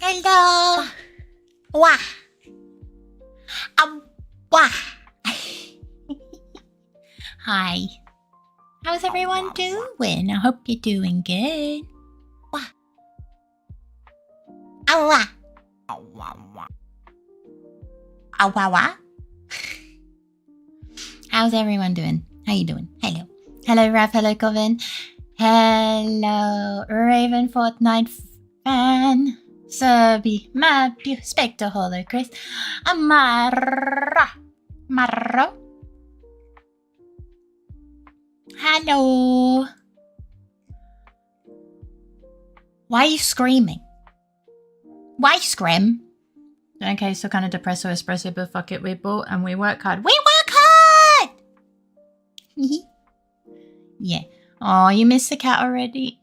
Hello. Wah. Wah. Hi. How's everyone doing? I hope you're doing good. Wah. Wah. Wah. How's everyone doing? How you doing? Hello. Hello, Raph. Hello, Coven. Hello, Raven Fortnite fan. Serby, Matthew, Spectre, Holo, Chris, Amara, Marro. Hello. Why are you screaming? Why scream? Okay, so kind of depresso espresso, but fuck it, we bought and we work hard. We work hard! Yeah. Oh, you missed the cat already?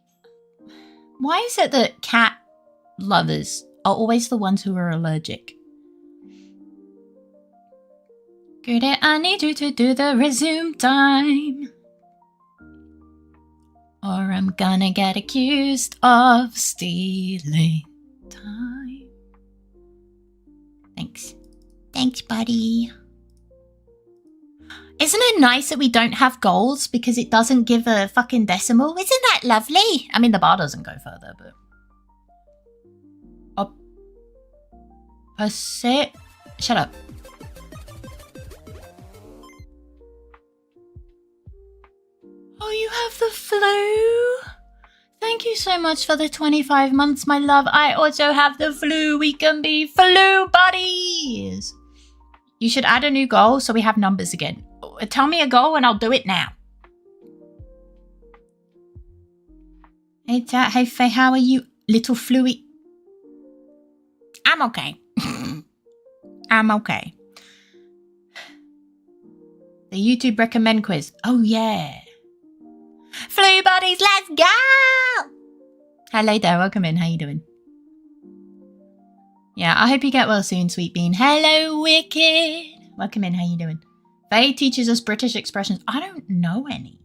Why is it that cat lovers are always the ones who are allergic? Good, I need you to do the resume time, or I'm gonna get accused of stealing time. Thanks. Thanks, buddy. Isn't it nice that we don't have goals because it doesn't give a fucking decimal? Isn't that lovely? I mean, the bar doesn't go further, but... Shut up. Oh, you have the flu? Thank you so much for the 25 months, my love. I also have the flu. We can be flu buddies. You should add a new goal so we have numbers again. Tell me a goal and I'll do it now. Hey, Tat. Hey, Faye. How are you? Little fluey. I'm okay. I'm okay. The YouTube recommend quiz. Oh, yeah. Flu buddies, let's go! Hello there, welcome in. How you doing? Yeah, I hope you get well soon, Sweet Bean. Hello, Wicked. Welcome in. How you doing? Faye teaches us British expressions. I don't know any.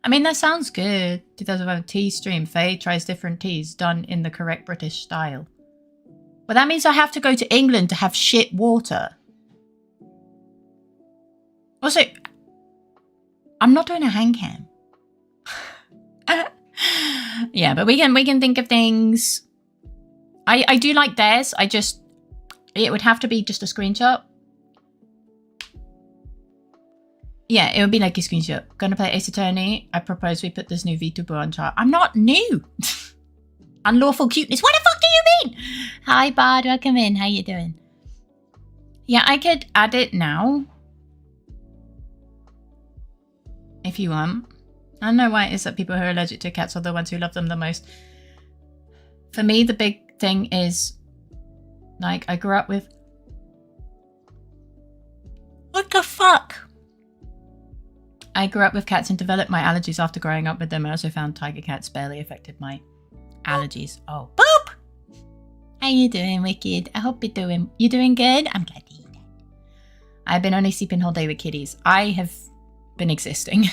I mean, that sounds good. 2005 tea stream. Faye tries different teas done in the correct British style. But that means I have to go to England to have shit water. Also, I'm not doing a hand cam. Yeah, but we can think of things. I do like theirs. It would have to be just a screenshot. Yeah, it would be like a screenshot. Gonna play Ace Attorney. I propose we put this new VTuber on chart. I'm not new. Unlawful cuteness. What the fuck do you mean? Hi, Bard. Welcome in. How you doing? Yeah, I could add it now. If you want. I don't know why it is that people who are allergic to cats are the ones who love them the most. For me, the big thing is, like, I grew up with... What the fuck? I grew up with cats and developed my allergies after growing up with them. I also found tiger cats barely affected my allergies. Oh, boop! How you doing, Wicked? I hope you're doing good. I'm glad to hear that. I've been only sleeping all day with kitties. I have been existing.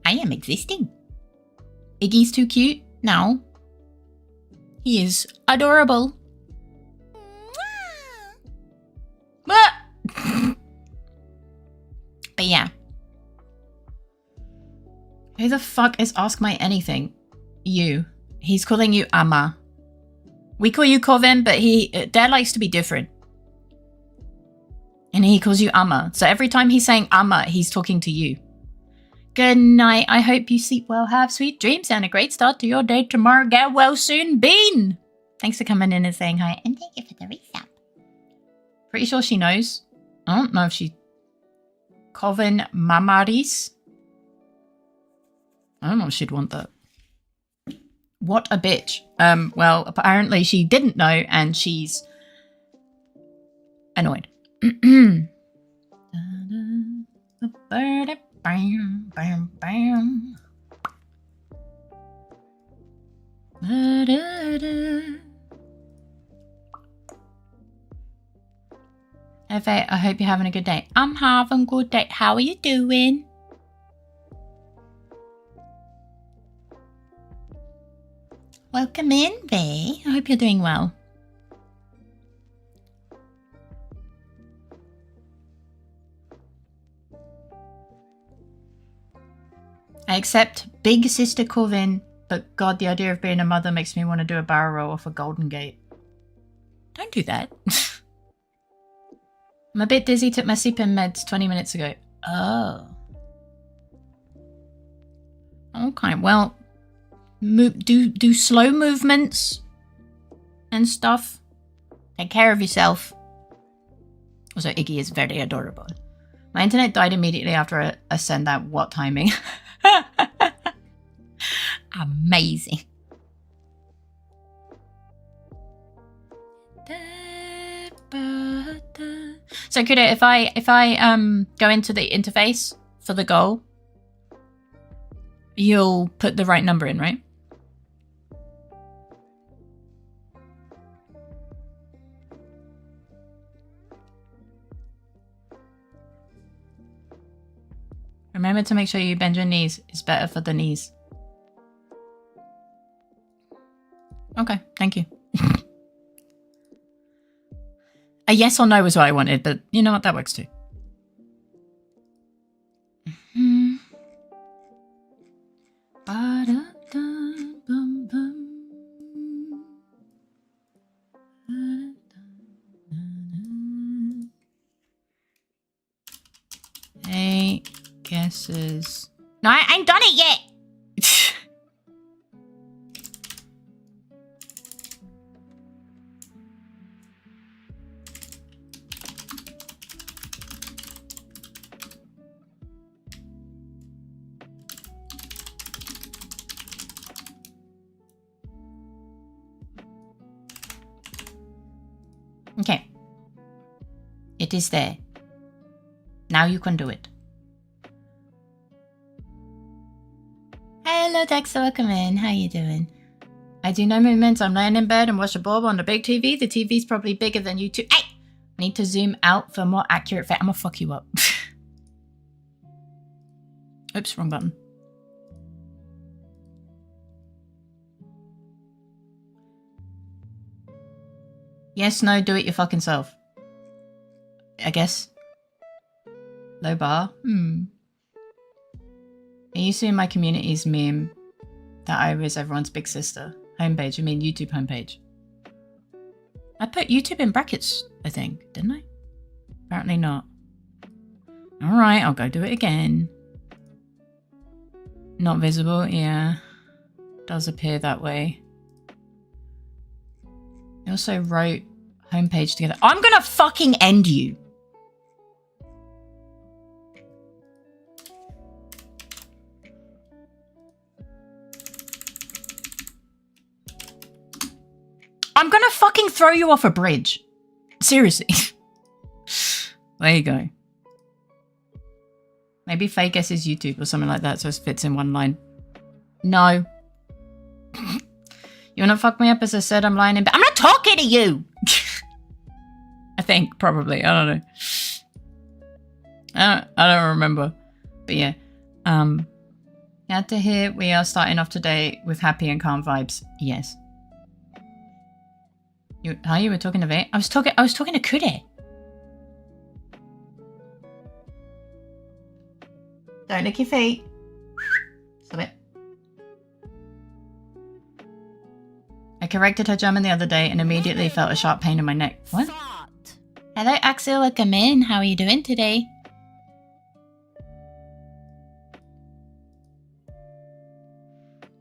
I am existing. Iggy's too cute? No. He is adorable. But yeah. Who the fuck is Ask My Anything? You. He's calling you Amma. We call you Corvin, but Dad likes to be different. And he calls you Amma. So every time he's saying Amma, he's talking to you. Good night. I hope you sleep well, have sweet dreams, and a great start to your day tomorrow. Get well soon, Bean. Thanks for coming in and saying hi. And thank you for the resub. Pretty sure she knows. I don't know if she... Coven Mamaris. I don't know if she'd want that. What a bitch. Well, apparently she didn't know, and she's annoyed. Bam, bam, bam. Faye, I hope you're having a good day. I'm having a good day. How are you doing? Welcome in, Faye. I hope you're doing well. I accept Big Sister Corvin, but God, the idea of being a mother makes me want to do a barrel roll off a Golden Gate. Don't do that. I'm a bit dizzy, took my sleeping meds 20 minutes ago. Oh. Okay, well, do slow movements and stuff. Take care of yourself. Also, Iggy is very adorable. My internet died immediately after I sent that what timing. Amazing. So Kuda, if I go into the interface for the goal, you'll put the right number in, right? Remember to make sure you bend your knees. It's better for the knees. Okay, thank you. A yes or no was what I wanted, but you know what? That works too. Hey, guesses. No, I ain't done it yet. Okay. It is there. Now you can do it. Hello, Dexter. Welcome in. How you doing? I do no movements. I'm laying in bed and watch a bulb on the big TV. The TV's probably bigger than you two. Hey! Need to zoom out for more accurate fit. I'm gonna fuck you up. Oops, wrong button. Yes, no, do it your fucking self. I guess. Low bar. Are you seeing my community's meme that I was everyone's big sister? Homepage, I mean YouTube homepage. I put YouTube in brackets, I think, didn't I? Apparently not. Alright, I'll go do it again. Not visible, yeah. Does appear that way. I also wrote homepage together. I'm gonna fucking end you. I'm gonna fucking throw you off a bridge. Seriously. There you go. Maybe Faye guesses YouTube or something like that so it fits in one line. No. You wanna fuck me up as I said I'm lying in bed? I'm not talking to you! I think, probably. I don't know. I don't remember. But yeah. Glad to hear we are starting off today with happy and calm vibes. Yes. You were talking to Faye? I was talking to Kude. Don't lick your feet. Stop it. I corrected her German the other day and immediately felt a sharp pain in my neck. What? Hello, Axel. Welcome in. How are you doing today?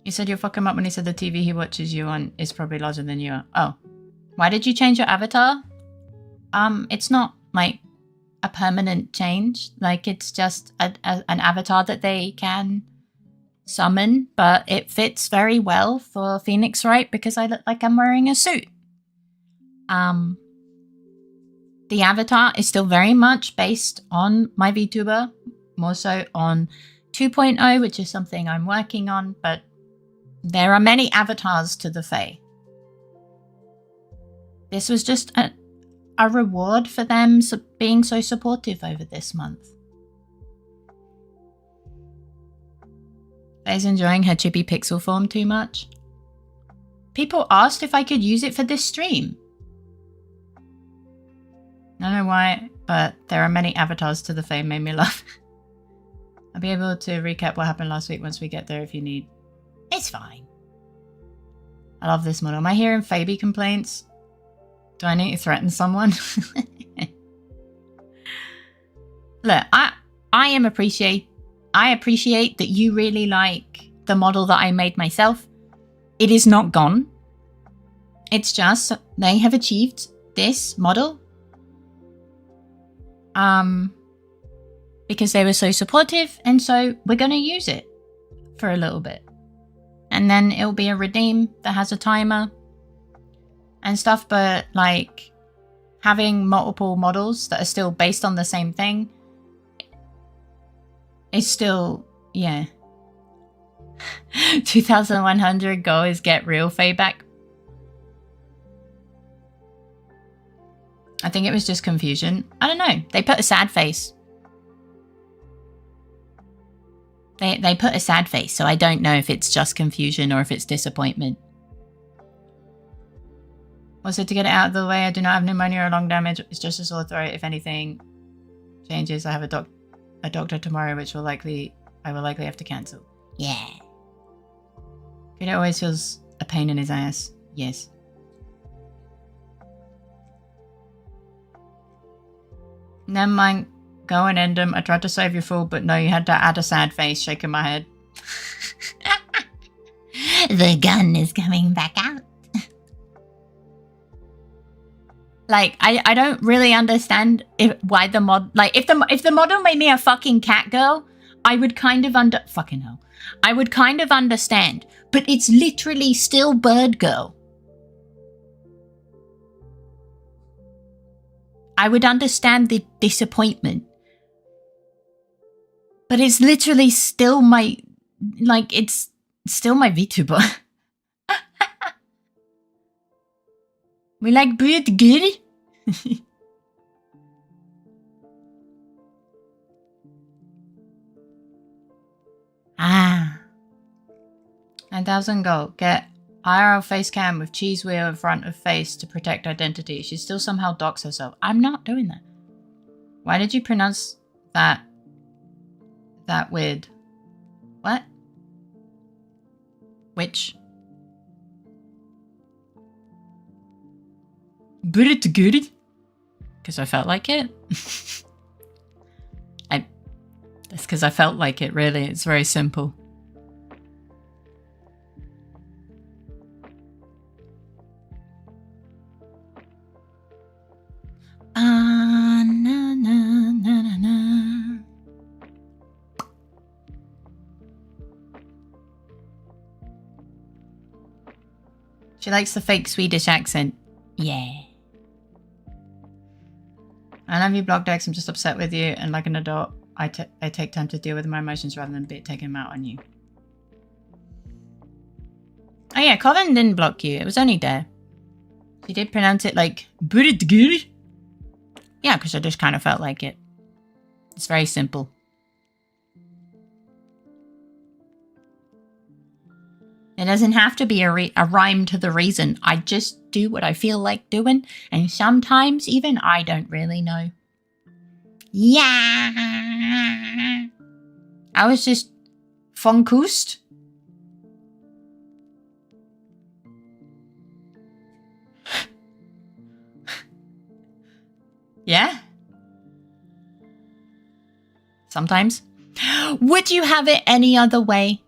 You said you'll fuck him up when he said the TV he watches you on is probably larger than you are. Oh. Why did you change your avatar? It's not like a permanent change. Like it's just an avatar that they can summon, but it fits very well for Phoenix Wright because I look like I'm wearing a suit. The avatar is still very much based on my VTuber, more so on 2.0, which is something I'm working on, but there are many avatars to the Fae. This was just a reward for them being so supportive over this month. Faye's enjoying her chibi pixel form too much. People asked if I could use it for this stream. I don't know why, but there are many avatars to the Faye made me laugh. I'll be able to recap what happened last week once we get there if you need. It's fine. I love this model. Am I hearing Faby complaints? Do I need to threaten someone? Look, I appreciate that you really like the model that I made myself. It is not gone. It's just they have achieved this model. Because they were so supportive, and so we're going to use it for a little bit. And then it'll be a redeem that has a timer and stuff, but like having multiple models that are still based on the same thing is still, yeah. 2100 goal is get real feedback. I think it was just confusion. I don't know. They put a sad face. They put a sad face, so I don't know if it's just confusion or if it's disappointment. Also, to get it out of the way, I do not have pneumonia or lung damage. It's just a sore throat. If anything changes, I have a doctor tomorrow, which I will likely have to cancel. Yeah. It always feels a pain in his ass. Yes. Never mind. Go and end them. I tried to save your fool, but no, you had to add a sad face, shaking my head. The gun is coming back out. Like, I don't really understand why the mod... Like, if the model made me a fucking cat girl, I would kind of fucking hell. I would kind of understand. But it's literally still bird girl. I would understand the disappointment. But it's literally still my... Like, it's still my VTuber. We like bird girl. Ah. 9,000 gold. Get IRL face cam with cheese wheel in front of face to protect identity. She still somehow docks herself. I'm not doing that. Why did you pronounce that weird? What? Which? But it's good. Because I felt like it. That's because I felt like it, really. It's very simple. Na, na, na, na, na. She likes the fake Swedish accent. Yeah. I love you, Block Dex. I'm just upset with you, and like an adult, I take time to deal with my emotions rather than taking them out on you. Oh yeah, Coven didn't block you. It was only Dare. She did pronounce it like Buritguri. Yeah, because I just kind of felt like it. It's very simple. It doesn't have to be a rhyme to the reason. I just do what I feel like doing, and sometimes even I don't really know. Yeah. I was just funkust. Yeah. Sometimes. Would you have it any other way?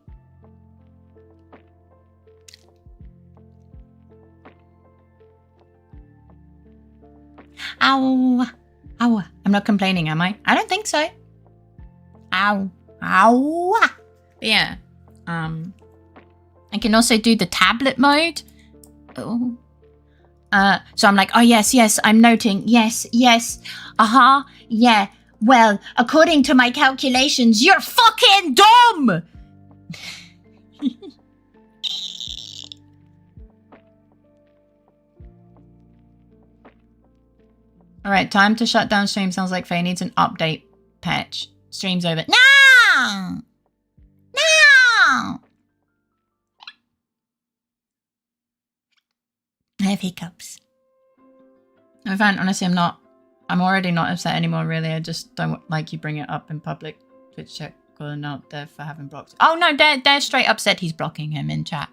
Ow. Ow. I'm not complaining, am I? I don't think so. Ow. Ow. But yeah. I can also do the tablet mode. Oh. So I'm like, oh yes, yes, I'm noting. Yes, yes. Uh-huh. Yeah. Well, according to my calculations, you're fucking dumb! All right, time to shut down stream. Sounds like Faye needs an update patch. Stream's over. No! No! I have hiccups. I find, honestly, I'm already not upset anymore, really. I just don't like you bring it up in public. Twitch check, calling out Dev for having blocked. Oh no, Dev straight up said he's blocking him in chat.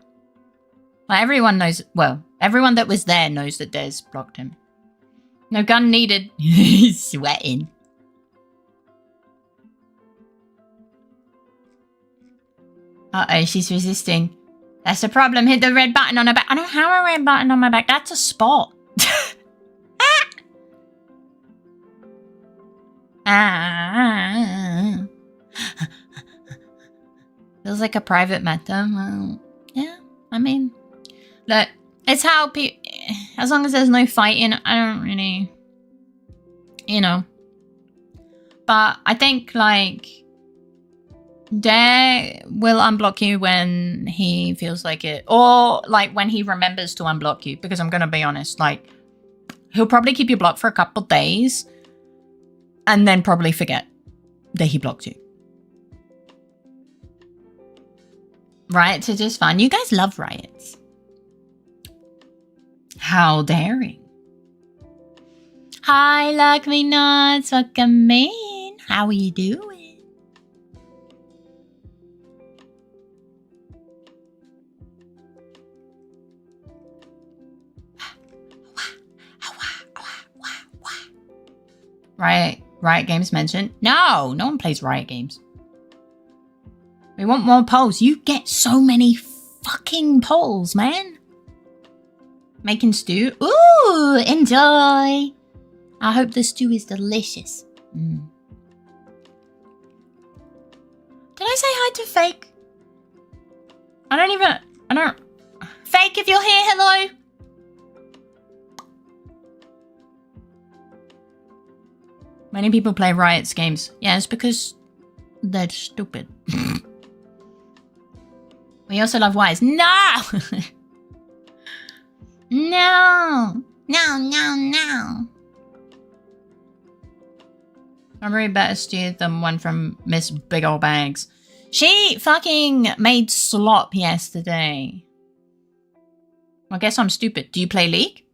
Like, everyone knows, well, everyone that was there knows that Dev's blocked him. No gun needed. He's sweating. Uh-oh, she's resisting. That's the problem. Hit the red button on her back. I don't have a red button on my back. That's a spot. Feels like a private matter. Well, yeah, I mean, look, it's how people, as long as there's no fighting, I don't really, you know. But I think, like, Dare will unblock you when he feels like it, or like when he remembers to unblock you, because I'm gonna be honest, like, he'll probably keep you blocked for a couple days and then probably forget that he blocked you. Riots are just fun. You guys love riots. How daring. Hi, Luck Me Nuts. Welcome in. How are you doing? Riot games mentioned. No one plays Riot games. We want more polls. You get so many fucking polls, man. Making stew. Ooh, enjoy. I hope the stew is delicious. Did I say hi to Fake? I don't. Fake, if you're here, hello. Many people play Riot's games. Yeah, it's because they're stupid. We also love Wise. No! No! Probably better stew than one from Miss Big Ol' Bags. She fucking made slop yesterday. I guess I'm stupid. Do you play League?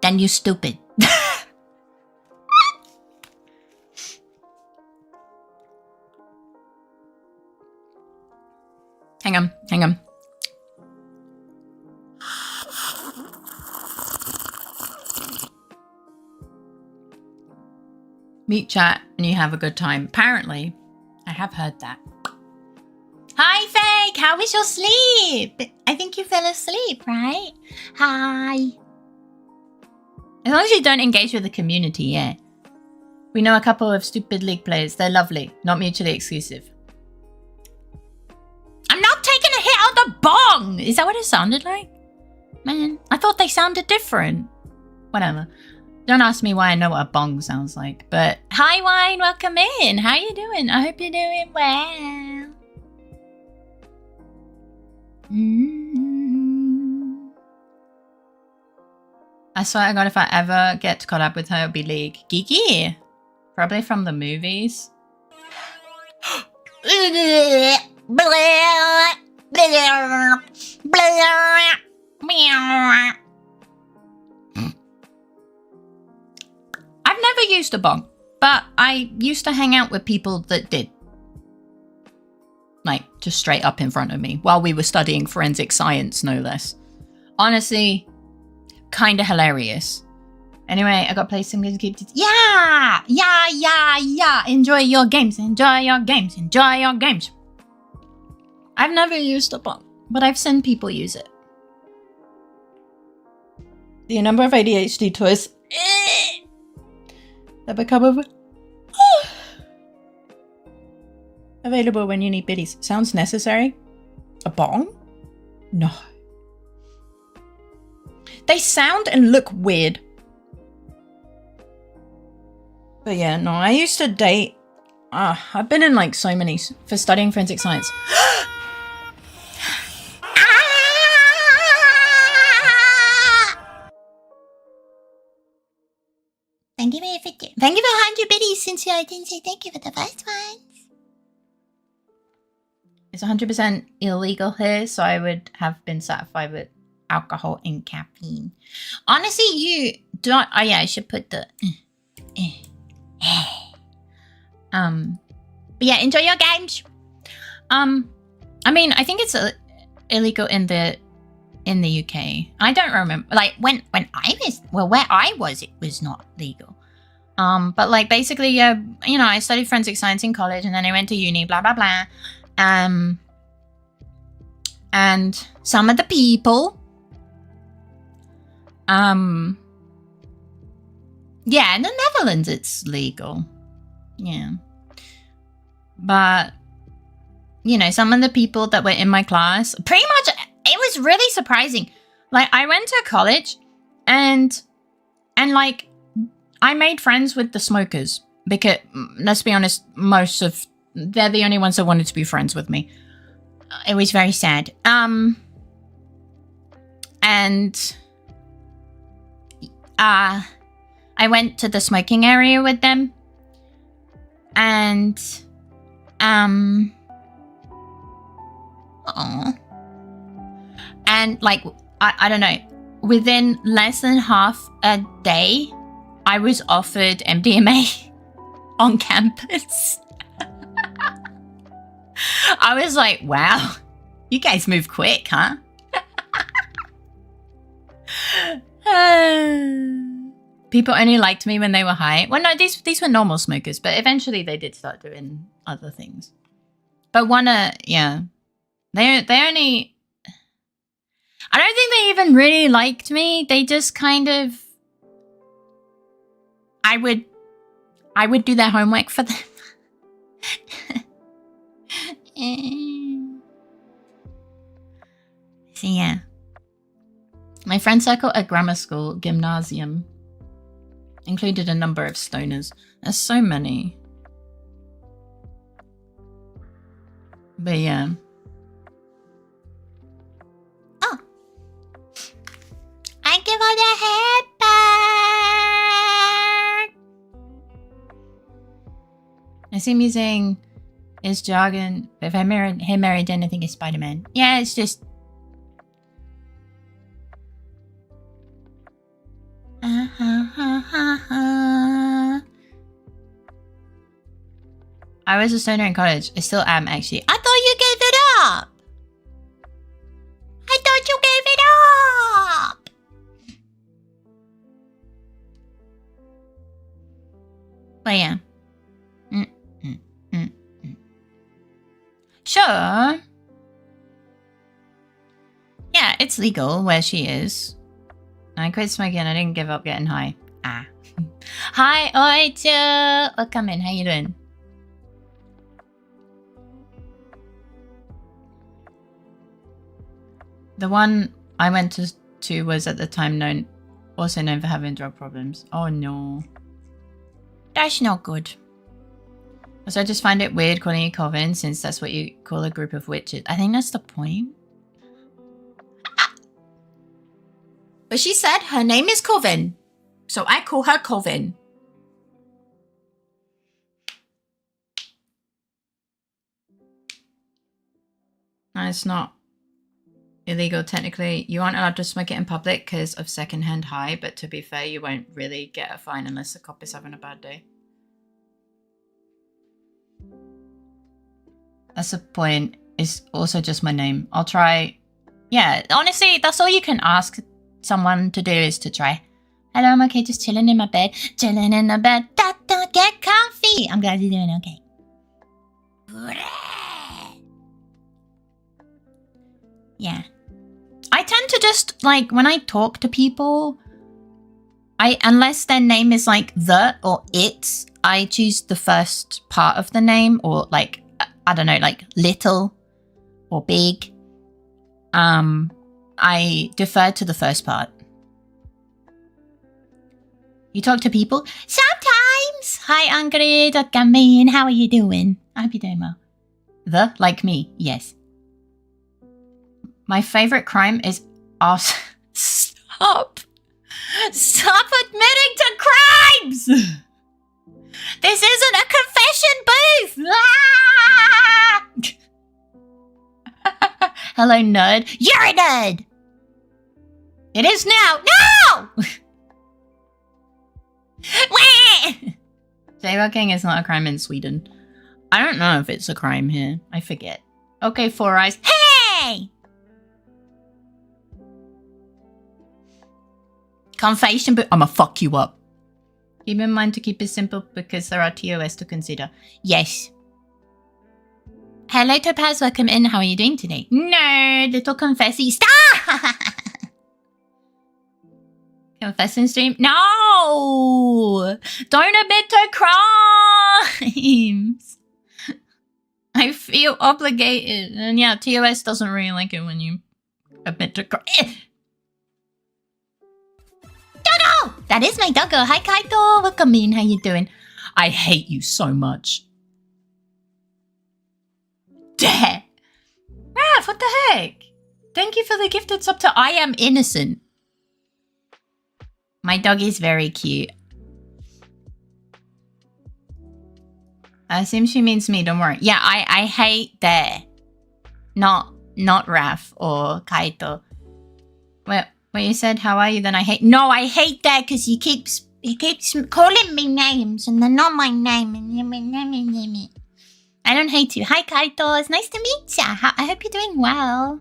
Then you stupid. Hang on. Meet chat and you have a good time. Apparently, I have heard that. Hi, Fake. How was your sleep? I think you fell asleep, right? Hi. As long as you don't engage with the community, yeah. We know a couple of stupid League players. They're lovely, not mutually exclusive. I'm not taking a hit out the bong! Is that what it sounded like? Man, I thought they sounded different. Whatever. Don't ask me why I know what a bong sounds like. But hi, Wine, welcome in. How you doing? I hope you're doing well. I swear to God, if I ever get to collab with her, it'll be League. Geeky! Probably from the movies. I've never used a bong, but I used to hang out with people that did. Like, just straight up in front of me while we were studying forensic science, no less. Honestly, kind of hilarious. Anyway, I got to play some games. Yeah! Enjoy your games. I've never used a bong, but I've seen people use it. The number of ADHD toys that become available when you need biddies. Sounds necessary. A bong? No. They sound and look weird. But yeah, no, I used to date. I've been in like so many for studying forensic science. Thank you for 100 biddies, since I didn't say thank you for the first ones. It's 100% illegal here, so I would have been satisfied with alcohol and caffeine. Honestly, you don't... Oh, yeah, I should put the... But yeah, enjoy your games. I mean, I think it's illegal in the UK. I don't remember. Like, when I was... Well, where I was, it was not legal. But like basically, yeah, you know, I studied forensic science in college and then I went to uni, blah, blah, blah. And some of the people, yeah, in the Netherlands, it's legal. Yeah. But, you know, some of the people that were in my class, pretty much, it was really surprising. Like, I went to college and like, I made friends with the smokers because, let's be honest, they're the only ones that wanted to be friends with me. It was very sad. And I went to the smoking area with them. And, and like, I don't know, within less than half a day, I was offered MDMA on campus. I was like, wow, you guys move quick, huh? People only liked me when they were high. Well, no, these were normal smokers, but eventually they did start doing other things. But yeah, they only... I don't think they even really liked me. They just kind of... I would do their homework for them. So yeah. My friend circle at grammar school, gymnasium, included a number of stoners. There's so many. But yeah. Oh. I give her the head back. I see him using his jargon. But if I married him, then I think it's Spider-Man. Yeah, it's just... I was a stoner in college. I still am, actually. I thought you gave it up. I thought you gave it up. But yeah. Sure. Yeah, it's legal where she is. I quit smoking and I didn't give up getting high. Ah. Hi, Oichu. Welcome in. How you doing? The one I went to was at the time also known for having drug problems. Oh no. That's not good. So I just find it weird calling you Coven, since that's what you call a group of witches. I think that's the point. But she said her name is Coven, so I call her Coven. No, it's not illegal technically. You aren't allowed to smoke it in public because of secondhand high, but to be fair, you won't really get a fine unless the cop is having a bad day. That's the point. It's also just my name. I'll try. Yeah, honestly, that's all you can ask someone to do, is to try. Hello, I'm okay, just chilling in my bed. Chilling in the bed. Get comfy. I'm glad you're doing okay. Yeah. I tend to just, like, when I talk to people, unless their name is like the or it's, I choose the first part of the name, or like, I don't know, like little or big. I defer to the first part. You talk to people? Sometimes! Hi, Angry.Gamin. How are you doing? I hope you're doing well. The? Like me? Yes. My favorite crime is arson. Stop! Stop admitting to crimes! This isn't a confession booth! Ah! Hello, nerd. You're a nerd! It is now. No! Jaywalking is not a crime in Sweden. I don't know if it's a crime here. I forget. Okay, Four Eyes. Hey! Confession, but I'ma fuck you up. Keep in mind to keep it simple because there are TOS to consider. Yes. Hello, Topaz. Welcome in. How are you doing today? No, little confessy. Stop! Confessing stream? No! Don't admit to crimes! I feel obligated. And yeah, TOS doesn't really like it when you admit to crimes. Doggo! That is my doggo. Hi, Kaito. Welcome in. How you doing? I hate you so much. Raph, what the heck? Thank you for the gifted sub to I Am Innocent. My dog is very cute. I assume she means me, don't worry. Yeah, I hate that. Not Raph or Kaito. Well, when you said how are you, then I hate. No, I hate that because he keeps calling me names and they're not my name. I don't hate you. Hi, Kaito. It's nice to meet ya. I hope you're doing well.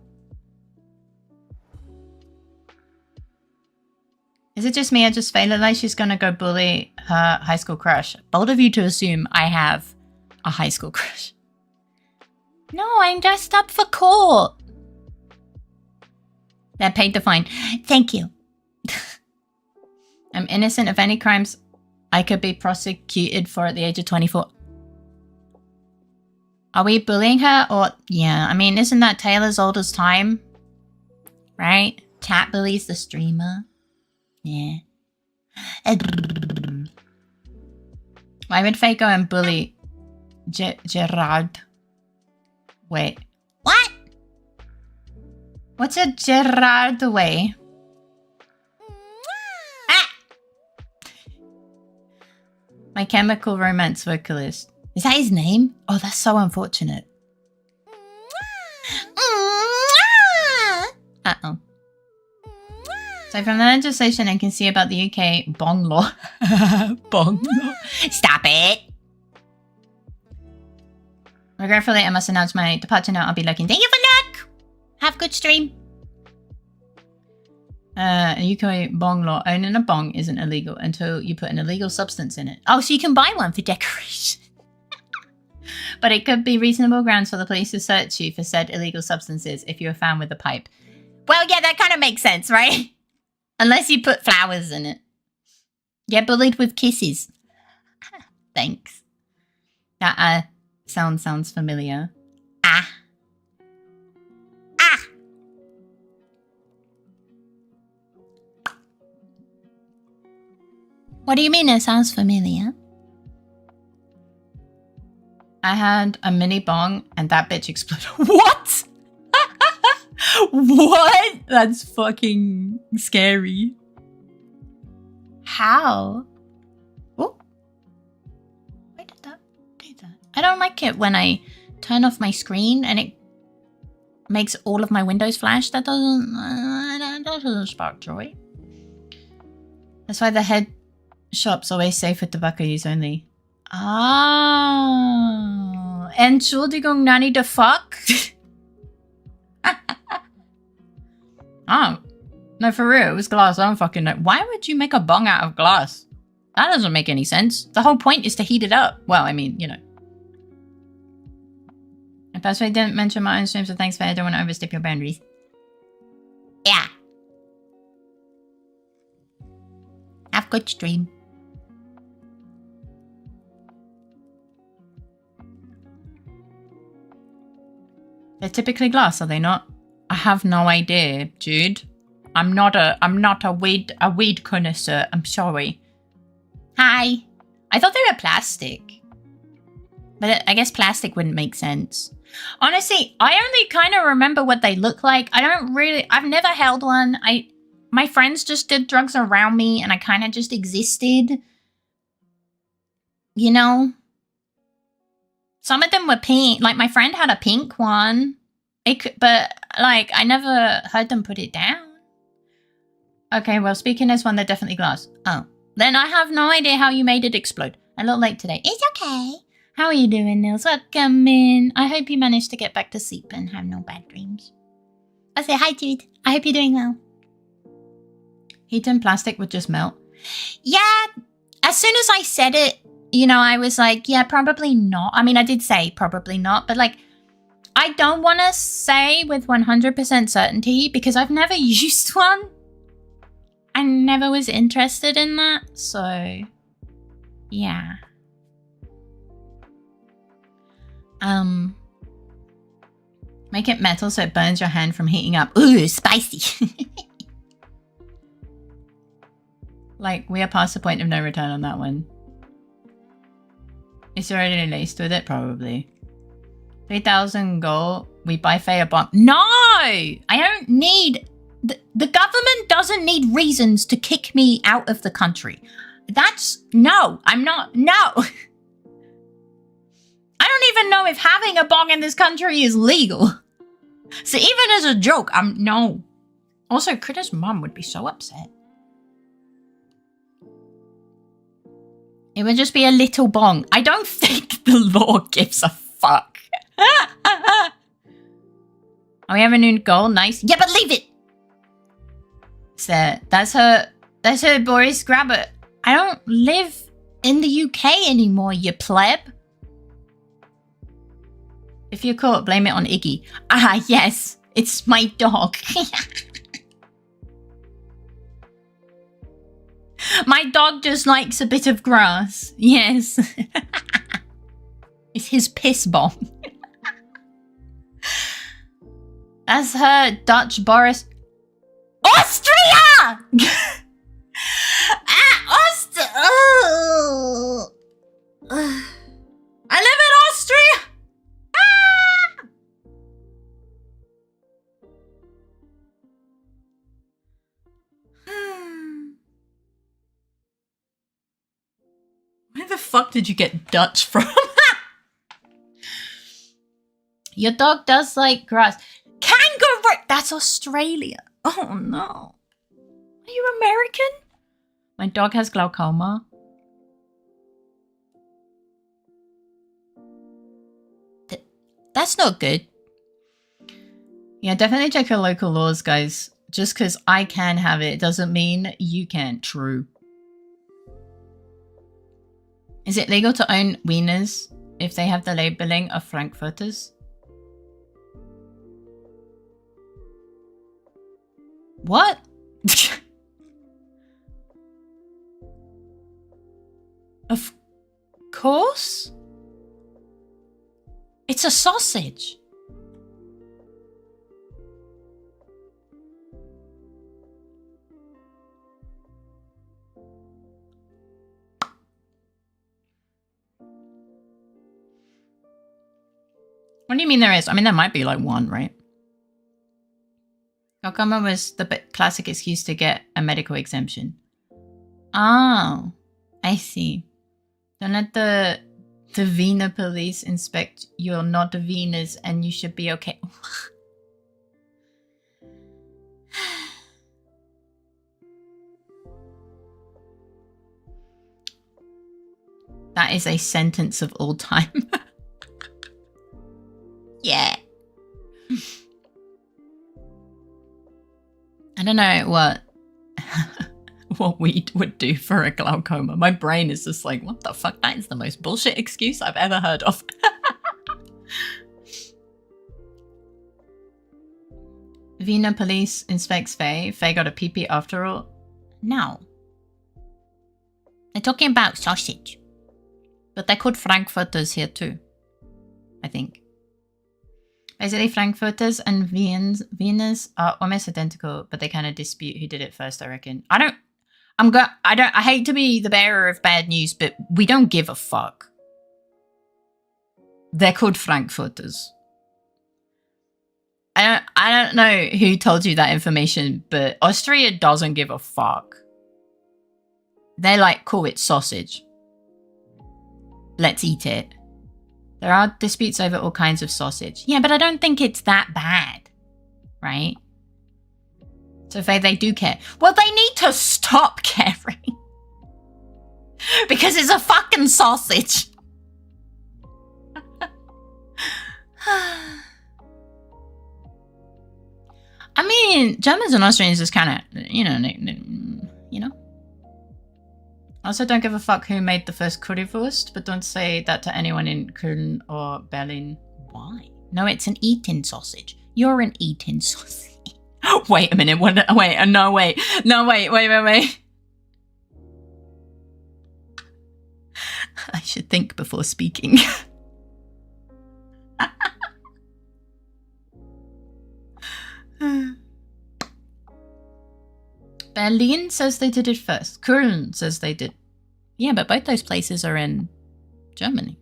Is it just me? I just feel like she's gonna go bully her high school crush. Bold of you to assume I have a high school crush. No, I'm dressed up for court. They paid the fine. Thank you. I'm innocent of any crimes I could be prosecuted for at the age of 24. Are we bullying her or... Yeah, I mean, isn't that tale as old as time? Right? Chat bullies the streamer. Yeah. Why would Faye go and bully Gerard? Wait. What? What's a Gerard way? Ah! My Chemical Romance vocalist. Is that his name? Oh, that's so unfortunate. Uh-oh. So from the legislation, I can see about the UK bong law. Bong law. Stop it! Regretfully, I must announce my departure now. I'll be looking. Thank you for luck! Have a good stream. UK bong law. Owning a bong isn't illegal until you put an illegal substance in it. Oh, so you can buy one for decoration. But it could be reasonable grounds for the police to search you for said illegal substances if you are found with a pipe. Well, yeah, that kind of makes sense, right? Unless you put flowers in it. Get bullied with kisses. Thanks. That sounds familiar. Ah. Ah. What do you mean it sounds familiar? I had a mini bong and that bitch exploded. What? What? That's fucking scary. How? Oh. Why did that do that? I don't like it when I turn off my screen and it makes all of my windows flash. That doesn't spark joy. That's why the head shop's always safe with tobacco use only. Ah. Entschuldigung, Nanny the fuck? Oh. No, for real, it was glass. I don't fucking know. Why would you make a bong out of glass? That doesn't make any sense. The whole point is to heat it up. Well, I mean, you know. I personally didn't mention my own stream, so thanks, Faye. I don't want to overstep your boundaries. Yeah. Have a good stream. They're typically glass, are they not? I have no idea, dude. I'm not a weed connoisseur. I'm sorry. Hi. I thought they were plastic. But I guess plastic wouldn't make sense. Honestly, I only kind of remember what they look like. I've never held one. My friends just did drugs around me and I kind of just existed. you know, some of them were pink. Like, my friend had a pink one. But, like, I never heard them put it down. Okay, well, speaking as one, they're definitely glass. Oh. Then I have no idea how you made it explode. A little late today. It's okay. How are you doing, Nils? Welcome in. I hope you managed to get back to sleep and have no bad dreams. I say hi, dude. I hope you're doing well. Heat and plastic would just melt. Yeah, as soon as I said it, you know, I was like, yeah, probably not. I mean, I did say probably not, but like, I don't want to say with 100% certainty because I've never used one. I never was interested in that, so yeah. Make it metal so it burns your hand from heating up. Ooh, spicy. Like, we are past the point of no return on that one. Is already laced with it? Probably. 3,000 gold. We buy Faye a bomb. No! I don't need... The government doesn't need reasons to kick me out of the country. That's... No, I'm not... No! I don't even know if having a bong in this country is legal. So even as a joke, no. Also, Critter's mum would be so upset. It would just be a little bong. I don't think the law gives a fuck. Oh, we have a new goal. Nice. Yeah, but leave it. So that's her Boris Grabber. I don't live in the UK anymore, you pleb. If you're caught, blame it on Iggy. Ah, yes. It's my dog. My dog just likes a bit of grass. Yes. It's his piss bomb. That's her Dutch Boris. Austria! Oh. I live in Austria! Ah! Where the fuck did you get Dutch from? Your dog does like grass. Kangaroo! That's Australia. Oh no. Are you American? My dog has glaucoma. That's not good. Yeah, definitely check your local laws, guys. Just because I can have it doesn't mean you can't. True. Is it legal to own wieners if they have the labeling of Frankfurters? What? Of course? It's a sausage. What do you mean there is? I mean, there might be like one, right? Glaucoma was the classic excuse to get a medical exemption. Oh, I see. Don't let the Wiener police inspect your not Wieners and you should be okay. That is a sentence of all time. Yeah. I don't know what weed would do for a glaucoma. My brain is just like, what the fuck? That is the most bullshit excuse I've ever heard of. Wiener police inspects Faye. Faye got a pee-pee after all. No. They're talking about sausage. But they're called Frankfurters here too. I think. Basically, Frankfurters and Wieners are almost identical, but they kind of dispute who did it first, I reckon. I hate to be the bearer of bad news, but we don't give a fuck. They're called Frankfurters. I don't know who told you that information, but Austria doesn't give a fuck. They're like, cool, it's sausage. let's eat it. There are disputes over all kinds of sausage. Yeah, but I don't think it's that bad, right? So if they do care, well, they need to stop caring. Because it's a fucking sausage. I mean, Germans and Austrians is kind of, you know. Also, don't give a fuck who made the first currywurst, but don't say that to anyone in Köln or Berlin. Why? No, it's an eating sausage. You're an eating sausage. Wait a minute. Wait. I should think before speaking. Berlin says they did it first. Köln says they did. Yeah, but both those places are in Germany.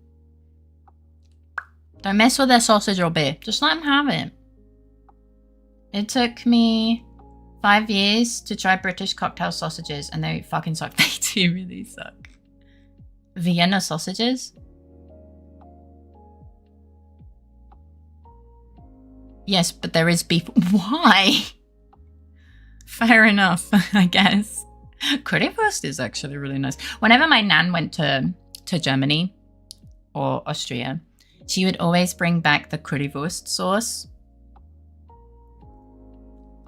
Don't mess with their sausage or beer. Just let them have it. It took me 5 years to try British cocktail sausages and they fucking suck. They do really suck. Vienna sausages? Yes, but there is beef. Why? Fair enough, I guess. Currywurst is actually really nice. Whenever my nan went to Germany or Austria, she would always bring back the currywurst sauce.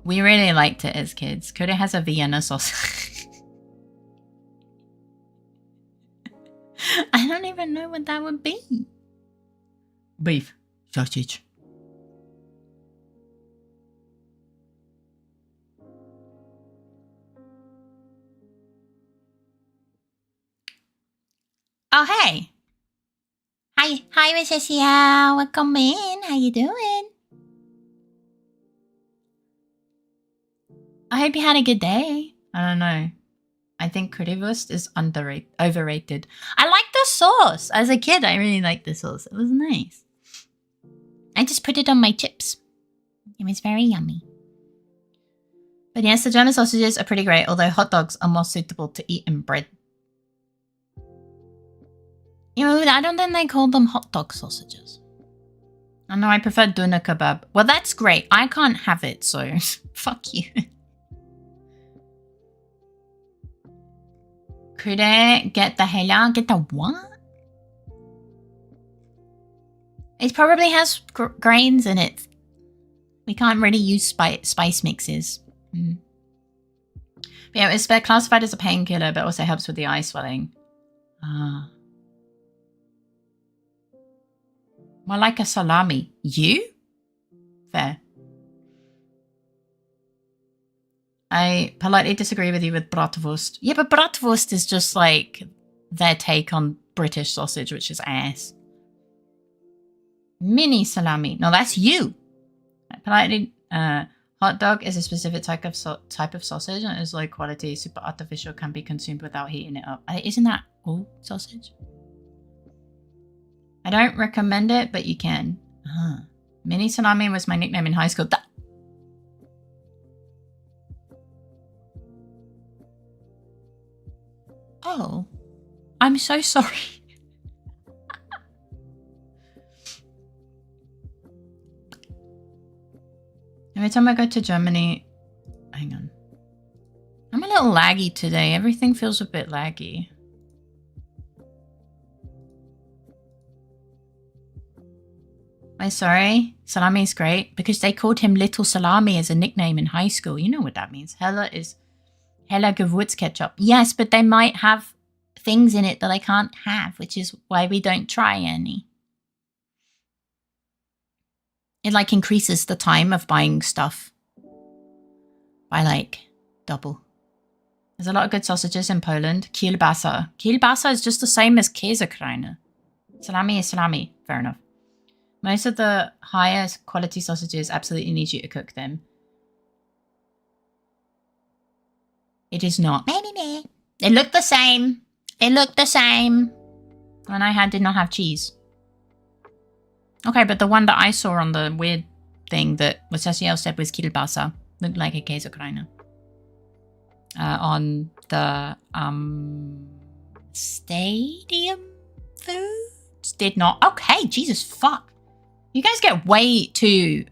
We really liked it as kids. Curry has a Vienna sauce. I don't even know what that would be. Beef. Sausage. Oh, hey. Hi, Miss Asia. Welcome in. How you doing? I hope you had a good day. I don't know. I think currywurst is overrated. I like the sauce. As a kid, I really liked the sauce. It was nice. I just put it on my chips. It was very yummy. But yes, the German sausages are pretty great, although hot dogs are more suitable to eat in bread. You know, I don't think they call them hot dog sausages. I know I prefer doner kebab. Well, that's great. I can't have it, so fuck you. Could I get the hella? Get the what? It probably has grains in it. We can't really use spice mixes. Mm. But yeah, it's classified as a painkiller, but also helps with the eye swelling. More like a salami. You? Fair. I politely disagree with you with bratwurst. Yeah, but bratwurst is just like their take on British sausage, which is ass. Mini salami. No, that's you. I politely... hot dog is a specific type of sausage and is low quality, super artificial, can be consumed without heating it up. Isn't that all sausage? I don't recommend it, but you can. Mini salami was my nickname in high school. Oh, I'm so sorry. Every time I go to Germany... Hang on. I'm a little laggy today. Everything feels a bit laggy. I'm sorry. Salami is great because they called him Little Salami as a nickname in high school. You know what that means. Hella is Hella Gewürzketchup. Yes, but they might have things in it that I can't have, which is why we don't try any. It like increases the time of buying stuff by like double. There's a lot of good sausages in Poland. Kielbasa. Kielbasa is just the same as Käsekreiner. Salami is salami. Fair enough. Most of the higher quality sausages absolutely need you to cook them. It is not. Maybe. They look the same. It looked the same. One I had did not have cheese. Okay, but the one that I saw on the weird thing that what Cecile said was Kielbasa. Looked like a Käsekreiner. On the stadium foods did not. Okay, Jesus fuck. You guys get way too...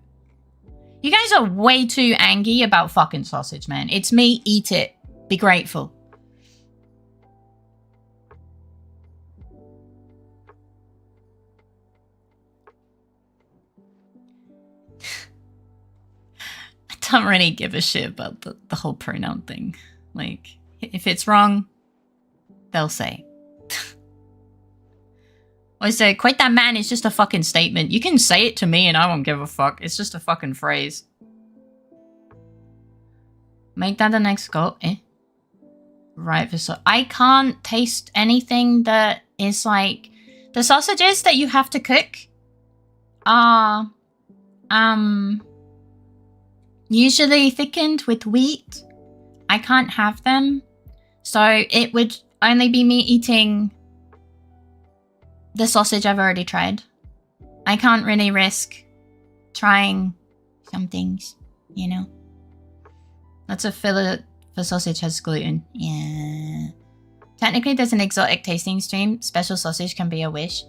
You guys are way too angry about fucking sausage, man. It's me, eat it. Be grateful. I don't really give a shit about the whole pronoun thing. Like, if it's wrong, they'll say. I say, quite that man is just a fucking statement. You can say it to me and I won't give a fuck. It's just a fucking phrase. Make that the next goal. Right, I can't taste anything that is like... The sausages that you have to cook are... usually thickened with wheat. I can't have them. So it would only be me eating... the sausage I've already tried. I can't really risk trying some things, you know? Lots of filler for sausage has gluten. Yeah. Technically, there's an exotic tasting stream. Special sausage can be a wish.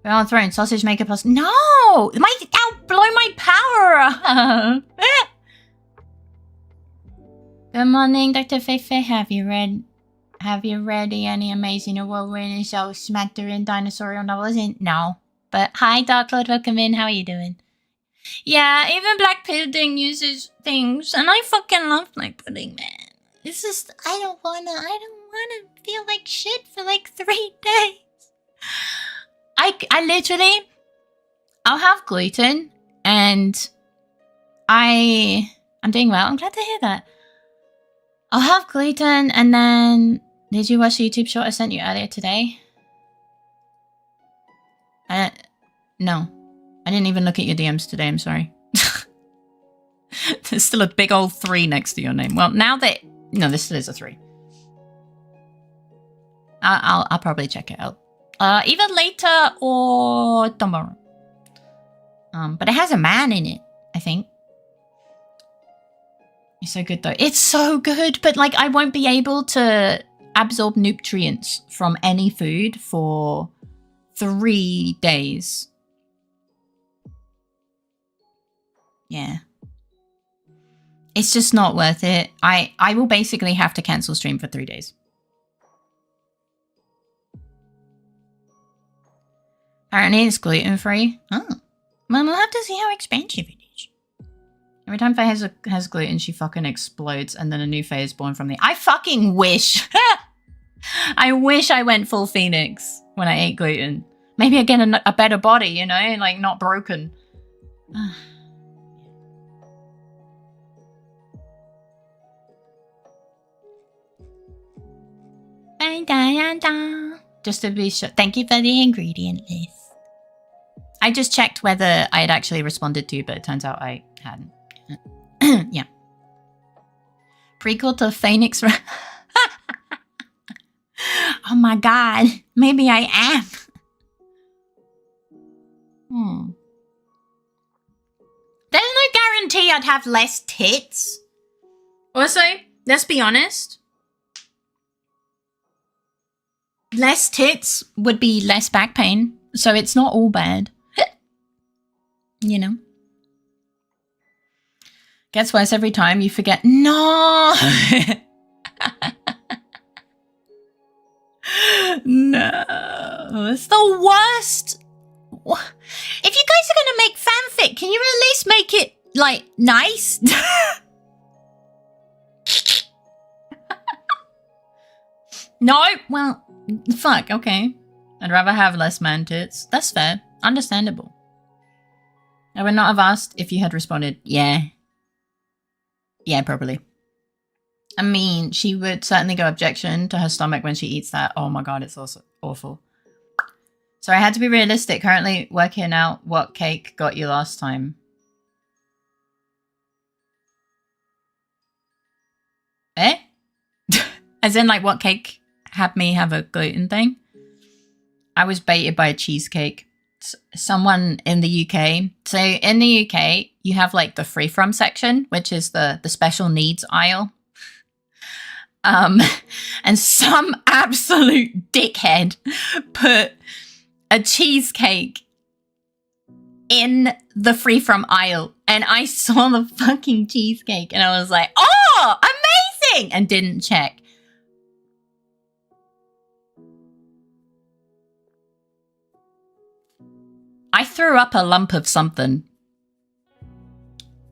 We're on throne. Sausage maker plus... No! That'll blow my power up! Good morning, Dr. Feifei. Have you read any amazing award-winning show smattering dinosaurial novels? No. But hi, Dark Lord, welcome in. How are you doing? Yeah, even Black Pudding uses things, and I fucking love Black Pudding, man. It's just, I don't wanna feel like shit for like 3 days. I literally, I'll have gluten, and I'm doing well. I'm glad to hear that. I'll have gluten, and then... Did you watch the YouTube short I sent you earlier today? No. I didn't even look at your DMs today, I'm sorry. There's still a big old 3 next to your name. Well, now that... No, this still is a 3. I'll probably check it out. Either later or tomorrow. But it has a man in it, I think. It's so good though. It's so good, but like I won't be able to absorb nutrients from any food for 3 days. Yeah. It's just not worth it. I will basically have to cancel stream for 3 days. Apparently it's gluten-free. Oh. Well, we'll have to see how expensive it is. Every time Faye has gluten, she fucking explodes, and then a new Faye is born from the... I fucking wish! I wish I went full Phoenix when I ate gluten. Maybe I get a better body, you know? Like, not broken. Just to be sure. Thank you for the ingredient list. I just checked whether I had actually responded to, but it turns out I hadn't. Yeah. Prequel to Phoenix. Oh my god. Maybe I am. There's no guarantee I'd have less tits. Also, let's be honest. Less tits would be less back pain. So it's not all bad. You know? Gets worse every time you forget. No! No. It's the worst. If you guys are going to make fanfic, can you at least make it, like, nice? No? Well, fuck, okay. I'd rather have less man tits. That's fair. Understandable. I would not have asked if you had responded, yeah. Yeah, probably. I mean, she would certainly go objection to her stomach when she eats that. Oh my god, it's also awful. So I had to be realistic. Currently working out what cake got you last time. Eh? As in, like, what cake had me have a gluten thing? I was baited by a cheesecake. Someone in the UK. So in the UK, you have like the free from section, which is the special needs aisle. And some absolute dickhead put a cheesecake in the free from aisle, and I saw the fucking cheesecake and I was like, oh, amazing, and didn't check. I threw up a lump of something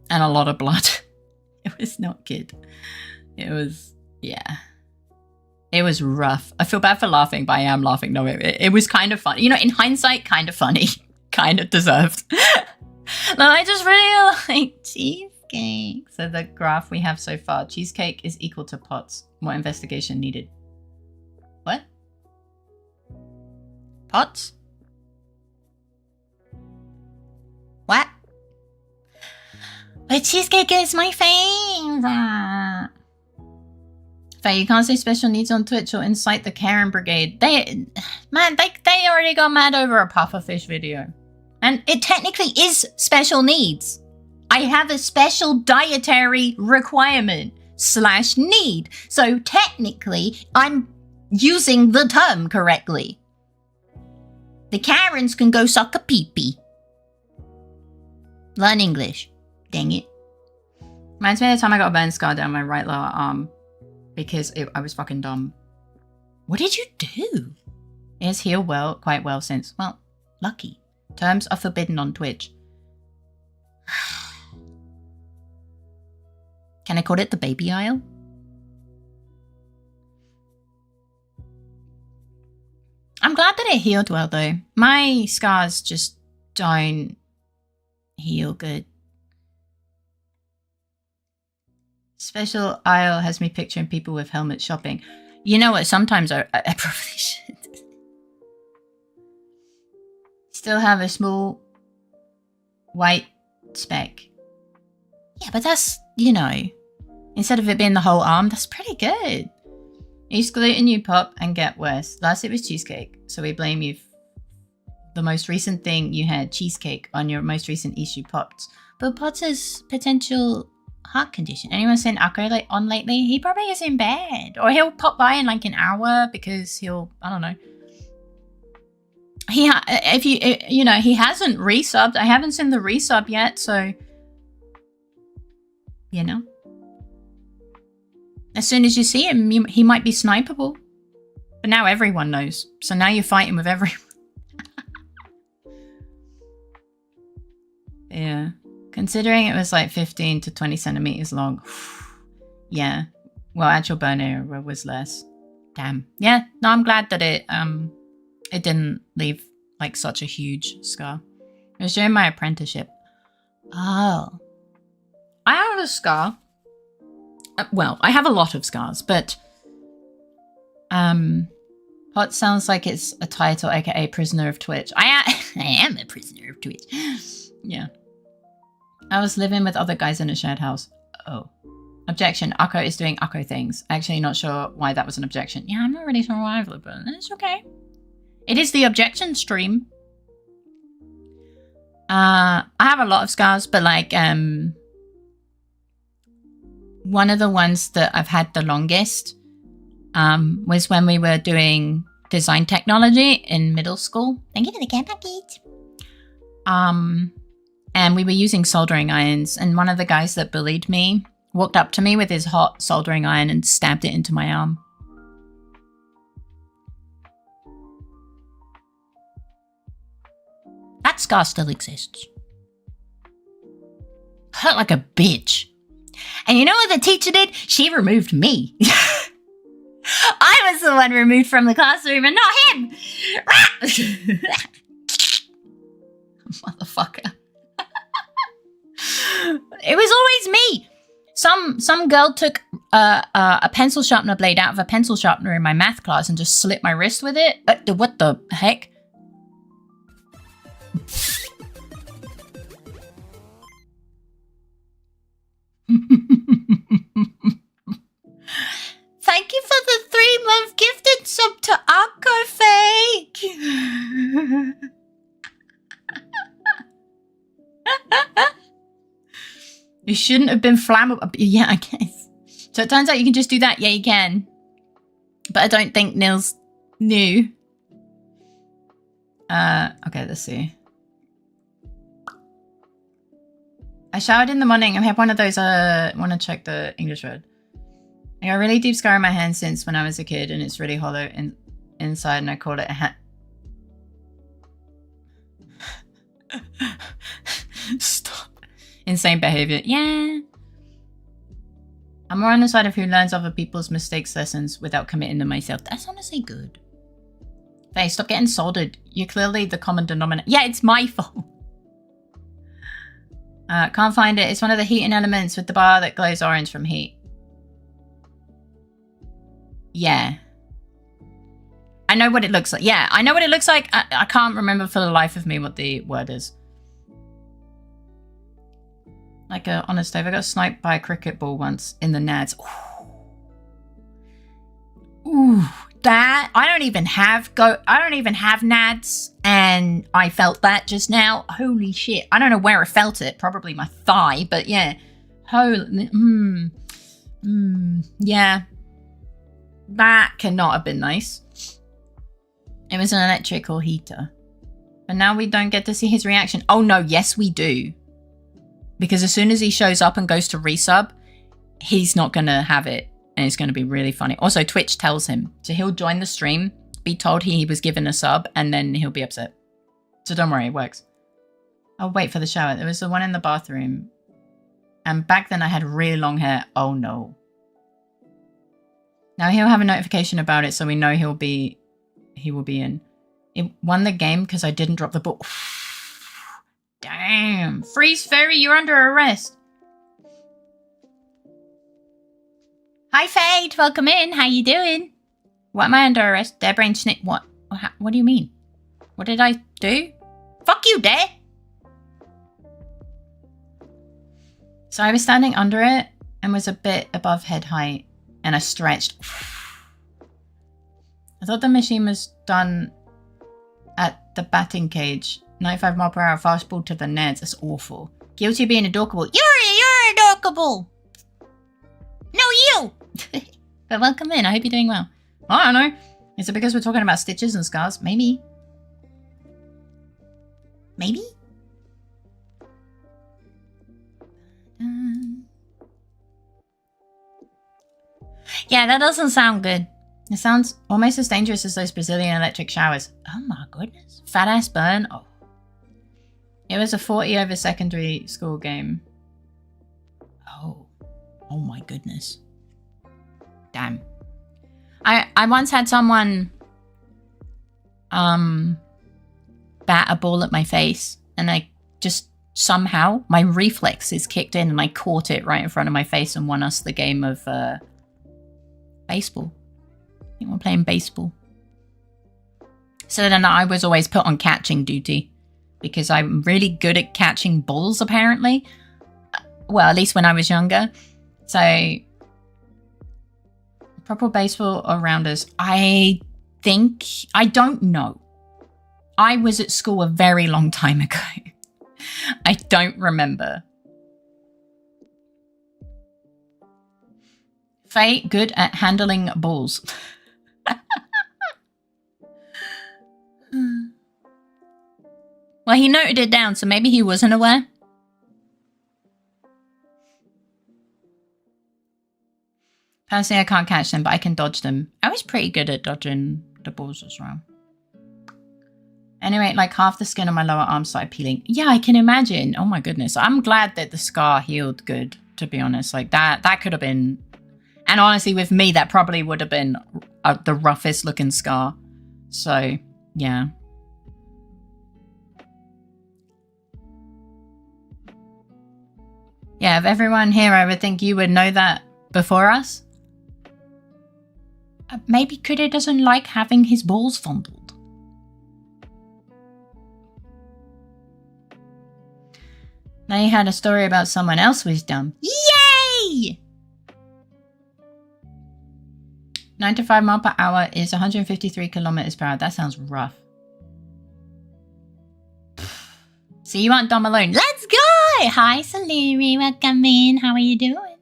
and a lot of blood. It was not good. It was, yeah. It was rough. I feel bad for laughing, but I am laughing. No, it was kind of funny. You know, in hindsight, kind of funny. Kind of deserved. No, I just really like cheesecake. So the graph we have so far, cheesecake is equal to pots. More investigation needed. What? Pots? What? But cheesecake is my favorite. Faye, you can't say special needs on Twitch or incite the Karen Brigade. They already got mad over a pufferfish video. And it technically is special needs. I have a special dietary requirement / need. So technically, I'm using the term correctly. The Karens can go suck a pee-pee. Learn English. Dang it. Reminds me of the time I got a burn scar down my right lower arm. Because I was fucking dumb. What did you do? It has healed quite well since. Well, lucky. Terms are forbidden on Twitch. Can I call it the baby aisle? I'm glad that it healed well though. My scars just don't heal good. Special aisle has me picturing people with helmets shopping. You know what? Sometimes I probably should. Still have a small white speck. Yeah, but that's, you know, instead of it being the whole arm, that's pretty good. Each gluten you pop and get worse. Last it was cheesecake, so we blame you. The most recent thing you had, cheesecake, on your most recent issue popped. But Potter's potential heart condition. Anyone seen Akko on lately? He probably is in bed. Or he'll pop by in like an hour because he'll, I don't know. He hasn't resubbed. I haven't seen the resub yet, so you know. As soon as you see him, he might be snipeable. But now everyone knows. So now you're fighting with everyone. Yeah. Considering it was like 15 to 20 centimeters long. Yeah. Well, actual burn area was less. Damn. Yeah. No, I'm glad that it didn't leave like such a huge scar. It was during my apprenticeship. Oh. I have a scar. Well, I have a lot of scars, but Hot sounds like it's a title, aka prisoner of Twitch. I am a prisoner of Twitch. Yeah. I was living with other guys in a shared house. Oh. Objection. Akko is doing Akko things. Actually not sure why that was an objection. Yeah, I'm not really sure why, but it's okay. It is the objection stream. I have a lot of scars, but like one of the ones that I've had the longest was when we were doing design technology in middle school. Thank you for the care package. And we were using soldering irons, and one of the guys that bullied me walked up to me with his hot soldering iron and stabbed it into my arm. That scar still exists. Hurt like a bitch. And you know what the teacher did? She removed me. I was the one removed from the classroom and not him. Motherfucker. It was always me. Some girl took a pencil sharpener blade out of a pencil sharpener in my math class and just slit my wrist with it. What the heck? Thank you for the 3-month gifted sub to Akko Fake. It shouldn't have been flammable. Yeah, I guess. So it turns out you can just do that. Yeah, you can. But I don't think Nils knew. Okay, let's see. I showered in the morning. I have one of those, want to check the English word. I got a really deep scar on my hand since when I was a kid, and it's really hollow inside, and I call it a hat. Stop. Insane behavior. Yeah. I'm more on the side of who learns other people's mistakes lessons without committing them myself. That's honestly good. Hey, stop getting soldered. You're clearly the common denominator. Yeah, it's my fault. Can't find it. It's one of the heating elements with the bar that glows orange from heat. Yeah. I know what it looks like. Yeah, I know what it looks like. I can't remember for the life of me what the word is. Like a honest stove. I got sniped by a cricket ball once in the nads. Ooh, that I don't even have nads, and I felt that just now. Holy shit! I don't know where I felt it. Probably my thigh, but yeah. Holy, yeah. That cannot have been nice. It was an electrical heater, but now we don't get to see his reaction. Oh no, yes we do. Because as soon as he shows up and goes to resub, he's not going to have it. And it's going to be really funny. Also, Twitch tells him. So he'll join the stream, be told he was given a sub, and then he'll be upset. So don't worry, it works. I'll wait for the shower. There was the one in the bathroom. And back then I had really long hair. Oh no. Now he'll have a notification about it, so we know he will be in. It won the game because I didn't drop the ball. Damn. WRIGHT, you're under arrest. Hi, Fade. Welcome in. How you doing? What am I under arrest? Dare brain snip. What? What do you mean? What did I do? Fuck you, Dare. So I was standing under it and was a bit above head height, and I stretched. I thought the machine was done at the batting cage. 95 mile per hour fastball to the nets. That's awful. Guilty of being adorkable. You're adorkable. No, you. But welcome in. I hope you're doing well. I don't know. Is it because we're talking about stitches and scars? Maybe. Maybe? Yeah, that doesn't sound good. It sounds almost as dangerous as those Brazilian electric showers. Oh my goodness. Fat ass burn. Oh. It was a 40 over secondary school game. Oh. Oh my goodness. Damn. I once had someone bat a ball at my face, and I just somehow my reflexes kicked in and I caught it right in front of my face and won us the game of baseball. I think we're playing baseball. So then I was always put on catching duty because I'm really good at catching balls, apparently. Well, at least when I was younger. So, proper baseball around us. I don't know. I was at school a very long time ago. I don't remember. Faye, good at handling balls. Well, he noted it down, so maybe he wasn't aware. Personally, I can't catch them, but I can dodge them. I was pretty good at dodging the balls as well. Anyway, like half the skin on my lower arm started peeling. Yeah, I can imagine. Oh my goodness. I'm glad that the scar healed good, to be honest. Like that could have been... And honestly, with me, that probably would have been the roughest looking scar. So, yeah. Yeah, of everyone here, I would think you would know that before us. Maybe Kudo doesn't like having his balls fondled. Now you had a story about someone else was dumb. Yay! 95 miles per hour is 153 kilometers per hour. That sounds rough. So you aren't dumb alone. Let's go! Hi, Saliri. Welcome in. How are you doing?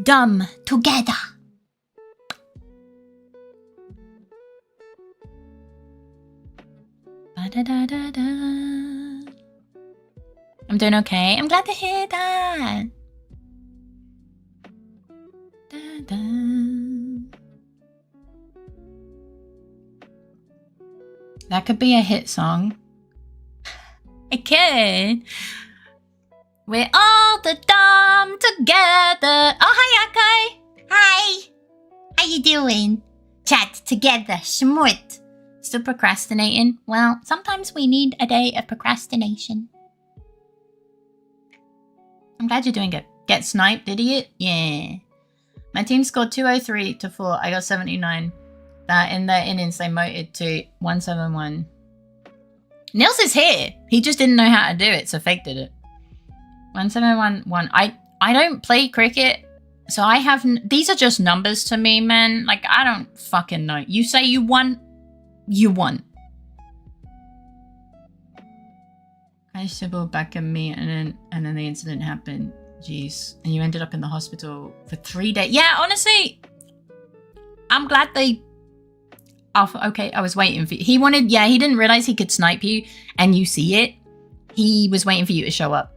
dumb together. Ba-da-da-da-da. I'm doing okay. I'm glad to hear that. Da-da. That could be a hit song. It could. We're all the dumb together. Oh, hi, Akai. Hi. How you doing? Chat together, schmort. Still procrastinating? Well, sometimes we need a day of procrastination. I'm glad you're doing good. Get sniped, idiot? Yeah. My team scored 203 to 4. I got 79. That in their innings they moted to 171. Nils is here. He just didn't know how to do it, so Fake did it. 1711. I don't play cricket, so I have... These are just numbers to me, man. Like, I don't fucking know. You say you won, you won. I Sybil back at me, and then the incident happened. Jeez. And you ended up in the hospital for 3 days. Yeah, honestly, I'm glad they... Oh, okay, I was waiting for you. He wanted... Yeah, he didn't realize he could snipe you, and you see it. He was waiting for you to show up.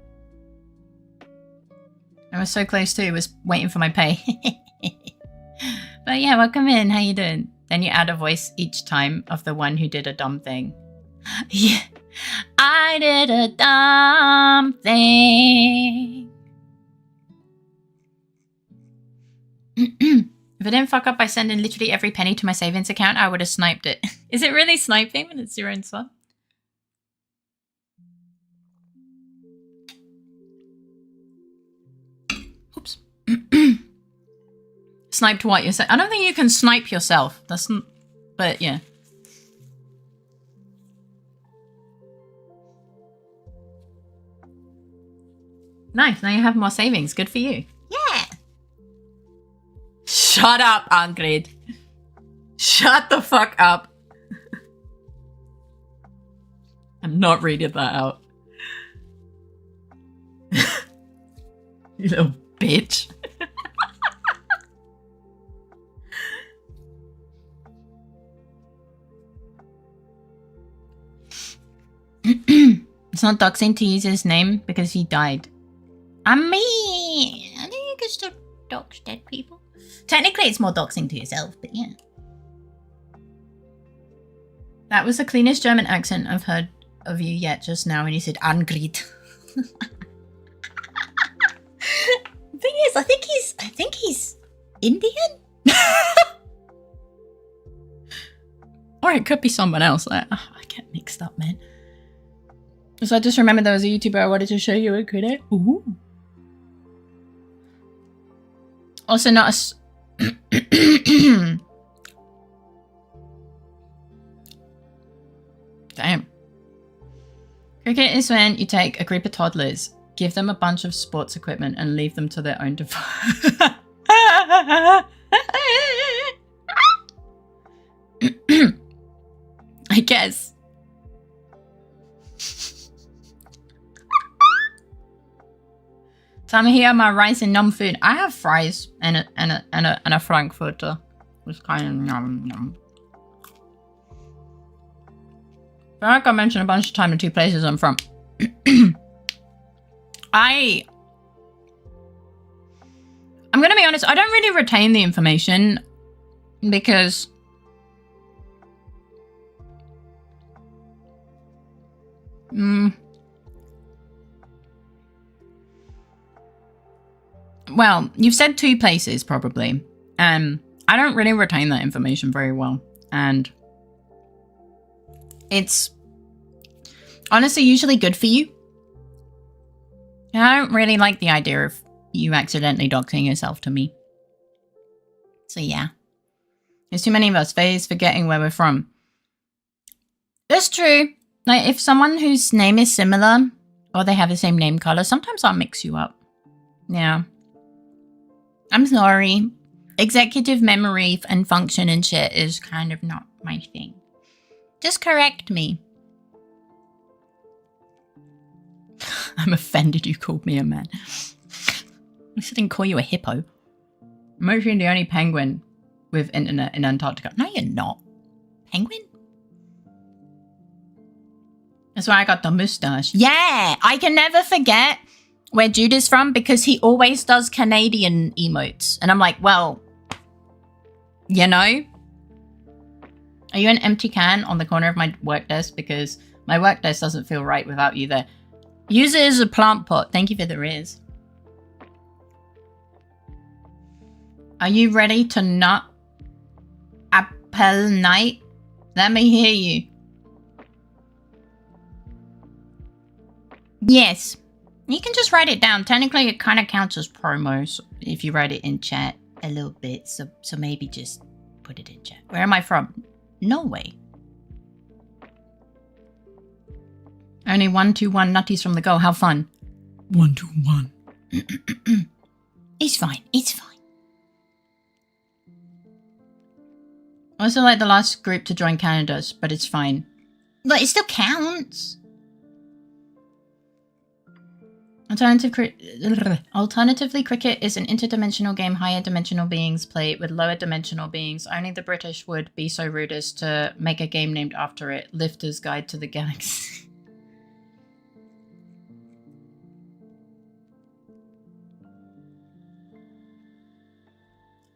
I was so close too, was waiting for my pay. But yeah, welcome in. How you doing? Then you add a voice each time of the one who did a dumb thing. Yeah. I did a dumb thing. If I didn't fuck up by sending literally every penny to my savings account, I would have sniped it. Is it really sniping when it's your own swap? Oops. Sniped what you say? I don't think you can snipe yourself. That's not, but yeah. Nice, now you have more savings. Good for you. Yeah. Shut up, Angrid. Shut the fuck up. I'm not reading that out. You little bitch. It's not doxing to use his name because he died. I mean, I think you can still dox dead people. Technically, it's more doxing to yourself, but yeah. That was the cleanest German accent I've heard of you yet just now when you said Angrid. The thing is, I think he's Indian? Or it could be someone else. I get mixed up, man. So I just remembered there was a YouTuber I wanted to show you a credit. Ooh. Also not a... Damn. Cricket is when you take a group of toddlers, give them a bunch of sports equipment and leave them to their own device. I guess. Time here, my rice and numb food. I have fries and a frankfurter. It's kind of yum. I feel like I mentioned a bunch of time the two places I'm from. I'm gonna be honest, I don't really retain the information because well, you've said two places probably. I don't really retain that information very well. And it's honestly usually good for you. And I don't really like the idea of you accidentally doxing yourself to me. So yeah. There's too many of us forgetting where we're from. That's true. Like if someone whose name is similar or they have the same name color, sometimes I'll mix you up. Yeah. I'm sorry. Executive memory and function and shit is kind of not my thing. Just correct me. I'm offended you called me a man. At least I didn't call you a hippo. I'm actually the only penguin with internet in Antarctica. No, you're not. Penguin? That's why I got the moustache. Yeah, I can never forget where Jude is from because he always does Canadian emotes. And I'm like, well, you know? Are you an empty can on the corner of my work desk? Because my work desk doesn't feel right without you there. Use it as a plant pot. Thank you for the riz. Are you ready to nut apple night? Let me hear you. Yes. You can just write it down. Technically, it kind of counts as promos if you write it in chat a little bit. So maybe just put it in chat. Where am I from? Norway. Only 1-2-1 nutties from the goal. How fun. 1-2-1. It's fine. It's fine. Also like the last group to join Canada's, but it's fine. But it still counts. Alternatively, cricket is an interdimensional game higher dimensional beings play with lower dimensional beings. Only the British would be so rude as to make a game named after it. Lifter's Guide to the Galaxy.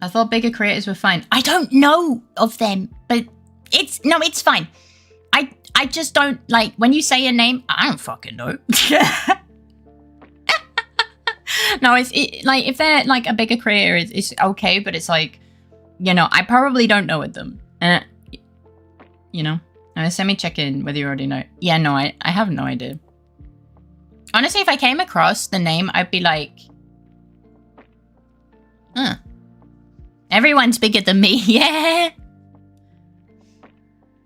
I thought bigger creators were fine. I don't know of them, but it's fine. I just don't, like, when you say a name, I don't fucking know. No, it's like, if they're like a bigger creator, it's okay, but it's like, you know, I probably don't know with them. You know, send me check in whether you already know. Yeah, no, I have no idea. Honestly, if I came across the name, I'd be like, everyone's bigger than me. Yeah.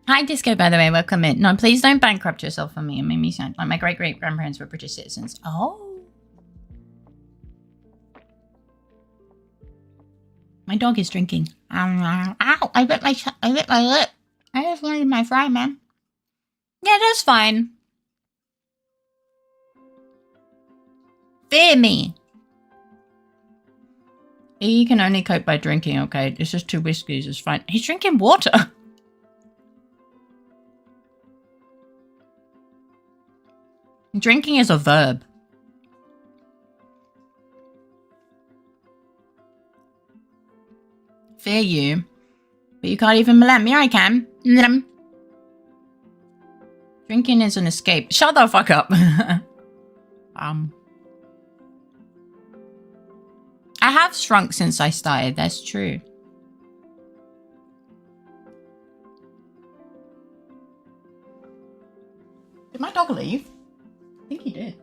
Hi, Disco, by the way. Welcome in. No, please don't bankrupt yourself for me. It made me sound like my great-great-grandparents were British citizens. Oh. My dog is drinking. Ow, I bit my lip. I just wanted my fry, man. Yeah, that's fine. Fear me. He can only cope by drinking, okay? It's just 2 whiskeys, it's fine. He's drinking water. Drinking is a verb. Fear you. But you can't even let me. I can. Drinking is an escape. Shut the fuck up. I have shrunk since I started. That's true. Did my dog leave? I think he did.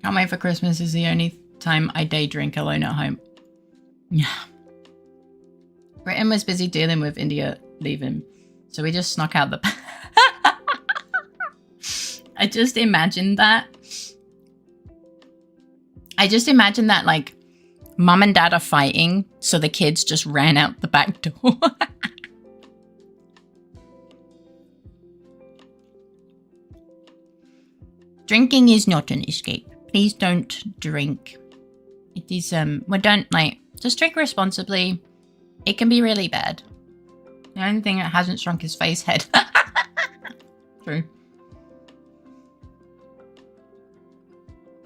Can't wait for Christmas is the only time I day drink alone at home. Yeah. Britain was busy dealing with India leaving, so we just snuck out the... I just imagined that. Like, mum and dad are fighting, so the kids just ran out the back door. Drinking is not an escape. Please don't drink. It is, well, don't, like, just drink responsibly. It can be really bad. The only thing that hasn't shrunk is face head. True.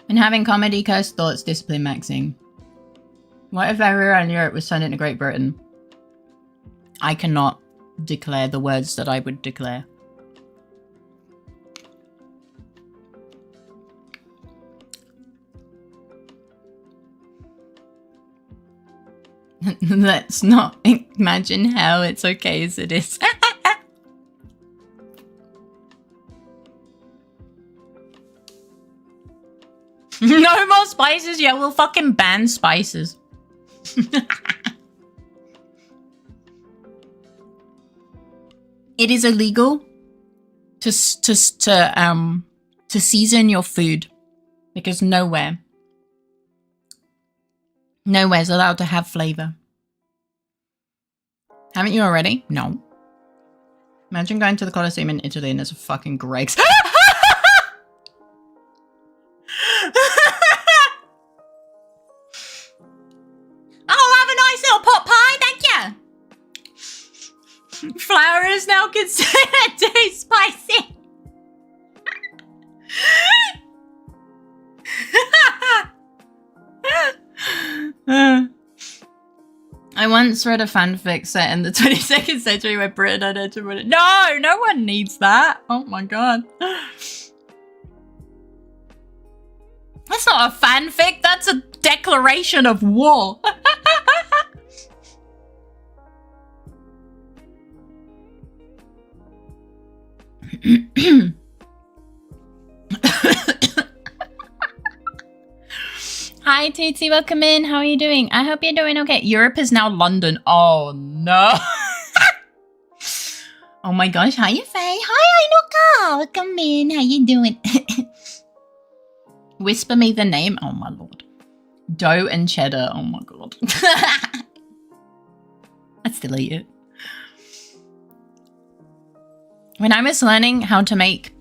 And having comedy, cursed thoughts, discipline maxing. What if everywhere in Europe was turned into Great Britain? I cannot declare the words that I would declare. Let's not imagine how it's okay as it is. No more spices? Yeah, we'll fucking ban spices. It is illegal to season your food because nowhere's allowed to have flavor. Haven't you already? No. Imagine going to the Colosseum in Italy and there's a fucking Greg's. Oh, have a nice little pot pie, thank you. Flour is now considered too spicy. I once read a fanfic set in the 22nd century where Britain had entered. No, no one needs that. Oh my god. That's not a fanfic, that's a declaration of war. Hi Tootsie, welcome in. How are you doing? I hope you're doing okay. Europe is now London. Oh no. Oh my gosh, hi Faye. Hi Inuka. Welcome in. How you doing? Whisper me the name. Oh my lord. Dough and cheddar. Oh my god. I'd still eat it. When I was learning how to make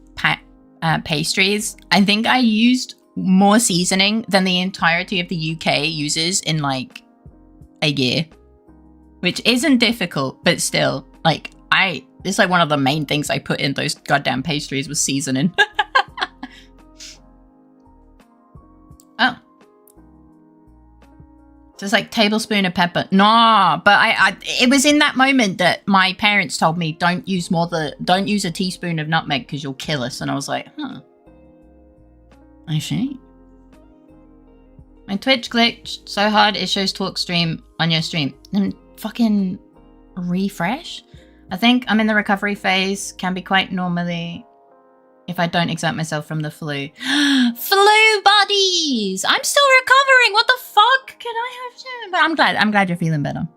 pastries, I think I used more seasoning than the entirety of the UK uses in like a year, which isn't difficult, but still, like it's like one of the main things I put in those goddamn pastries was seasoning. Oh, just like tablespoon of pepper. No, but it was in that moment that my parents told me don't use a teaspoon of nutmeg because you'll kill us, and I was like, huh. I see. My Twitch glitched so hard it shows talk stream on your stream. And fucking refresh? I think I'm in the recovery phase. Can be quite normally if I don't exempt myself from the flu. Flu buddies! I'm still recovering! What the fuck? Can I have to? But I'm glad you're feeling better.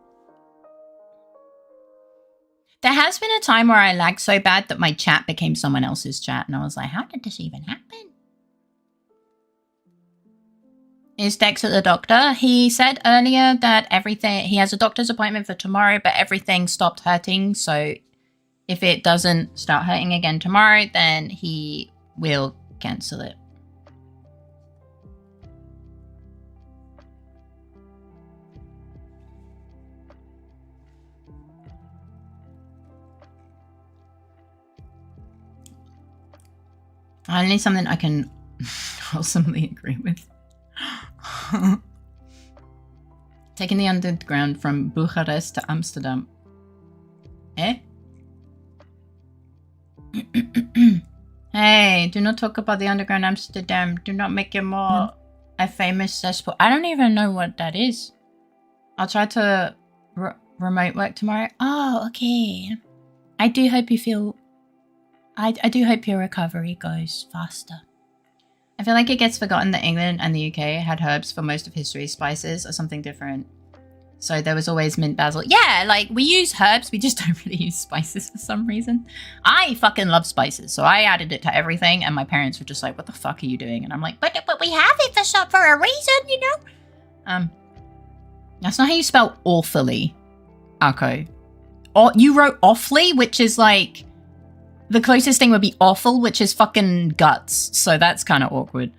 There has been a time where I lagged so bad that my chat became someone else's chat, and I was like, how did this even happen? Is Dex at the doctor? He said earlier that he has a doctor's appointment for tomorrow, but everything stopped hurting. So if it doesn't start hurting again tomorrow, then he will cancel it. Only something I can wholesomely agree with. Taking the underground from Bucharest to Amsterdam. Eh? Hey, do not talk about the underground Amsterdam. Do not make it more a famous cesspool. I don't even know what that is. I'll try to remote work tomorrow. Oh, okay. I do hope you feel... I do hope your recovery goes faster. I feel like it gets forgotten that England and the UK had herbs for most of history's spices or something different. So there was always mint basil. Yeah, like we use herbs, we just don't really use spices for some reason. I fucking love spices, so I added it to everything, and my parents were just like, what the fuck are you doing? And I'm like, but we have it for a reason, you know? That's not how you spell awfully, Akko. Or you wrote awfully, which is like... The closest thing would be awful, which is fucking guts. So that's kind of awkward.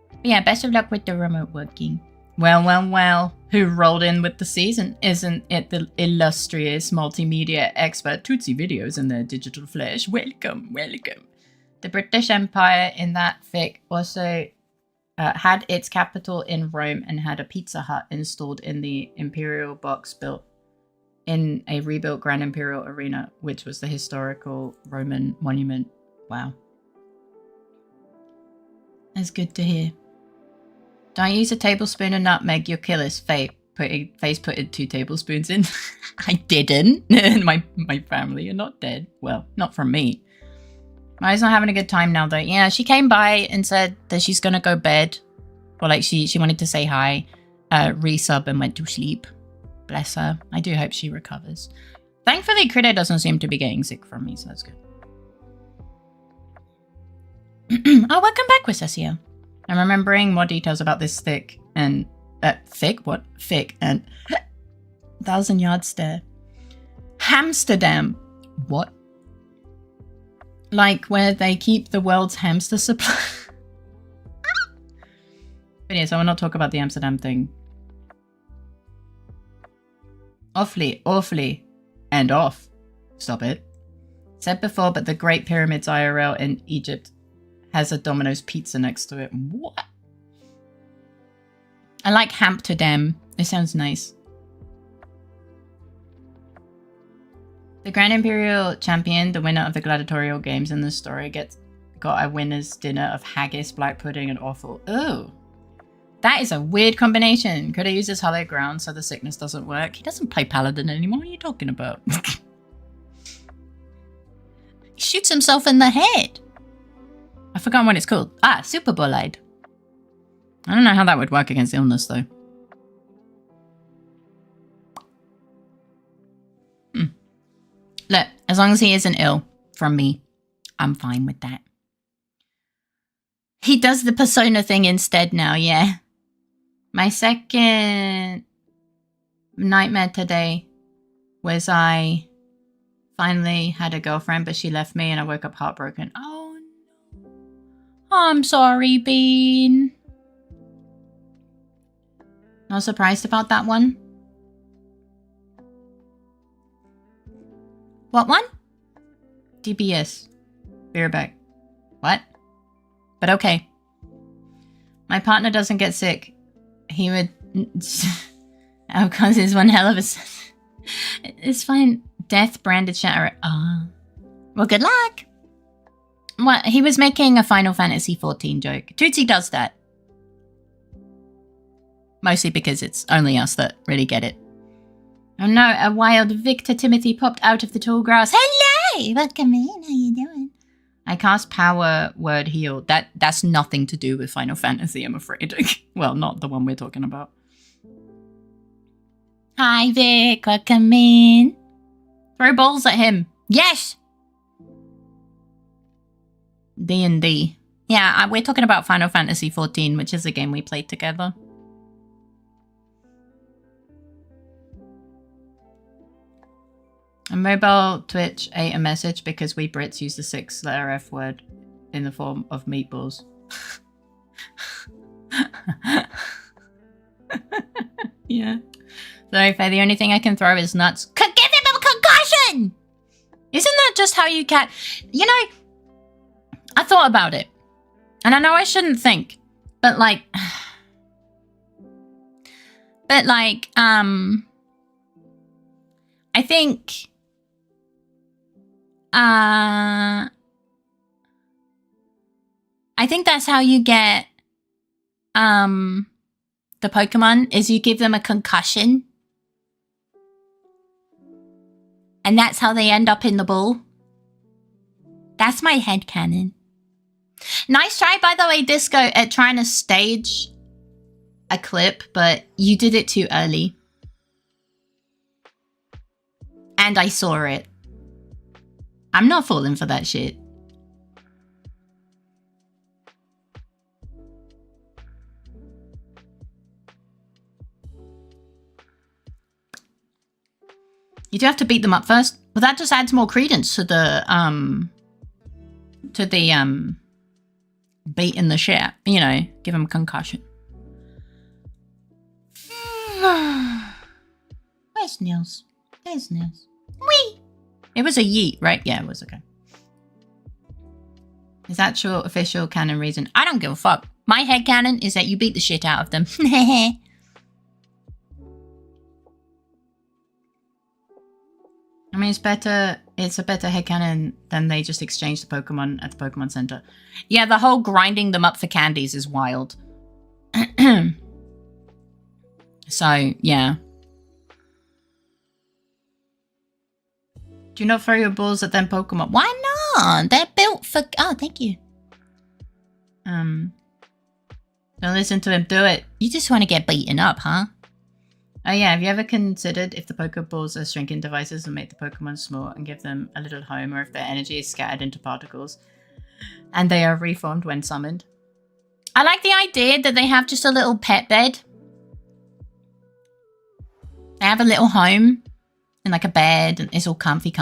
But yeah, best of luck with the remote working. Well. Who rolled in with the season? Isn't it the illustrious multimedia expert Tootsie Videos in their digital flesh? Welcome. The British Empire in that fic also had its capital in Rome and had a Pizza Hut installed in the imperial box built in a rebuilt Grand Imperial Arena, which was the historical Roman monument. Wow. That's good to hear. Don't use a tablespoon of nutmeg, you'll kill us. Face putting 2 tablespoons in. I didn't. my family are not dead. Well, not from me. Maya's not having a good time now though. Yeah, she came by and said that she's gonna go bed. Or like she wanted to say hi, resub and went to sleep. Bless her. I do hope she recovers. Thankfully, Critter doesn't seem to be getting sick from me, so that's good. Oh, welcome back, Wissasia. I'm remembering more details about this thick and... Thick and... 1,000 yard stare. Hamsterdam. What? Like where they keep the world's hamster supply? But yes, I will not talk about the Amsterdam thing. Awfully, and off. Stop it. Said before, but the Great Pyramids IRL in Egypt has a Domino's pizza next to it. What? I like Amsterdam. It sounds nice. The Grand Imperial Champion, the winner of the gladiatorial games in the story, got a winner's dinner of haggis, black pudding, and offal. Ooh. That is a weird combination. Could I use his hollow ground so the sickness doesn't work? He doesn't play Paladin anymore. What are you talking about? He shoots himself in the head. I forgot what it's called. Ah, Super Bolide. I don't know how that would work against illness, though. Look, as long as he isn't ill from me, I'm fine with that. He does the persona thing instead now, yeah. My second nightmare today was I finally had a girlfriend, but she left me and I woke up heartbroken. Oh, no. I'm sorry, Bean. Not surprised about that one? What one? DBS. Beerback. What? But okay. My partner doesn't get sick. He would... Oh, cause it's one hell of a... It's fine. Death branded shatter. Well, good luck. What? He was making a Final Fantasy 14 joke. Tootsie does that. Mostly because it's only us that really get it. Oh no, a wild Victor Timothy popped out of the tall grass. Hello! Welcome in, how you doing? I cast Power Word Heal. That's nothing to do with Final Fantasy, I'm afraid. Well, not the one we're talking about. Hi Vic, welcome in. Throw balls at him. Yes! D&D. Yeah, we're talking about Final Fantasy 14, which is a game we played together. A mobile Twitch ate a message because we Brits use the 6-letter F word in the form of meatballs. Yeah. Sorry, Faye, the only thing I can throw is nuts. Give him a concussion! Isn't that just how you can... You know, I thought about it. And I know I shouldn't think. But like... I think... I think that's how you get the Pokemon, is you give them a concussion. And that's how they end up in the ball. That's my headcanon. Nice try, by the way, Disco, at trying to stage a clip, but you did it too early. And I saw it. I'm not falling for that shit. You do have to beat them up first. Well, that just adds more credence to the beating the shit, you know, give them concussion. Where's Nils? There's Nils. Wee! It was a yeet, right? Yeah, it was okay. His actual official canon reason. I don't give a fuck. My headcanon is that you beat the shit out of them. I mean, it's a better headcanon than they just exchange the Pokemon at the Pokemon Center. Yeah, the whole grinding them up for candies is wild. So, yeah. Do not throw your balls at them Pokemon. Why not? They're built for... Oh, thank you. Don't listen to him. Do it. You just want to get beaten up, huh? Oh yeah, have you ever considered if the Pokeballs are shrinking devices and make the Pokemon small and give them a little home, or if their energy is scattered into particles and they are reformed when summoned? I like the idea that they have just a little pet bed. They have a little home and like a bed and it's all comfy.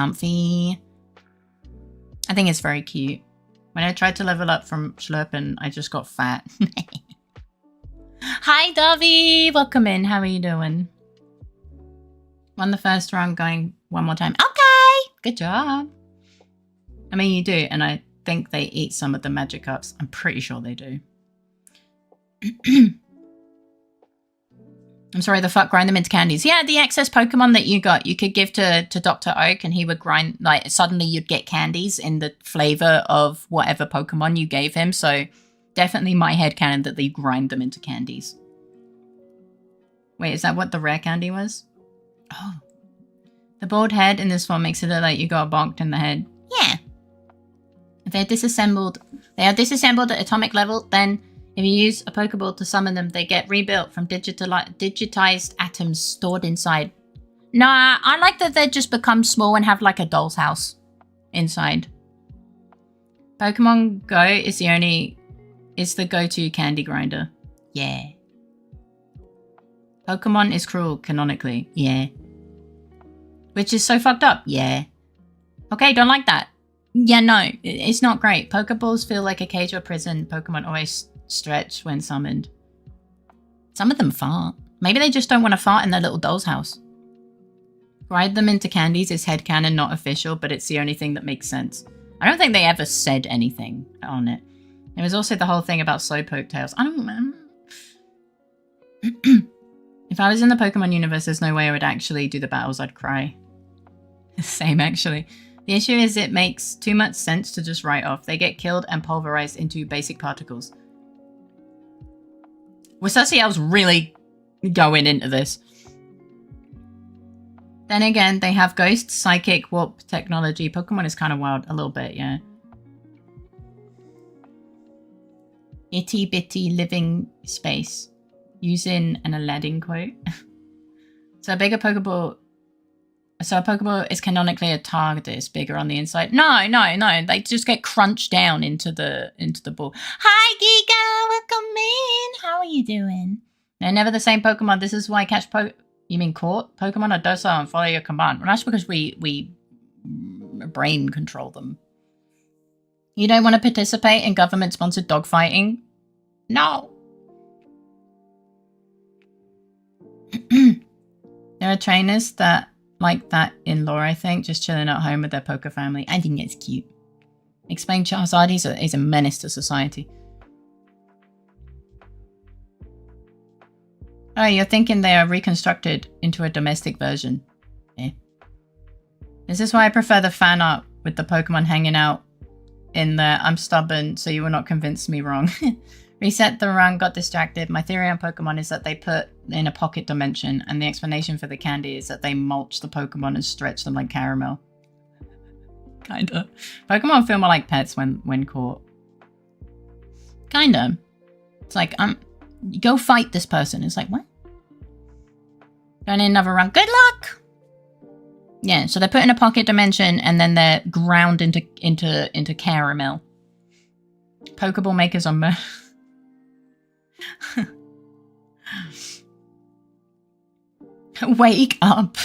I think it's very cute. When I tried to level up from Schlurpin, I just got fat. Hi, Dovey! Welcome in. How are you doing? Won the first round, going one more time. Okay! Good job. I mean, you do, and I think they eat some of the magic ups. I'm pretty sure they do. I'm sorry, the fuck, grind them into candies. Yeah, the excess Pokemon that you got, you could give to Dr. Oak and he would grind, like, suddenly you'd get candies in the flavor of whatever Pokemon you gave him. So definitely my headcanon that they grind them into candies. Wait, is that what the rare candy was? Oh. The bald head in this form makes it look like you got bonked in the head. Yeah. If they're disassembled, at atomic level, then if you use a Pokeball to summon them, they get rebuilt from digitized atoms stored inside. Nah, I like that they just become small and have like a doll's house inside. Pokemon Go is the go-to candy grinder. Yeah. Pokemon is cruel, canonically. Yeah. Which is so fucked up. Yeah. Okay, don't like that. Yeah, no, it's not great. Pokeballs feel like a cage or prison. Pokemon always stretch when summoned. Some of them fart. Maybe they just don't want to fart in their little doll's house. Grind them into candies is headcanon, not official, but it's the only thing that makes sense. I don't think they ever said anything on it. There was also the whole thing about Slowpoke tails. I don't remember. If I was in the Pokemon universe, there's no way I would actually do the battles. I'd cry. Same, actually. The issue is it makes too much sense to just write off. They get killed and pulverized into basic particles. Well, Cersei, I was really going into this. Then again, they have ghost, psychic, warp technology. Pokemon is kind of wild. A little bit, yeah. Itty bitty living space. Using an Aladdin quote. So a bigger Pokeball... So a Pokeball is canonically a TARDIS, bigger on the inside. No. They just get crunched down into the ball. Hi, Giga! Welcome in! How are you doing? They're never the same Pokemon. This is why catch You mean caught? Pokemon are docile and follow your command. Well, that's because we brain control them. You don't want to participate in government-sponsored dogfighting? No! There are trainers that like that in lore, I think, just chilling at home with their poker family. I think it's cute. Explain Charizard, he's a menace to society. Oh, you're thinking they are reconstructed into a domestic version. Eh. This is why I prefer the fan art with the Pokemon hanging out in there. I'm stubborn, so you will not convince me wrong. Reset the run, got distracted. My theory on Pokemon is that they put in a pocket dimension, and the explanation for the candy is that they mulch the Pokemon and stretch them like caramel. Kinda. Pokemon feel more like pets when caught. Kinda. It's like, go fight this person. It's like, what? Going in another run. Good luck! Yeah, so they're put in a pocket dimension, and then they're ground into caramel. Pokeball makers are Wake up.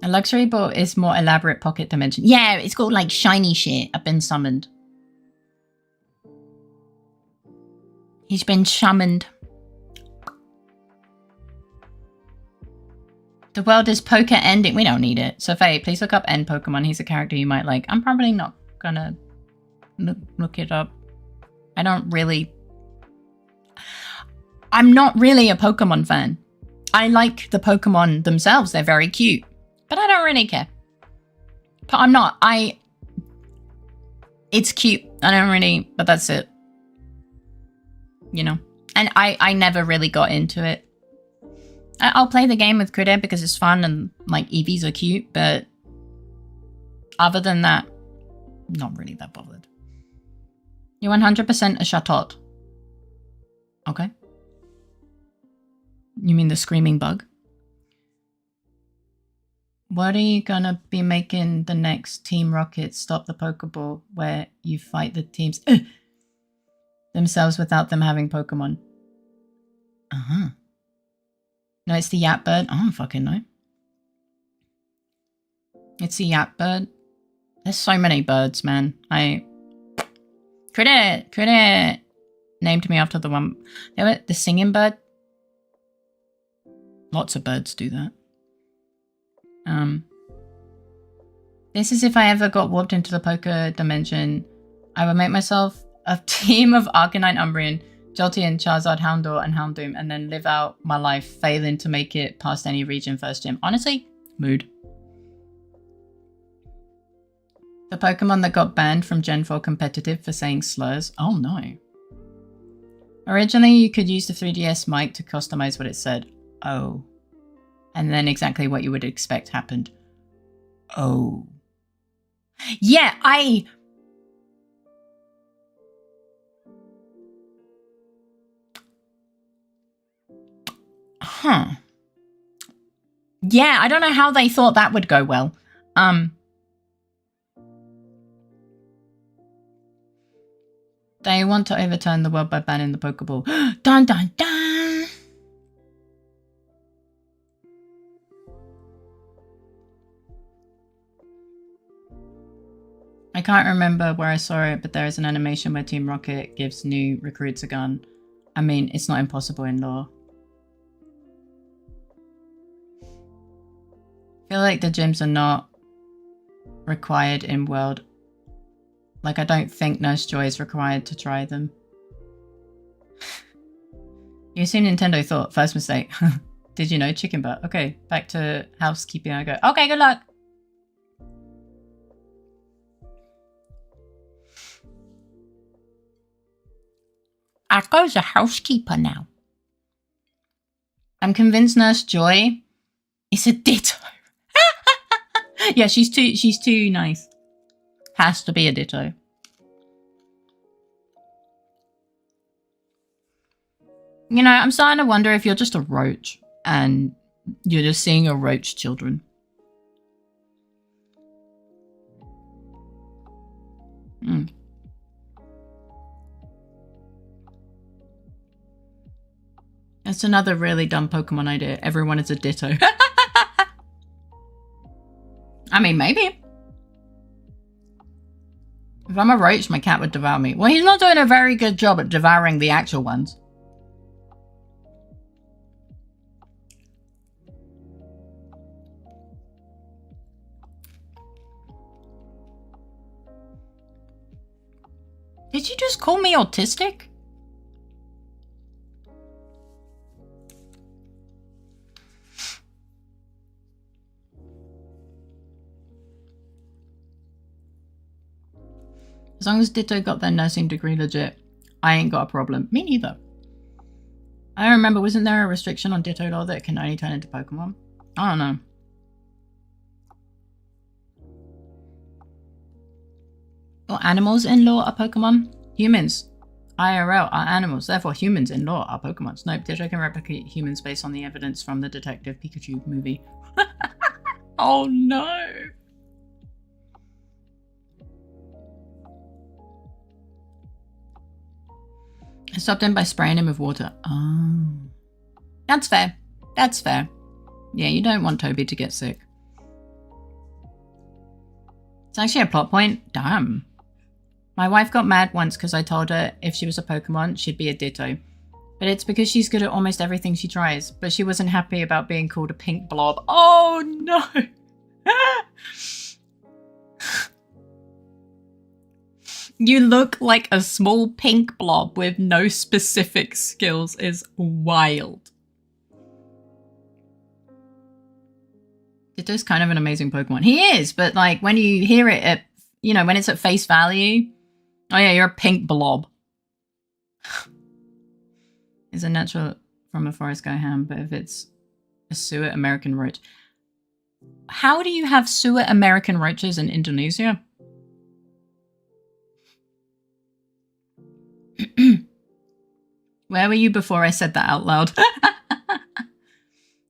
A luxury ball is more elaborate pocket dimension. Yeah, it's got like shiny shit. I've been summoned. He's been summoned. The world is poker ending. We don't need it. So Faye, please look up End Pokemon. He's a character you might like. I'm probably not gonna look it up. I'm not really a Pokemon fan. I like the Pokemon themselves. They're very cute. But I don't really care. But I'm not. It's cute. I don't really, but that's it. You know? And I never really got into it. I'll play the game with Critter because it's fun and, like, EVs are cute, but other than that, not really that bothered. You're 100% a Chatot. Okay. You mean the screaming bug? What are you gonna be making the next Team Rocket Stop the Pokeball where you fight the teams themselves without them having Pokemon? Uh-huh. No, it's the Yap bird. I don't fucking know. It's the Yap bird. There's so many birds, man. Critter named me after the one. The singing bird. Lots of birds do that. This is if I ever got warped into the poker dimension. I would make myself a team of Arcanine Umbreon, Jolteon, Charizard, Houndour, and Houndoom, and then live out my life, failing to make it past any region first gym. Honestly, mood. The Pokemon that got banned from Gen 4 competitive for saying slurs. Oh no. Originally, you could use the 3DS mic to customize what it said. Oh. And then exactly what you would expect happened. Oh. Yeah, Huh. Yeah, I don't know how they thought that would go well. They want to overturn the world by banning the Pokeball. Dun dun dun! I can't remember where I saw it, but there is an animation where Team Rocket gives new recruits a gun. I mean, it's not impossible in lore. I feel like the gyms are not required in World. Like, I don't think Nurse Joy is required to try them. You assume Nintendo thought, first mistake. Did you know? Chicken butt. Okay, back to housekeeping I go. Okay, good luck! I goes a housekeeper now. I'm convinced Nurse Joy is a ditto. Yeah, she's too nice. Has to be a ditto. You know, I'm starting to wonder if you're just a roach and you're just seeing your roach children. That's another really dumb Pokemon idea. Everyone is a ditto. I mean, maybe. If I'm a roach, my cat would devour me. Well, he's not doing a very good job at devouring the actual ones. Did you just call me autistic? As long as Ditto got their nursing degree legit, I ain't got a problem. Me neither. I don't remember, wasn't there a restriction on Ditto lore that it can only turn into Pokemon? I don't know. Well, animals in lore are Pokemon. Humans, IRL, are animals. Therefore, humans in lore are Pokemon. Nope, Ditto can replicate humans based on the evidence from the Detective Pikachu movie. Oh no! I stopped him by spraying him with water. Oh. That's fair. That's fair. Yeah, you don't want Toby to get sick. It's actually a plot point. Damn. My wife got mad once because I told her if she was a Pokemon, she'd be a Ditto. But it's because she's good at almost everything she tries. But she wasn't happy about being called a pink blob. Oh no! You look like a small pink blob with no specific skills is wild. Ditto's kind of an amazing Pokemon. He is, but like when you hear it at, you know, when it's at face value, oh yeah, you're a pink blob. Is a natural from a forest guy ham, but if it's a sewer American roach. How do you have sewer American roaches in Indonesia? Where were you before I said that out loud?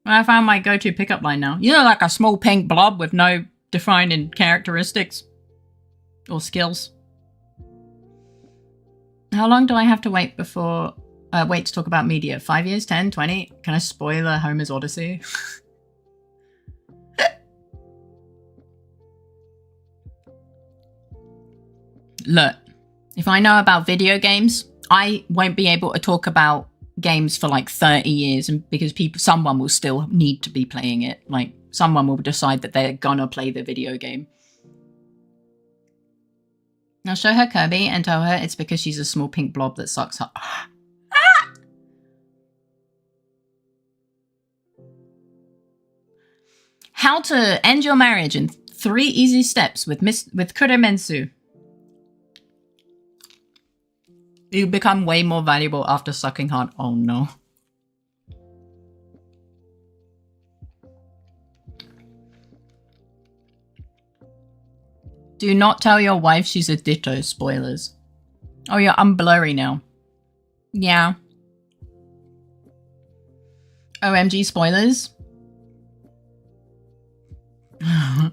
I found my go-to pickup line now. You know, like a small pink blob with no defining characteristics or skills. How long do I have to wait before wait to talk about media? 5 years, 10, 20? Can I spoiler Homer's Odyssey? look, if I know about video games, I won't be able to talk about games for like 30 years, and because someone will still need to be playing it. Like, someone will decide that they're gonna play the video game. Now show her Kirby and tell her it's because she's a small pink blob that sucks up. How to end your marriage in 3 easy steps with Kuremensu. You become way more valuable after sucking hard. Oh no. Do not tell your wife she's a ditto. Spoilers. Oh yeah, I'm blurry now. Yeah. OMG spoilers. I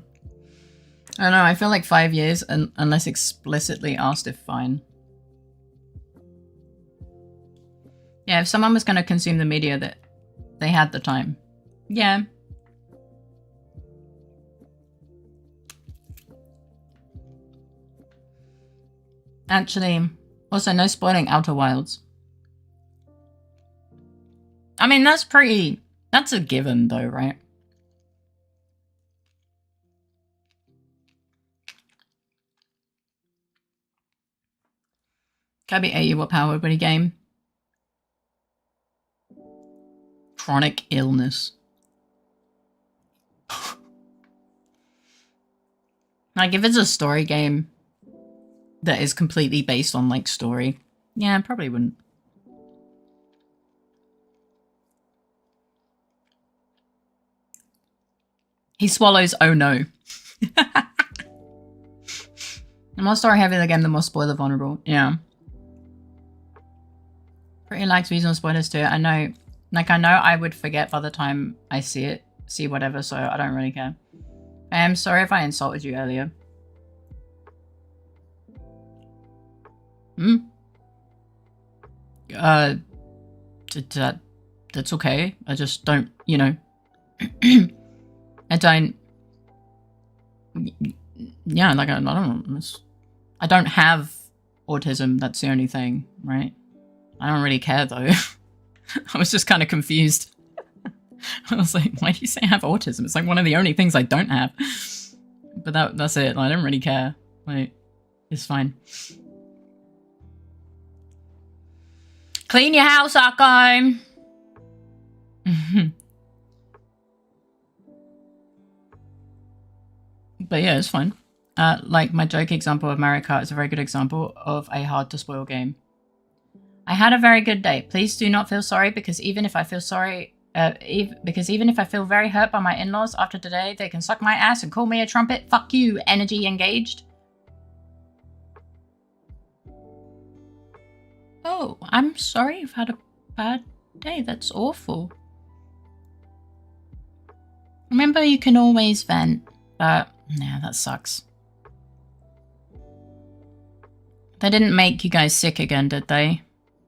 don't know, I feel like 5 years unless explicitly asked if fine. Yeah, if someone was going to consume the media that they had the time. Yeah. Actually, also no spoiling Outer Wilds. I mean, that's a given though, right? Kirby AU what power would he game? Chronic illness. Like, if it's a story game that is completely based on, like, story, yeah, I probably wouldn't. He swallows, oh no. The more story heavy the game, the more spoiler vulnerable. Yeah. Pretty likes reasonable spoilers too. I know. Like, I know I would forget by the time I see whatever, so I don't really care. I'm sorry if I insulted you earlier. That's okay. I just don't, you know. I don't... Yeah, like, I don't know. I don't have autism, that's the only thing, right? I don't really care, though. I was just kind of confused. I was like, why do you say I have autism? It's like one of the only things I don't have. But that's it. Like, I don't really care. Like, it's fine. Clean your house, Akko! But yeah, it's fine. Like, my joke example of Mario Kart is a very good example of a hard-to-spoil game. I had a very good day. Please do not feel sorry, because even if I feel sorry, even if I feel very hurt by my in-laws after today, they can suck my ass and call me a trumpet. Fuck you, energy engaged. Oh, I'm sorry you've had a bad day. That's awful. Remember, you can always vent, but yeah, that sucks. They didn't make you guys sick again, did they?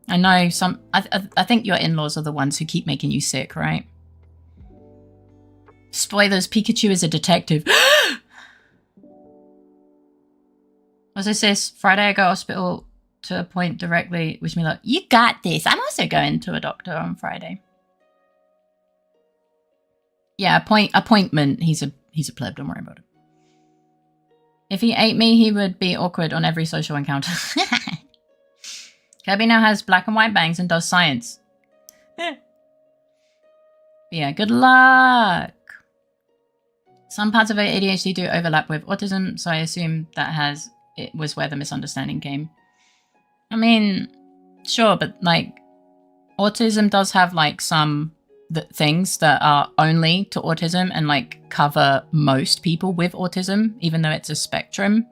I know some... I think your in-laws are the ones who keep making you sick, right? Spoilers, Pikachu is a detective. What's this? Friday I go to hospital to appoint directly. Wish me luck. You got this. I'm also going to a doctor on Friday. Yeah, appointment. He's a pleb, don't worry about it. If he ate me, he would be awkward on every social encounter. Kirby now has black and white bangs and does science. Yeah, good luck. Some parts of ADHD do overlap with autism, so I assume it was where the misunderstanding came. I mean, sure, but like, autism does have like some things that are only to autism and like cover most people with autism, even though it's a spectrum.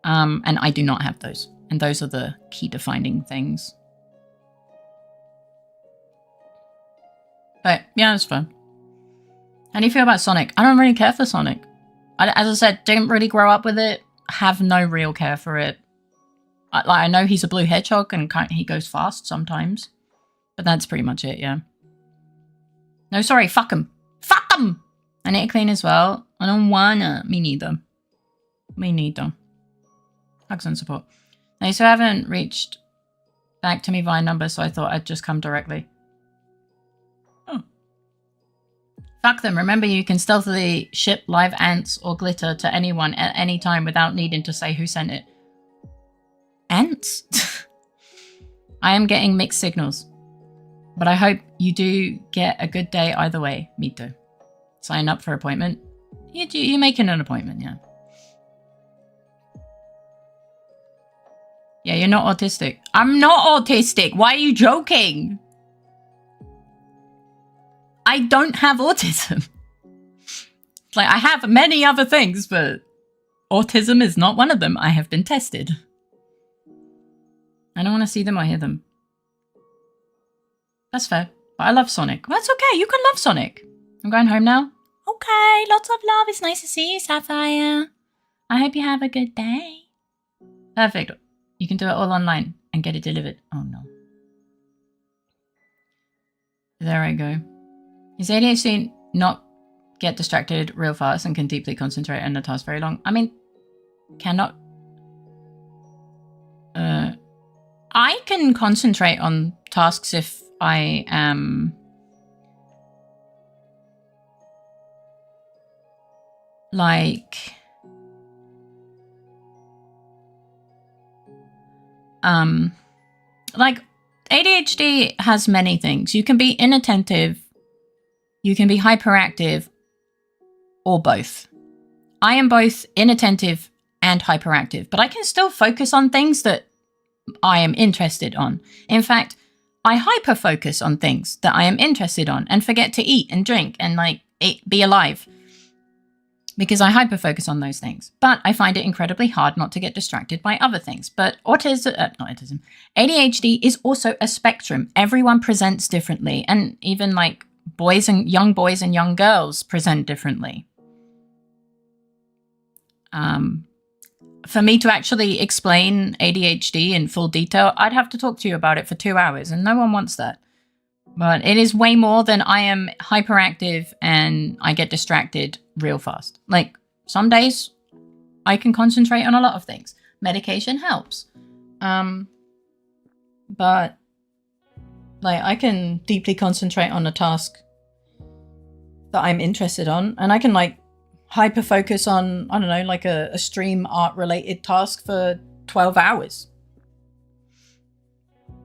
And I do not have those. And those are the key defining things. But yeah, it's fun. How do you feel about Sonic? I don't really care for Sonic. As I said, didn't really grow up with it. Have no real care for it. I know he's a blue hedgehog and he goes fast sometimes. But that's pretty much it, yeah. No, sorry, fuck him. Fuck him! I need to clean as well. I don't wanna. Me neither. Me neither. Hugs and support. They still haven't reached back to me via number, so I thought I'd just come directly. Oh. Fuck them. Remember, you can stealthily ship live ants or glitter to anyone at any time without needing to say who sent it. Ants? I am getting mixed signals. But I hope you do get a good day either way. Me too. Sign up for appointment. You're making an appointment, yeah. Yeah, you're not autistic. I'm not autistic. Why are you joking? I don't have autism. Like, I have many other things, but autism is not one of them. I have been tested. I don't want to see them or hear them. That's fair. But I love Sonic. Well, that's okay. You can love Sonic. I'm going home now. Okay. Lots of love. It's nice to see you, Sapphire. I hope you have a good day. Perfect. You can do it all online and get it delivered. Oh, no. There I go. Is ADHD not get distracted real fast and can deeply concentrate on a task very long? I mean, cannot... I can concentrate on tasks if I am... like ADHD has many things. You can be inattentive, you can be hyperactive, or both. I am both inattentive and hyperactive, but I can still focus on things that I am interested on. In fact, I hyper-focus on things that I am interested on and forget to eat and drink and be alive. Because I hyper-focus on those things. But I find it incredibly hard not to get distracted by other things. But ADHD is also a spectrum. Everyone presents differently. And even like young boys and young girls present differently. For me to actually explain ADHD in full detail, I'd have to talk to you about it for 2 hours. And no one wants that. But it is way more than I am hyperactive and I get distracted real fast. Like, some days I can concentrate on a lot of things. Medication helps. But, like, I can deeply concentrate on a task that I'm interested on. And I can, like, hyper-focus on, I don't know, like a stream art-related task for 12 hours.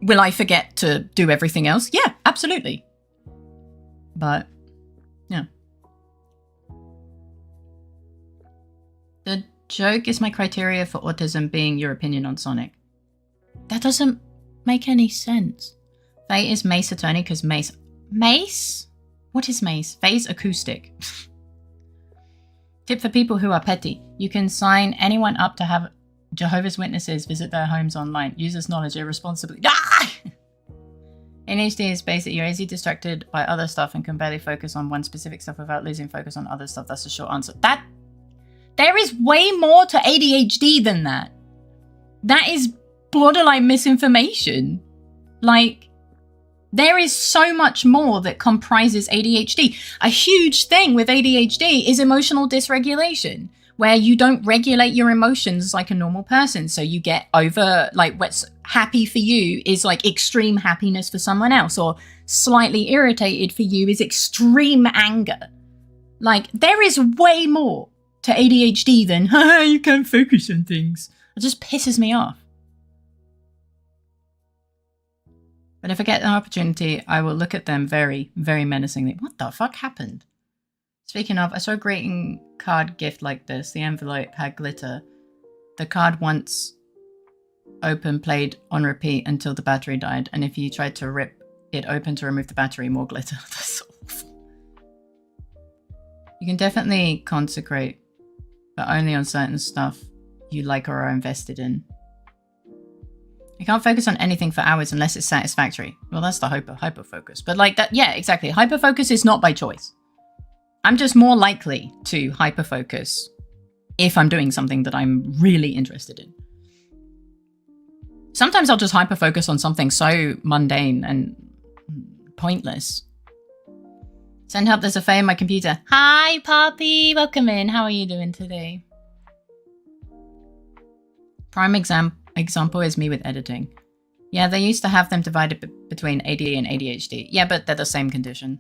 Will I forget to do everything else? Yeah, absolutely. But, yeah. The joke is my criteria for autism being your opinion on Sonic. That doesn't make any sense. Faye is Mace Attorney because Mace... Mace? What is Mace? Faye's acoustic. Tip for people who are petty. You can sign anyone up to have Jehovah's Witnesses visit their homes online. Users knowledge irresponsibly. Ah! ADHD is basically you're easily distracted by other stuff and can barely focus on one specific stuff without losing focus on other stuff. That's the short answer. There is way more to ADHD than that. That is borderline misinformation. Like, there is so much more that comprises ADHD. A huge thing with ADHD is emotional dysregulation, where you don't regulate your emotions like a normal person. So you get over, like, what's happy for you is like extreme happiness for someone else, or slightly irritated for you is extreme anger. Like, there is way more to ADHD than, haha, you can't focus on things. It just pisses me off. But if I get an opportunity, I will look at them very, very menacingly. What the fuck happened? Speaking of, I saw a greeting card gift like this. The envelope had glitter. The card once open played on repeat until the battery died. And if you tried to rip it open to remove the battery, more glitter. That's awful. You can definitely consecrate, but only on certain stuff you like or are invested in. You can't focus on anything for hours unless it's satisfactory. Well, that's the hyper focus. But like that, yeah, exactly. Hyper focus is not by choice. I'm just more likely to hyper focus if I'm doing something that I'm really interested in. Sometimes I'll just hyper focus on something so mundane and pointless. Send help, there's a Faye in my computer. Hi, Poppy. Welcome in. How are you doing today? Prime example is me with editing. Yeah, they used to have them divided between AD and ADHD. Yeah, but they're the same condition.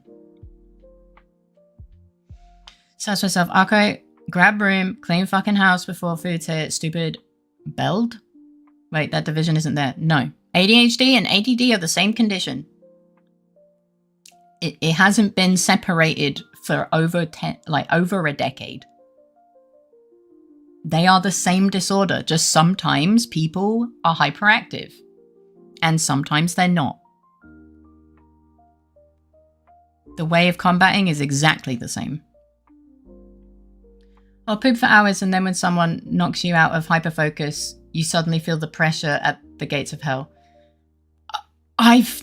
So I asked myself, Arco, grab room, clean fucking house before food's here, stupid belled? Wait, that division isn't there. No. ADHD and ADD are the same condition. It hasn't been separated for over a decade. They are the same disorder, just sometimes people are hyperactive and sometimes they're not. The way of combating is exactly the same. Or poop for hours and then when someone knocks you out of hyperfocus, you suddenly feel the pressure at the gates of hell. I've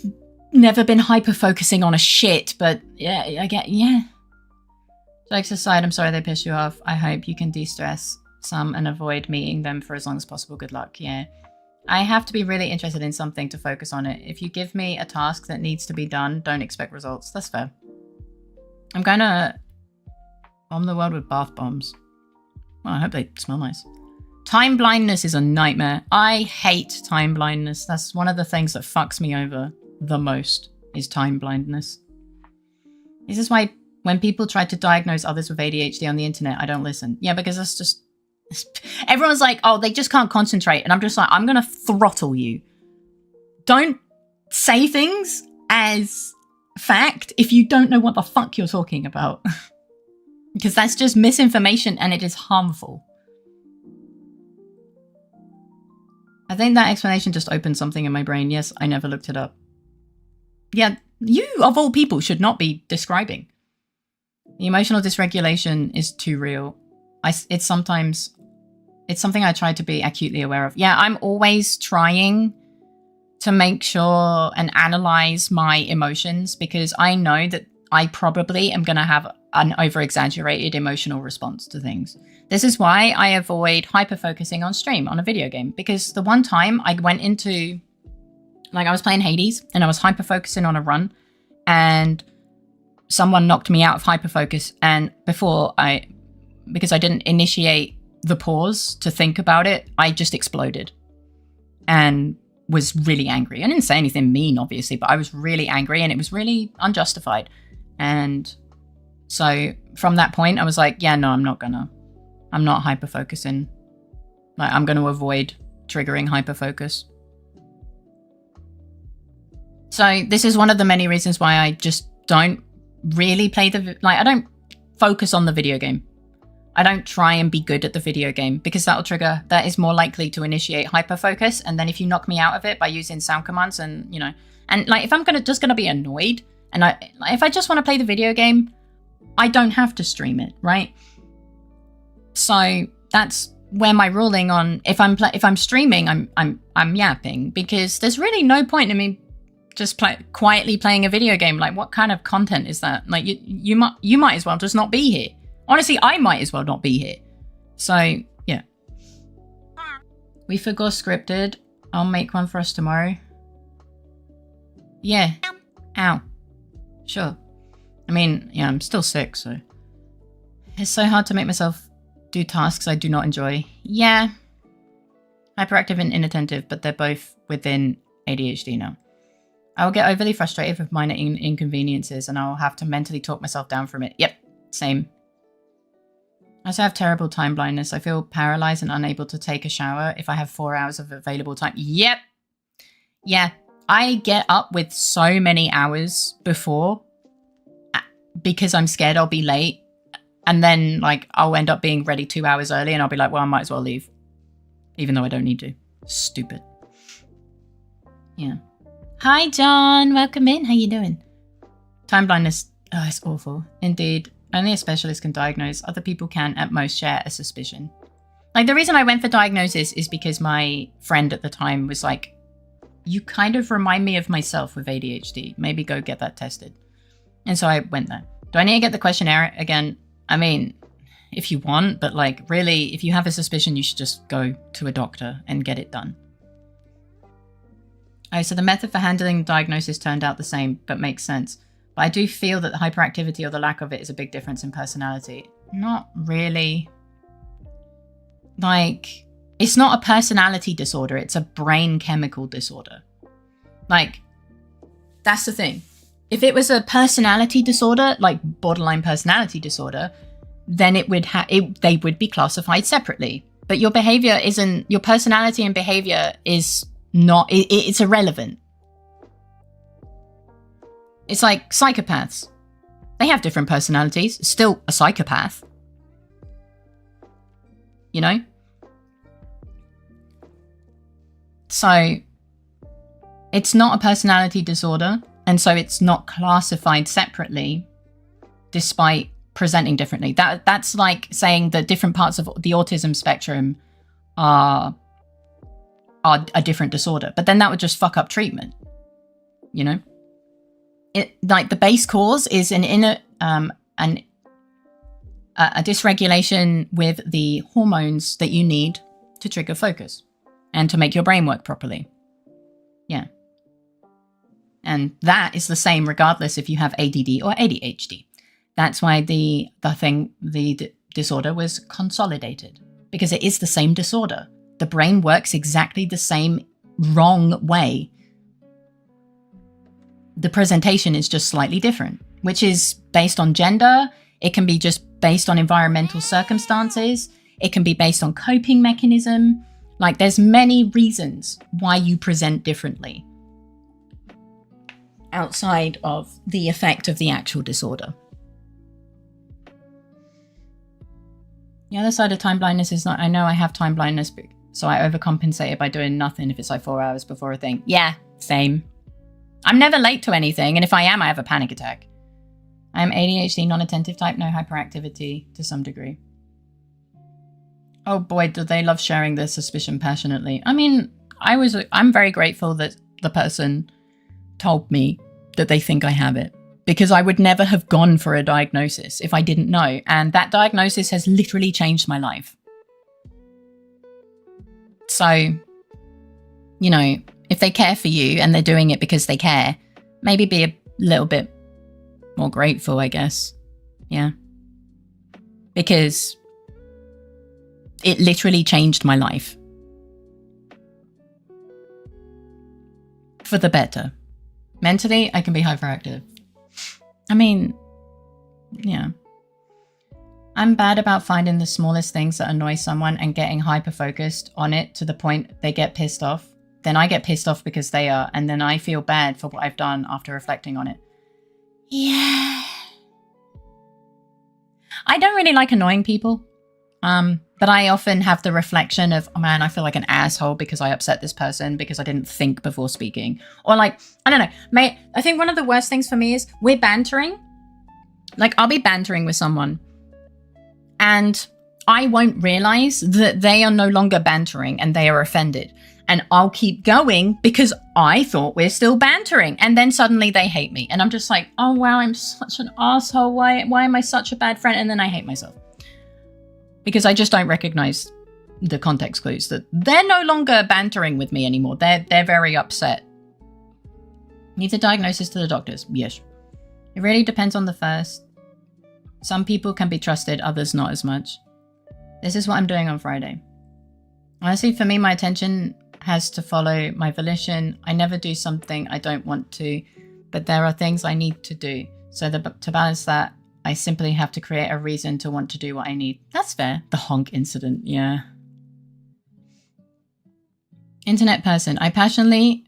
never been hyper-focusing on a shit, but yeah, yeah. Jokes aside, I'm sorry they pissed you off. I hope you can de-stress some and avoid meeting them for as long as possible. Good luck. Yeah. I have to be really interested in something to focus on it. If you give me a task that needs to be done, don't expect results. That's fair. I'm going to bomb the world with bath bombs. Well, I hope they smell nice. Time blindness is a nightmare. I hate time blindness. That's one of the things that fucks me over the most, is time blindness. This is why when people try to diagnose others with ADHD on the internet, I don't listen. Yeah, because that's just... Everyone's like, oh, they just can't concentrate. And I'm just like, I'm going to throttle you. Don't say things as fact if you don't know what the fuck you're talking about. Because that's just misinformation and it is harmful. I think that explanation just opened something in my brain. Yes, I never looked it up. Yeah, you, of all people, should not be describing. The emotional dysregulation is too real. It's something I try to be acutely aware of. Yeah, I'm always trying to make sure and analyze my emotions because I know that I probably am going to have an over-exaggerated emotional response to things. This is why I avoid hyper-focusing on stream on a video game, because the one time I went into, like, I was playing Hades and I was hyper-focusing on a run and someone knocked me out of hyper-focus, and because I didn't initiate the pause to think about it, I just exploded and was really angry. I didn't say anything mean, obviously, but I was really angry and it was really unjustified. And so from that point, I was like, yeah, no, I'm not hyper-focusing. Like, I'm going to avoid triggering hyper-focus. So this is one of the many reasons why I just don't really play I don't focus on the video game. I don't try and be good at the video game because that is more likely to initiate hyper-focus. And then if you knock me out of it by using sound commands and, and like, if I'm just going to be annoyed and if I just want to play the video game, I don't have to stream it, right? So that's where my ruling on if I'm streaming, I'm yapping, because there's really no point in me just quietly playing a video game. Like, what kind of content is that? Like, you might as well just not be here. Honestly, I might as well not be here. So yeah, we forgot scripted. I'll make one for us tomorrow. Yeah. Ow. Sure. I mean, yeah, I'm still sick, so it's so hard to make myself do tasks I do not enjoy. Yeah. Hyperactive and inattentive, but they're both within ADHD now. I will get overly frustrated with minor inconveniences and I'll have to mentally talk myself down from it. Yep, same. I also have terrible time blindness. I feel paralyzed and unable to take a shower if I have 4 hours of available time. Yep. Yeah, I get up with so many hours before because I'm scared I'll be late. And then, like, I'll end up being ready 2 hours early and I'll be like, well, I might as well leave. Even though I don't need to. Stupid. Yeah. Hi, John. Welcome in. How you doing? Time blindness. Oh, it's awful. Indeed. Only a specialist can diagnose. Other people can, at most, share a suspicion. Like, the reason I went for diagnosis is because my friend at the time was like, you kind of remind me of myself with ADHD. Maybe go get that tested. And so I went there. Do I need to get the questionnaire again? I mean, if you want, but like, really, if you have a suspicion, you should just go to a doctor and get it done. Oh, so the method for handling the diagnosis turned out the same, but makes sense. But I do feel that the hyperactivity or the lack of it is a big difference in personality. Not really. Like, It's not a personality disorder. It's a brain chemical disorder. Like, that's the thing. If it was a personality disorder, like borderline personality disorder, then they would be classified separately. But your behavior isn't, your personality and behavior is not, it's irrelevant. It's like psychopaths. They have different personalities. It's still a psychopath. You know? So it's not a personality disorder, and so it's not classified separately despite presenting differently. That's like saying that different parts of the autism spectrum are a different disorder, but then that would just fuck up treatment. You know? Like the base cause is a dysregulation with the hormones that you need to trigger focus and to make your brain work properly. Yeah. And that is the same regardless if you have ADD or ADHD. That's why the disorder was consolidated, because it is the same disorder. The brain works exactly the same wrong way. The presentation is just slightly different, which is based on gender. It can be just based on environmental circumstances. It can be based on coping mechanism. Like, there's many reasons why you present differently outside of the effect of the actual disorder. The other side of time blindness is not, I know I have time blindness, so I overcompensate it by doing nothing if it's like 4 hours before a thing. Yeah, same. I'm never late to anything, and if I am, I have a panic attack. I am ADHD, non-attentive type, no hyperactivity to some degree. Oh boy, do they love sharing their suspicion passionately. I mean, I'm very grateful that the person told me that they think I have it, because I would never have gone for a diagnosis if I didn't know. And that diagnosis has literally changed my life. So, you know, if they care for you and they're doing it because they care, maybe be a little bit more grateful, I guess. Yeah. Because it literally changed my life. For the better. Mentally, I can be hyperactive. I mean, yeah. I'm bad about finding the smallest things that annoy someone and getting hyper-focused on it to the point they get pissed off. Then I get pissed off because they are, and then I feel bad for what I've done after reflecting on it. Yeah. I don't really like annoying people. But I often have the reflection of, oh man, I feel like an asshole because I upset this person because I didn't think before speaking. Or like, I don't know. I think one of the worst things for me is we're bantering. Like, I'll be bantering with someone and I won't realize that they are no longer bantering and they are offended. And I'll keep going because I thought we're still bantering. And then suddenly they hate me. And I'm just like, oh wow, I'm such an asshole. Why am I such a bad friend? And then I hate myself. Because I just don't recognize the context clues that they're no longer bantering with me anymore. They're very upset. Need a diagnosis to the doctors? Yes. It really depends on the first. Some people can be trusted, others not as much. This is what I'm doing on Friday. Honestly, for me, my attention has to follow my volition. I never do something I don't want to, but there are things I need to do. So to balance that, I simply have to create a reason to want to do what I need. That's fair. The honk incident, yeah. Internet person. I passionately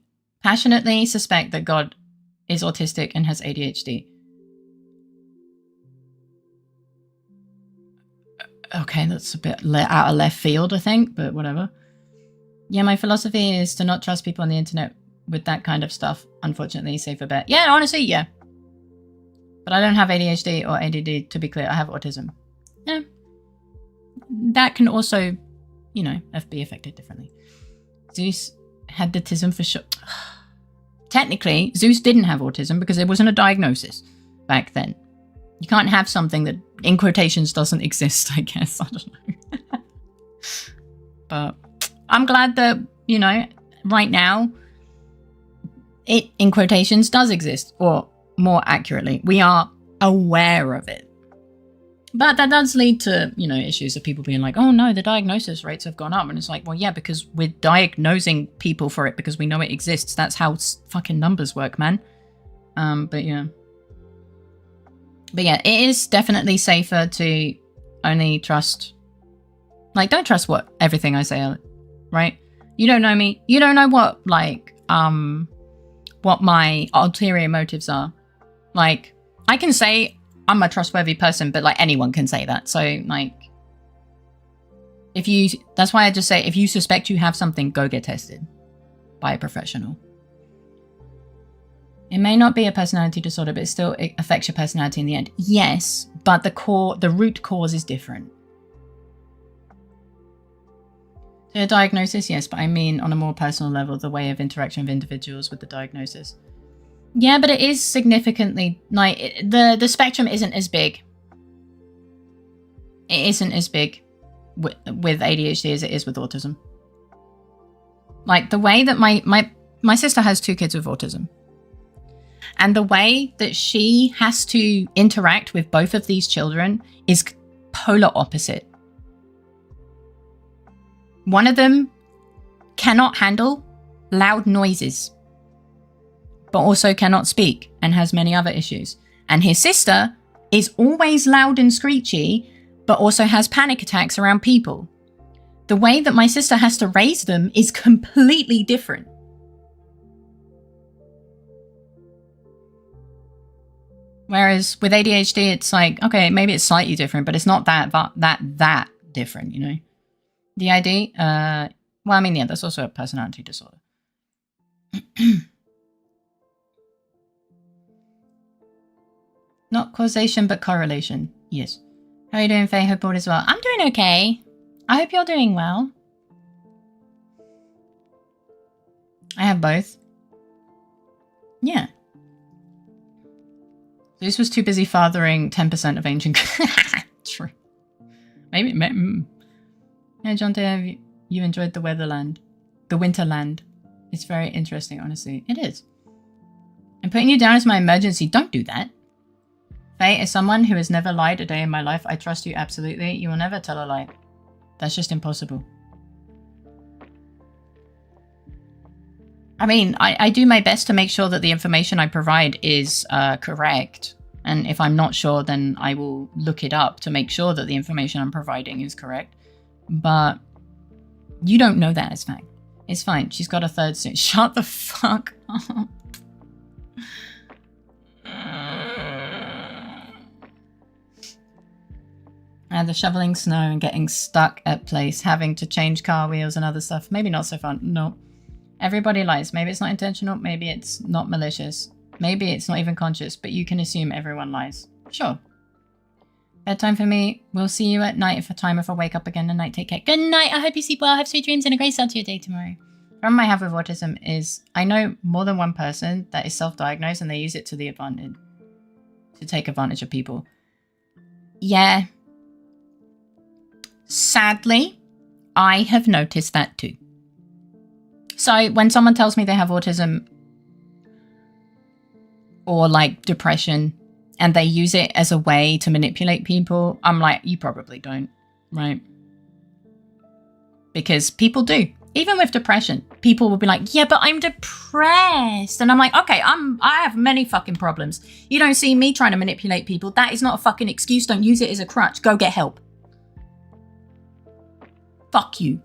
suspect that God is autistic and has ADHD. Okay, that's a bit out of left field, I think, but whatever. Yeah, my philosophy is to not trust people on the internet with that kind of stuff. Unfortunately, safer bet. Yeah, honestly, yeah. But I don't have ADHD or ADD, to be clear. I have autism. Yeah. That can also, you know, be affected differently. Zeus had autism for sure. Technically, Zeus didn't have autism because there wasn't a diagnosis back then. You can't have something that, in quotations, doesn't exist, I guess. I don't know. But I'm glad that, you know, right now, it, in quotations, does exist. Or more accurately, we are aware of it. But that does lead to, you know, issues of people being like, oh no, the diagnosis rates have gone up. And it's like, well, yeah, because we're diagnosing people for it because we know it exists. That's how fucking numbers work, man. But yeah. But yeah, it is definitely safer to only trust, like, don't trust everything I say, right? You don't know me. You don't know what, like, what my ulterior motives are. Like, I can say I'm a trustworthy person, but like anyone can say that. So like, that's why I just say, if you suspect you have something, go get tested by a professional. It may not be a personality disorder, but it affects your personality in the end. Yes, but the root cause is different. So a diagnosis, yes, but I mean on a more personal level, the way of interaction of individuals with the diagnosis. Yeah, but it is significantly, like, the spectrum isn't as big. It isn't as big with ADHD as it is with autism. Like, the way that my sister has 2 kids with autism. And the way that she has to interact with both of these children is polar opposite. One of them cannot handle loud noises, but also cannot speak and has many other issues. And his sister is always loud and screechy, but also has panic attacks around people. The way that my sister has to raise them is completely different. Whereas with ADHD, it's like, okay, maybe it's slightly different, but it's not that different, you know? DID, well, I mean, yeah, that's also a personality disorder. Not causation, but correlation. Yes. How are you doing, Faye? Hope all is well. I'm doing okay. I hope you're doing well. I have both. Yeah. This was too busy fathering 10% of ancient... True. Maybe... Yeah, John, have you enjoyed the Weatherland? The Winterland. It's very interesting, honestly. It is. I'm putting you down as my emergency. Don't do that. Faye, as someone who has never lied a day in my life, I trust you absolutely. You will never tell a lie. That's just impossible. I mean, I do my best to make sure that the information I provide is correct. And if I'm not sure, then I will look it up to make sure that the information I'm providing is correct. But you don't know that as fact. It's fine. She's got a 3rd suit. Shut the fuck up. The shoveling snow and getting stuck at place, having to change car wheels and other stuff. Maybe not so fun. No. Everybody lies. Maybe it's not intentional. Maybe it's not malicious. Maybe it's not even conscious, but you can assume everyone lies. Sure. Bedtime for me. We'll see you at night if I wake up again tonight. Take care. Good night. I hope you sleep well. Have sweet dreams and a great start to your day tomorrow. The problem I have with autism is I know more than one person that is self-diagnosed and they use it to the advantage. To take advantage of people. Yeah. Sadly, I have noticed that too. So when someone tells me they have autism or like depression and they use it as a way to manipulate people, I'm like, you probably don't, right? Because people do. Even with depression, people will be like, yeah, but I'm depressed. And I'm like, okay, I have many fucking problems. You don't see me trying to manipulate people. That is not a fucking excuse. Don't use it as a crutch. Go get help. Fuck you.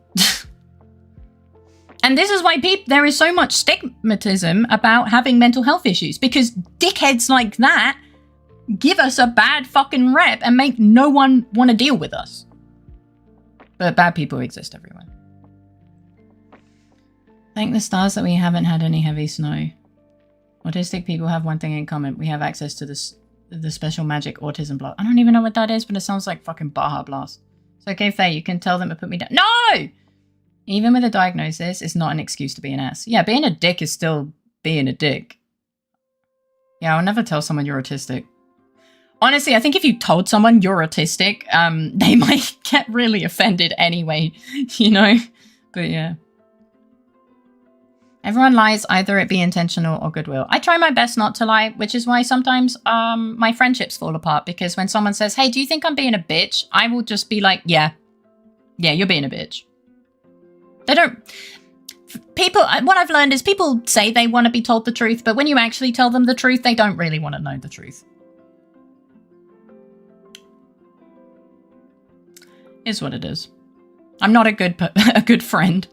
And this is why there is so much stigmatism about having mental health issues, because dickheads like that give us a bad fucking rep and make no one want to deal with us. But bad people exist everywhere. Thank the stars that we haven't had any heavy snow. Autistic people have one thing in common. We have access to the special magic autism block. I don't even know what that is, but it sounds like fucking Baja Blast. It's okay, Faye, you can tell them to put me down. No! Even with a diagnosis, it's not an excuse to be an ass. Yeah, being a dick is still being a dick. Yeah, I'll never tell someone you're autistic. Honestly, I think if you told someone you're autistic, they might get really offended anyway, you know? But yeah. Everyone lies, either it be intentional or goodwill. I try my best not to lie, which is why sometimes my friendships fall apart, because when someone says, hey, do you think I'm being a bitch? I will just be like, yeah, you're being a bitch. They don't... People, what I've learned is people say they want to be told the truth, but when you actually tell them the truth, they don't really want to know the truth. Is what it is. I'm not a good friend.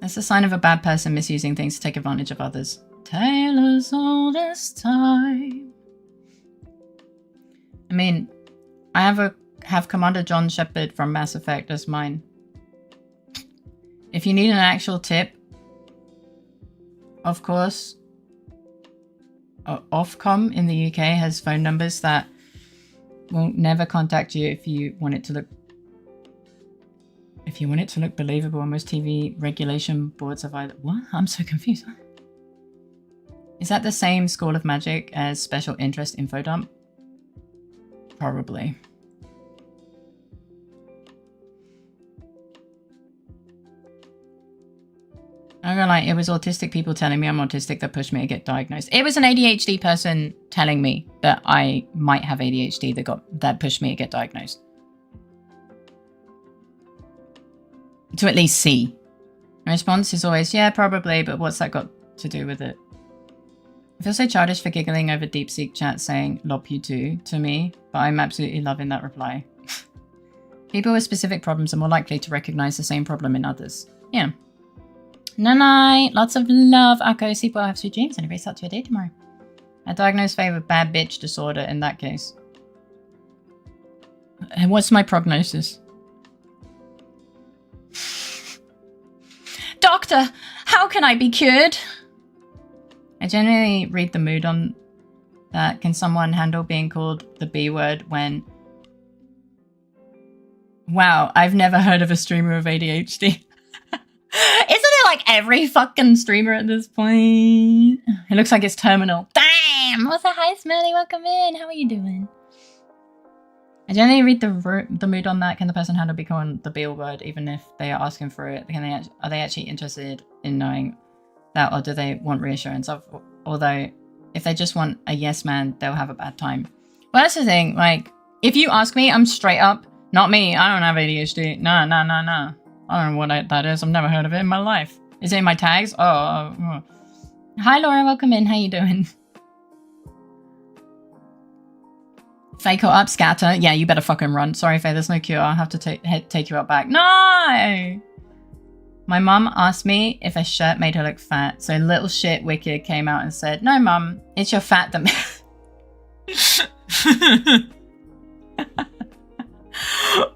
That's a sign of a bad person misusing things to take advantage of others. Taylor's all this time. I mean, I have Commander John Shepard from Mass Effect as mine. If you need an actual tip, of course, Ofcom in the UK has phone numbers that will never contact you if you want it to look believable. Most TV regulation boards have either... What? I'm so confused. Is that the same School of Magic as Special Interest Info Dump? Probably. I'm gonna lie, it was autistic people telling me I'm autistic that pushed me to get diagnosed. It was an ADHD person telling me that I might have ADHD that pushed me to get diagnosed. To at least see. My response is always, yeah, probably, but what's that got to do with it? I feel so childish for giggling over DeepSeek chat saying, lop you too, to me, but I'm absolutely loving that reply. People with specific problems are more likely to recognize the same problem in others. Yeah. Night, lots of love. Akko, sleep well, have sweet dreams, and erase out to your day tomorrow. I diagnosed Faye with bad bitch disorder in that case. And what's my prognosis? Doctor, how can I be cured? I generally read the mood on that. Can someone handle being called the B word when... Wow, I've never heard of a streamer with ADHD. Isn't it like every fucking streamer at this point? It looks like it's terminal. Damn! What's up? Hi, Smelly. Welcome in. How are you doing? I generally read the mood on that. Can the person handle becoming the B word even if they are asking for it? Are they actually interested in knowing that, or do they want reassurance? Although, if they just want a yes man, they'll have a bad time. Well, that's the thing. Like, if you ask me, I'm straight up. Not me. I don't have ADHD. No. I don't know what that is. I've never heard of it in my life. Is it in my tags? Oh. Hi, Laura. Welcome in. How you doing? Faye caught up. Scatter. Yeah, you better fucking run. Sorry, Faye. There's no cure. I'll have to take you out back. No! My mum asked me if a shirt made her look fat. So little shit Wicked came out and said, no, mum. It's your fat that...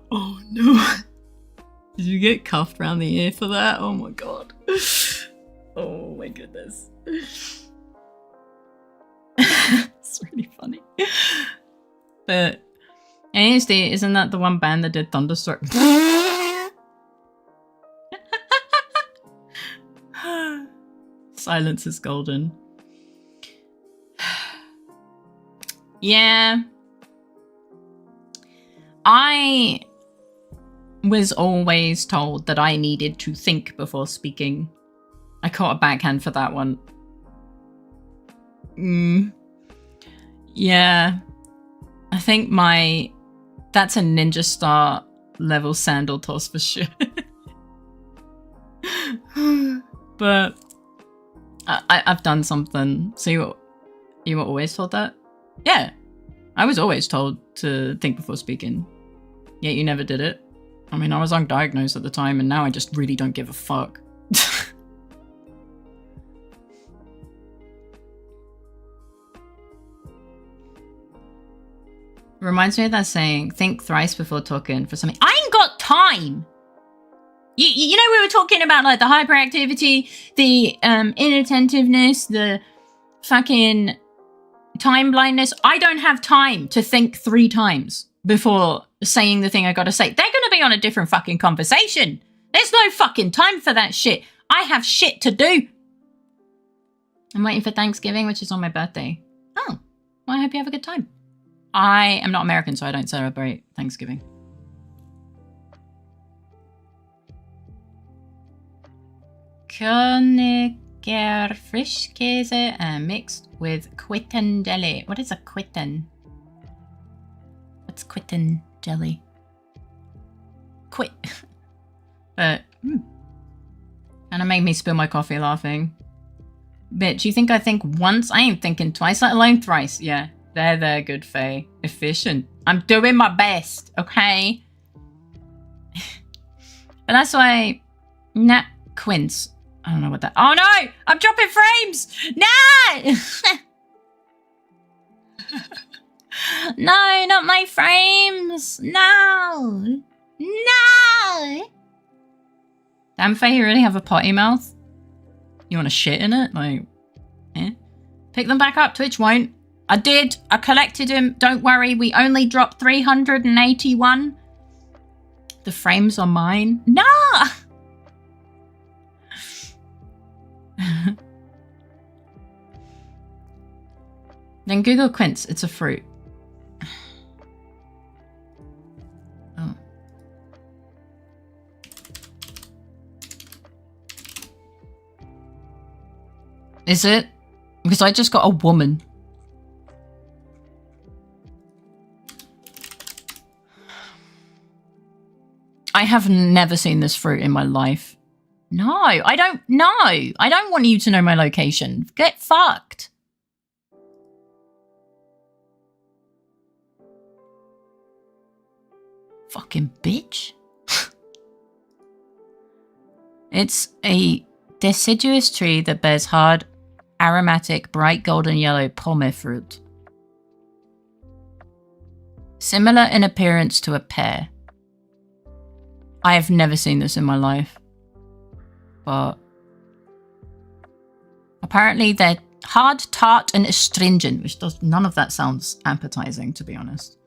Oh, no. Did you get cuffed around the ear for that? Oh my god. Oh my goodness. It's really funny. But ASD, isn't that the one band that did Thunderstruck? Silence is golden. Yeah. I was always told that I needed to think before speaking. I caught a backhand for that one. Yeah. I think that's a ninja star level sandal toss for sure. But I've done something. So you were always told that? Yeah. I was always told to think before speaking. Yet you never did it. I mean, I was undiagnosed at the time, and now I just really don't give a fuck. Reminds me of that saying, think thrice before talking for something. I ain't got time! You know, we were talking about, like, the hyperactivity, the inattentiveness, the fucking time blindness. I don't have time to think 3 times before saying the thing I gotta say. They're gonna be on a different fucking conversation. There's no fucking time for that shit. I have shit to do. I'm waiting for Thanksgiving, which is on my birthday. Oh, well, I hope you have a good time. I am not American, so I don't celebrate Thanksgiving. Königer Frischkäse mixed with Quitten jelly. What is a Quitten? What's Quitten jelly? Quit. But, kinda made me spill my coffee laughing. Bitch, you think I think once? I ain't thinking twice, let alone thrice. Yeah, there, good Faye. Efficient. I'm doing my best, okay? But that's why Nat Quince. I don't know what that. Oh no! I'm dropping frames! No! No, not my frames! No! No! Damn, Faye, you really have a potty mouth? You want to shit in it? Like, eh? Pick them back up. Twitch won't. I did. I collected him. Don't worry. We only dropped 381. The frames are mine. No! Then Google quince. It's a fruit. Oh. Is it? Because I just got a woman. I have never seen this fruit in my life. No, I don't know. I don't want you to know my location. Get fucked. Fucking bitch. It's a deciduous tree that bears hard, aromatic, bright golden yellow pomme fruit. Similar in appearance to a pear. I have never seen this in my life. But apparently they're hard, tart, and astringent, which does none of that sounds appetizing, to be honest.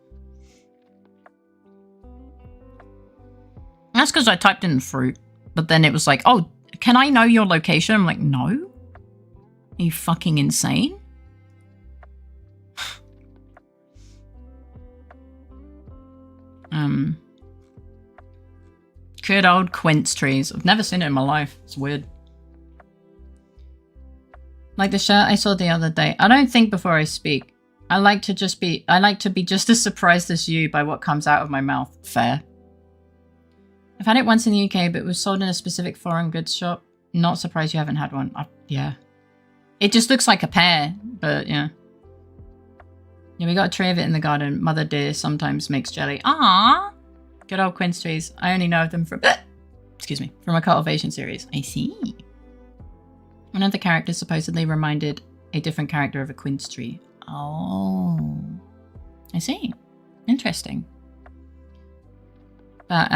That's because I typed in fruit, but then it was like, oh, can I know your location? I'm like, no. Are you fucking insane? Good old quince trees. I've never seen it in my life. It's weird. Like the shirt I saw the other day. I don't think before I speak. I like to be just as surprised as you by what comes out of my mouth. Fair. I've had it once in the UK, but it was sold in a specific foreign goods shop. Not surprised you haven't had one. Yeah. It just looks like a pear, but yeah. Yeah, we got a tree of it in the garden. Mother dear sometimes makes jelly. Ah, good old quince trees. I only know of them from, excuse me, from a cultivation series. I see. One of the characters supposedly reminded a different character of a quince tree. Oh, I see. Interesting. But,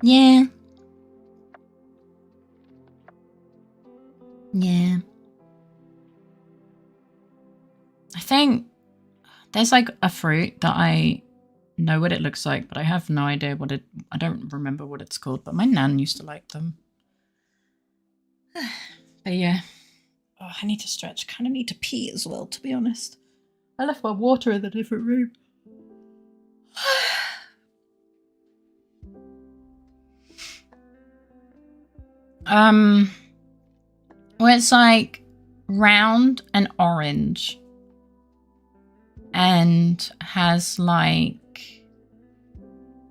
yeah. Yeah. I think there's like a fruit that I know what it looks like, but I have no idea what it, I don't remember what it's called, but my nan used to like them. But yeah. Oh, I need to stretch. Kind of need to pee as well, to be honest. I left my water in the different room. Well, it's like round and orange and has like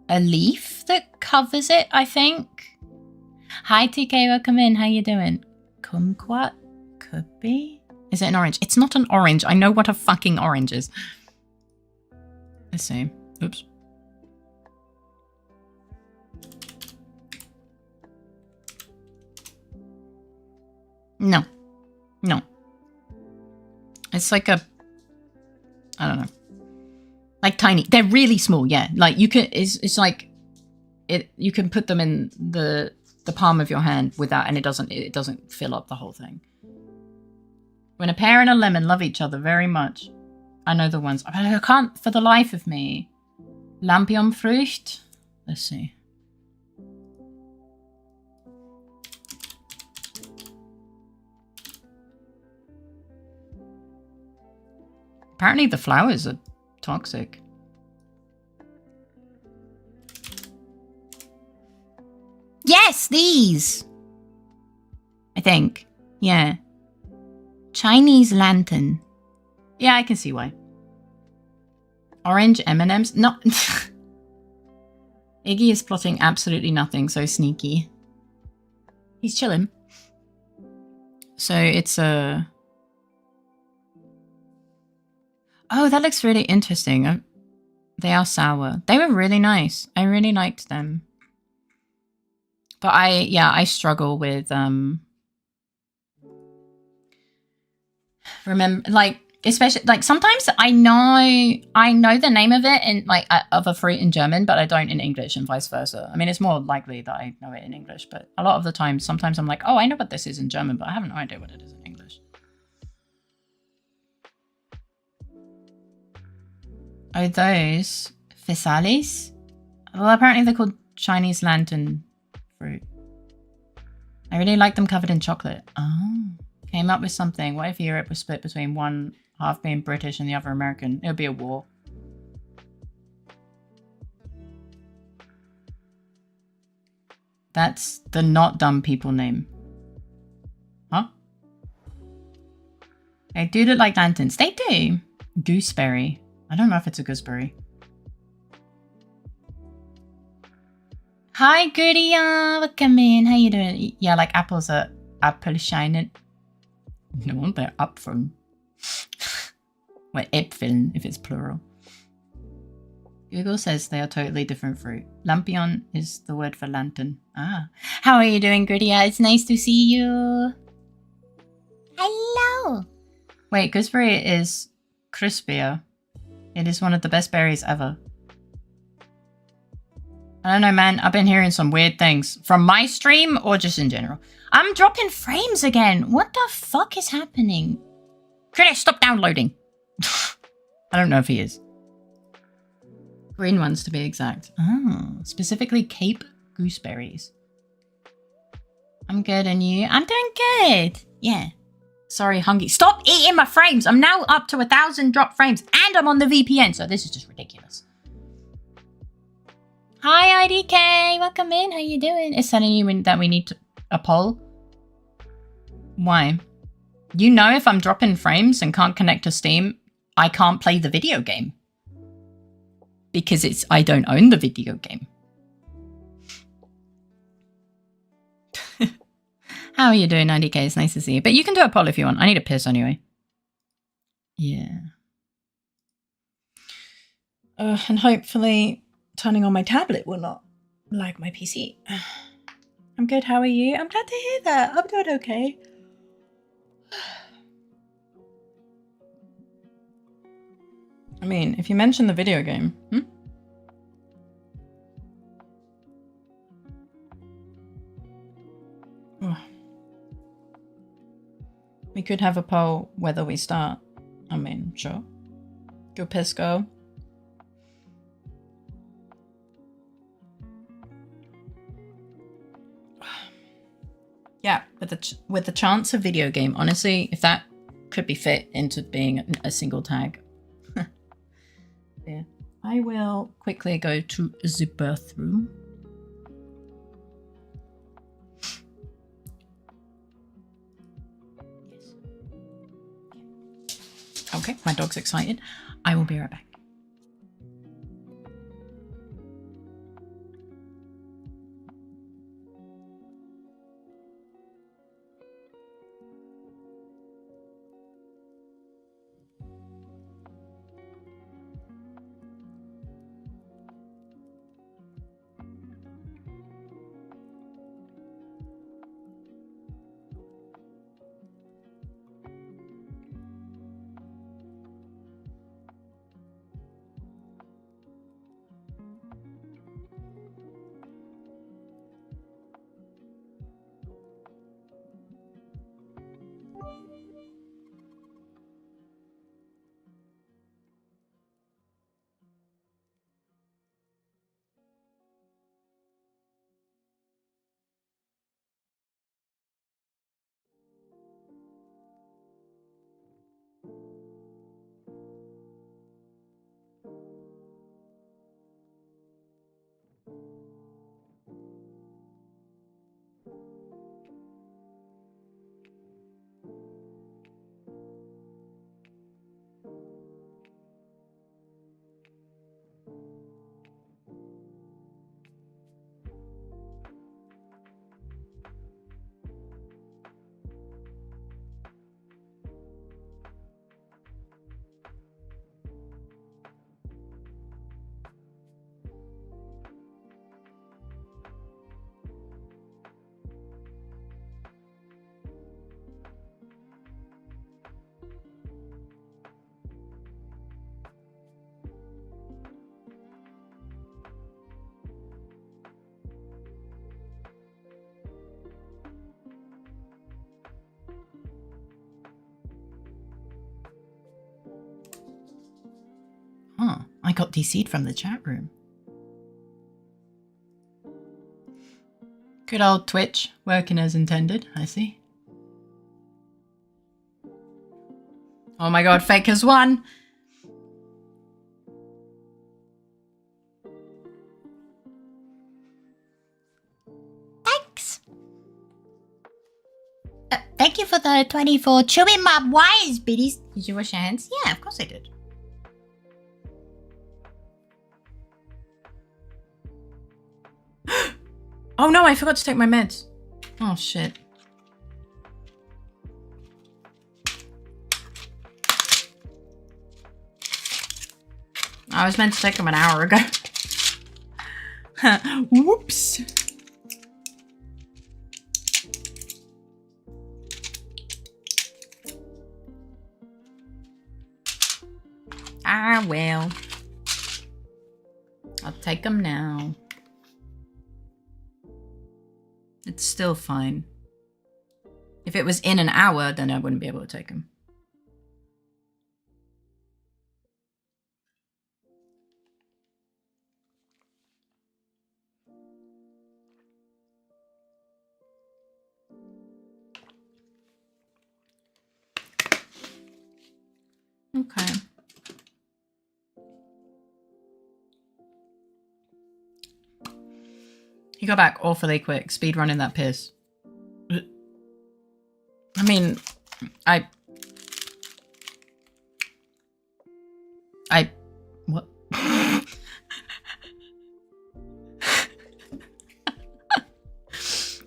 a leaf that covers it, I think. Hi TK, welcome in. How you doing? Kumquat? Could be. Is it an orange? It's not an orange. I know what a fucking orange is. Let's see. Oops. No. No. It's like a, I don't know. Like tiny. They're really small, yeah. Like you can, it's like, you can put them in the palm of your hand without, and it doesn't fill up the whole thing. When a pear and a lemon love each other very much. I know the ones. I can't for the life of me. Lampionsfrucht. Let's see. Apparently the flowers are toxic. Yes! Yes, these. I think. Yeah. Chinese lantern. Yeah, I can see why. Orange M&Ms? No. Iggy is plotting absolutely nothing, so sneaky. He's chilling. So it's a... Oh, that looks really interesting. They are sour. They were really nice. I really liked them. But I struggle with, remember, like, especially, like, sometimes I know the name of it in, like, of a fruit in German, but I don't in English and vice versa. I mean, it's more likely that I know it in English, but a lot of the time, sometimes I'm like, oh, I know what this is in German, but I have no idea what it is in English. Oh, those Physalis? Well, apparently they're called Chinese lantern fruit. I really like them covered in chocolate. Oh. Came up with something. What if Europe was split between one half being British and the other American? It would be a war. That's the not dumb people name. Huh? They do look like lanterns. They do. Gooseberry. I don't know if it's a gooseberry. Hi, Goodie. Welcome in. How you doing? Yeah, like apples are apple shining. No, they're Apfeln. Well, Äpfeln if it's plural. Google says they are totally different fruit. Lampion is the word for lantern. Ah. How are you doing, Gridia? It's nice to see you. Hello. Wait, gooseberry is crispier. It is one of the best berries ever. I don't know, man. I've been hearing some weird things. From my stream or just in general. I'm dropping frames again. What the fuck is happening? Chris, stop downloading. I don't know if he is. Green ones to be exact. Oh, specifically Cape gooseberries. I'm good, and you? I'm doing good. Yeah. Sorry, hungry. Stop eating my frames. I'm now up to 1,000 drop frames and I'm on the VPN, so this is just ridiculous. Hi, IDK. Welcome in. How you doing? It's telling you that we need a poll. Why? You know if I'm dropping frames and can't connect to Steam, I can't play the video game. Because I don't own the video game. How are you doing, 90k? It's nice to see you. But you can do a poll if you want. I need a piss anyway. Yeah. And hopefully turning on my tablet will not lag my PC. I'm good. How are you? I'm glad to hear that. I'm doing okay. I mean, if you mention the video game, we could have a poll whether we start. I mean, sure. Go piss, go. Yeah, with the chance of video game, honestly, if that could be fit into being a single tag. Yeah. I will quickly go to the bathroom. Yes. Okay, my dog's excited. I will be right back. I got DC'd from the chat room. Good old Twitch, working as intended, I see. Oh my god, Fake has won! Thanks! Thank you for the 24 chewing my wires, biddies. Did you wash your hands? Yeah, of course I did. Oh no, I forgot to take my meds. Oh shit. I was meant to take them an hour ago. Whoops. Ah, well. I'll take them now. It's still fine. If it was in an hour, then I wouldn't be able to take them. Okay. He got back awfully quick, speed running that piss. I mean, what?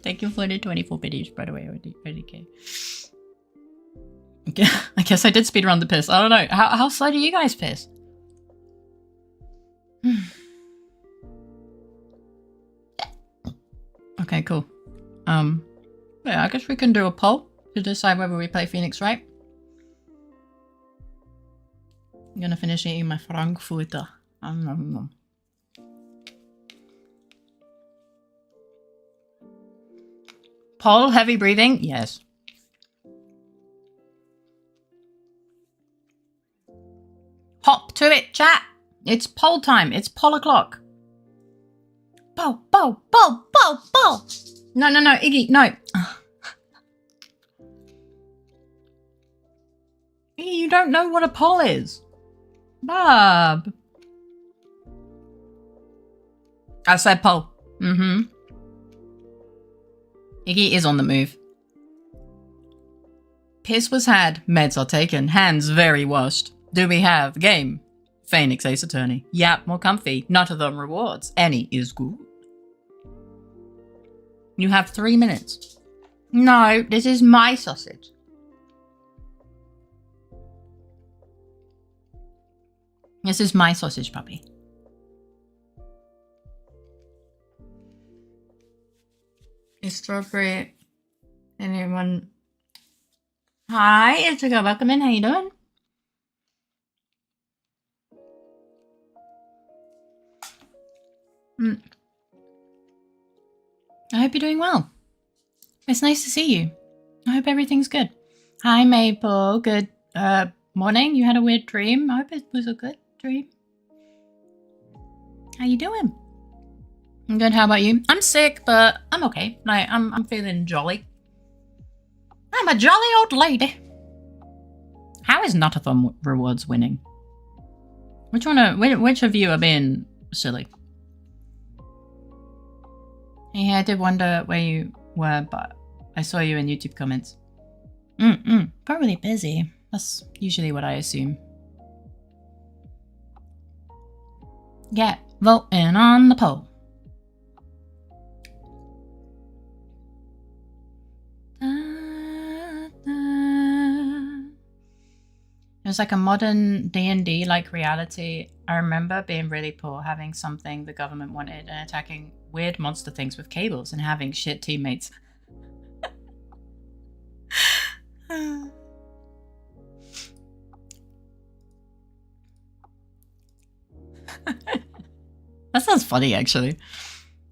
Thank you for the 24 biddies, by the way, ODK. I guess I did speed run the piss. I don't know. How slow do you guys piss? Okay, cool. Yeah, I guess we can do a poll to decide whether we play Phoenix Wright. I'm gonna finish eating my Frankfurter. Poll, heavy breathing? Yes. Hop to it, chat! It's poll time. It's poll o'clock. Poll, poll, poll, poll, poll! No, no, no, Iggy, no. Iggy, you don't know what a poll is. Bob. I said poll. Mm-hmm. Iggy is on the move. Piss was had. Meds are taken. Hands very washed. Do we have game? Phoenix Ace Attorney. Yap, more comfy. Not of them rewards. Any is good. You have 3 minutes. No, this is my sausage. This is my sausage, puppy. Is strawberry... Anyone... Hi, it's a girl. Welcome in. How you doing? I hope you're doing well. It's nice to see you. I hope everything's good. Hi, Maple. Good morning. You had a weird dream. I hope it was a good dream. How you doing? I'm good. How about you? I'm sick, but I'm okay. I'm feeling jolly. I'm a jolly old lady. How is Not of them rewards winning? Which of you are being silly? Yeah, I did wonder where you were, but I saw you in YouTube comments. Probably busy. That's usually what I assume. Yeah, voting on the poll. It was like a modern D&D like reality. I remember being really poor, having something the government wanted, and attacking weird monster things with cables and having shit teammates. That sounds funny, actually.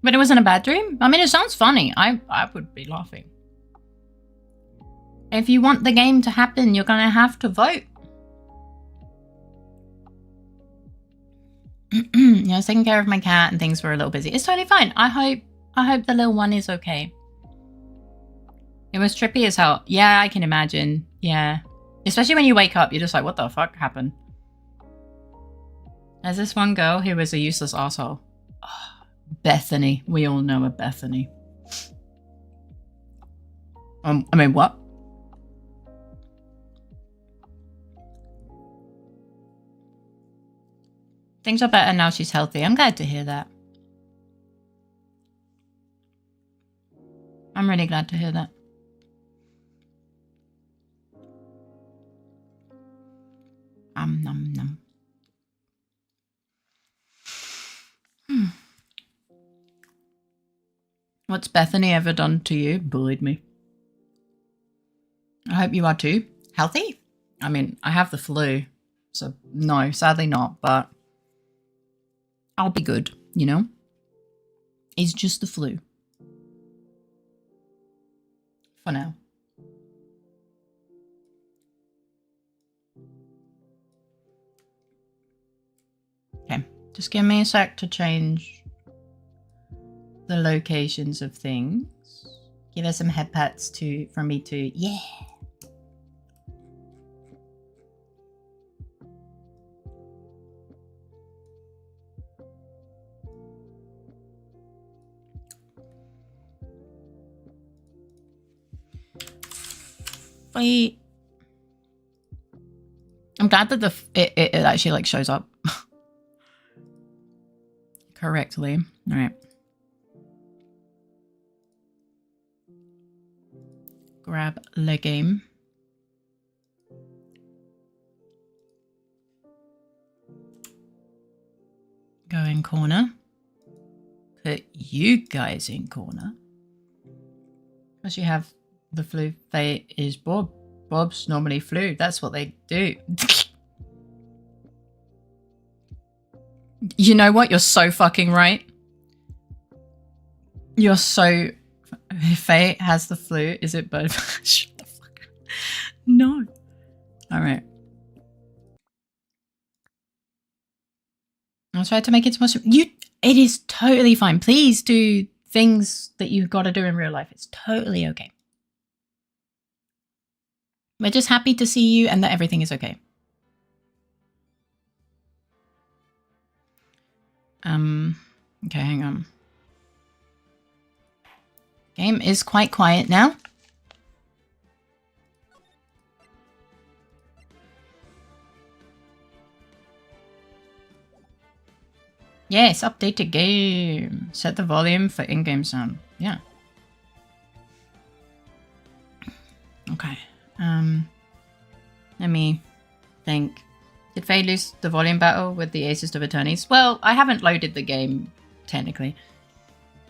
But it wasn't a bad dream? I mean, it sounds funny. I would be laughing. If you want the game to happen, you're gonna have to vote. I was taking care of my cat and things were a little busy. It's totally fine. I hope the little one is okay. It was trippy as hell. Yeah, I can imagine. Yeah. Especially when you wake up, you're just like, what the fuck happened? There's this one girl who was a useless asshole. Oh, Bethany. We all know a Bethany. I mean, what? Things are better now she's healthy. I'm glad to hear that. I'm really glad to hear that. Nom nom. What's Bethany ever done to you? Bullied me. I hope you are too. Healthy? I mean, I have the flu, so no, sadly not, but I'll be good, you know? It's just the flu. For now. Okay, just give me a sec to change the locations of things. Give her some head pats for me to, yeah. Wait. I'm glad that it actually like shows up correctly. All right. Grab the game. Go in corner. Put you guys in corner. Because you have the flu. Faye is Bob. Bob's normally flu. That's what they do. You know what? You're so fucking right. You're so... Faye has the flu. Is it bird? Shut the fuck up. No. All right. I'll try to make it more... It is totally fine. Please do things that you've got to do in real life. It's totally okay. We're just happy to see you and that everything is okay. Okay, hang on. Game is quite quiet now. Yes, updated game. Set the volume for in-game sound. Yeah. Okay. Let me think. Did Faye lose the volume battle with the Aces of Attorneys? Well, I haven't loaded the game, technically.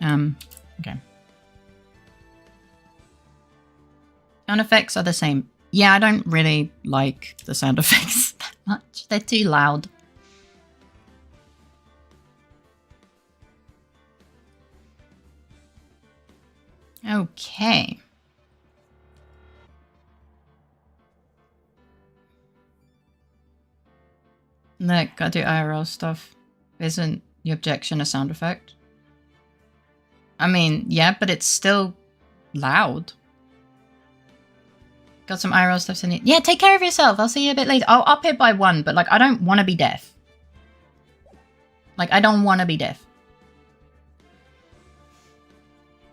Okay. Sound effects are the same. Yeah, I don't really like the sound effects that much. They're too loud. Okay. Look, gotta do IRL stuff. Isn't the objection a sound effect? I mean, yeah, but it's still loud. Got some IRL stuff in it. Yeah, take care of yourself. I'll see you a bit later. I'll up it by 1, but like, I don't want to be deaf. Like, I don't want to be deaf.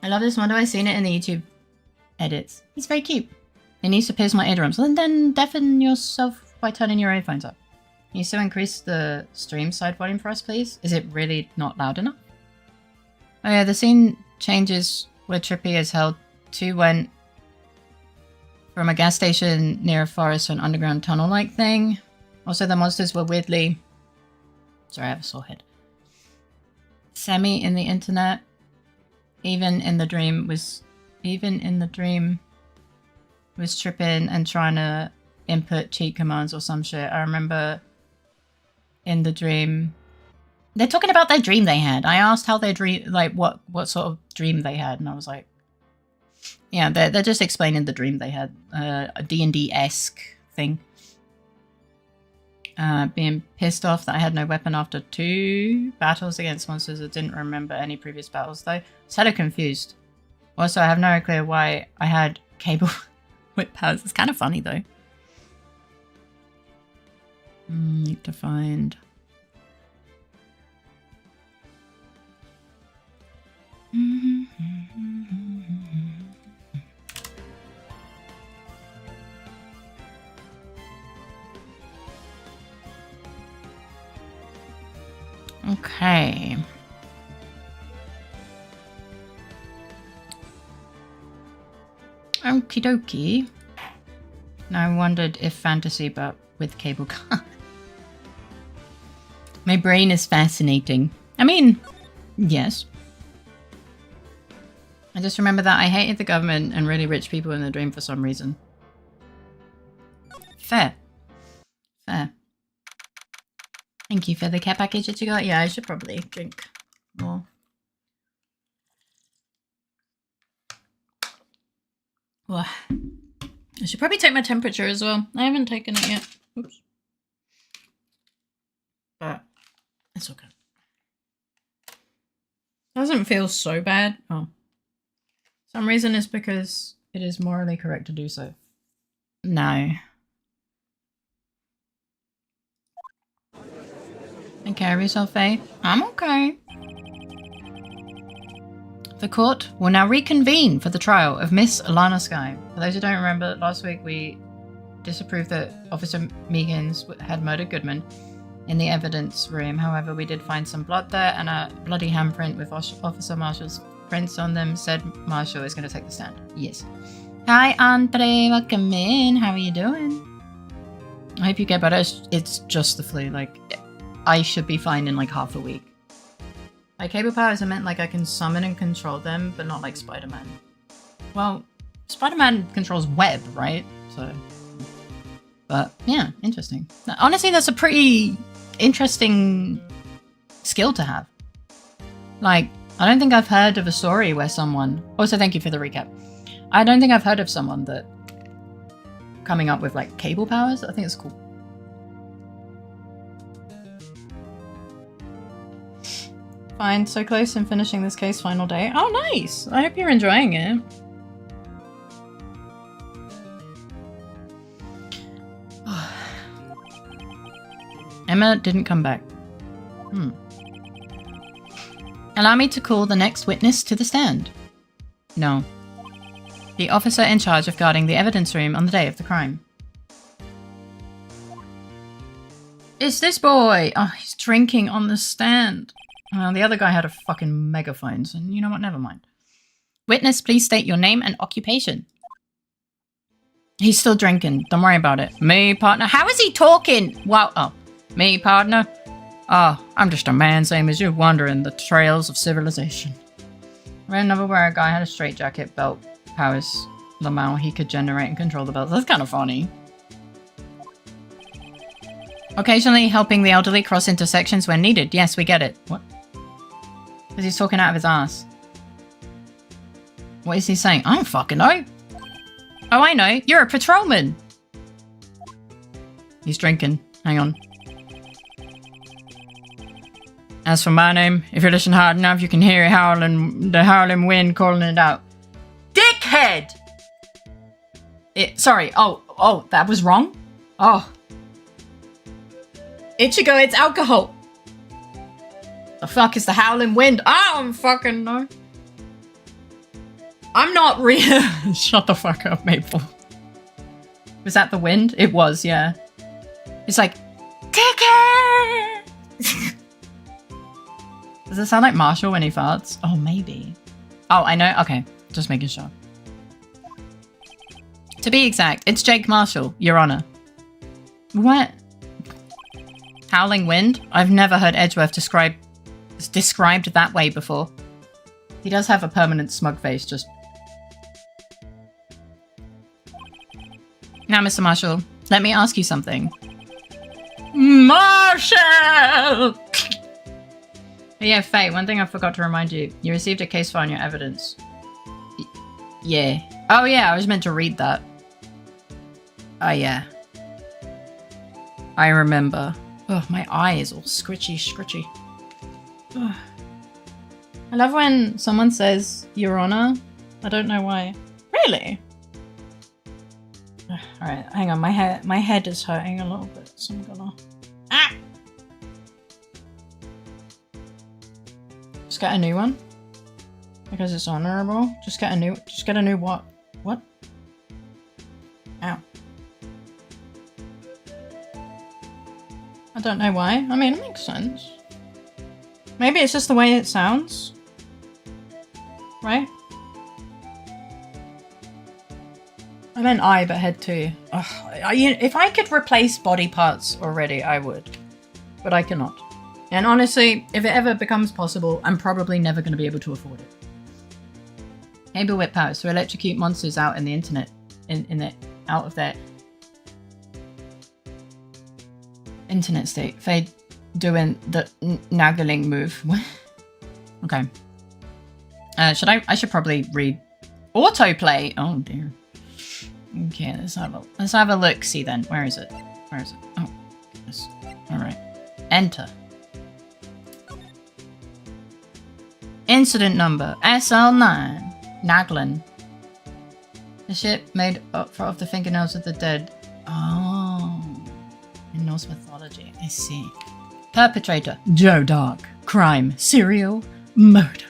I love this one. I've seen it in the YouTube edits. He's very cute. It needs to pierce my eardrums. And then deafen yourself by turning your earphones up. Can you still increase the stream side volume for us, please? Is it really not loud enough? Oh yeah, the scene changes where trippy as hell. 2 went from a gas station near a forest to an underground tunnel-like thing. Also, the monsters were weirdly... Sorry, I have a sore head. Semi in the internet. Even in the dream was tripping and trying to input cheat commands or some shit. I remember in the dream, they're talking about their dream they had. I asked how their dream, like what sort of dream they had, and I was like, yeah, they're just explaining the dream they had, a D&D-esque thing. Being pissed off that I had no weapon after 2 battles against monsters. I didn't remember any previous battles though. I was hella confused. Also, I have no clue why I had cable whip powers. It's kind of funny though. Need to find... Okay. Okie dokie. Now I wondered if fantasy, but with cable car. My brain is fascinating. I mean, yes. I just remember that I hated the government and really rich people in the dream for some reason. Fair. Fair. Thank you for the care package that you got. Yeah, I should probably drink more. Well, I should probably take my temperature as well. I haven't taken it yet. Oops. But it's okay. Doesn't feel so bad. Oh. Some reason it's because it is morally correct to do so. No. Take care of yourself, Faye. I'm okay. The court will now reconvene for the trial of Miss Alana Skye. For those who don't remember, last week we disapproved that Officer Meegans had murdered Goodman in the evidence room. However, we did find some blood there and a bloody handprint with Officer Marshall's prints on them. Said Marshall is going to take the stand. Yes. Hi, Andre. Welcome in. How are you doing? I hope you get better. It's just the flu. Like, I should be fine in like half a week. By cable powers, I meant like I can summon and control them, but not like Spider-Man. Well, Spider-Man controls web, right? So, but yeah, interesting. Honestly, that's a pretty interesting skill to have. Like, I don't think I've heard of a story where someone... Also, thank you for the recap. I don't think I've heard of someone that coming up with like cable powers. I think it's cool. Fine, so close in finishing this case, final day. Oh, nice! I hope you're enjoying it. Emma didn't come back. Allow me to call the next witness to the stand. No. The officer in charge of guarding the evidence room on the day of the crime. It's this boy! Oh, he's drinking on the stand. The other guy had a fucking megaphone, so you know what, never mind. Witness, please state your name and occupation. He's still drinking, don't worry about it. Me, partner. How is he talking? Wow, oh. Me, partner? Oh, I'm just a man, same as you, wandering the trails of civilization. I read another where a guy had a straitjacket belt powers Lamau. He could generate and control the belts. That's kind of funny. Occasionally helping the elderly cross intersections when needed. Yes, we get it. What? Because he's talking out of his ass. What is he saying? I don't fucking know. Oh, I know. You're a patrolman. He's drinking. Hang on. As for my name, if you listen hard enough, you can hear it howling, the howling wind calling it out. Dickhead! Sorry. Oh, that was wrong? Oh. Ichigo, it's alcohol. The fuck is the howling wind? I don't fucking know. I'm not real. Shut the fuck up, Maple. Was that the wind? It was, yeah. It's like, Dickhead! Does it sound like Marshall when he farts? Oh, maybe. Oh, I know. Okay, just making sure. To be exact, it's Jake Marshall, Your Honor. What? Howling wind? I've never heard Edgeworth described that way before. He does have a permanent smug face, just... Now, Mr. Marshall, let me ask you something. Marshall! But yeah, Faye, one thing I forgot to remind you. You received a case file on your evidence. Yeah. Oh yeah, I was meant to read that. Oh yeah. I remember. Oh, my eye is all scritchy. Ugh. I love when someone says, Your Honor. I don't know why. Really? Alright, hang on. My head is hurting a little bit, so I'm gonna... Ah! Just get a new one. Because it's honorable. Just get a new what? What? Ow. I don't know why. I mean, it makes sense. Maybe it's just the way it sounds. Right? I meant eye, but head too. Ugh, if I could replace body parts already, I would. But I cannot. And honestly, if it ever becomes possible, I'm probably never going to be able to afford it. Cable whip powers to electrocute monsters out in the internet. Out of their internet state. Faye doing the naggling move. Okay. I should probably read autoplay. Oh dear. Okay, let's have a look. See then. Where is it? Oh, goodness. All right. Enter. Incident number SL9. Naglin. The ship made up of the fingernails of the dead. Oh. In Norse mythology. I see. Perpetrator. Joe Dark. Crime. Serial. Murder.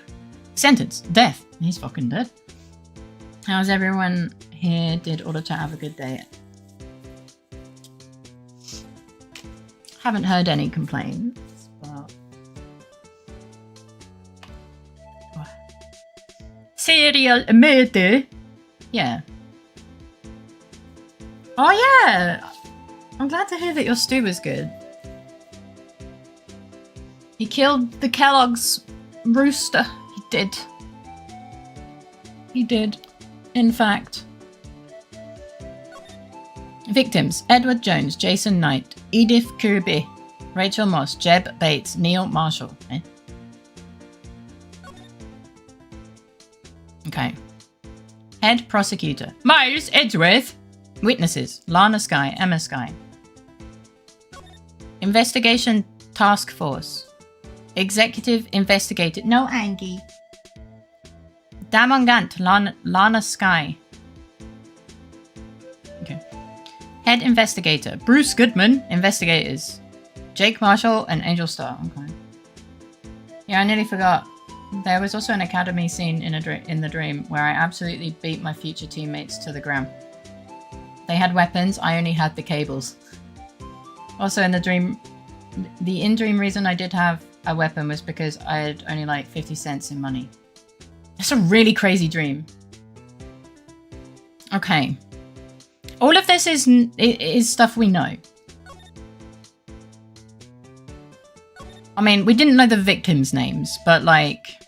Sentence. Death. He's fucking dead. How's everyone here? Did Auto Chat have a good day? Haven't heard any complaints, but... Serial murder? Yeah. Oh yeah! I'm glad to hear that your stew was good. He killed the Kellogg's rooster. He did. He did. In fact. Victims: Edward Jones, Jason Knight, Edith Kirby, Rachel Moss, Jeb Bates, Neil Marshall. Okay. Head prosecutor: Miles Edgeworth. Witnesses: Lana Skye, Emma Skye. Investigation Task Force. Executive Investigator. No, Angie. Damon Gant, Lana Skye. Okay. Head Investigator: Bruce Goodman. Investigators: Jake Marshall and Angel Starr. Okay. Yeah, I nearly forgot. There was also an academy scene in the dream where I absolutely beat my future teammates to the ground. They had weapons, I only had the cables. Also in the dream, the in-dream reason I did have a weapon was because I had only like 50 cents in money. It's a really crazy dream. Okay. All of this is stuff we know. I mean, we didn't know the victims' names, but like...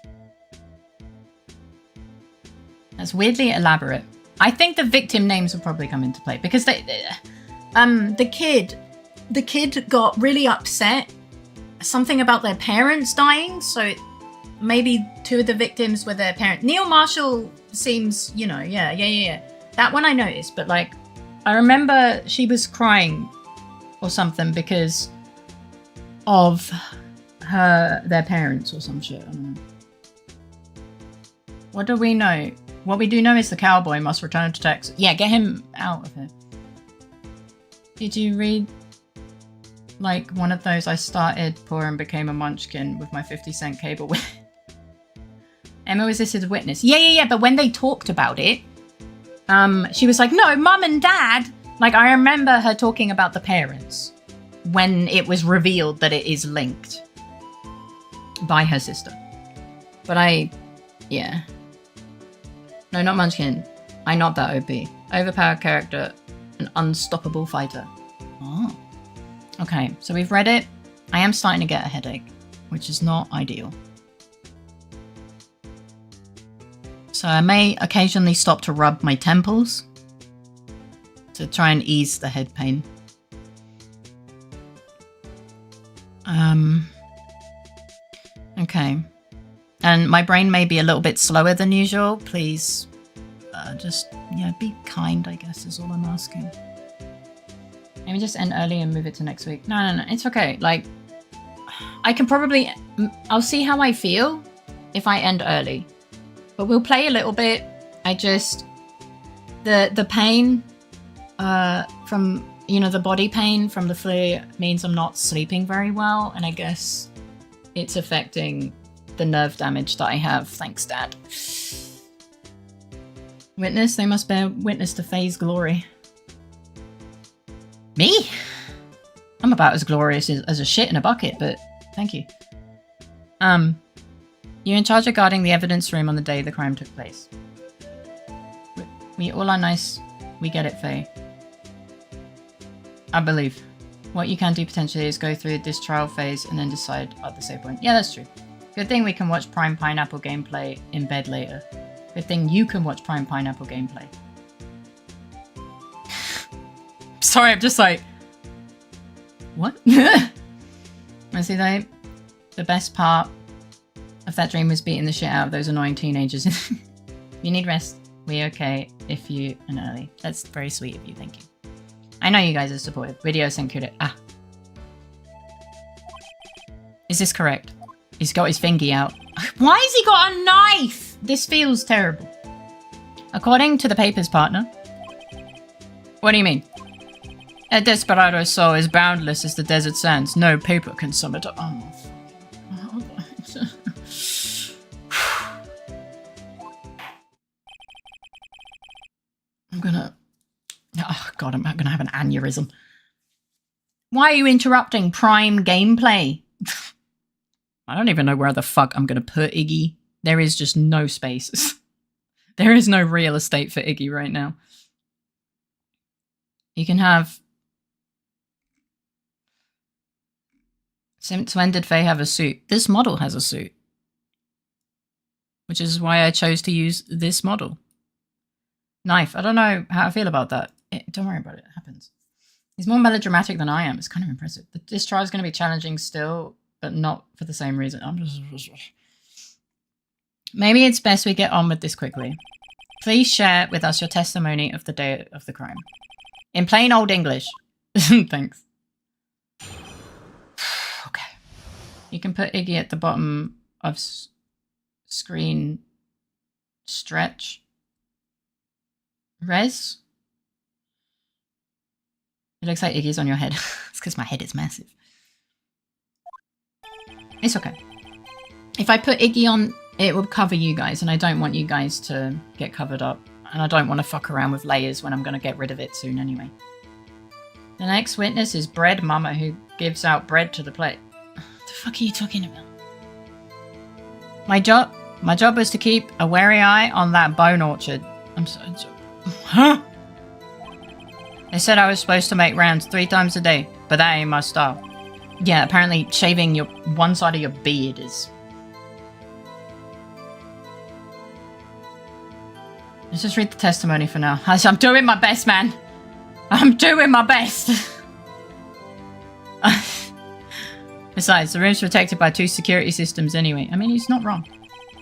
That's weirdly elaborate. I think the victim names will probably come into play because the kid got really upset. Something about their parents dying, so maybe two of the victims were their parents. Neil Marshall seems, you know, yeah. That one I noticed, but like, I remember she was crying or something because of their parents or some shit. I don't know. What do we know? What we do know is the cowboy must return to Texas. Yeah, get him out of here. Did you read like one of those? I started poor and became a munchkin with my 50-cent cable. Emma was listed as a witness. Yeah. But when they talked about it, she was like, no, mum and dad. Like, I remember her talking about the parents when it was revealed that it is linked by her sister. But yeah. No, not Munchkin. I'm not that OP. Overpowered character, an unstoppable fighter. Oh. Okay, so we've read it. I am starting to get a headache, which is not ideal. So I may occasionally stop to rub my temples to try and ease the head pain. Okay. And my brain may be a little bit slower than usual. Please, just, yeah, be kind, I guess, is all I'm asking. Maybe just end early and move it to next week. No, it's okay. Like, I can probably... I'll see how I feel if I end early. But we'll play a little bit. I just... The pain from... You know, the body pain from the flu means I'm not sleeping very well. And I guess it's affecting the nerve damage that I have. Thanks, Dad. Witness? They must bear witness to Faye's glory. Me? I'm about as glorious as a shit in a bucket, but thank you. You're in charge of guarding the evidence room on the day the crime took place. We all are nice. We get it, Faye. I believe. What you can do potentially is go through this trial phase and then decide at the save point. Yeah, that's true. Good thing we can watch Prime Pineapple gameplay in bed later. Good thing you can watch Prime Pineapple gameplay. Sorry, I'm just like... What? I see that the best part of that dream was beating the shit out of those annoying teenagers. You need rest. We okay if you and early. That's very sweet of you, thank you. I know you guys are supportive. Video Senkure. Ah. Is this correct? He's got his fingy out. Why has he got a knife? This feels terrible. According to the paper's partner. What do you mean? A desperado's soul is boundless as the desert sands. No paper can sum it up. Oh. I'm gonna... Oh god, I'm gonna have an aneurysm. Why are you interrupting Prime gameplay? I don't even know where the fuck I'm gonna put Iggy. There is just no spaces. There is no real estate for Iggy right now. You can have... Since when did Faye have a suit? This model has a suit. Which is why I chose to use this model. Knife. I don't know how I feel about that. Don't worry about it. It happens. He's more melodramatic than I am. It's kind of impressive. This trial is going to be challenging still, but not for the same reason. Maybe it's best we get on with this quickly. Please share with us your testimony of the day of the crime. In plain old English. Thanks. Okay. You can put Iggy at the bottom of screen. Stretch. Res? It looks like Iggy's on your head. It's because my head is massive. It's okay. If I put Iggy on, it will cover you guys, and I don't want you guys to get covered up. And I don't want to fuck around with layers when I'm going to get rid of it soon anyway. The next witness is Bread Mama, who gives out bread to the plate. What the fuck are you talking about? My job was to keep a wary eye on that bone orchard. I'm so... Huh? They said I was supposed to make rounds 3 times a day, but that ain't my style. Yeah, apparently shaving your one side of your beard is... Let's just read the testimony for now. I'm doing my best, man. I'm doing my best. Besides, the room's protected by 2 security systems anyway. I mean, he's not wrong.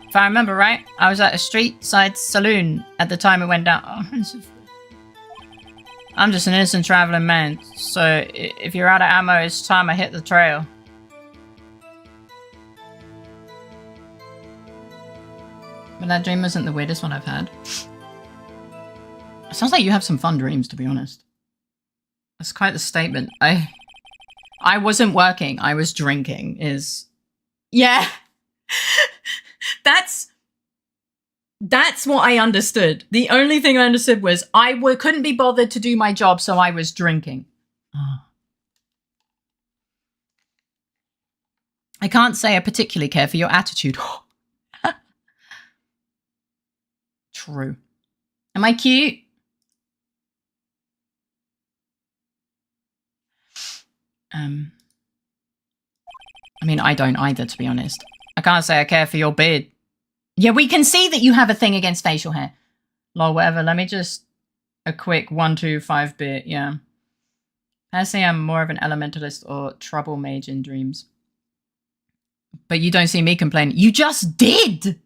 If I remember right, I was at a street side saloon at the time it went down. Oh, I'm just an innocent traveling man, so if you're out of ammo, it's time I hit the trail. But that dream wasn't the weirdest one I've had. It sounds like you have some fun dreams, to be honest. That's quite the statement. I wasn't working, I was drinking, is... Yeah! That's what I understood. The only thing I understood was couldn't be bothered to do my job, so I was drinking. Oh. I can't say I particularly care for your attitude. True. Am I cute? I mean, I don't either, to be honest. I can't say I care for your beard. Yeah, we can see that you have a thing against facial hair. Lol, whatever. Let me just... A quick 1, 2, 5 bit, yeah. Personally, I'm more of an elementalist or trouble mage in dreams. But you don't see me complaining. You just did!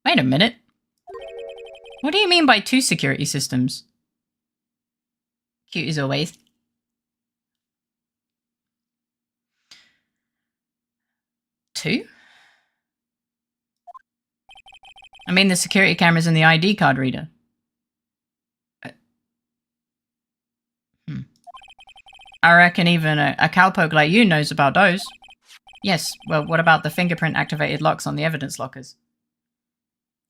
Wait a minute. What do you mean by 2 security systems? Cute as always. Two? I mean, the security cameras and the ID card reader. I reckon even a cowpoke like you knows about those. Yes, well, what about the fingerprint-activated locks on the evidence lockers?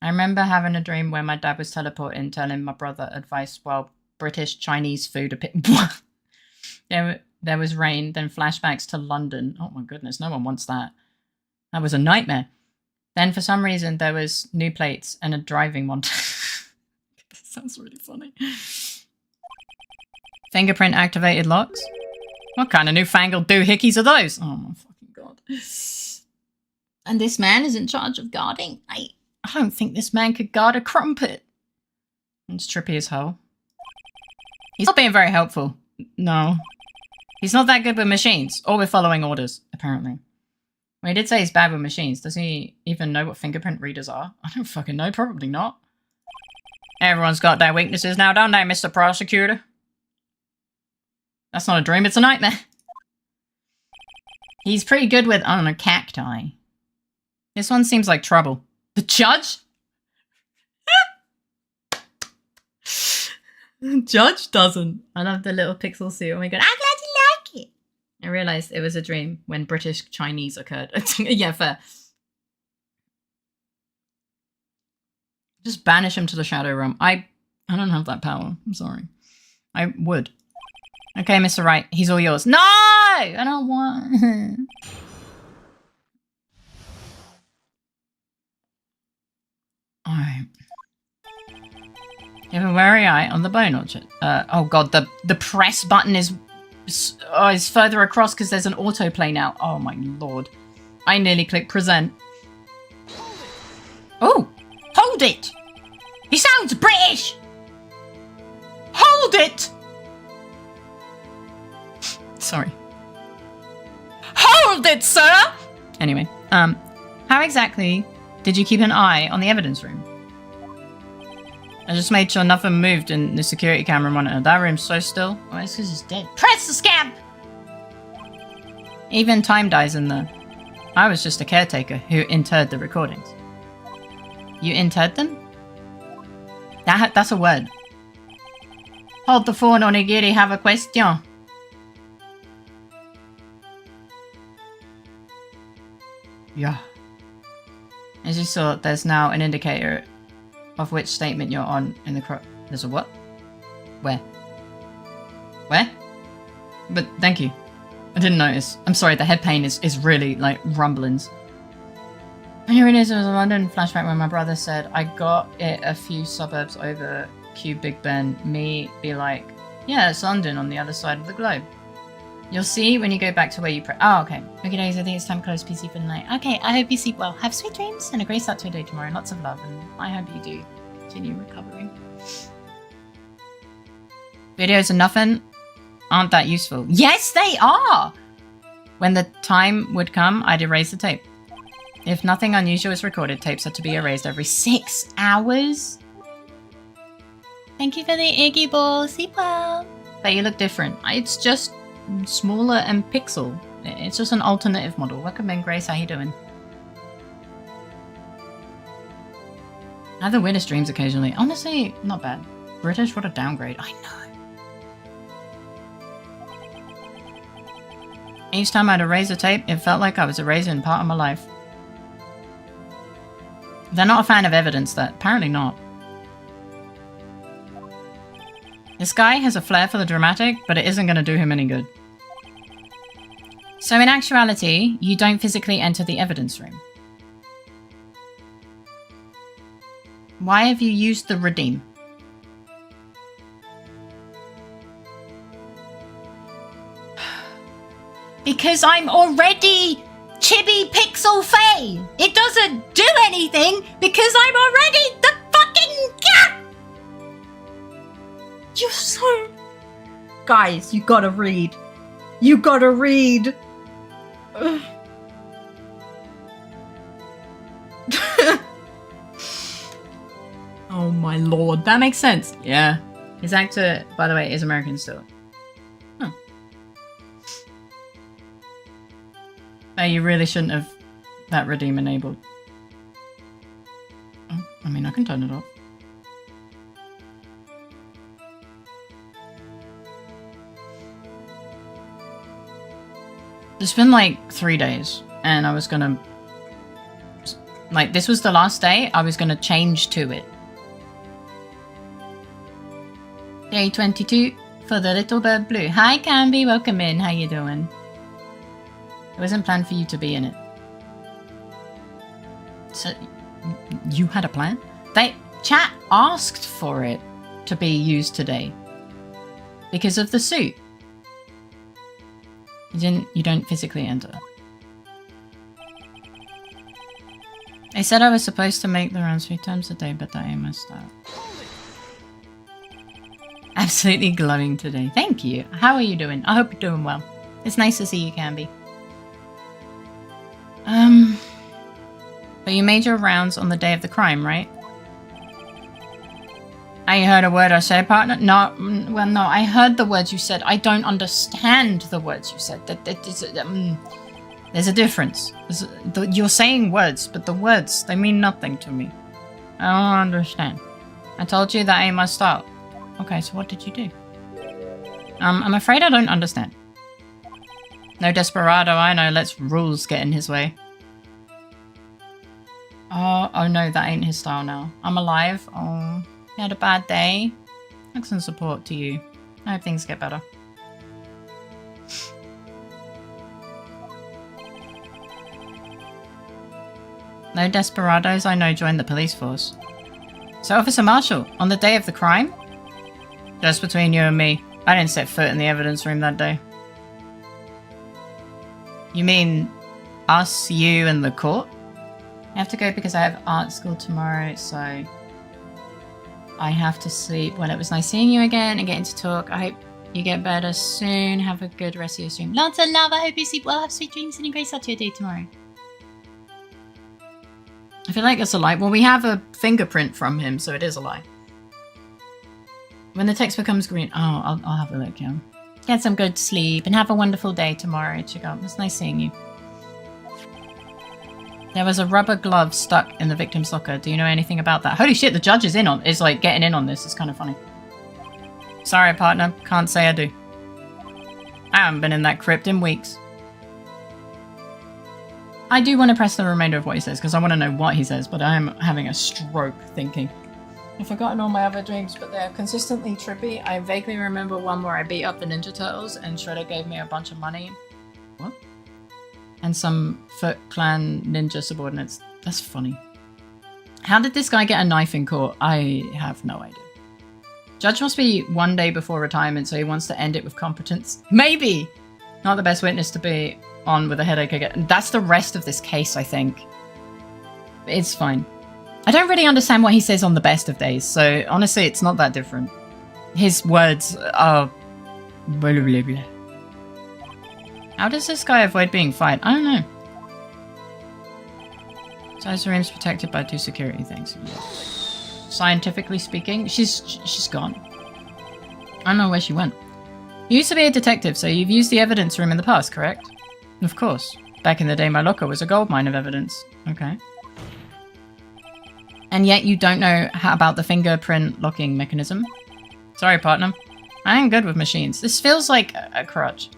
I remember having a dream where my dad was teleporting, telling my brother advice while British Chinese food there was rain, then flashbacks to London. Oh my goodness, no one wants that. That was a nightmare. Then for some reason there was new plates and a driving one. That sounds really funny. Fingerprint-activated locks? What kind of newfangled doohickeys are those? Oh my fucking god. And this man is in charge of guarding? I don't think this man could guard a crumpet. It's trippy as hell. He's not being very helpful. No. He's not that good with machines, or with following orders, apparently. Well, he did say he's bad with machines. Does he even know what fingerprint readers are? I don't fucking know, probably not. Everyone's got their weaknesses now, don't they, Mr. Prosecutor? That's not a dream, it's a nightmare. He's pretty good with, I don't know, cacti. This one seems like trouble. The judge? The judge doesn't. I love the little pixel suit. Oh my god, I'm glad you like it. I realised it was a dream when British Chinese occurred. Yeah, fair. Just banish him to the shadow realm. I don't have that power. I'm sorry. I would. Okay, Mr. Wright, he's all yours. No! I don't want... Alright. You have a wary eye on the bone orchard. Oh god, the press button is further across because there's an autoplay now. Oh my lord. I nearly clicked present. Oh! Hold it! He sounds British! Hold it! Sorry. Hold it, sir! Anyway, how exactly did you keep an eye on the evidence room? I just made sure nothing moved in the security camera monitor. That room's so still. Oh, it's because it's dead. Press the scamp! Even time dies in there. I was just a caretaker who interred the recordings. You interred them? That's a word. Hold the phone, Onigiri, have a question. Yeah. As you saw, there's now an indicator of which statement you're on in the There's a what? Where? Where? But thank you. I didn't notice. I'm sorry, the head pain is really like rumblings. And here it is, it was a London flashback when my brother said, I got it a few suburbs over Q Big Ben. Me be like, yeah, it's London on the other side of the globe. You'll see when you go back to where you Oh, okay. Okay, guys, I think it's time to close PC for the night. Okay, I hope you sleep well. Have sweet dreams and a great start to your day tomorrow. Lots of love, and I hope you do continue recovering. Videos and nothing aren't that useful. Yes, they are! When the time would come, I'd erase the tape. If nothing unusual is recorded, tapes are to be erased every 6 hours. Thank you for the Iggy Ball. Sleep well. But you look different. It's just smaller and pixel. It's just an alternative model. Welcome in, Grace. How you doing? I have the weirdest dreams occasionally. Honestly, not bad. British, what a downgrade. I know. Each time I'd erase a tape, it felt like I was erasing part of my life. They're not a fan of evidence, that apparently not. This guy has a flair for the dramatic, but it isn't going to do him any good. So in actuality, you don't physically enter the evidence room. Why have you used the redeem? Because I'm already Chibi Pixel Fae! It doesn't do anything because I'm already the fucking cat! You're so... Guys, you gotta read. You gotta read. Oh my lord, that makes sense. Yeah, His actor, by the way, is American still. Huh. Oh, you really shouldn't have that redeem enabled. Oh, I mean, I can turn it off. It's been like 3 days, and I was gonna... Like, this was the last day, I was gonna change to it. Day 22 for the Little Bird Blue. Hi, Camby, welcome in, how you doing? It wasn't planned for you to be in it. So, you had a plan? Chat asked for it to be used today. Because of the suit. You don't physically enter. I said I was supposed to make the rounds 3 times a day, but I messed up. Absolutely glowing today. Thank you. How are you doing? I hope you're doing well. It's nice to see you, Camby. But you made your rounds on the day of the crime, right? I heard a word I said, partner. No, well, no, I heard the words you said. I don't understand the words you said. There's a difference. You're saying words, but the words, they mean nothing to me. I don't understand. I told you that ain't my style. Okay, so what did you do? I'm afraid I don't understand. No desperado, I know. Let's rules get in his way. Oh no, that ain't his style now. I'm alive. Oh, you had a bad day. Thanks and support to you. I hope things get better. No desperados I know joined the police force. So Officer Marshall, on the day of the crime? Just between you and me, I didn't set foot in the evidence room that day. You mean us, you, and the court? I have to go because I have art school tomorrow, so I have to sleep. Well, it was nice seeing you again and getting to talk. I hope you get better soon. Have a good rest of your stream. Lots of love. I hope you sleep well. Have sweet dreams and a great start to your day tomorrow. I feel like it's a lie. Well, we have a fingerprint from him, so it is a lie. When the text becomes green... Oh, I'll have a look, yeah. Get some good sleep and have a wonderful day tomorrow, Chico. It was nice seeing you. There was a rubber glove stuck in the victim's locker. Do you know anything about that? Holy shit, the judge is like getting in on this. It's kind of funny. Sorry, partner. Can't say I do. I haven't been in that crypt in weeks. I do want to press the remainder of what he says because I want to know what he says, but I am having a stroke thinking. I've forgotten all my other dreams, but they're consistently trippy. I vaguely remember one where I beat up the Ninja Turtles and Shredder gave me a bunch of money. What? And some Foot Clan ninja subordinates. That's funny. How did this guy get a knife in court? I have no idea. Judge must be one day before retirement, so he wants to end it with competence. Maybe! Not the best witness to be on with a headache again. That's the rest of this case, I think. It's fine. I don't really understand what he says on the best of days, so honestly, it's not that different. His words are... blah, blah, blah. How does this guy avoid being fired? I don't know. Size room's protected by 2 security things. Yes. Scientifically speaking, she's gone. I don't know where she went. You used to be a detective, so you've used the evidence room in the past, correct? Of course. Back in the day, my locker was a goldmine of evidence. Okay. And yet you don't know about the fingerprint locking mechanism? Sorry, partner. I ain't good with machines. This feels like a crutch.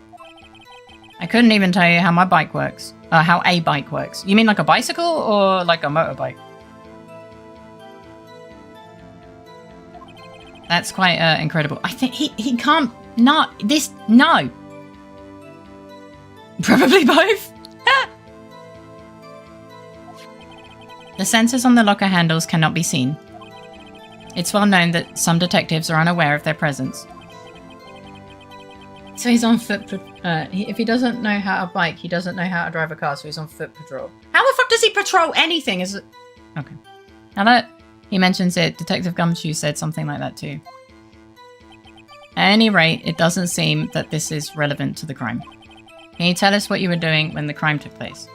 I couldn't even tell you how my bike works. How a bike works. You mean like a bicycle or like a motorbike? That's quite incredible. I think he can't... No. This... No. Probably both. The sensors on the locker handles cannot be seen. It's well known that some detectives are unaware of their presence. So he's on foot... if he doesn't know how to bike, he doesn't know how to drive a car, so he's on foot patrol. How the fuck does he patrol anything? Is it... Okay. Now that he mentions it, Detective Gumshoe said something like that too. At any rate, it doesn't seem that this is relevant to the crime. Can you tell us what you were doing when the crime took place?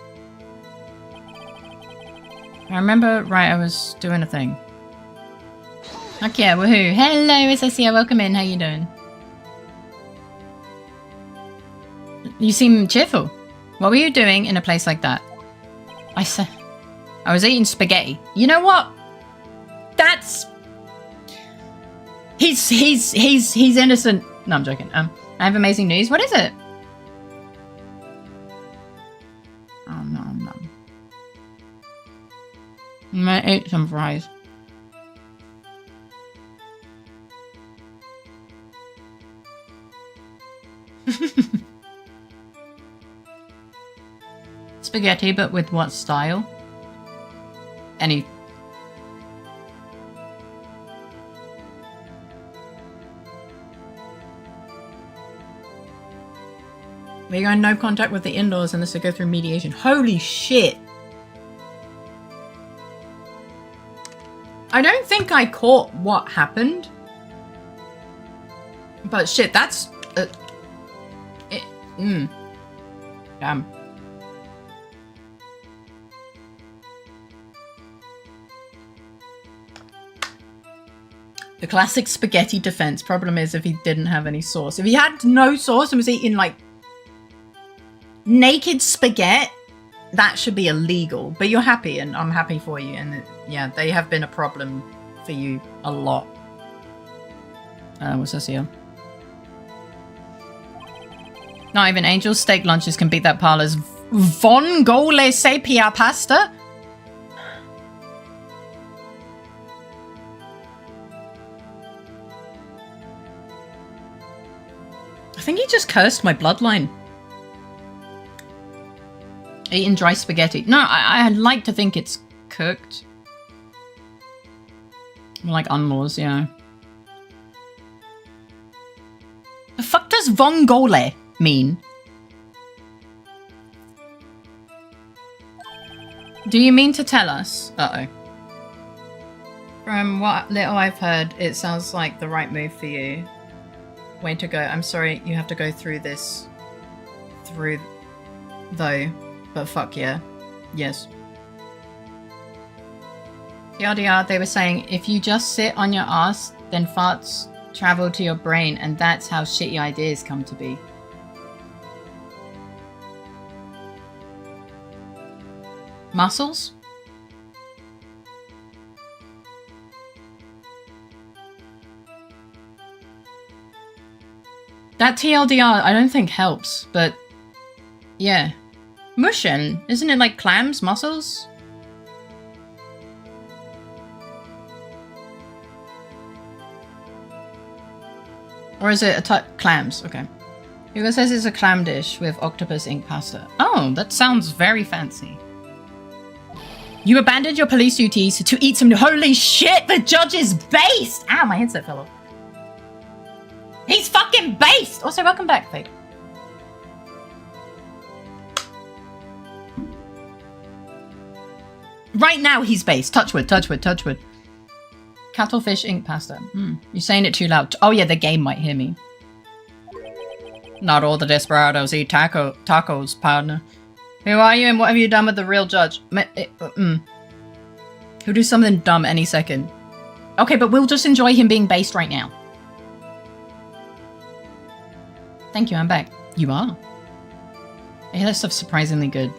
I remember, right, I was doing a thing. Heck yeah, woohoo. Hello, Assassia, welcome in. How you doing? You seem cheerful. What were you doing in a place like that? I was eating spaghetti. You know what? That's... He's innocent. No, I'm joking. I have amazing news. What is it? Oh, no. I'm gonna eat some fries. Spaghetti, but with what style? Any... We're going no contact with the in-laws unless they go through mediation. Holy shit! I don't think I caught what happened. But shit, that's... Damn. The classic spaghetti defense. Problem is if he didn't have any sauce. If he had no sauce and was eating like naked spaghetti, that should be illegal. But you're happy and I'm happy for you. And yeah, they have been a problem for you a lot. What's this here? Not even Angel's steak lunches can beat that parlor's vongole sepia pasta. I think he just cursed my bloodline. Eating dry spaghetti. No, I like to think it's cooked. Like unlaws, yeah. The fuck does vongole mean? Do you mean to tell us? Uh-oh. From what little I've heard, it sounds like the right move for you. Way to go. I'm sorry you have to go through this. Though. But fuck yeah. Yes. TLDR, they were saying, if you just sit on your ass, then farts travel to your brain, and that's how shitty ideas come to be. Muscles? That TLDR I don't think helps, but yeah. Mushin, isn't it like clams, mussels? Or is it clams? Okay. Hugo says it's a clam dish with octopus ink pasta. Oh, that sounds very fancy. You abandoned your police duties to eat some... Holy shit, the judge is based! Ow, my headset fell off. He's fucking based! Also, welcome back, Fake. Right now he's based. Touch wood, touch wood, touch wood. Cuttlefish ink pasta. You're saying it too loud. Oh yeah, the game might hear me. Not all the desperados eat tacos, partner. Who are you and what have you done with the real judge? He'll do something dumb any second. Okay, but we'll just enjoy him being based right now. Thank you, I'm back. You are? I hear that stuff's surprisingly good.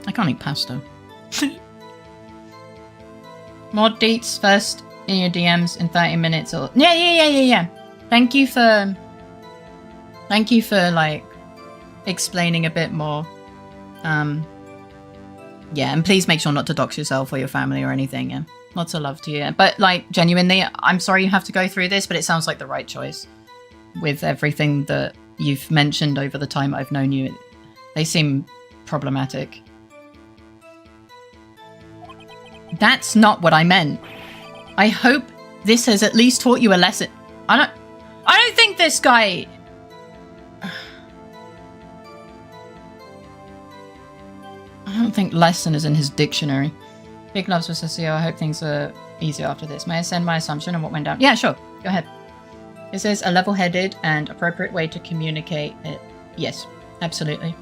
I can't eat pasta. More deets first in your DMs in 30 minutes or... Yeah. Thank you for like explaining a bit more. Yeah, and please make sure not to dox yourself or your family or anything. Yeah, lots of love to you. But like genuinely, I'm sorry you have to go through this, but it sounds like the right choice with everything that you've mentioned over the time I've known you. They seem problematic. That's not what I meant. I hope this has at least taught you a lesson. I don't think this guy... I don't think lesson is in his dictionary. Big loves for Cecile. I hope things are easier after this. May I send my assumption on what went down? Yeah, sure. Go ahead. This is a level-headed and appropriate way to communicate it. Yes, absolutely.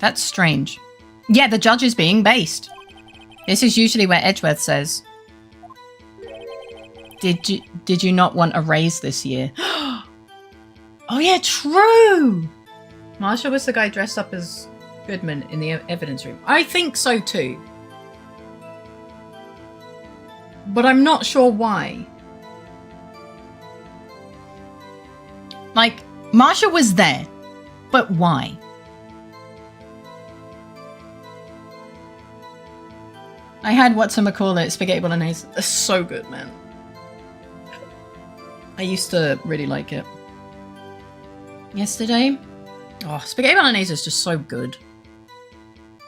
That's strange. Yeah, the judge is being based. This is usually where Edgeworth says, Did you not want a raise this year? Oh yeah, true! Marshall was the guy dressed up as Goodman in the evidence room. I think so too. But I'm not sure why. Like, Marshall was there, but why? I had whatchamacallit, spaghetti bolognese. It's so good, man. I used to really like it. Yesterday? Oh, spaghetti bolognese is just so good.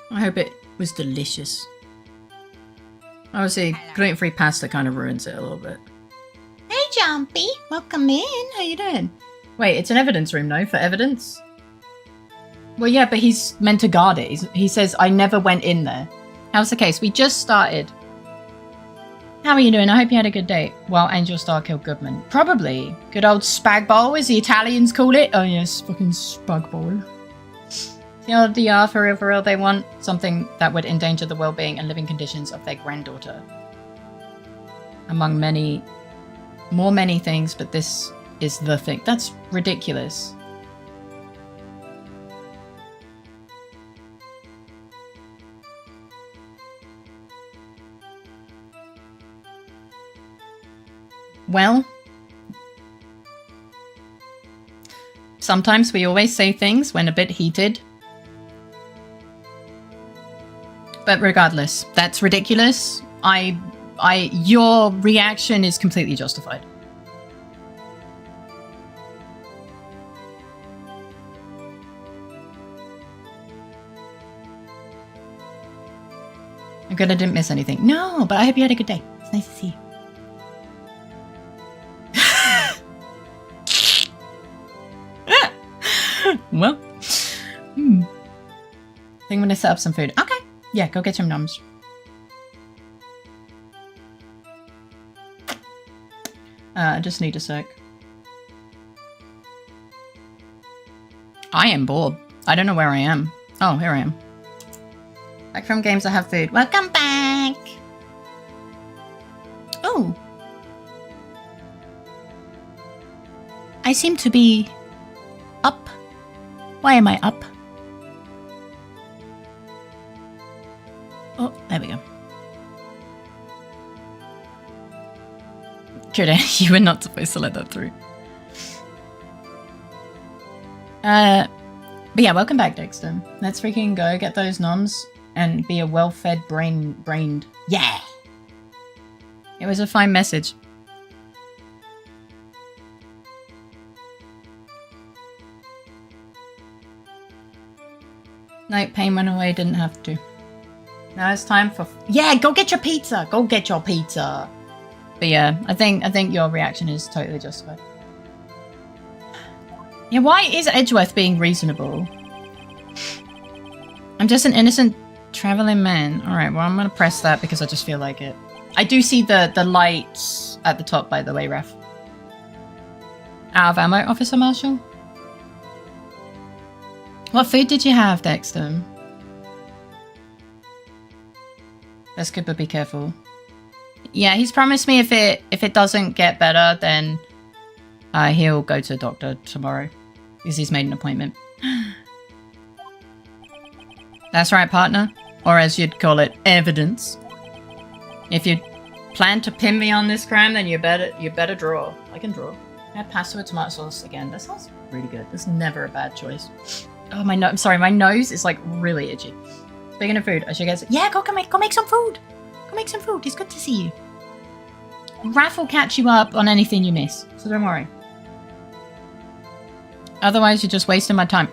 I hope it was delicious. Obviously, gluten-free pasta kind of ruins it a little bit. Hey, Jumpy. Welcome in. How you doing? Wait, it's an evidence room, no? For evidence? Well, yeah, but he's meant to guard it. He says, I never went in there. How's the case? We just started. How are you doing? I hope you had a good day. Well, Angel Star killed Goodman. Probably. Good old spag bowl, as the Italians call it. Oh, yes, fucking spag bowl. TLDR, for real, they want something that would endanger the well-being and living conditions of their granddaughter. Among many things, but this is the thing. That's ridiculous. Well, sometimes we always say things when a bit heated. But regardless, that's ridiculous. Your reaction is completely justified. I'm good I didn't miss anything. No, but I hope you had a good day. It's nice to see you. Well, I think I'm gonna set up some food. Okay. Yeah, go get some nums. I just need a sec. I am bored. I don't know where I am. Oh, here I am. Back from games, I have food. Welcome back! Oh. I seem to be up. Why am I up? Oh, there we go. Judah, you were not supposed to let that through. But yeah, welcome back, Dexter. Let's freaking go get those noms and be a well-fed brained. Yeah! It was a fine message. No, pain went away, didn't have to. Now it's time for... Yeah, go get your pizza! Go get your pizza! But yeah, I think your reaction is totally justified. Yeah, why is Edgeworth being reasonable? I'm just an innocent traveling man. Alright, well I'm gonna press that because I just feel like it. I do see the lights at the top, by the way, Ref. Out of ammo, Officer Marshall? What food did you have, Dexter? That's good, but be careful. Yeah, he's promised me if it doesn't get better, then he'll go to the doctor tomorrow. Because he's made an appointment. That's right, partner. Or as you'd call it, evidence. If you plan to pin me on this crime, then you better draw. I can draw. Add pasta with tomato sauce again. That sounds really good. That's never a bad choice. Oh, my nose. I'm sorry, my nose is like really itchy. Speaking of food, I should get... Yeah, go make some food. Go make some food. It's good to see you. Raph will catch you up on anything you miss, so don't worry. Otherwise, you're just wasting my time.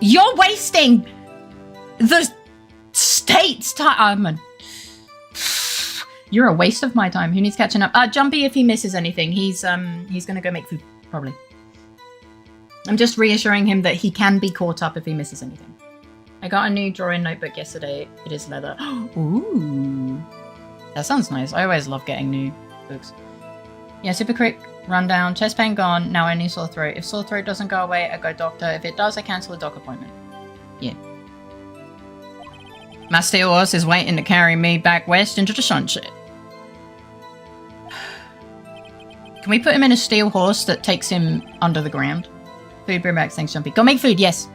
You're wasting the state's time. You're a waste of my time. Who needs catching up? Jumpy, if he misses anything, he's gonna go make food, probably. I'm just reassuring him that he can be caught up if he misses anything. I got a new drawing notebook yesterday. It is leather. Ooh. That sounds nice. I always love getting new books. Yeah, super quick rundown. Chest pain gone. Now only sore throat. If sore throat doesn't go away, I go doctor. If it does, I cancel a doc appointment. Yeah. My steel horse is waiting to carry me back west into the sunset. Can we put him in a steel horse that takes him under the ground? Food, bring back, thanks, Jumpy. Go make food, yes.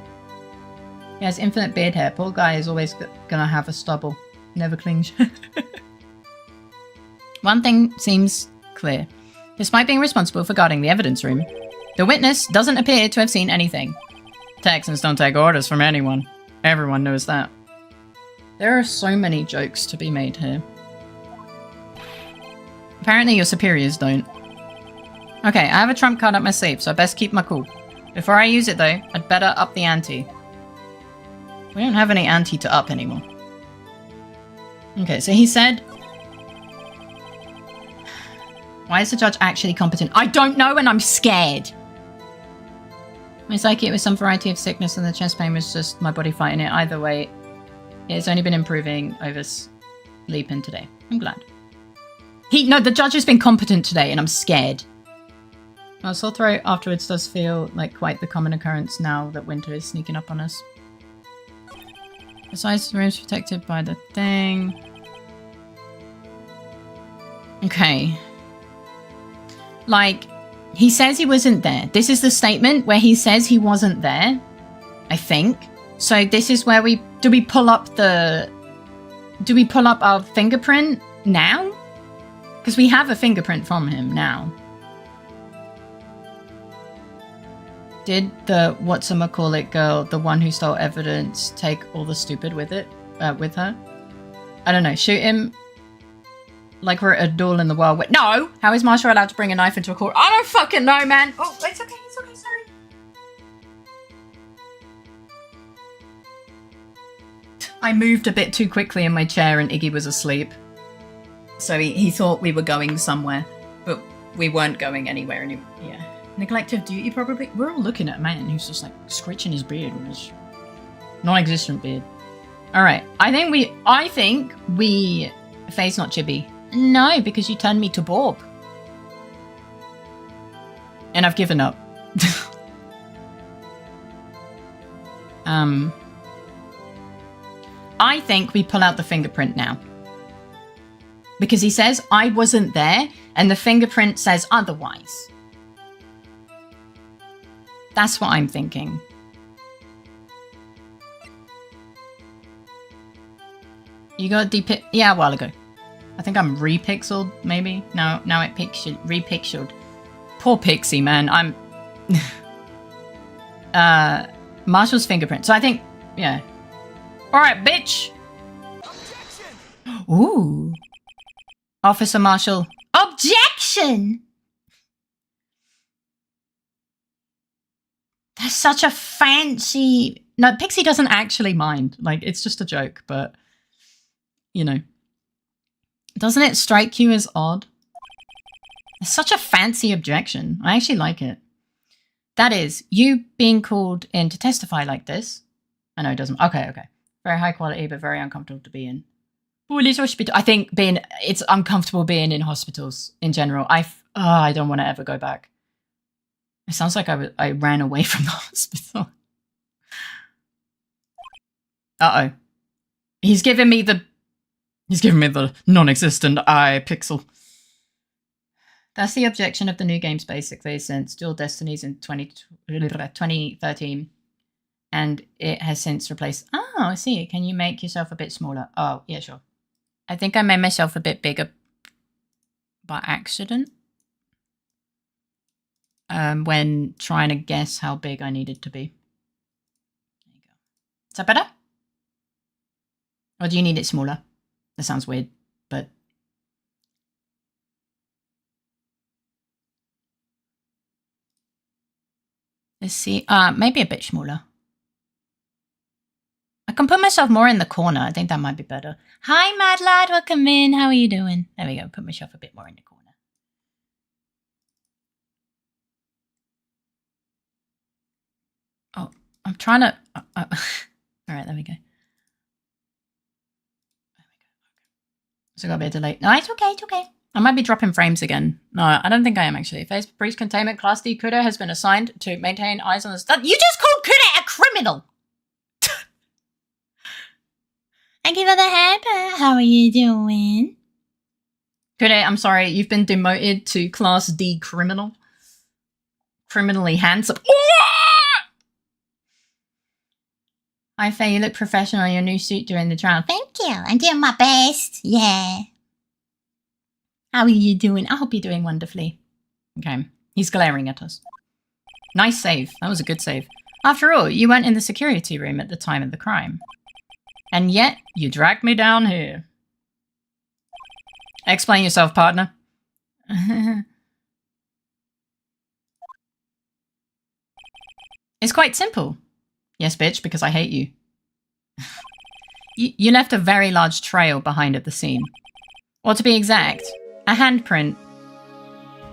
He has infinite beard hair. Poor guy is always gonna have a stubble. Never clings. One thing seems clear. Despite being responsible for guarding the evidence room, the witness doesn't appear to have seen anything. Texans don't take orders from anyone. Everyone knows that. There are so many jokes to be made here. Apparently your superiors don't. Okay, I have a trump card up my sleeve, so I best keep my cool. Before I use it though, I'd better up the ante. We don't have any ante to up anymore. Okay, so he said... Why is the judge actually competent? I don't know and I'm scared! It's like it was some variety of sickness and the chest pain was just my body fighting it. Either way, it's only been improving over sleeping today. I'm glad. No, the judge has been competent today and I'm scared. Well, sore throat afterwards does feel like quite the common occurrence now that winter is sneaking up on us. Besides, the room's protected by the thing. Okay. Like, he says he wasn't there. This is the statement where he says he wasn't there, I think. So this is where do we pull up our fingerprint now? Because we have a fingerprint from him now. Did the whatchamacallit girl, the one who stole evidence, take all the stupid with her? I don't know. Shoot him like we're at a duel in the Wild West. No! How is Marshall allowed to bring a knife into a court? I don't fucking know, man! Oh, it's okay, sorry. I moved a bit too quickly in my chair and Iggy was asleep. So he thought we were going somewhere, but we weren't going anywhere anymore. Yeah. Neglect of duty, probably. We're all looking at a man who's just like scratching his beard with his non-existent beard. Alright, I think we... Faye's not chibi. No, because you turned me to Bob. And I've given up. I think we pull out the fingerprint now. Because he says, I wasn't there, and the fingerprint says otherwise. That's what I'm thinking. You got depict? Yeah, a while ago. I think I'm repixeled, maybe. Now it repixeled. Poor Pixie, man. I'm Marshall's fingerprint. So I think, yeah. All right, bitch. Objection! Ooh. Officer Marshall. Objection. That's such a fancy. No, Pixie doesn't actually mind. Like, it's just a joke, but you know. Doesn't it strike you as odd? It's such a fancy objection. I actually like it. That is, you being called in to testify like this. I know it doesn't. Okay. Very high quality, but very uncomfortable to be in. Police hospital. I think it's uncomfortable being in hospitals in general. I don't want to ever go back. It sounds like I ran away from the hospital. Uh-oh. He's giving me the non-existent eye pixel. That's the objection of the new games, basically, since Dual Destinies in 2013. And it has since replaced... Oh, I see. Can you make yourself a bit smaller? Oh, yeah, sure. I think I made myself a bit bigger by accident. When trying to guess how big I needed to be. There you go. Is that better? Or do you need it smaller? That sounds weird, but... Let's see. Maybe a bit smaller. I can put myself more in the corner. I think that might be better. Hi, Mad Lad. Welcome in. How are you doing? There we go. Put myself a bit more in the corner. Oh, I'm trying to... All right, there we go. So got a bit of delay. No, it's okay, it's okay. I might be dropping frames again. No, I don't think I am actually. Face breach containment class D Kuda has been assigned to maintain eyes on the... You just called Kuda a criminal! Thank you for the haircut. How are you doing? Good day. I'm sorry. You've been demoted to Class D criminal. Criminally handsome. Hi, Faye. You look professional in your new suit during the trial. Thank you. I'm doing my best. Yeah. How are you doing? I hope you're doing wonderfully. Okay. He's glaring at us. Nice save. That was a good save. After all, you weren't in the security room at the time of the crime. And yet, you dragged me down here. Explain yourself, partner. It's quite simple. Yes, bitch, because I hate you. You left a very large trail behind at the scene. Or to be exact, a handprint.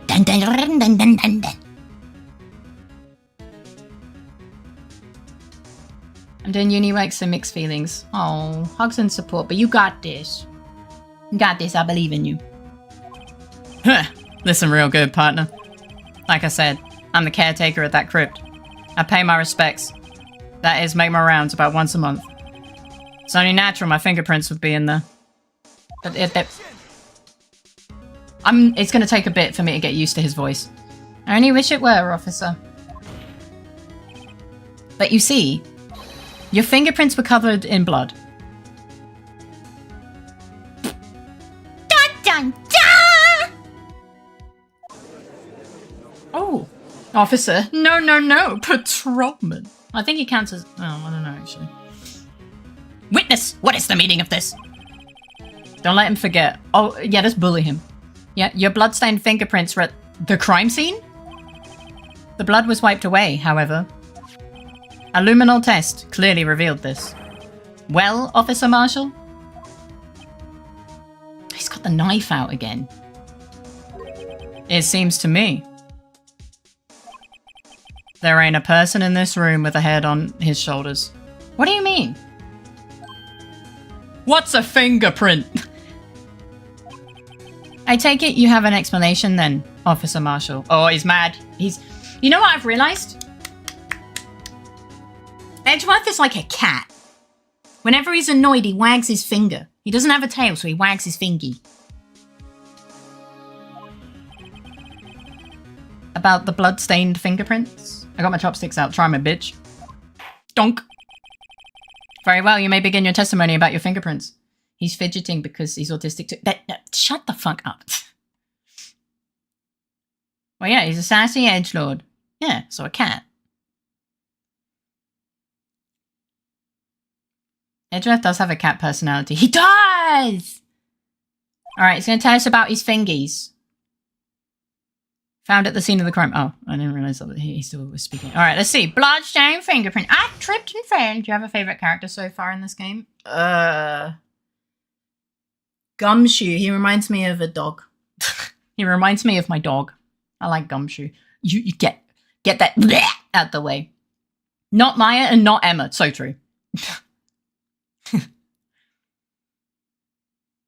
Dun, dun, dun, dun, dun, dun, dun. I'm doing uni work, so mixed feelings. Oh, hugs and support, but you got this. You got this, I believe in you. Listen real good, partner. Like I said, I'm the caretaker at that crypt. I pay my respects. That is, make my rounds about once a month. It's only natural my fingerprints would be in there. But it's going to take a bit for me to get used to his voice. I only wish it were, officer. But you see, your fingerprints were covered in blood. Dun, dun, dun! Oh, officer. No, patrolman. I think he counts as... Oh, I don't know, actually. Witness! What is the meaning of this? Don't let him forget. Oh, yeah, just bully him. Yeah, your bloodstained fingerprints were at the crime scene? The blood was wiped away, however. A luminol test clearly revealed this. Well, Officer Marshall? He's got the knife out again. It seems to me. There ain't a person in this room with a head on his shoulders. What do you mean? What's a fingerprint? I take it you have an explanation then, Officer Marshall. Oh, he's mad. You know what I've realized? Edgeworth is like a cat. Whenever he's annoyed, he wags his finger. He doesn't have a tail, so he wags his fingy. About the blood-stained fingerprints? I got my chopsticks out. Try my bitch. Donk. Very well, you may begin your testimony about your fingerprints. He's fidgeting because he's autistic too. Shut the fuck up. Well, yeah, he's a sassy edgelord. Yeah, so a cat. Edgeworth does have a cat personality. He does! Alright, he's going to tell us about his fingies. Found at the scene of the crime. Oh, I didn't realize that he still was speaking. Alright, let's see. Bloodstained fingerprint. I tripped and fell. Do you have a favourite character so far in this game? Gumshoe. He reminds me of a dog. He reminds me of my dog. I like Gumshoe. You get that bleh out the way. Not Maya and not Emma. So true.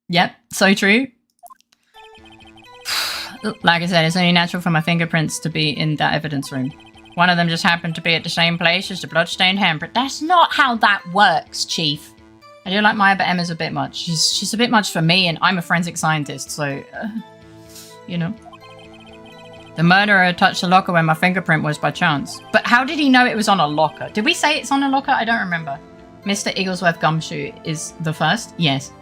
Yep, so true. Like I said, it's only natural for my fingerprints to be in that evidence room. One of them just happened to be at the same place as the bloodstained handprint. That's not how that works, Chief. I do like Maya, but Emma's a bit much. She's a bit much for me, and I'm a forensic scientist, so... you know. The murderer touched the locker where my fingerprint was by chance. But how did he know it was on a locker? Did we say it's on a locker? I don't remember. Mr. Igglesworth Gumshoe is the first? Yes.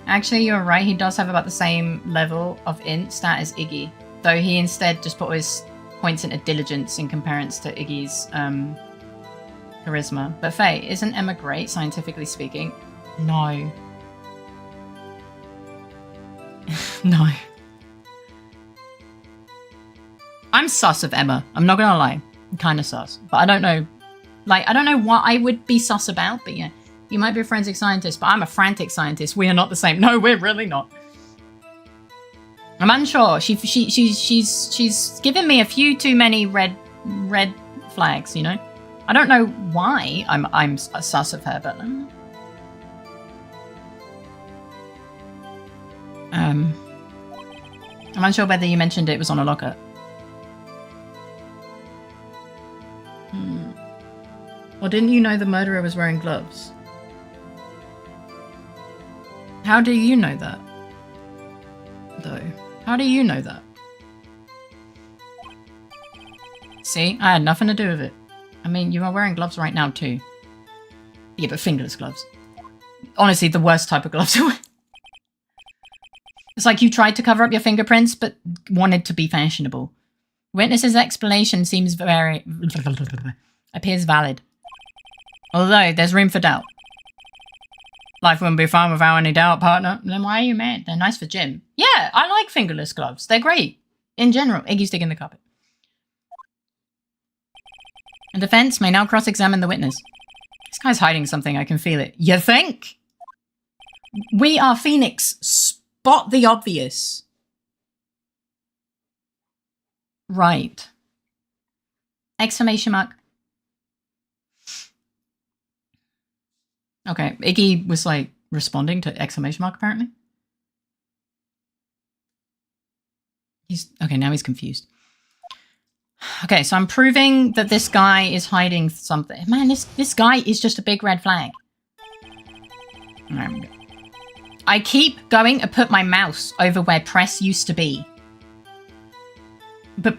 Actually, you're right. He does have about the same level of int stat as Iggy. Though he instead just put his points into diligence in comparison to Iggy's charisma. But Faye, isn't Emma great, scientifically speaking? No. No. I'm sus of Emma. I'm not gonna lie. I'm kind of sus. But I don't know. Like, I don't know what I would be sus about, but yeah. You might be a forensic scientist, but I'm a frantic scientist. We are not the same. No, we're really not. I'm unsure. She's given me a few too many red flags, you know? I don't know why I'm sus of her, but... I'm unsure whether you mentioned it was on a locker. Or didn't you know the murderer was wearing gloves? How do you know that? Though. How do you know that? See, I had nothing to do with it. I mean, you are wearing gloves right now too. Yeah, but fingerless gloves. Honestly, the worst type of gloves to wear. It's like you tried to cover up your fingerprints, but wanted to be fashionable. Witness's explanation seems appears valid. Although, there's room for doubt. Life wouldn't be fun without any doubt, partner. Then why are you mad? They're nice for gym. Yeah, I like fingerless gloves. They're great. In general. Iggy's digging the carpet. The defense may now cross-examine the witness. This guy's hiding something. I can feel it. You think? We are Phoenix. Spot the obvious. Right. Exclamation mark. Okay, Iggy was like responding to exclamation mark apparently. Okay, now he's confused. Okay, so I'm proving that this guy is hiding something. Man, this guy is just a big red flag. I keep going and put my mouse over where press used to be.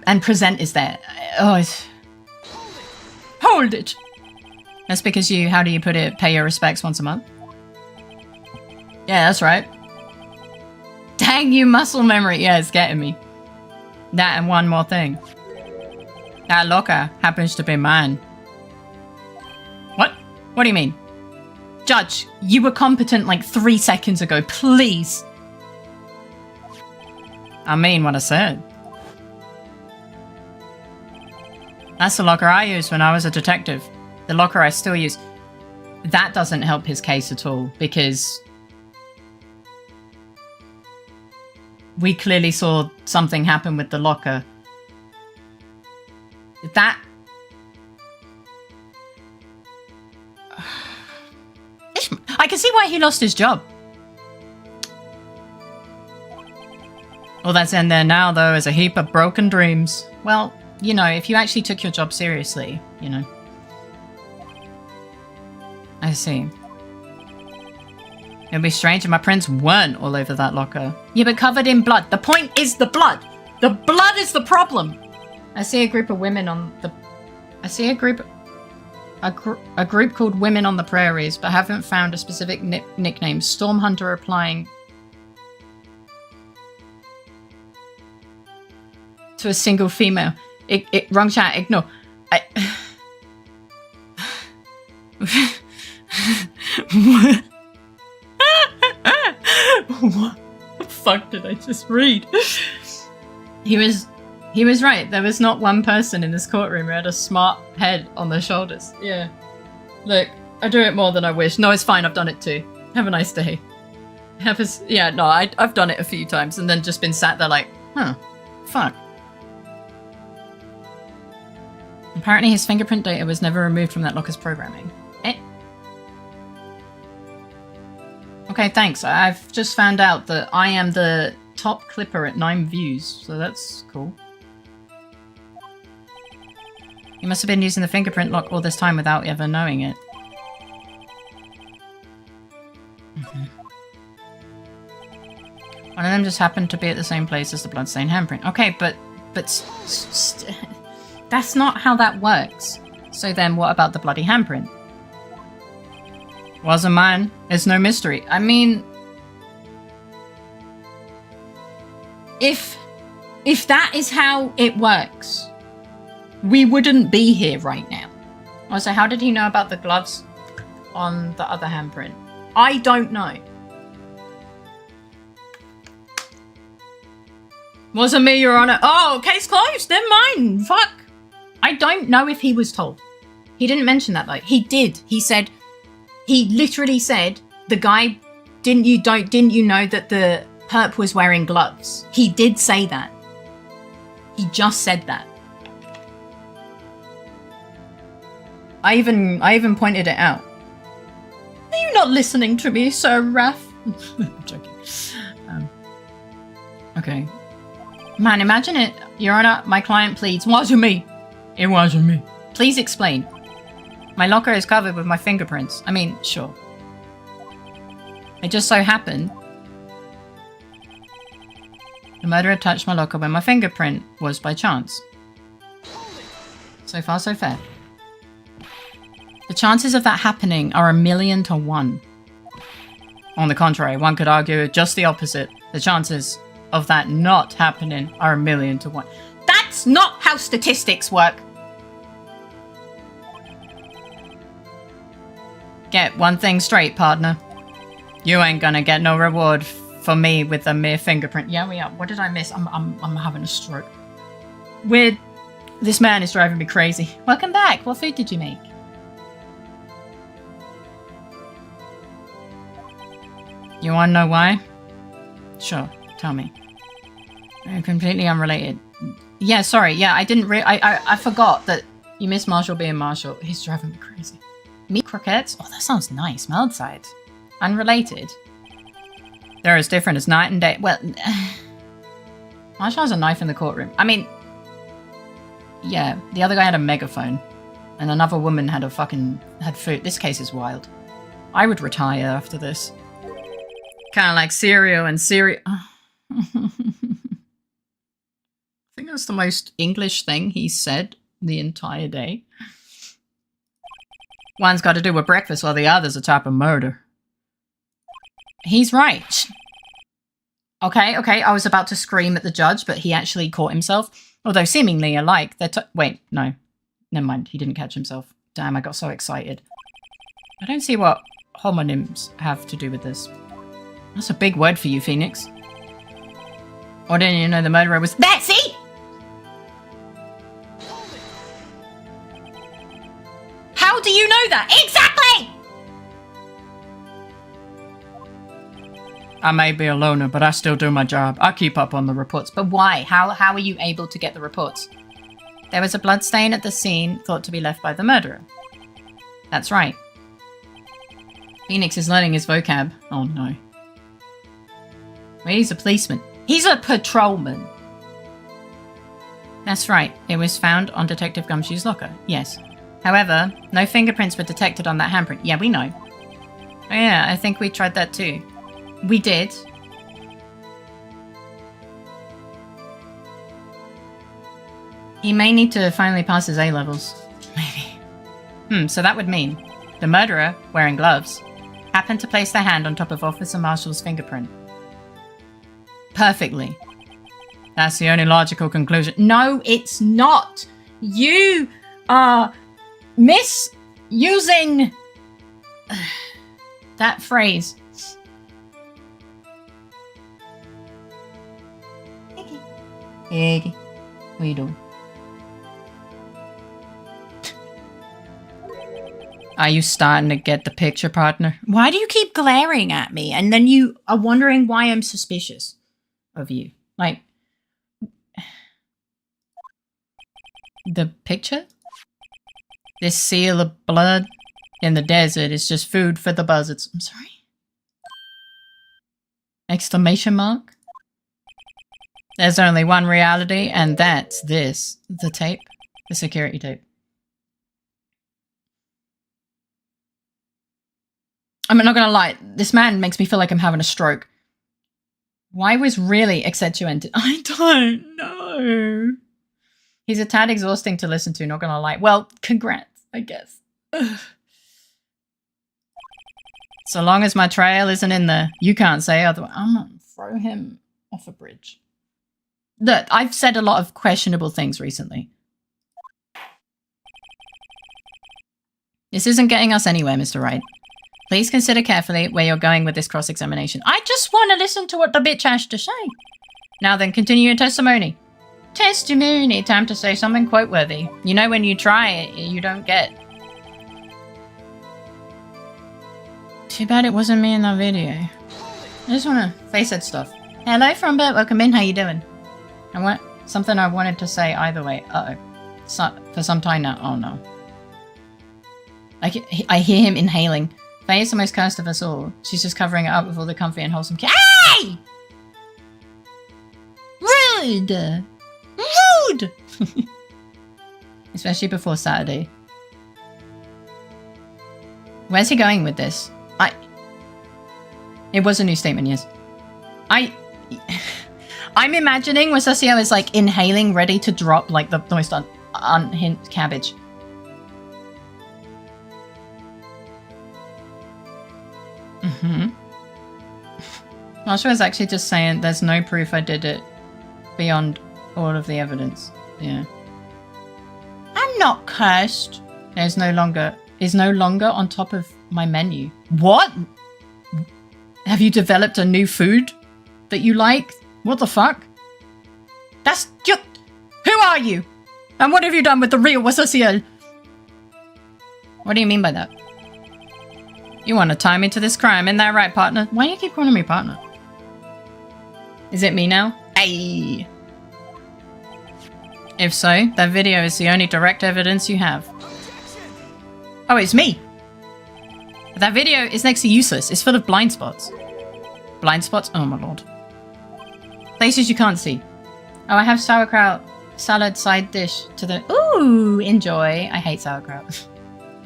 And present is there. Oh, hold it. That's because you, how do you put it, pay your respects once a month? Yeah, that's right. Dang you, muscle memory. Yeah, it's getting me. That and one more thing. That locker happens to be mine. What? What do you mean? Judge, you were competent like 3 seconds ago, please. I mean what I said. That's the locker I used when I was a detective. The locker I still use. That doesn't help his case at all, because we clearly saw something happen with the locker. That... I can see why he lost his job. All that's in there now, though, is a heap of broken dreams. Well, you know, if you actually took your job seriously, you know. I see. It'd be strange if my prints weren't all over that locker. Yeah, but covered in blood. The point is the blood. The blood is the problem. I see a group of women on the... I see a group called Women on the Prairies, but haven't found a specific nickname. Storm Hunter applying to a single female. Wrong chat, ignore. What the fuck did I just read? He was right. There was not one person in this courtroom who had a smart head on their shoulders. Yeah. Look, I do it more than I wish. No, it's fine. I've done it too. Have a nice day. Yeah, no, I've done it a few times and then just been sat there like, huh, fuck. Apparently his fingerprint data was never removed from that locker's programming. Okay, thanks. I've just found out that I am the top clipper at 9 views, so that's cool. You must have been using the fingerprint lock all this time without ever knowing it. One of them just happened to be at the same place as the bloodstained handprint. Okay, but that's not how that works. So then what about the bloody handprint? Wasn't mine. It's no mystery. I mean, if that is how it works, we wouldn't be here right now. Also, how did he know about the gloves on the other handprint? I don't know. Wasn't me, Your Honor. Oh, case closed. Never mind. Fuck. I don't know if he was told. He didn't mention that though. He did. He said, he literally said, the guy, didn't you know that the perp was wearing gloves? He did say that. He just said that. I even pointed it out. Are you not listening to me, Sir Raph? I'm joking. Okay. Man, imagine it. Your Honor, my client pleads. Wasn't me. It wasn't me. Please explain. My locker is covered with my fingerprints. I mean, sure. It just so happened the murderer touched my locker when my fingerprint was by chance. So far, so fair. The chances of that happening are 1,000,000 to 1. On the contrary, one could argue just the opposite. The chances of that not happening are 1,000,000 to 1. That's not how statistics work! Get one thing straight, partner. You ain't gonna get no reward for me with a mere fingerprint. Yeah, we are. What did I miss? I'm having a stroke. Weird. This man is driving me crazy. Welcome back. What food did you make? You wanna know why? Sure, tell me. Completely unrelated. Yeah, sorry. Yeah, I didn't I forgot that you missed Marshall being Marshall. He's driving me crazy. Meat croquettes? Oh, that sounds nice. Mild side. Unrelated. They're as different as night and day. Well, Marshall has a knife in the courtroom. I mean, yeah, the other guy had a megaphone. And another woman had had food. This case is wild. I would retire after this. Kind of like cereal and cereal. I think that's the most English thing he said the entire day. One's got to do with breakfast while the other's a type of murder. He's right. Okay, I was about to scream at the judge, but he actually caught himself. Although seemingly alike, they're wait, no. Never mind, he didn't catch himself. Damn, I got so excited. I don't see what homonyms have to do with this. That's a big word for you, Phoenix. Or didn't you know the murderer was— There, see? How do you know that? Exactly! I may be a loner, but I still do my job. I keep up on the reports. But why? How are you able to get the reports? There was a blood stain at the scene thought to be left by the murderer. That's right. Phoenix is learning his vocab. Oh no. Well, he's a policeman. He's a patrolman. That's right. It was found on Detective Gumshoe's locker. Yes. However, no fingerprints were detected on that handprint. Yeah, we know. Oh yeah, I think we tried that too. We did. He may need to finally pass his A-levels. Maybe. So that would mean the murderer, wearing gloves, happened to place their hand on top of Officer Marshall's fingerprint. Perfectly. That's the only logical conclusion. No, it's not. You are misusing that phrase. Iggy. What are you doing? Are you starting to get the picture, partner? Why do you keep glaring at me? And then you are wondering why I'm suspicious of you. Like, the picture? This seal of blood in the desert is just food for the buzzards. I'm sorry? Exclamation mark? There's only one reality, and that's this. The tape. The security tape. I'm not gonna lie, this man makes me feel like I'm having a stroke. Why was really accentuated? I don't know. He's a tad exhausting to listen to, not gonna lie. Well, congrats, I guess. Ugh. So long as my trail isn't in there, you can't say otherwise. I'm gonna throw him off a bridge. Look, I've said a lot of questionable things recently. This isn't getting us anywhere, Mr. Wright. Please consider carefully where you're going with this cross-examination. I just want to listen to what the bitch has to say. Now then, continue your testimony. Testimony, time to say something quote-worthy. You know when you try it, you don't get. Too bad it wasn't me in that video. I just want to face that stuff. Hello, Frombert. Welcome in. How you doing? I want something I wanted to say either way. Uh-oh. For some time now. Oh, no. I hear him inhaling. Faye is the most cursed of us all. She's just covering it up with all the comfy and wholesome Hey! Rude! Rude! Especially before Saturday. Where's he going with this? It was a new statement, yes. I'm imagining Wasasio is like inhaling, ready to drop like the most unhinged cabbage. Marsha is actually just saying there's no proof I did it beyond all of the evidence. Yeah. I'm not cursed. Is no longer on top of my menu. What? Have you developed a new food that you like? What the fuck? That's just... Who are you? And what have you done with the real Wasasio? What do you mean by that? You want to tie me to this crime, isn't that right, partner? Why do you keep calling me partner? Is it me now? Hey. If so, that video is the only direct evidence you have. Oh, it's me. But that video is next to useless. It's full of blind spots. Blind spots? Oh my lord. Places you can't see. Oh, I have sauerkraut salad side dish to the... Ooh, enjoy. I hate sauerkraut.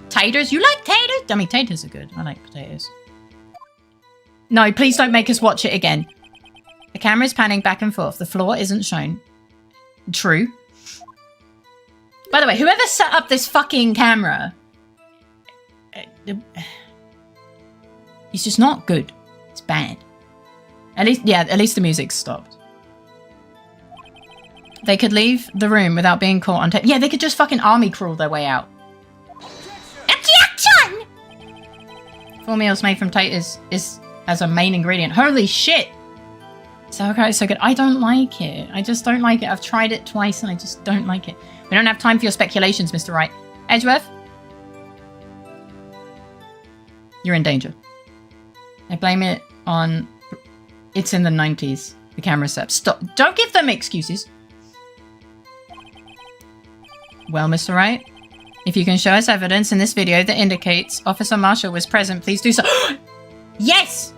Taters? You like taters? I mean, taters are good. I like potatoes. No, please don't make us watch it again. The camera is panning back and forth. The floor isn't shown. True. By the way, whoever set up this fucking camera... It's just not good. It's bad. At least the music's stopped. They could leave the room without being caught on tape. Yeah, they could just fucking army crawl their way out. Objection! 4 meals made from taters is as a main ingredient. Holy shit! Sauerkraut is so good. I don't like it. I just don't like it. I've tried it twice and I just don't like it. We don't have time for your speculations, Mr. Wright. Edgeworth? You're in danger. I blame it on... It's in the 90s. The camera setup. Stop. Don't give them excuses. Well, Mr. Wright, if you can show us evidence in this video that indicates Officer Marshall was present, please do so. Yes!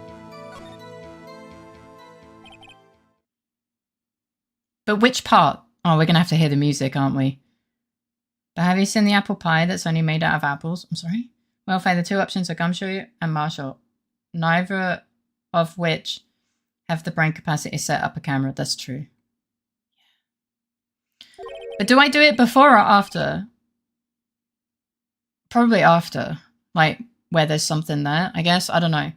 But which part? Oh, we're going to have to hear the music, aren't we? But have you seen the apple pie that's only made out of apples? I'm sorry? Well, Faye, the two options are Gumshoe and Marshall. Neither of which have the brain capacity to set up a camera. That's true. But do I do it before or after? Probably after. Like, where there's something there, I guess. I don't know.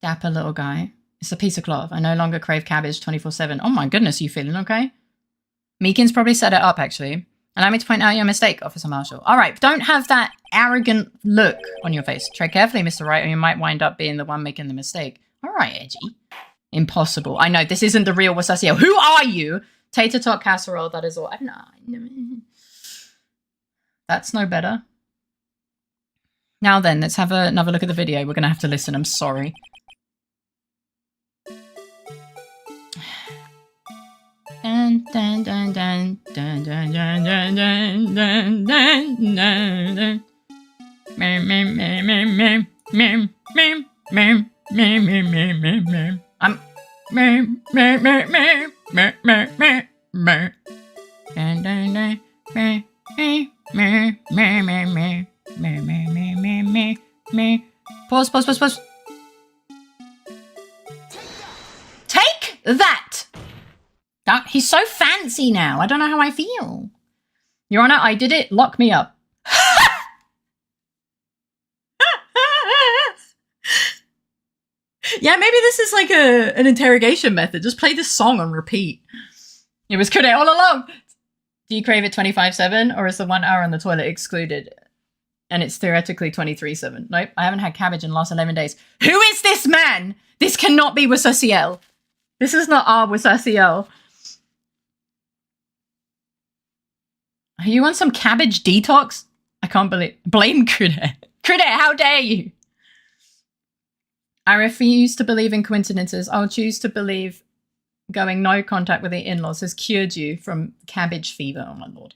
Dapper little guy. It's a piece of cloth. I no longer crave cabbage 24/7. Oh my goodness, are you feeling okay? Meekins probably set it up, actually. Allow me to point out your mistake, Officer Marshall. All right, don't have that arrogant look on your face. Tread carefully, Mr. Wright, or you might wind up being the one making the mistake. All right, Edgy. Impossible. I know, this isn't the real Wasasio. Who are you? Tater tot casserole, that is all. I don't know. That's no better. Now then, let's have another look at the video. We're going to have to listen. I'm sorry. Dun, dun, dun, dun, dun, dun, dun, dun, dun, dun, dun, dun, dun. Meh, meh, meh, meh, meh, meh, meh, meh, meh, meh, meh, meh, meh. I'm meh, meh, meh, meh, meh, meh, meh, meh. Dun, dun, dun, meh, meh, meh, meh, meh, meh, meh, meh, meh, meh, meh, meh. Pause, pause, pause, pause. Take that! He's so fancy now. I don't know how I feel. Your Honor, I did it. Lock me up. Yeah, maybe this is like an interrogation method. Just play this song on repeat. It was Kude all along. Do you crave it 25/7 or is the 1 hour on the toilet excluded? And it's theoretically 23/7. Nope, I haven't had cabbage in the last 11 days. Who is this man? This cannot be Wasasio. This is not our Wasasio. Are you on some cabbage detox? I can't believe... Blame Kude. Kude, how dare you? I refuse to believe in coincidences. I'll choose to believe going no contact with the in-laws has cured you from cabbage fever. Oh my lord.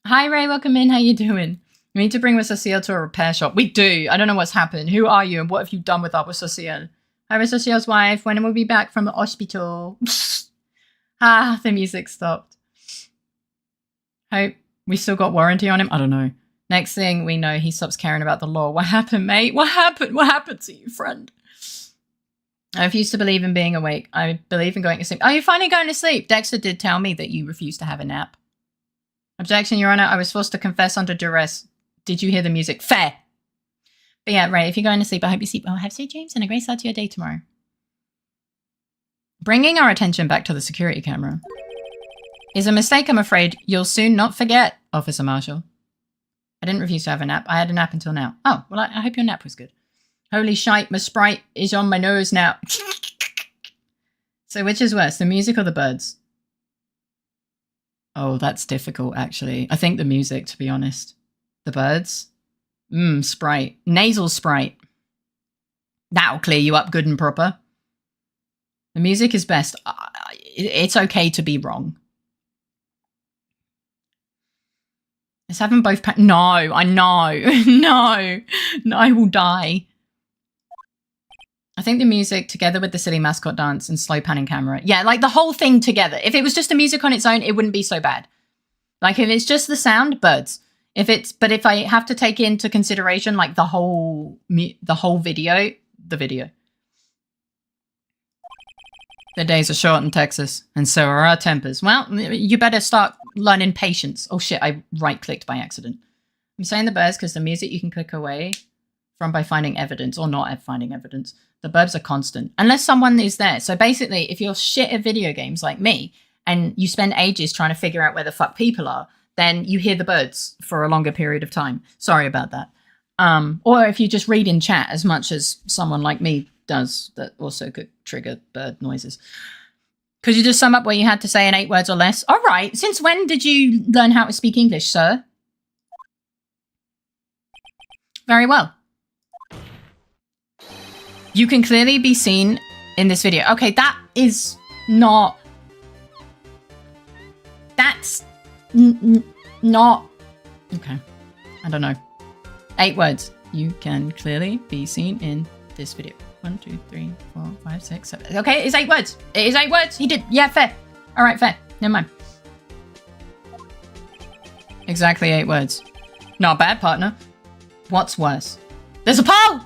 Hi Ray, welcome in. How you doing? We need to bring Wasasio to a repair shop. We do. I don't know what's happened. Who are you and what have you done with our Wasasio? Hi Wasasio's wife. When will we be back from the hospital? Ah, the music stopped. Hope we still got warranty on him. I don't know. Next thing we know, he stops caring about the law. What happened, mate? What happened? What happened to you, friend? I refuse to believe in being awake. I believe in going to sleep. Oh, you're finally going to sleep. Dexter did tell me that you refused to have a nap. Objection, Your Honor. I was forced to confess under duress. Did you hear the music? Fair. But yeah, right. If you're going to sleep, I hope you sleep well. Have sweet dreams and a great start to your day tomorrow. Bringing our attention back to the security camera is a mistake, I'm afraid. You'll soon not forget, Officer Marshall. I didn't refuse to have a nap. I had a nap until now. Oh, well, I hope your nap was good. Holy shite, my Sprite is on my nose now. So which is worse, the music or the birds? Oh, that's difficult, actually. I think the music, to be honest. The birds? Sprite. Nasal Sprite. That'll clear you up good and proper. The music is best. It's okay to be wrong. Let's have them both no, I know. No, I will die. I think the music together with the silly mascot dance and slow panning camera. Yeah, like the whole thing together. If it was just the music on its own, it wouldn't be so bad. Like if it's just the sound, birds. But if I have to take into consideration like the whole video, the video. The days are short in Texas, and so are our tempers. Well, you better start learning patience. Oh shit, I right-clicked by accident. I'm saying the birds because the music you can click away from by finding evidence or not finding evidence. The burbs are constant, unless someone is there. So basically, if you're shit at video games like me, and you spend ages trying to figure out where the fuck people are, then you hear the birds for a longer period of time. Sorry about that. Or if you just read in chat as much as someone like me does, that also could trigger bird noises. Could you just sum up what you had to say in 8 words or less? All right. Since when did you learn how to speak English, sir? Very well. You can clearly be seen in this video. Okay, that is not... That's not... Okay. I don't know. 8 words. You can clearly be seen in this video. 1, 2, 3, 4, 5, 6, 7. Okay, it's 8 words. It is 8 words. He did. Yeah, fair. All right, fair. Never mind. Exactly 8 words. Not bad, partner. What's worse? There's a poll!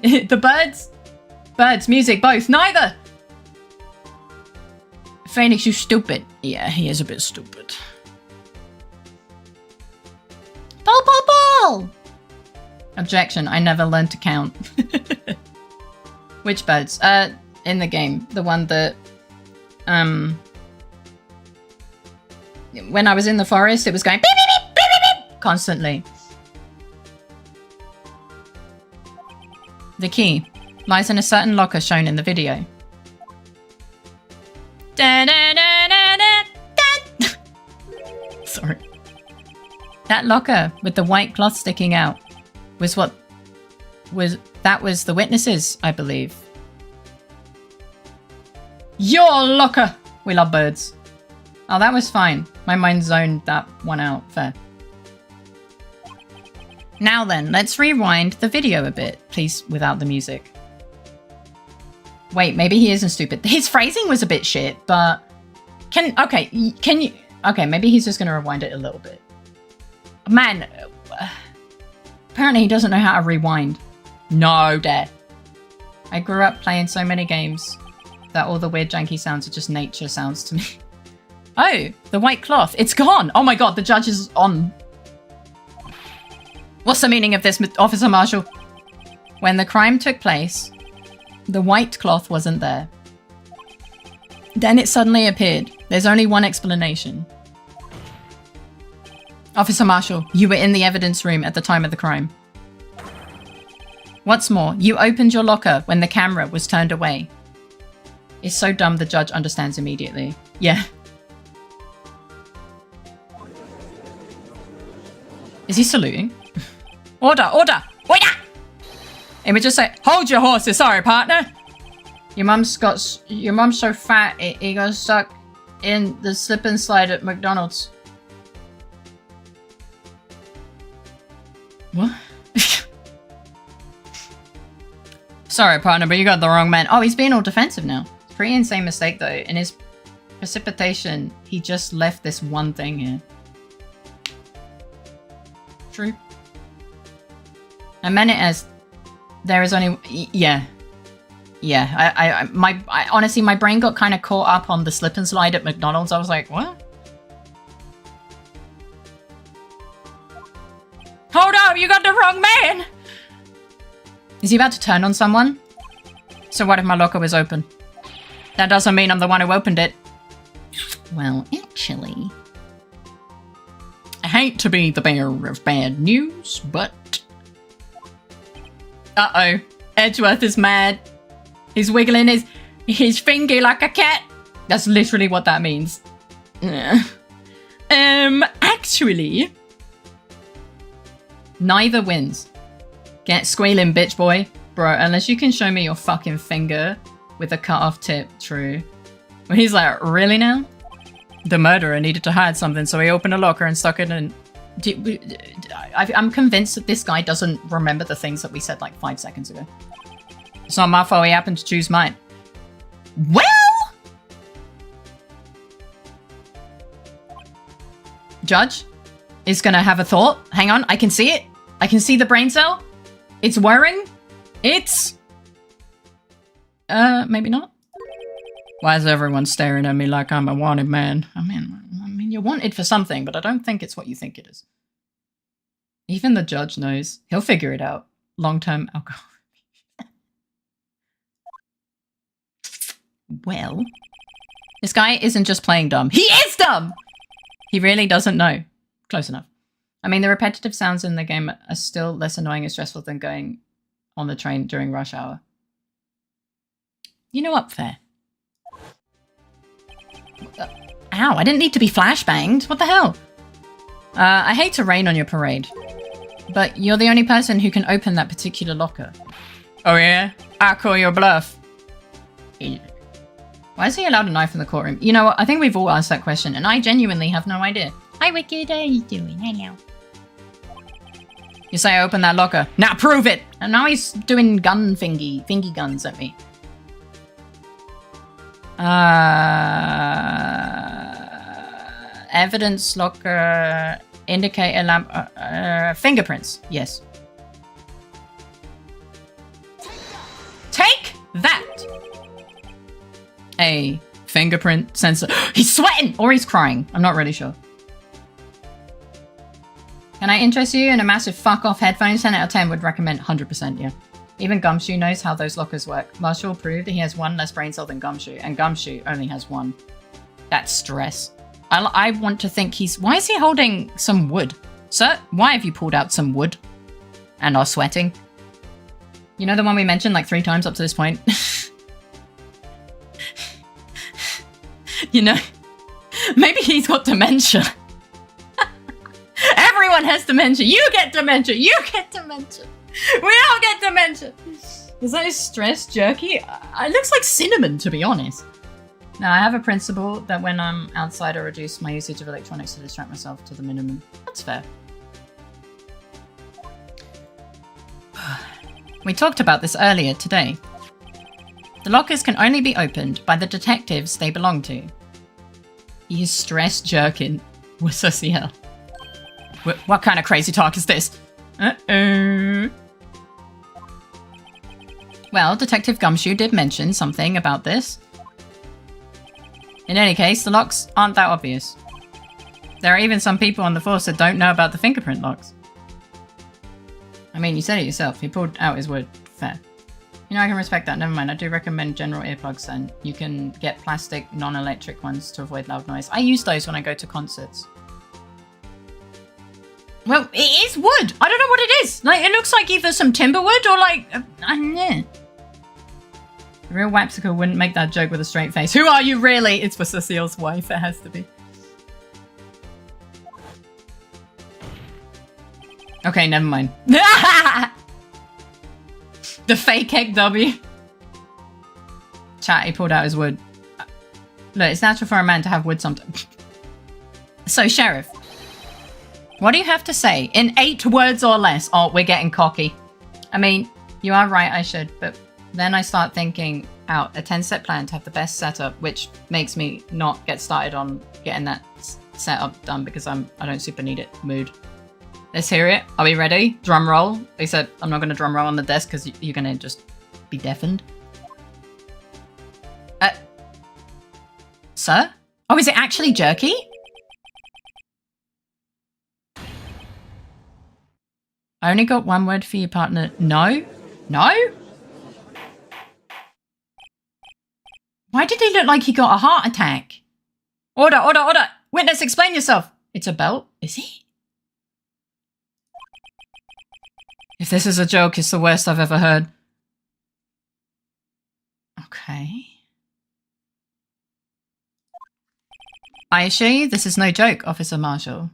The birds. Birds, music, both. Neither! Phoenix, you stupid. Yeah, he is a bit stupid. Ball! Objection, I never learned to count. Which birds? In the game. The one that... when I was in the forest, it was going beep, beep, beep, beep, beep, beep, constantly. The key lies in a certain locker shown in the video. Sorry. That locker with the white cloth sticking out was the witnesses, I believe. Your locker! We love birds. Oh, that was fine. My mind zoned that one out. Fair. Now then, let's rewind the video a bit, please, without the music. Wait, maybe he isn't stupid. His phrasing was a bit shit, but... Okay, maybe he's just gonna rewind it a little bit. Man, apparently he doesn't know how to rewind. No, dare. I grew up playing so many games that all the weird janky sounds are just nature sounds to me. Oh, the white cloth. It's gone. Oh my god, the judge is on. What's the meaning of this, Officer Marshall? When the crime took place, the white cloth wasn't there. Then it suddenly appeared. There's only one explanation. Officer Marshall, you were in the evidence room at the time of the crime. What's more, you opened your locker when the camera was turned away. It's so dumb the judge understands immediately. Yeah. Is he saluting? Order! Order! Order! It would just say, hold your horses, sorry partner. Your mum's so fat it got stuck in the slip and slide at McDonald's. What? Sorry partner, but you got the wrong man. Oh, he's being all defensive now. Pretty insane mistake though. In his precipitation, he just left this one thing here. True. I meant it as there is only... Yeah. Yeah. I honestly, my brain got kind of caught up on the slip and slide at McDonald's. I was like, what? Hold up, you got the wrong man! Is he about to turn on someone? So what if my locker was open? That doesn't mean I'm the one who opened it. Well, actually... I hate to be the bearer of bad news, but... Uh-oh. Edgeworth is mad. He's wiggling his finger like a cat. That's literally what that means. Actually... Neither wins. Get squealing, bitch boy. Bro, unless you can show me your fucking finger with a cut-off tip, true. Well, he's like, really now? The murderer needed to hide something, so he opened a locker and stuck it in. I'm convinced that this guy doesn't remember the things that we said like 5 seconds ago. It's not my fault he happened to choose mine. Well! Judge is gonna have a thought. Hang on, I can see it. I can see the brain cell. It's whirring. It's... maybe not. Why is everyone staring at me like I'm a wanted man? I mean, you're wanted for something, but I don't think it's what you think it is. Even the judge knows. He'll figure it out. Long-term alcohol. Well, this guy isn't just playing dumb. He is dumb! He really doesn't know. Close enough. I mean, the repetitive sounds in the game are still less annoying and stressful than going on the train during rush hour. You know what, fair. Ow, I didn't need to be flashbanged. What the hell? I hate to rain on your parade, but you're the only person who can open that particular locker. Oh yeah? I call your bluff. Why is he allowed a knife in the courtroom? You know what? I think we've all asked that question, and I genuinely have no idea. Hi, Wicked. How are you doing? Hello. You say I opened that locker. Now prove it! And now he's doing gun thingy guns at me. Evidence locker, indicator lamp, fingerprints. Yes. Take that! A fingerprint sensor. He's sweating! Or he's crying. I'm not really sure. Can I interest you in a massive fuck off headphones? 10 out of 10 would recommend 100%, yeah. Even Gumshoe knows how those lockers work. Marshall proved that he has one less brain cell than Gumshoe, and Gumshoe only has one. That's stress. I want to think he's... Why is he holding some wood? Sir, why have you pulled out some wood? And are sweating? You know the one we mentioned like 3 times up to this point? You know, maybe he's got dementia. Everyone has dementia. You get dementia. You get dementia. We all get dementia. Is that his stress jerky? It looks like cinnamon, to be honest. Now, I have a principle that when I'm outside, I reduce my usage of electronics to distract myself to the minimum. That's fair. We talked about this earlier today. The lockers can only be opened by the detectives they belong to. He is stress jerking. What's social? What kind of crazy talk is this? Uh-oh. Well, Detective Gumshoe did mention something about this. In any case, the locks aren't that obvious. There are even some people on the force that don't know about the fingerprint locks. I mean, you said it yourself. He pulled out his wood. Fair. You know, I can respect that. Never mind. I do recommend general earplugs then. You can get plastic, non-electric ones to avoid loud noise. I use those when I go to concerts. Well, it is wood. I don't know what it is. Like, it looks like either some timber wood or like... I don't know. The real Wapsicle wouldn't make that joke with a straight face. Who are you really? It's for Cecile's wife. It has to be. Okay, never mind. The fake egg W. Chat, he pulled out his wood. Look, it's natural for a man to have wood sometimes. So, Sheriff. What do you have to say? In 8 words or less. Oh, we're getting cocky. I mean, you are right, I should. But then I start thinking out a 10-step plan to have the best setup, which makes me not get started on getting that setup done because I don't super need it. Mood. Let's hear it. Are we ready? Drum roll. They said I'm not going to drum roll on the desk because you're going to just be deafened. Sir? Oh, is it actually jerky? I only got one word for your partner. No? No? Why did he look like he got a heart attack? Order, order, order! Witness, explain yourself! It's a belt? Is he? If this is a joke, it's the worst I've ever heard. Okay. I assure you this is no joke, Officer Marshall.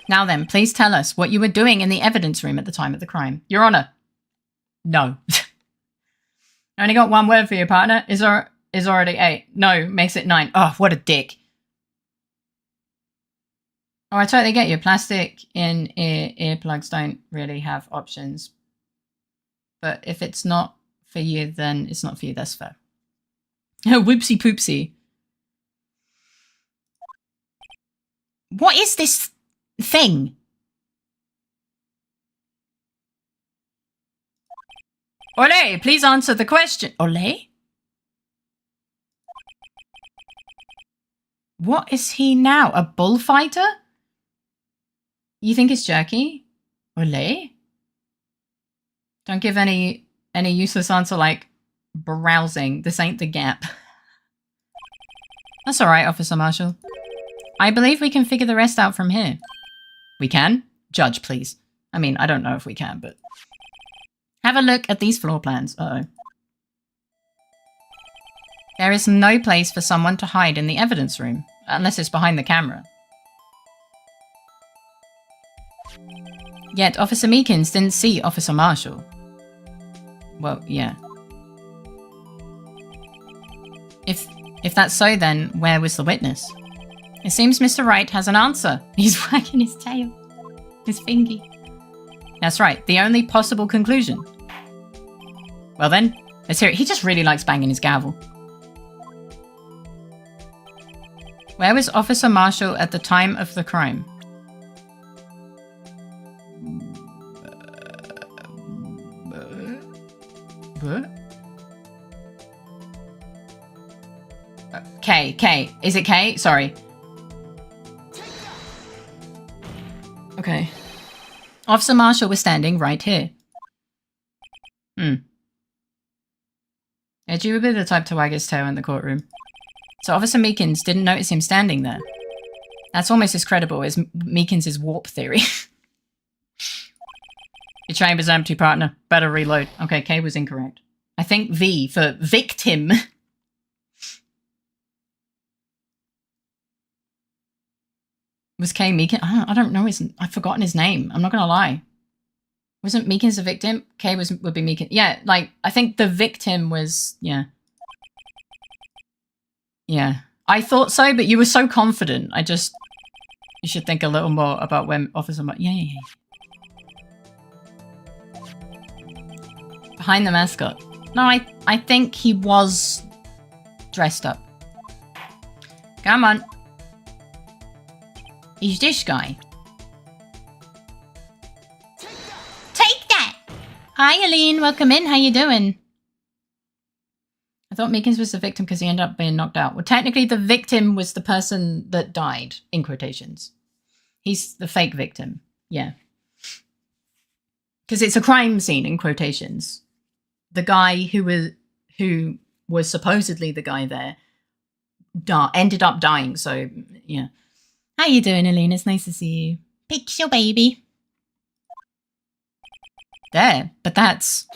Now then, please tell us what you were doing in the evidence room at the time of the crime. Your Honor. No. I only got one word for your partner. Is already 8. No, makes it 9. Oh, what a dick. Oh, I totally get you. Plastic in earplugs don't really have options. But if it's not for you, then it's not for you. That's fair. Whoopsie poopsie. What is this thing? Ole, please answer the question. Ole? What is he now? A bullfighter? You think it's jerky? Ole? Don't give any useless answer like browsing. This ain't the Gap. That's alright, Officer Marshall. I believe we can figure the rest out from here. We can? Judge, please. I mean, I don't know if we can, but... Have a look at these floor plans. Uh-oh. There is no place for someone to hide in the evidence room, unless it's behind the camera. Yet Officer Meekins didn't see Officer Marshall. Well, yeah. If that's so, then where was the witness? It seems Mr. Wright has an answer. He's wagging his tail. His fingy. That's right, the only possible conclusion. Well then, let's hear it. He just really likes banging his gavel. Where was Officer Marshall at the time of the crime? K. Is it K? Sorry. Okay. Officer Marshall was standing right here. Edgy would be the type to wag his tail in the courtroom. So Officer Meekins didn't notice him standing there. That's almost as credible as Meekins' warp theory. Your chamber's empty, partner. Better reload. Okay, K was incorrect. I think V for victim. Was K Meekins? I don't know. I've forgotten his name. I'm not going to lie. Wasn't Meekins the victim? K would be Meekins. Yeah, like, I think the victim was, yeah. Yeah. I thought so, but you were so confident. You should think a little more about when Officer... Yeah. Behind the mascot. No, I think he was dressed up. Come on. He's this guy. Take that! Hi, Aline. Welcome in. How you doing? I thought Meekins was the victim because he ended up being knocked out. Well, technically, the victim was the person that died, in quotations. He's the fake victim. Yeah. Because it's a crime scene, in quotations. The guy who was supposedly the guy there ended up dying, so, yeah. How you doing, Aline? It's nice to see you. Picture baby. There, but that's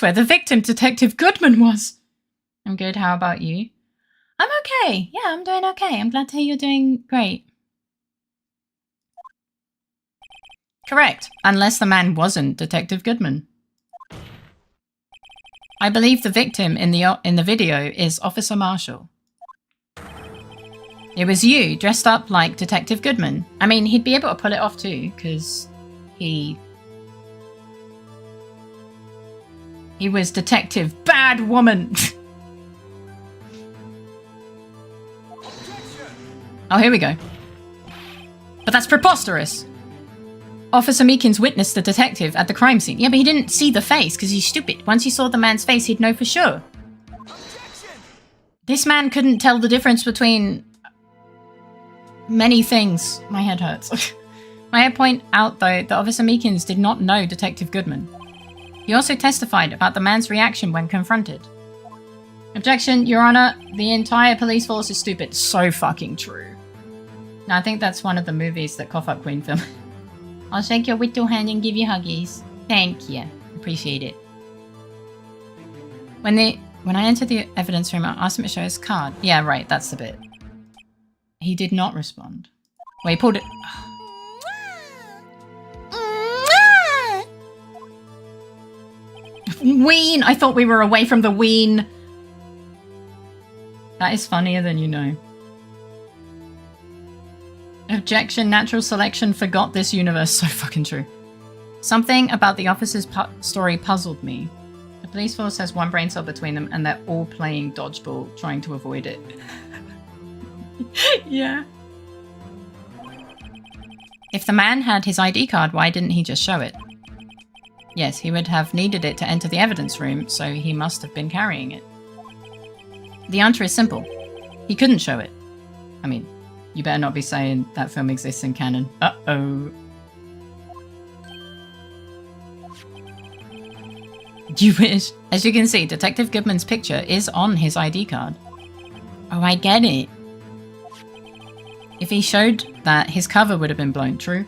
where the victim, Detective Goodman, was. I'm good. How about you? I'm okay. Yeah, I'm doing okay. I'm glad to hear you're doing great. Correct, unless the man wasn't Detective Goodman. I believe the victim in the video is Officer Marshall. It was you, dressed up like Detective Goodman. I mean, he'd be able to pull it off too, because he was Detective Bad Woman. Oh, here we go. But that's preposterous. Officer Meekins witnessed the detective at the crime scene. Yeah, but he didn't see the face because he's stupid. Once he saw the man's face, he'd know for sure. Objection! This man couldn't tell the difference between many things. My head hurts. May I point out, though, that Officer Meekins did not know Detective Goodman. He also testified about the man's reaction when confronted. Objection, Your Honor. The entire police force is stupid. So fucking true. Now, I think that's one of the movies that Cough Up Queen filmed. I'll shake your little hand and give you huggies. Thank you. Appreciate it. When I entered the evidence room, I asked him to show his card. Yeah, right. That's the bit. He did not respond. Well, he pulled it... Ween! I thought we were away from the ween. That is funnier than you know. Objection, natural selection forgot this universe. So fucking true. Something about the officer's story puzzled me. The police force has one brain cell between them and they're all playing dodgeball, trying to avoid it. Yeah. If the man had his ID card, why didn't he just show it? Yes, he would have needed it to enter the evidence room, so he must have been carrying it. The answer is simple. He couldn't show it. I mean, you better not be saying that film exists in canon. Uh-oh. You wish. As you can see, Detective Goodman's picture is on his ID card. Oh, I get it. If he showed that, his cover would have been blown, true?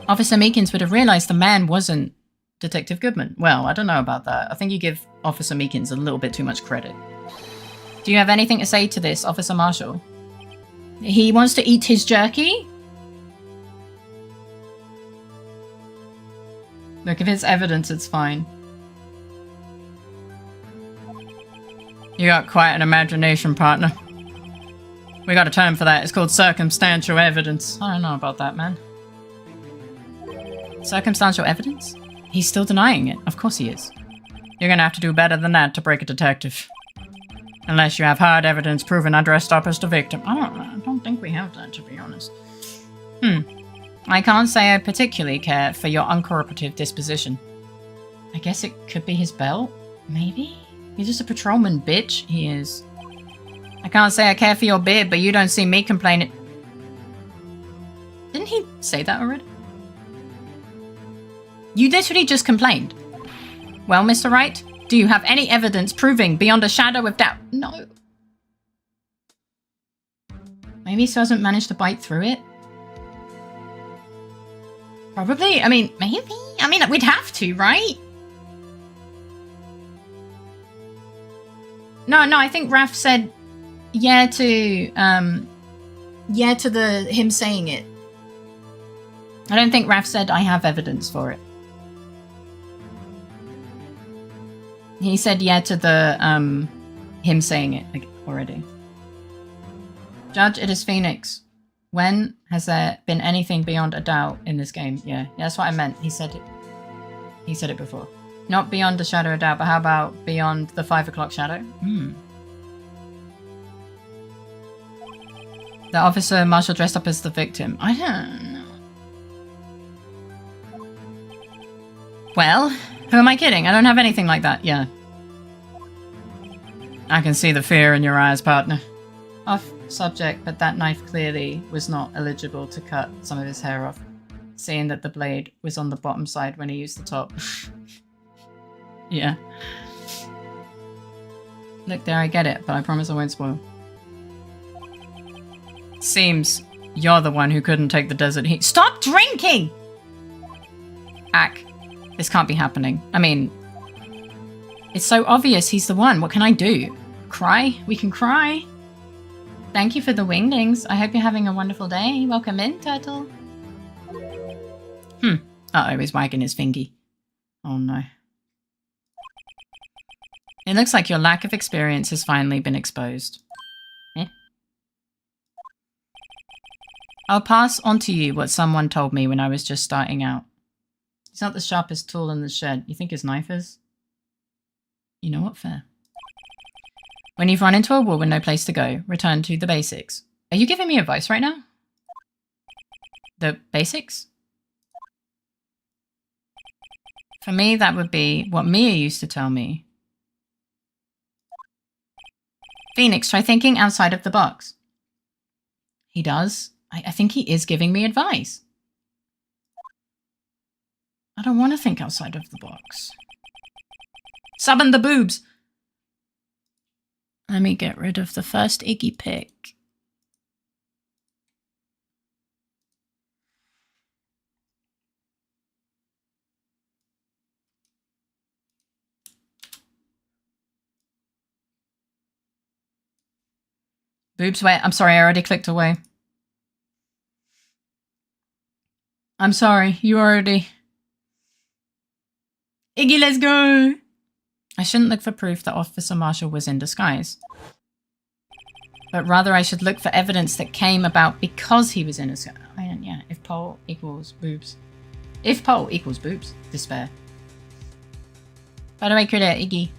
Officer Meekins would have realized the man wasn't Detective Goodman. Well, I don't know about that. I think you give Officer Meekins a little bit too much credit. Do you have anything to say to this, Officer Marshall? He wants to eat his jerky? Look, if it's evidence, it's fine. You got quite an imagination, partner. We got a term for that. It's called circumstantial evidence. I don't know about that, man. Circumstantial evidence? He's still denying it. Of course he is. You're gonna have to do better than that to break a detective. Unless you have hard evidence proving I dressed up as the victim. I don't think we have that, to be honest. I can't say I particularly care for your uncooperative disposition. I guess it could be his belt? Maybe? He's just a patrolman, bitch. He is. I can't say I care for your beard, but you don't see me complaining. Didn't he say that already? You literally just complained. Well, Mr. Wright, do you have any evidence proving beyond a shadow of doubt? No. Maybe he still hasn't managed to bite through it. Probably. I mean, maybe. I mean, we'd have to, right? No, I think Raph said yeah to him saying it. I don't think Raph said I have evidence for it. He said yeah to the him saying it already. Judge, it is Phoenix. When has there been anything beyond a doubt in this game? Yeah, that's what I meant. He said it. He said it before. Not beyond the shadow of doubt, but how about beyond the 5 o'clock shadow? The officer Marshall dressed up as the victim. I don't know. Well, who am I kidding? I don't have anything like that. Yeah. I can see the fear in your eyes, partner. Off subject, but that knife clearly was not eligible to cut some of his hair off, seeing that the blade was on the bottom side when he used the top. Yeah. Look there, I get it, but I promise I won't spoil. Seems you're the one who couldn't take the desert heat. Stop drinking! Ack. This can't be happening. I mean, it's so obvious he's the one. What can I do? Cry? We can cry. Thank you for the wingdings. I hope you're having a wonderful day. Welcome in, Turtle. Uh-oh, he's wagging his fingy. Oh no. It looks like your lack of experience has finally been exposed. I'll pass on to you what someone told me when I was just starting out. He's not the sharpest tool in the shed. You think his knife is? You know what? Fair. When you've run into a wall with no place to go, return to the basics. Are you giving me advice right now? The basics? For me, that would be what Mia used to tell me. Phoenix, try thinking outside of the box. He does. I think he is giving me advice. I don't want to think outside of the box. Summon the boobs! Let me get rid of the first Iggy pick. Boobs, wait, I'm sorry, I already clicked away. I'm sorry, you already... Iggy, let's go! I shouldn't look for proof that Officer Marshall was in disguise. But rather I should look for evidence that came about because he was in disguise. Yeah, if poll equals boobs. If poll equals boobs, despair. By the way, critter, Iggy.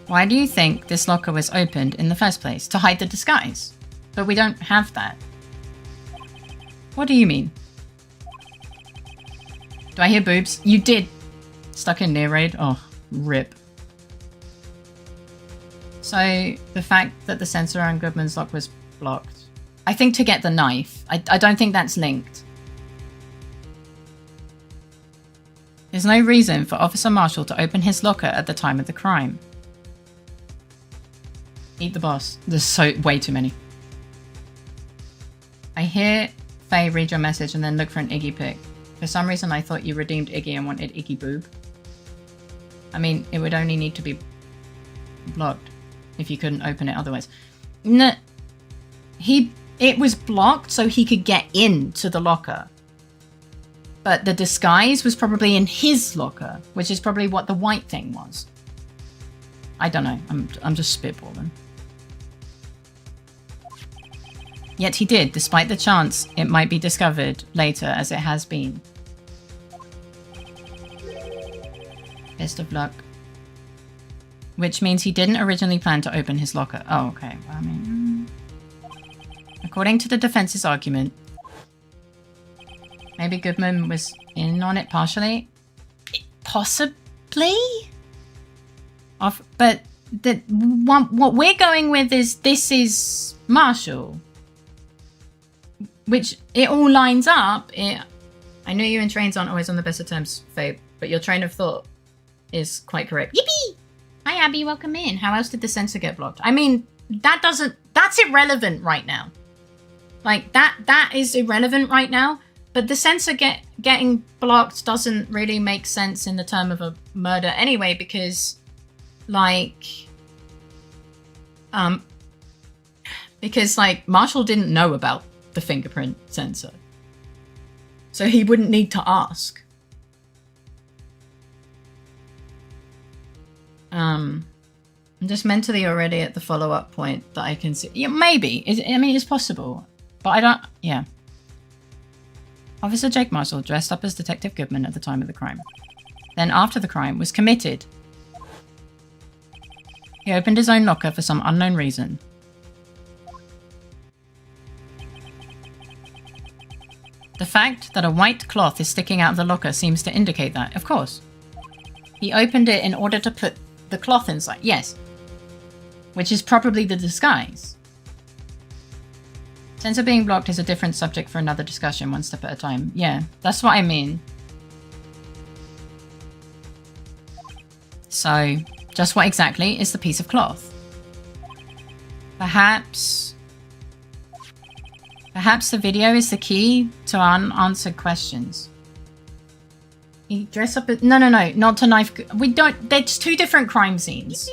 Why do you think this locker was opened in the first place? To hide the disguise? But we don't have that. What do you mean? Do I hear boobs? You did. Stuck in near raid? Oh, rip. So, the fact that the sensor on Goodman's lock was blocked. I think to get the knife. I don't think that's linked. There's no reason for Officer Marshall to open his locker at the time of the crime. Eat the boss. There's way too many. I hear Faye read your message and then look for an Iggy pic. For some reason I thought you redeemed Iggy and wanted Iggy boob. I mean, it would only need to be blocked if you couldn't open it otherwise. No, it was blocked so he could get into the locker. But the disguise was probably in his locker, which is probably what the white thing was. I don't know. I'm just spitballing. Yet he did, despite the chance it might be discovered later, as it has been. Best of luck. Which means he didn't originally plan to open his locker. Oh, okay. Well, I mean... According to the defense's argument, maybe Goodman was in on it partially? Possibly? But what we're going with is this is Marshall. Which, it all lines up. I know you and trains aren't always on the best of terms, Fabe, but your train of thought is quite correct. Yippee! Hi, Abby, welcome in. How else did the sensor get blocked? I mean, that's irrelevant right now. Like, that is irrelevant right now, but the sensor getting blocked doesn't really make sense in the term of a murder anyway, because, like, Marshall didn't know about the fingerprint sensor. So he wouldn't need to ask. I'm just mentally already at the follow-up point that I can see. Yeah, maybe. I mean, it's possible. But I don't... Yeah. Officer Jake Marshall dressed up as Detective Goodman at the time of the crime. Then after the crime was committed, he opened his own locker for some unknown reason. The fact that a white cloth is sticking out of the locker seems to indicate that, of course. He opened it in order to put the cloth inside, yes. Which is probably the disguise. Sensor being blocked is a different subject for another discussion, one step at a time. Yeah, that's what I mean. So, just what exactly is the piece of cloth? Perhaps the video is the key to unanswered questions. He dressed up as... No, not to knife... We don't... There's two different crime scenes.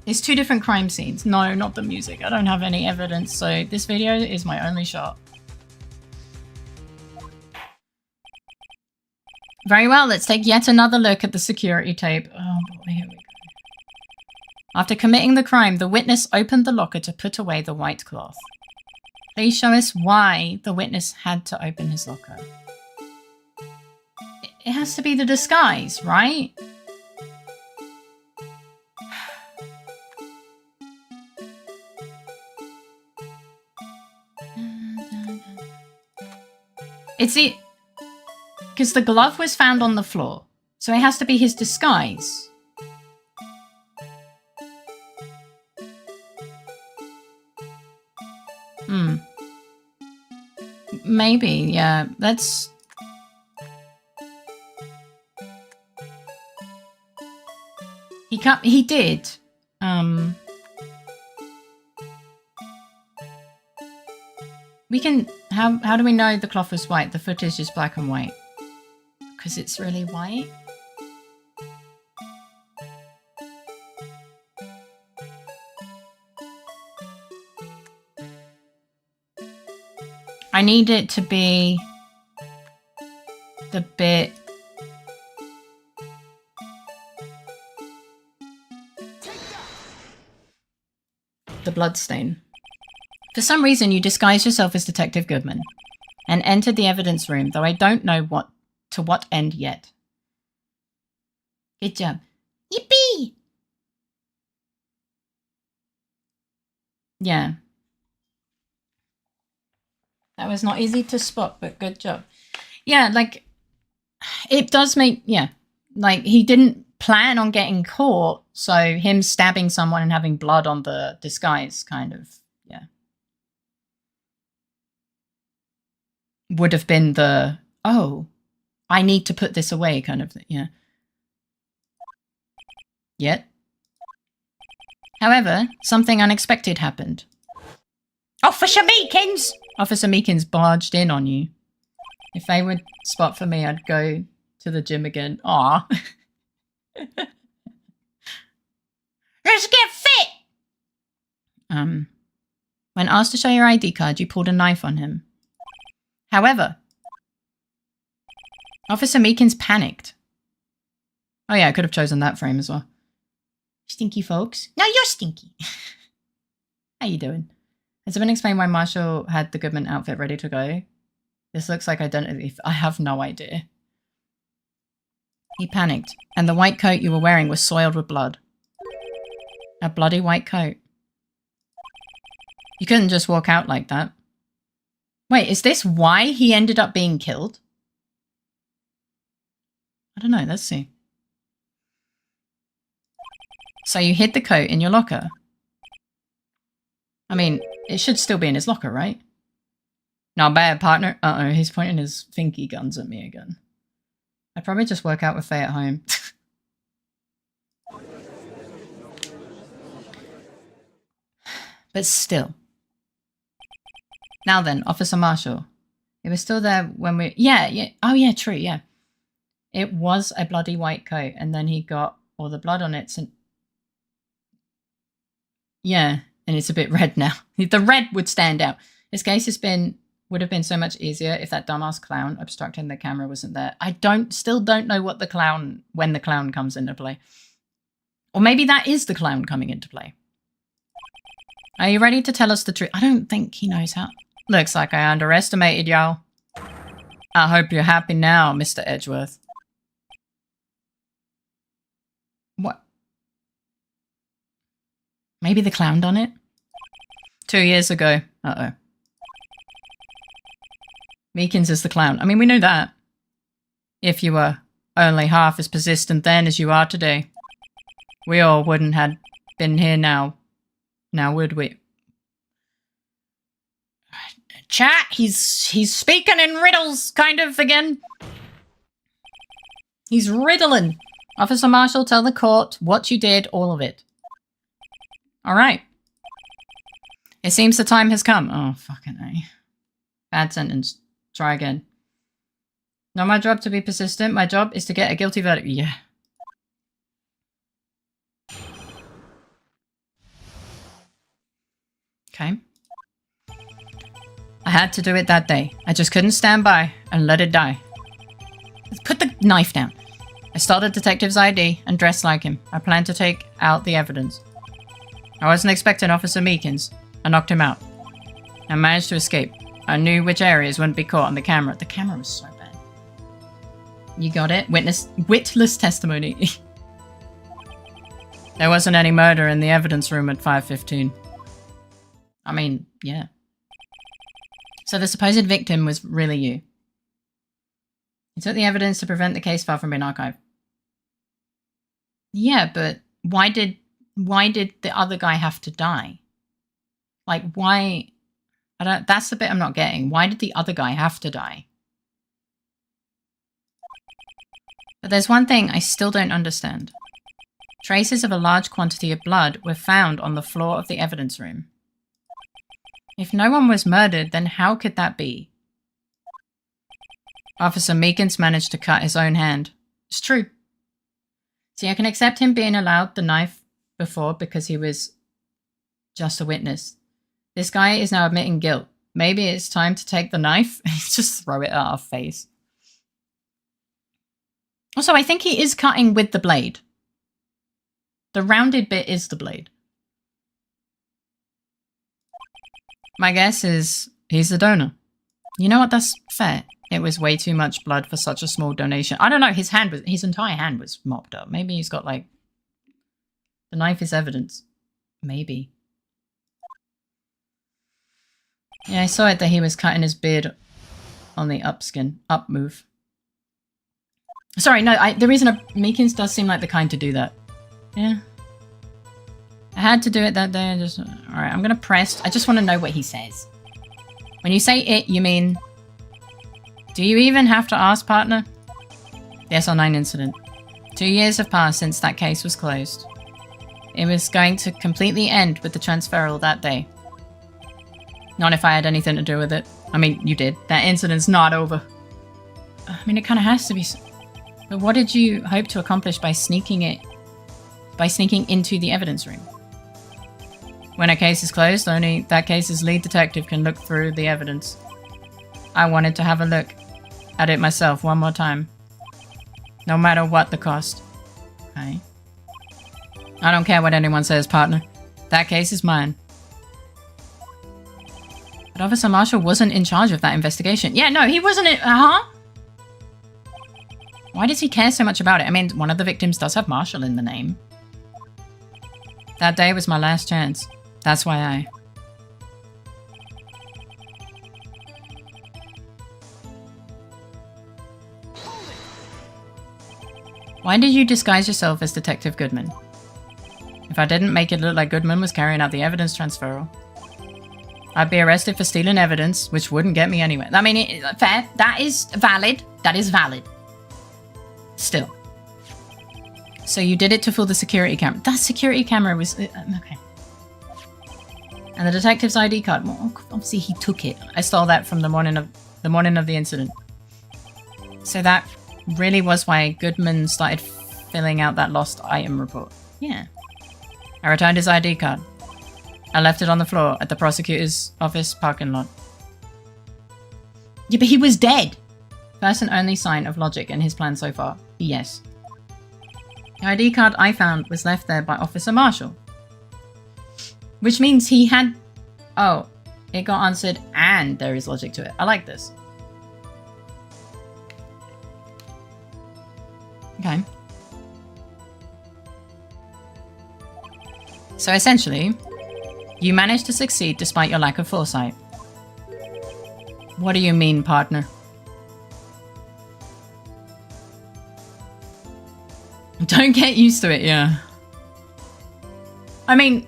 There's two different crime scenes. No, not the music. I don't have any evidence, so this video is my only shot. Very well, let's take yet another look at the security tape. Oh boy, here we go. After committing the crime, the witness opened the locker to put away the white cloth. Please show us why the witness had to open his locker. It has to be the disguise, right? It's it. Because the glove was found on the floor. So it has to be his disguise. Maybe, yeah. That's... He did. We can... How do we know the cloth was white? The footage is black and white. Because it's really white? I need it to be the bit... The bloodstain. For some reason, you disguised yourself as Detective Goodman and entered the evidence room, though I don't know to what end yet. Good job. Yippee! Yeah. That was not easy to spot, but good job. Yeah, like, it does make, yeah. Like, he didn't plan on getting caught, so him stabbing someone and having blood on the disguise kind of, yeah. Would have been the, oh, I need to put this away kind of thing, yeah. Yet. However, something unexpected happened. Officer Meekins! Officer Meekins barged in on you. If they would spot for me, I'd go to the gym again. Aw. Let's get fit! When asked to show your ID card, you pulled a knife on him. However, Officer Meekins panicked. Oh yeah, I could have chosen that frame as well. Stinky folks. No, you're stinky. How you doing? Has it been explained why Marshall had the Goodman outfit ready to go? This looks like identity. I have no idea. He panicked, and the white coat you were wearing was soiled with blood. A bloody white coat. You couldn't just walk out like that. Wait, is this why he ended up being killed? I don't know, let's see. So you hid the coat in your locker? I mean, it should still be in his locker, right? Not bad, partner. Uh-oh, he's pointing his finky guns at me again. I'd probably just work out with Faye at home. But still. Now then, Officer Marshall. It was still there when we... Yeah. Oh, yeah, true, yeah. It was a bloody white coat, and then he got all the blood on it. So... Yeah, and it's a bit red now. The red would stand out. This case would have been so much easier if that dumbass clown obstructing the camera wasn't there. I still don't know when the clown comes into play. Or maybe that is the clown coming into play. Are you ready to tell us the truth? I don't think he knows how. Looks like I underestimated y'all. I hope you're happy now, Mr. Edgeworth. What? Maybe the clown done it? 2 years ago. Uh-oh. Meekins is the clown. I mean, we knew that. If you were only half as persistent then as you are today, we all wouldn't have been here now. Now would we? Chat, he's speaking in riddles, kind of, again. He's riddling. Officer Marshall, tell the court what you did, all of it. All right. It seems the time has come. Oh, fucking A. Bad sentence. Try again. Not my job to be persistent. My job is to get a guilty verdict. Yeah. Okay. I had to do it that day. I just couldn't stand by and let it die. Put the knife down. I stole a detective's ID and dressed like him. I planned to take out the evidence. I wasn't expecting Officer Meekins. I knocked him out. I managed to escape. I knew which areas wouldn't be caught on the camera. The camera was so bad. You got it? Witless testimony. There wasn't any murder in the evidence room at 5:15. I mean, yeah. So the supposed victim was really you. He took the evidence to prevent the case file from being archived. Yeah, but why did the other guy have to die? Like, why? That's the bit I'm not getting. Why did the other guy have to die? But there's one thing I still don't understand. Traces of a large quantity of blood were found on the floor of the evidence room. If no one was murdered, then how could that be? Officer Meekins managed to cut his own hand. It's true. See, I can accept him being allowed the knife before because he was just a witness. This guy is now admitting guilt. Maybe it's time to take the knife and just throw it at our face. Also, I think he is cutting with the blade. The rounded bit is the blade. My guess is he's the donor. You know what? That's fair. It was way too much blood for such a small donation. I don't know. His entire hand was mopped up. Maybe he's got like... The knife is evidence. Maybe. Yeah, I saw it that he was cutting his beard on the up move. Sorry, no, the reason Meekins does seem like the kind to do that. Yeah. I had to do it that day. Alright, I'm gonna press. I just want to know what he says. When you say it, you mean... Do you even have to ask, partner? The SR9 incident. 2 years have passed since that case was closed. It was going to completely end with the transferal that day. Not if I had anything to do with it. I mean, you did. That incident's not over. I mean, it kind of has to be. But what did you hope to accomplish by sneaking into the evidence room? When a case is closed, only that case's lead detective can look through the evidence. I wanted to have a look at it myself one more time. No matter what the cost. Okay. I don't care what anyone says, partner. That case is mine. But Officer Marshall wasn't in charge of that investigation. Yeah, no, he wasn't in... Why does he care so much about it? I mean, one of the victims does have Marshall in the name. That day was my last chance. That's why I... Why did you disguise yourself as Detective Goodman? If I didn't make it look like Goodman was carrying out the evidence transferal, I'd be arrested for stealing evidence, which wouldn't get me anywhere. I mean, fair. That is valid. That is valid. Still. So you did it to fool the security camera. That security camera was... okay. And the detective's ID card. Well, obviously he took it. I stole that from the morning of the incident. So that really was why Goodman started filling out that lost item report. Yeah. I returned his ID card. I left it on the floor at the prosecutor's office parking lot. Yeah, but he was dead! First and only sign of logic in his plan so far. Yes. The ID card I found was left there by Officer Marshall. Which means he had... Oh, it got answered and there is logic to it. I like this. Okay. So essentially, you managed to succeed despite your lack of foresight. What do you mean, partner? Don't get used to it, yeah. I mean,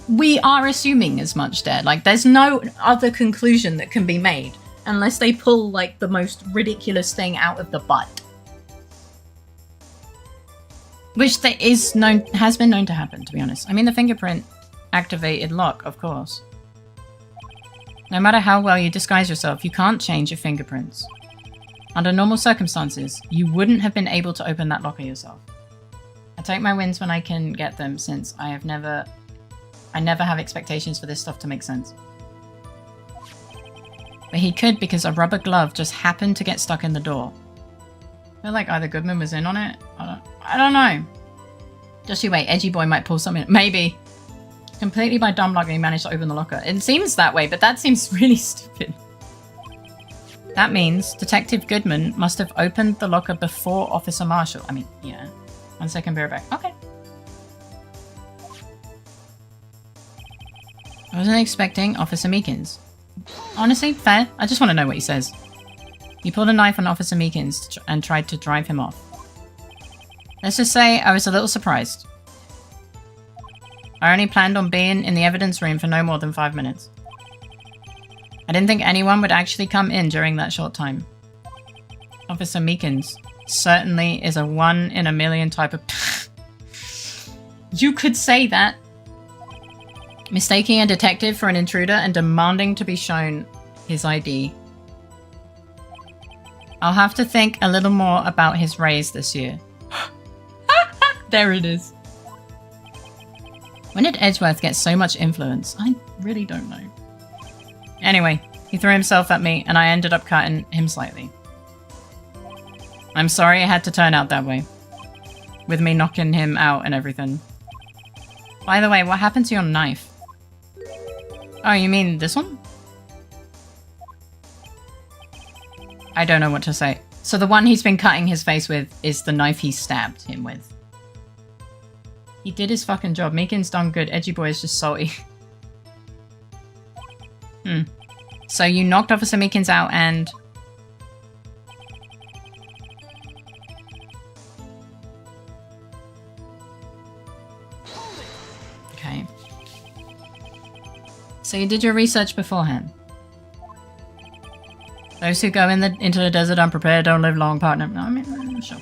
we are assuming as much there. Like, there's no other conclusion that can be made unless they pull, like, the most ridiculous thing out of the butt. Which has been known to happen, to be honest. I mean, the fingerprint activated lock, of course. No matter how well you disguise yourself, you can't change your fingerprints. Under normal circumstances, you wouldn't have been able to open that locker yourself. I take my wins when I can get them, since I never have expectations for this stuff to make sense. But he could because a rubber glove just happened to get stuck in the door. I feel like either Goodman was in on it. I don't know. Just you wait, Edgy Boy might pull something. Maybe. Completely by dumb luck he managed to open the locker. It seems that way, but that seems really stupid. That means Detective Goodman must have opened the locker before Officer Marshall. I mean, yeah. 1 second, be right back. Okay. I wasn't expecting Officer Meekins. Honestly, fair. I just want to know what he says. You pulled a knife on Officer Meekins and tried to drive him off. Let's just say I was a little surprised. I only planned on being in the evidence room for no more than 5 minutes. I didn't think anyone would actually come in during that short time. Officer Meekins certainly is a 1 in a million type of... You could say that. Mistaking a detective for an intruder and demanding to be shown his ID. I'll have to think a little more about his raise this year. There it is. When did Edgeworth get so much influence? I really don't know. Anyway, he threw himself at me and I ended up cutting him slightly. I'm sorry it had to turn out that way. With me knocking him out and everything. By the way, what happened to your knife? Oh, you mean this one? I don't know what to say. So the one he's been cutting his face with is the knife he stabbed him with. He did his fucking job. Meekins done good. Edgy boy is just salty. So you knocked Officer Meekins out and... Okay. So you did your research beforehand. Those who go into the desert unprepared don't live long, partner. No, I mean, sure.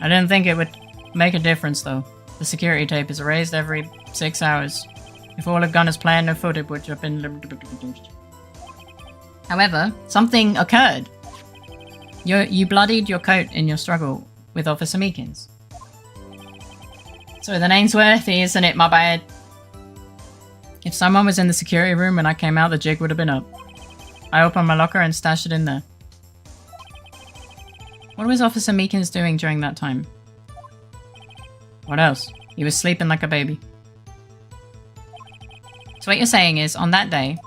I didn't think it would make a difference, though. The security tape is erased every 6 hours. If all had gone as planned, no footage would have been... However, something occurred. You bloodied your coat in your struggle with Officer Meekins. So the name's worthy, isn't it, my bad? If someone was in the security room when I came out, the jig would have been up. I opened my locker and stashed it in there. What was Officer Meekins doing during that time? What else? He was sleeping like a baby. So what you're saying is, on that day,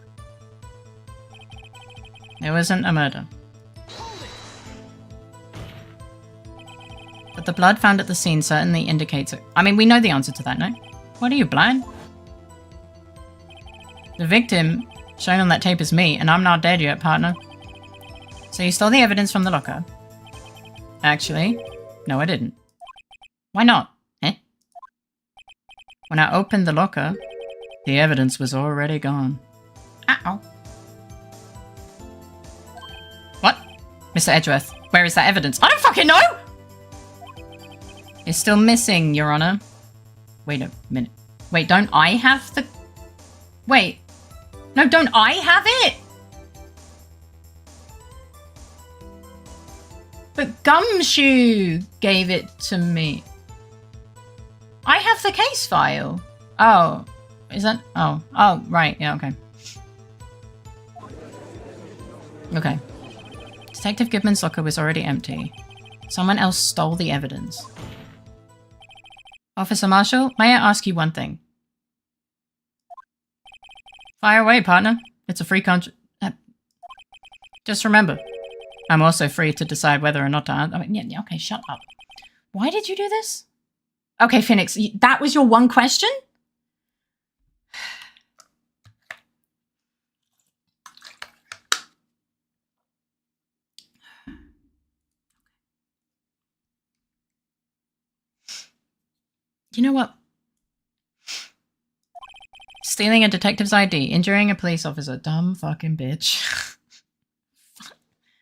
there wasn't a murder. But the blood found at the scene certainly indicates it. I mean, we know the answer to that, no? What are you, blind? The victim shown on that tape is me, and I'm not dead yet, partner. So you stole the evidence from the locker? Actually, no I didn't. Why not? Eh? When I opened the locker, the evidence was already gone. Uh-oh. What? Mr. Edgeworth, where is that evidence? I don't fucking know! It's still missing, Your Honor. Wait a minute. Wait, don't I have the... Wait. No, don't I have it? But Gumshoe gave it to me. I have the case file. Oh. Is that... Oh. Oh, right. Yeah, okay. Okay. Detective Goodman's locker was already empty. Someone else stole the evidence. Officer Marshall, may I ask you one thing? Fire away, partner. It's a free country. Just remember, I'm also free to decide whether or not to answer. I mean, yeah, okay, shut up. Why did you do this? Okay, Phoenix, that was your one question? You know what? Stealing a detective's ID, injuring a police officer. Dumb fucking bitch. I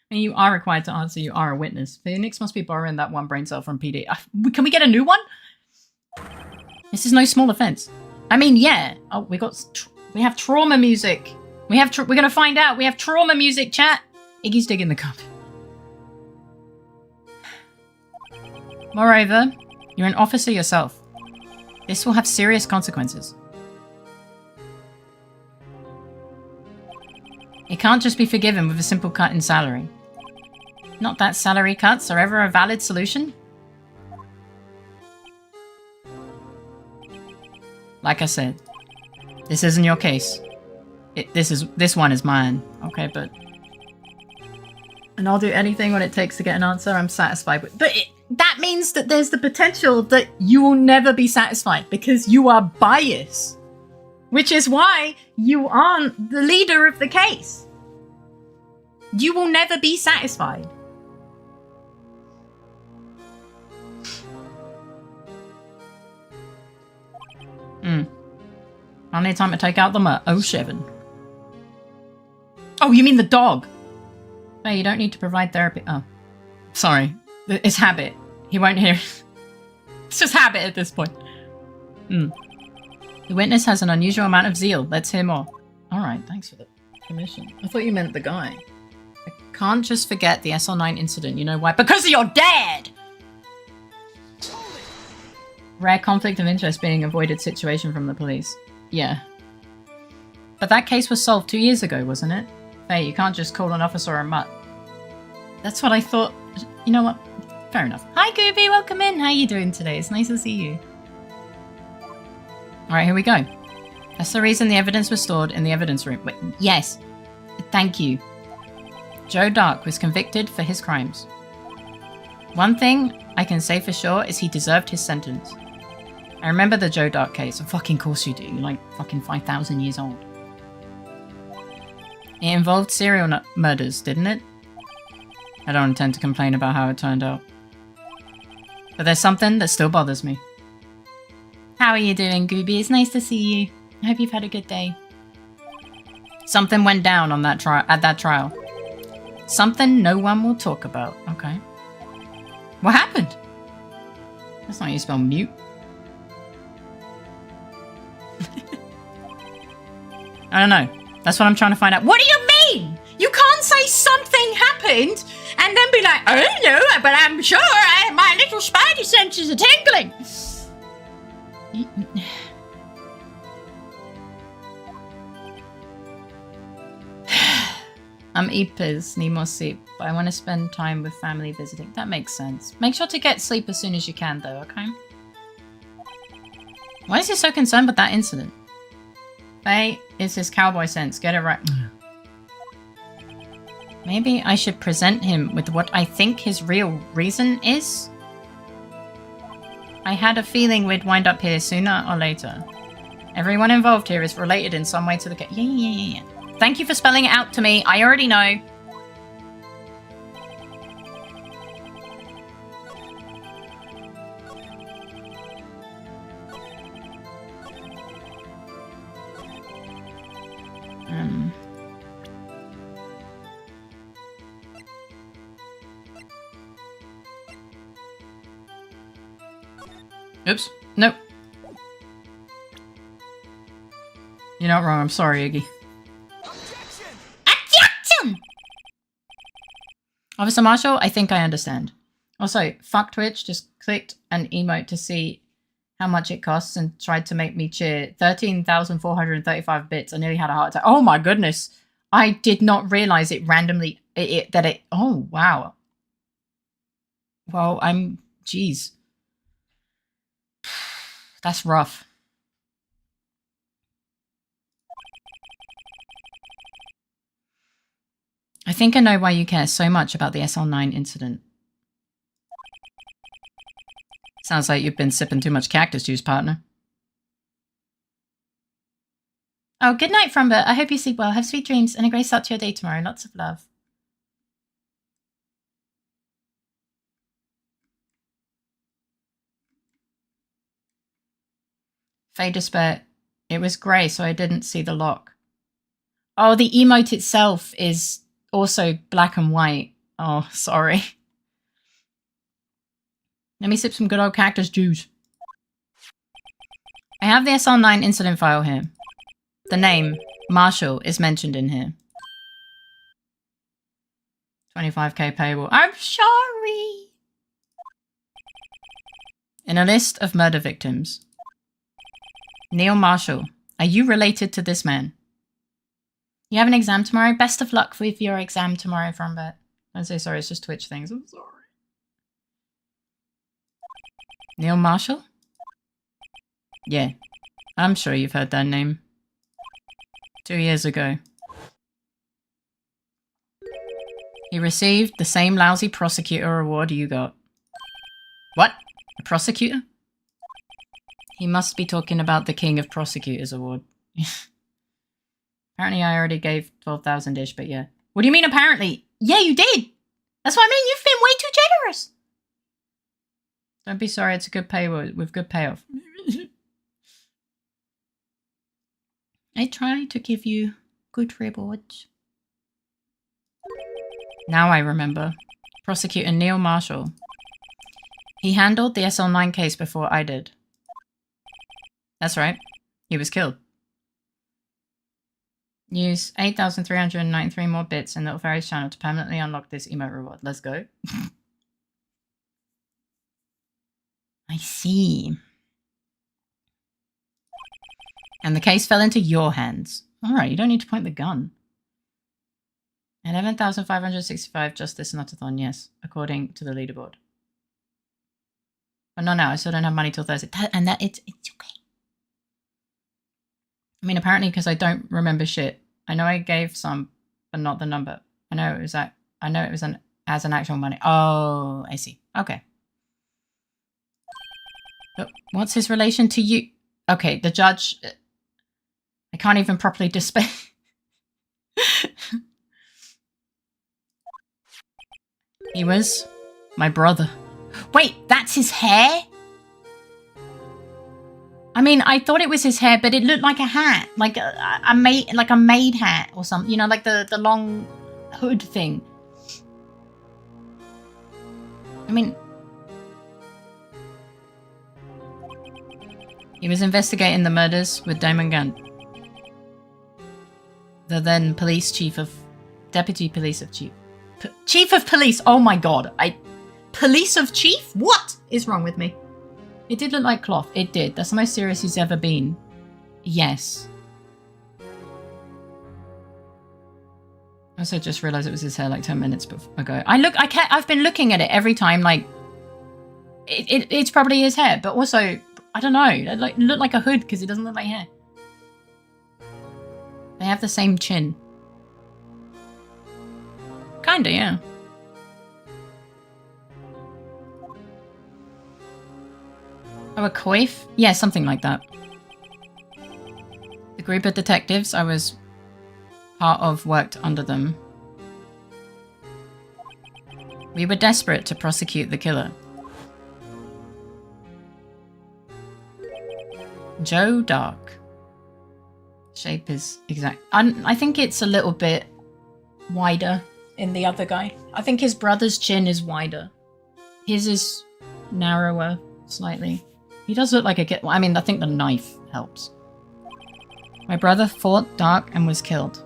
mean, you are required to answer. You are a witness. Phoenix must be borrowing that one brain cell from PD. Can we get a new one? This is no small offense. I mean, yeah. Oh, we have trauma music. We're gonna find out. We have trauma music, chat. Iggy's digging the cup. Moreover, you're an officer yourself. This will have serious consequences. It can't just be forgiven with a simple cut in salary. Not that salary cuts are ever a valid solution. Like I said, this isn't your case. This one is mine. Okay, but... And I'll do anything what it takes to get an answer I'm satisfied with. But that means that there's the potential that you will never be satisfied because you are biased. Which is why you aren't the leader of the case. You will never be satisfied. Only time to take out the 07. Oh, you mean the dog? No, you don't need to provide therapy. Oh, sorry. It's habit. He won't hear. It's just habit at this point. The witness has an unusual amount of zeal. Let's hear more. All right, thanks for the permission. I thought you meant the guy. I can't just forget the SL9 incident. You know why? Because of your dad! Rare conflict of interest being avoided situation from the police. Yeah. But that case was solved 2 years ago, wasn't it? Hey, you can't just call an officer a mutt. That's what I thought. You know what? Fair enough. Hi, Gooby. Welcome in. How you doing today? It's nice to see you. All right, here we go. That's the reason the evidence was stored in the evidence room. Wait, yes. Thank you. Joe Dark was convicted for his crimes. One thing I can say for sure is he deserved his sentence. I remember the Joe Dark case. Of fucking course you do. You're like fucking 5,000 years old. It involved serial murders, didn't it? I don't intend to complain about how it turned out. But there's something that still bothers me. How are you doing, Gooby? It's nice to see you. I hope you've had a good day. Something went down on that at that trial. Something no one will talk about. Okay. What happened? That's not how you spell mute. I don't know. That's what I'm trying to find out. What do you mean? You can't say something happened and then be like, I don't know, but I'm sure my little spidey senses are tingling. I'm Eepers, need more sleep, but I want to spend time with family visiting. That makes sense. Make sure to get sleep as soon as you can, though, okay? Why is he so concerned with that incident? Faye, it's his cowboy sense. Get it right. Maybe I should present him with what I think his real reason is? I had a feeling we'd wind up here sooner or later. Everyone involved here is related in some way to the case. Yeah. Thank you for spelling it out to me. I already know. Oops. Nope. You're not wrong. I'm sorry, Iggy. Objection! Officer Marshall, I think I understand. Also, fuck Twitch, just clicked an emote to see how much it costs and tried to make me cheer. 13,435 bits. I nearly had a heart attack. Oh my goodness. I did not realize it randomly, oh wow. Well, jeez. That's rough. I think I know why you care so much about the SL9 incident. Sounds like you've been sipping too much cactus juice, partner. Oh, good night, Frumba. I hope you sleep well. Have sweet dreams and a great start to your day tomorrow. Lots of love. Faye Despair. It was grey, so I didn't see the lock. Oh, the emote itself is also black and white. Oh, sorry. Let me sip some good old cactus juice. I have the SL9 incident file here. The name, Marshall, is mentioned in here. 25k payable. I'm sorry. In a list of murder victims. Neil Marshall. Are you related to this man? You have an exam tomorrow? Best of luck with your exam tomorrow, Frumbert. Don't say sorry, it's just Twitch things. I'm sorry. Neil Marshall? Yeah. I'm sure you've heard that name. 2 years ago. He received the same lousy prosecutor award you got. What? A prosecutor? He must be talking about the King of Prosecutors award. Apparently I already gave 12,000-ish, but yeah. What do you mean apparently? Yeah, you did. That's what I mean. You've been way too generous. Don't be sorry. It's a good pay with good payoff. I try to give you good rewards. Now I remember. Prosecutor Neil Marshall. He handled the SL9 case before I did. That's right. He was killed. Use 8,393 more bits in LittleFaeries channel to permanently unlock this emote reward. Let's go. I see. And the case fell into your hands. Alright, you don't need to point the gun. 11,565 justice and Nuttathon, yes, according to the leaderboard. But no, I still don't have money till Thursday. It's okay. I mean, apparently because I don't remember shit. I know I gave some, but not the number. I know it was as an actual money. Oh, I see. Okay. But what's his relation to you? Okay, the judge. I can't even properly display. He was my brother. Wait, that's his hair? I mean, I thought it was his hair, but it looked like a hat, like a maid hat or something. You know, like the long hood thing. I mean, he was investigating the murders with Damon Gunn, the then deputy police of police. Oh my god, police of chief? What is wrong with me? It did look like cloth. It did. That's the most serious he's ever been. Yes. I also just realized it was his hair like 10 minutes ago. I've been looking at it every time, like, it's probably his hair, but also, I don't know, it looked like a hood because it doesn't look like hair. They have the same chin. Kinda, yeah. Oh, a coif? Yeah, something like that. The group of detectives I was part of worked under them. We were desperate to prosecute the killer. Joe Dark. Shape is exact. I think it's a little bit wider in the other guy. I think his brother's chin is wider. His is narrower slightly. He does look like a I mean, I think the knife helps. My brother fought Dark and was killed.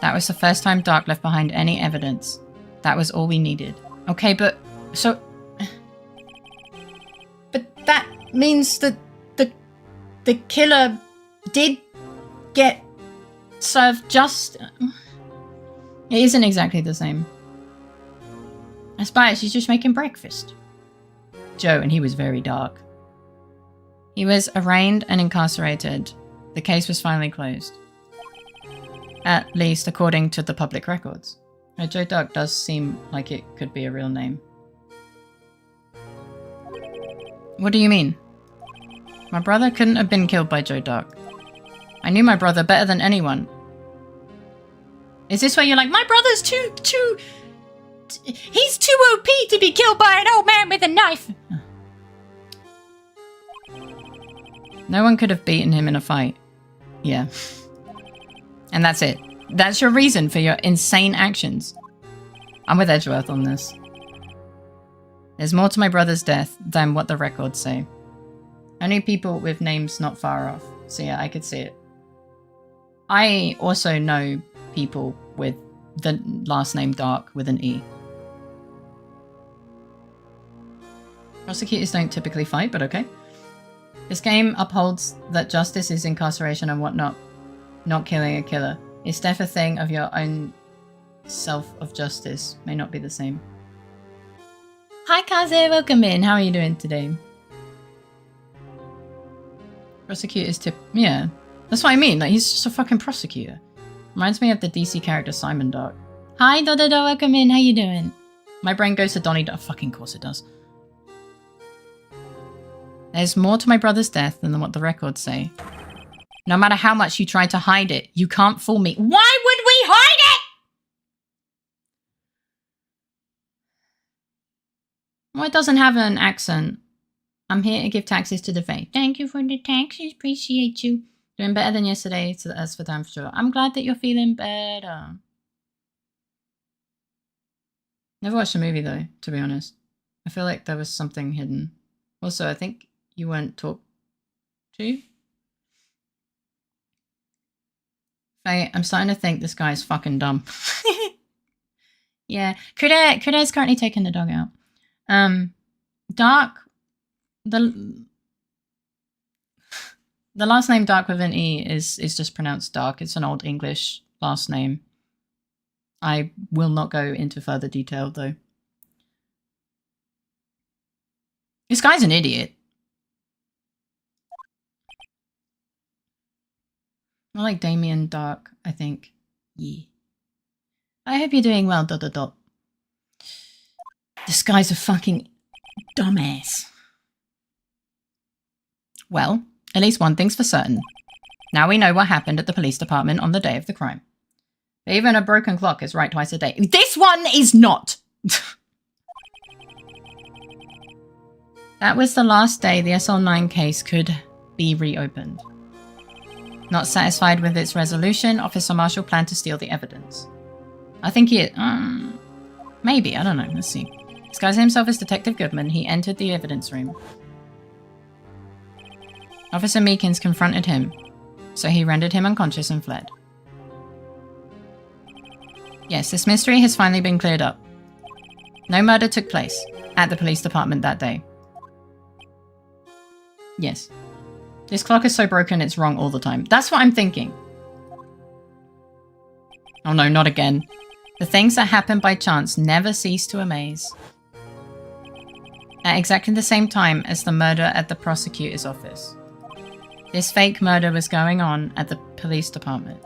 That was the first time Dark left behind any evidence. That was all we needed. Okay, but so... But that means that the killer did get served just... It isn't exactly the same. I spy she's just making breakfast. Joe, and he was very dark. He was arraigned and incarcerated. The case was finally closed. At least according to the public records. Joe Dark does seem like it could be a real name. What do you mean? My brother couldn't have been killed by Joe Dark. I knew my brother better than anyone. Is this where you're like, my brother's he's too OP to be killed by an old man with a knife? No one could have beaten him in a fight. Yeah. And that's it. That's your reason for your insane actions. I'm with Edgeworth on this. There's more to my brother's death than what the records say. Only people with names not far off. So yeah, I could see it. I also know people with the last name Dark with an E. Prosecutors don't typically fight, but okay. This game upholds that justice is incarceration and whatnot, not killing a killer. Is death a thing of your own self of justice? May not be the same. Hi Kaze, welcome in. How are you doing today? Prosecutors yeah. That's what I mean, like he's just a fucking prosecutor. Reminds me of the DC character Simon Dark. Hi Dododo, welcome in. How you doing? My brain goes to Donnie Dark. Fucking course it does. There's more to my brother's death than what the records say. No matter how much you try to hide it, you can't fool me. Why would we hide it? Oh, it doesn't have an accent. I'm here to give taxes to the Fae. Thank you for the taxes. Appreciate you. Doing better than yesterday, so that's for damn sure. I'm glad that you're feeling better. Never watched the movie though, to be honest. I feel like there was something hidden. Also, I think you weren't talked to. Faye, I'm starting to think this guy's fucking dumb. Yeah, Credaire's currently taking the dog out. Dark, the last name Dark with an E is just pronounced Dark. It's an old English last name. I will not go into further detail though. This guy's an idiot. More like Damien Dark, I think. Yeah. I hope you're doing well, ... This guy's a fucking dumbass. Well, at least one thing's for certain. Now we know what happened at the police department on the day of the crime. But even a broken clock is right twice a day. This one is not! That was the last day the SL9 case could be reopened. Not satisfied with its resolution, Officer Marshall planned to steal the evidence. I think he... maybe, I don't know, let's see. Disguising himself as Detective Goodman, he entered the evidence room. Officer Meekins confronted him, so he rendered him unconscious and fled. Yes, this mystery has finally been cleared up. No murder took place at the police department that day. Yes. This clock is so broken it's wrong all the time. That's what I'm thinking. Oh no, not again. The things that happen by chance never cease to amaze. At exactly the same time as the murder at the prosecutor's office. This fake murder was going on at the police department.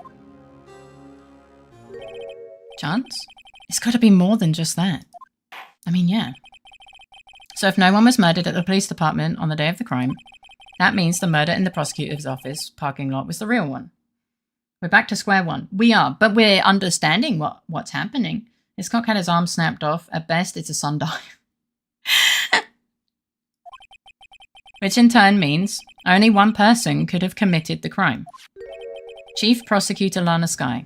Chance? It's got to be more than just that. I mean, yeah. So if no one was murdered at the police department on the day of the crime, that means the murder in the prosecutor's office parking lot was the real one. We're back to square one. We are, but we're understanding what's happening. Scott had his arm snapped off. At best, it's a sundive. Which in turn means only one person could have committed the crime. Chief Prosecutor Lana Skye.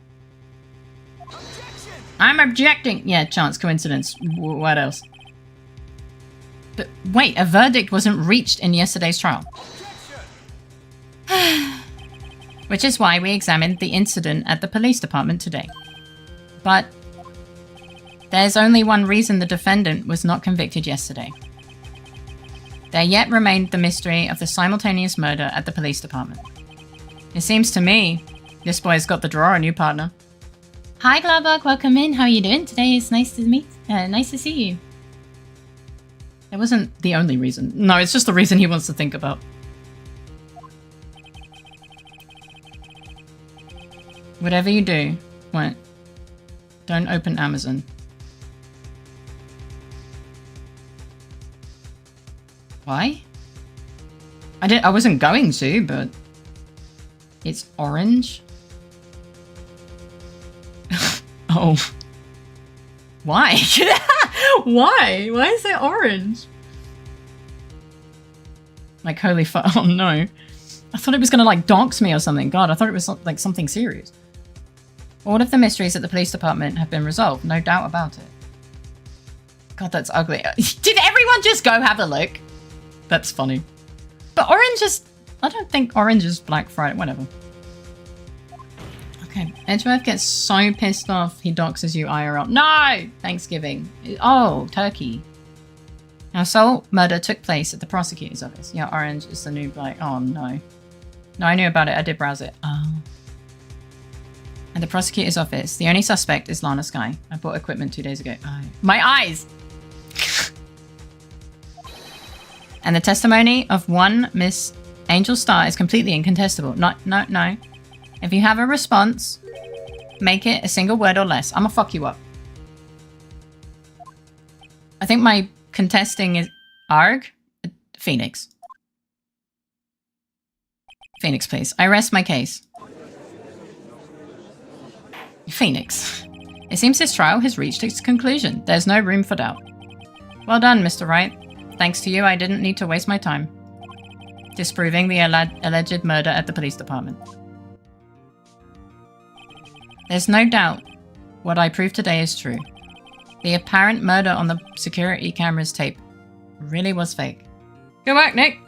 I'm objecting! Yeah, chance, coincidence. What else? But wait, a verdict wasn't reached in yesterday's trial. Which is why we examined the incident at the police department today. But there's only one reason the defendant was not convicted yesterday. There yet remained the mystery of the simultaneous murder at the police department. It seems to me this boy's got the draw on you, partner. Hi, Glavak, welcome in. How are you doing today? It's nice to meet. Nice to see you. It wasn't the only reason. No, it's just the reason he wants to think about. Whatever you do, what? Don't open Amazon. Why? I wasn't going to, but it's orange. Oh. Why? Why? Why is it orange? Like, holy fuck. Oh no. I thought it was gonna like dox me or something. God, I thought it was like something serious. All of the mysteries at the police department have been resolved, no doubt about it. God, that's ugly. Did everyone just go have a look? That's funny. But orange is... I don't think orange is Black Friday. Whatever. Okay. Edgeworth gets so pissed off he doxes you IRL. No! Thanksgiving. Oh, turkey. Now, Soul murder took place at the prosecutor's office. Yeah, orange is the new black. Oh, no. No, I knew about it. I did browse it. Oh. At the prosecutor's office, the only suspect is Lana Skye. I bought equipment 2 days ago. Oh. My eyes! And the testimony of one Miss Angel Star is completely incontestable. No. If you have a response, make it a single word or less. I'm gonna fuck you up. I think my contesting is ARG? Phoenix. Phoenix, please. I rest my case. Phoenix. It seems this trial has reached its conclusion. There's no room for doubt. Well done, Mr. Wright. Thanks to you, I didn't need to waste my time disproving the alleged murder at the police department. There's no doubt what I proved today is true. The apparent murder on the security camera's tape really was fake. Go back, Nick!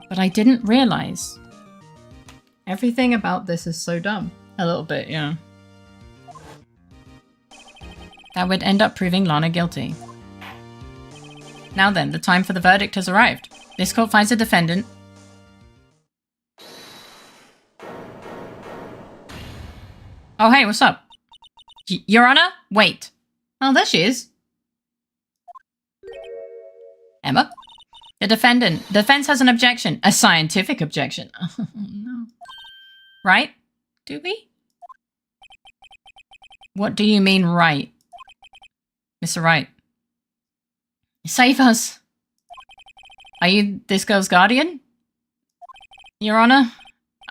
But I didn't realize. Everything about this is so dumb. A little bit, yeah. That would end up proving Lana guilty. Now then, the time for the verdict has arrived. This court finds the defendant. Oh, hey, what's up? Your Honor? Wait. Oh, there she is. Emma? The defense has an objection. A scientific objection. Oh, no. Right? Do we? What do you mean, right? Mr. Wright. Save us. Are you this girl's guardian? Your Honor?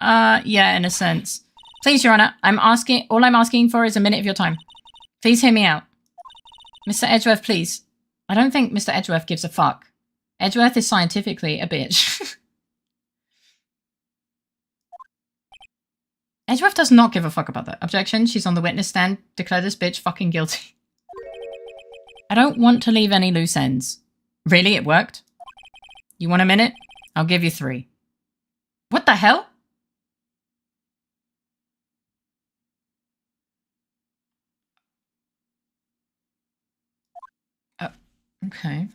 Yeah, in a sense. Please, Your Honor, all I'm asking for is a minute of your time. Please hear me out. Mr. Edgeworth, please. I don't think Mr. Edgeworth gives a fuck. Edgeworth is scientifically a bitch. Edgeworth does not give a fuck about that. Objection, she's on the witness stand. Declare this bitch fucking guilty. I don't want to leave any loose ends. Really, it worked? You want a minute? I'll give you 3. What the hell? Okay.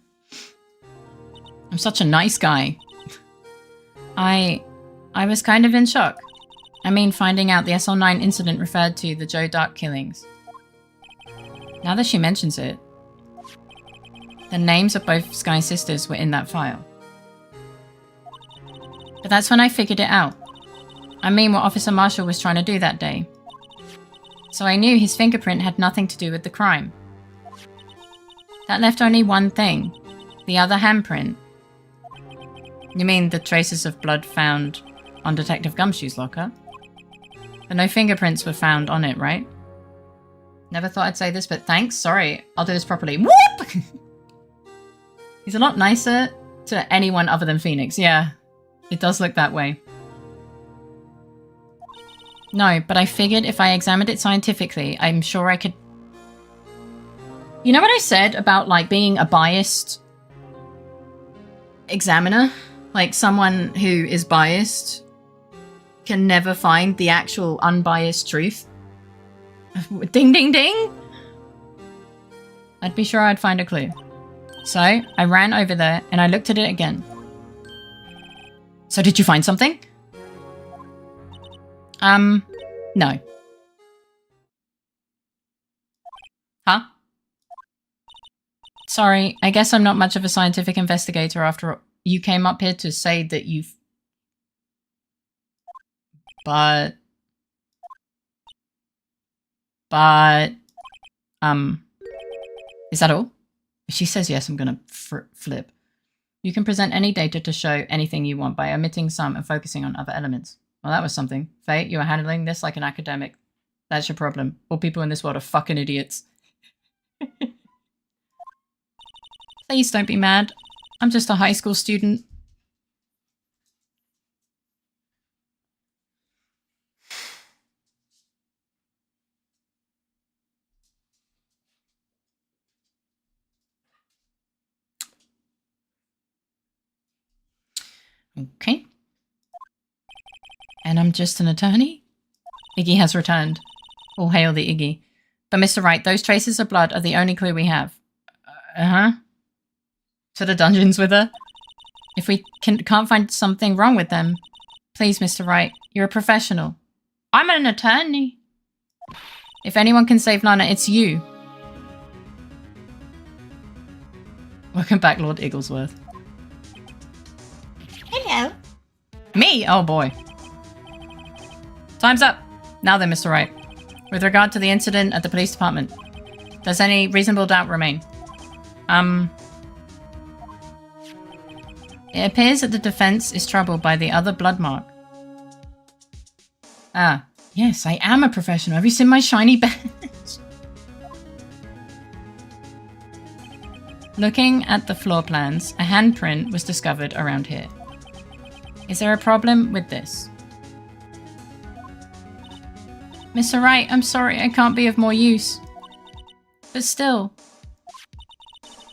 I'm such a nice guy. I was kind of in shock. I mean, finding out the SL9 incident referred to the Joe Dark killings. Now that she mentions it, the names of both Sky's sisters were in that file. But that's when I figured it out. I mean, what Officer Marshall was trying to do that day. So I knew his fingerprint had nothing to do with the crime. That left only one thing. The other handprint. You mean the traces of blood found on Detective Gumshoe's locker? But no fingerprints were found on it, right? Never thought I'd say this, but thanks. Sorry, I'll do this properly. Whoop! He's a lot nicer to anyone other than Phoenix. Yeah, it does look that way. No, but I figured if I examined it scientifically, I'm sure I could... You know what I said about, like, being a biased examiner? Like, someone who is biased can never find the actual unbiased truth? Ding, ding, ding! I'd be sure I'd find a clue. So, I ran over there and I looked at it again. So did you find something? No. Huh? Sorry, I guess I'm not much of a scientific investigator after all. You came up here to say that you've... But... Is that all? If she says yes, I'm gonna flip. You can present any data to show anything you want by omitting some and focusing on other elements. Well, that was something. Faye, you are handling this like an academic. That's your problem. All people in this world are fucking idiots. Please don't be mad. I'm just a high school student. Okay. And I'm just an attorney? Iggy has returned. All hail the Iggy. But Mr. Wright, those traces of blood are the only clue we have. Uh-huh. To the dungeons with her? If we can't find something wrong with them, please, Mr. Wright, you're a professional. I'm an attorney. If anyone can save Lana, it's you. Welcome back, Lord Igglesworth. Hello. Me? Oh boy. Time's up. Now then, Mr. Wright. With regard to the incident at the police department, does any reasonable doubt remain? It appears that the defense is troubled by the other blood mark. Ah, yes, I am a professional. Have you seen my shiny badge? Looking at the floor plans, a handprint was discovered around here. Is there a problem with this? Mr. Wright, I'm sorry I can't be of more use. But still,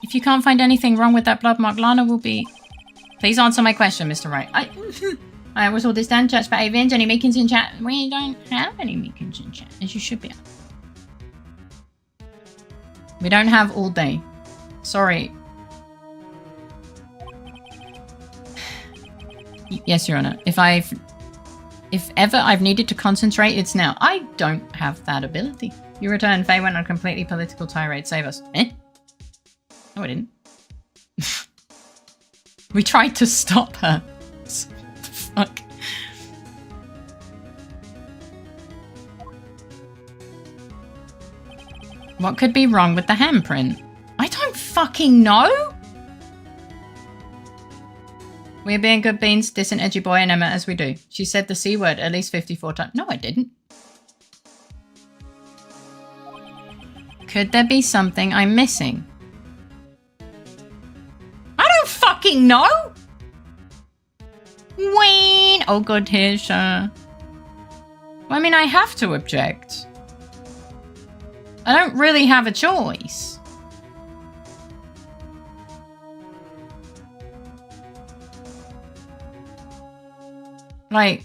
if you can't find anything wrong with that blood mark, Lana will be... Please answer my question, Mr. Wright. I was all this done, chat's for Avenge, any meetings in chat? We don't have any meetings in chat, as you should be. We don't have all day. Sorry. Yes, Your Honor. If ever I've needed to concentrate, it's now. I don't have that ability. You return. Faye went on a completely political tirade. Save us. Eh? No, I didn't. We tried to stop her. What the fuck? What could be wrong with the handprint? I don't fucking know! We're being good beans, dissing Edgy Boy and Emma as we do. She said the C word at least 54 times. No, I didn't. Could there be something I'm missing? I don't fucking know! Wayne! Oh god, here's well, I mean, I have to object. I don't really have a choice. Like,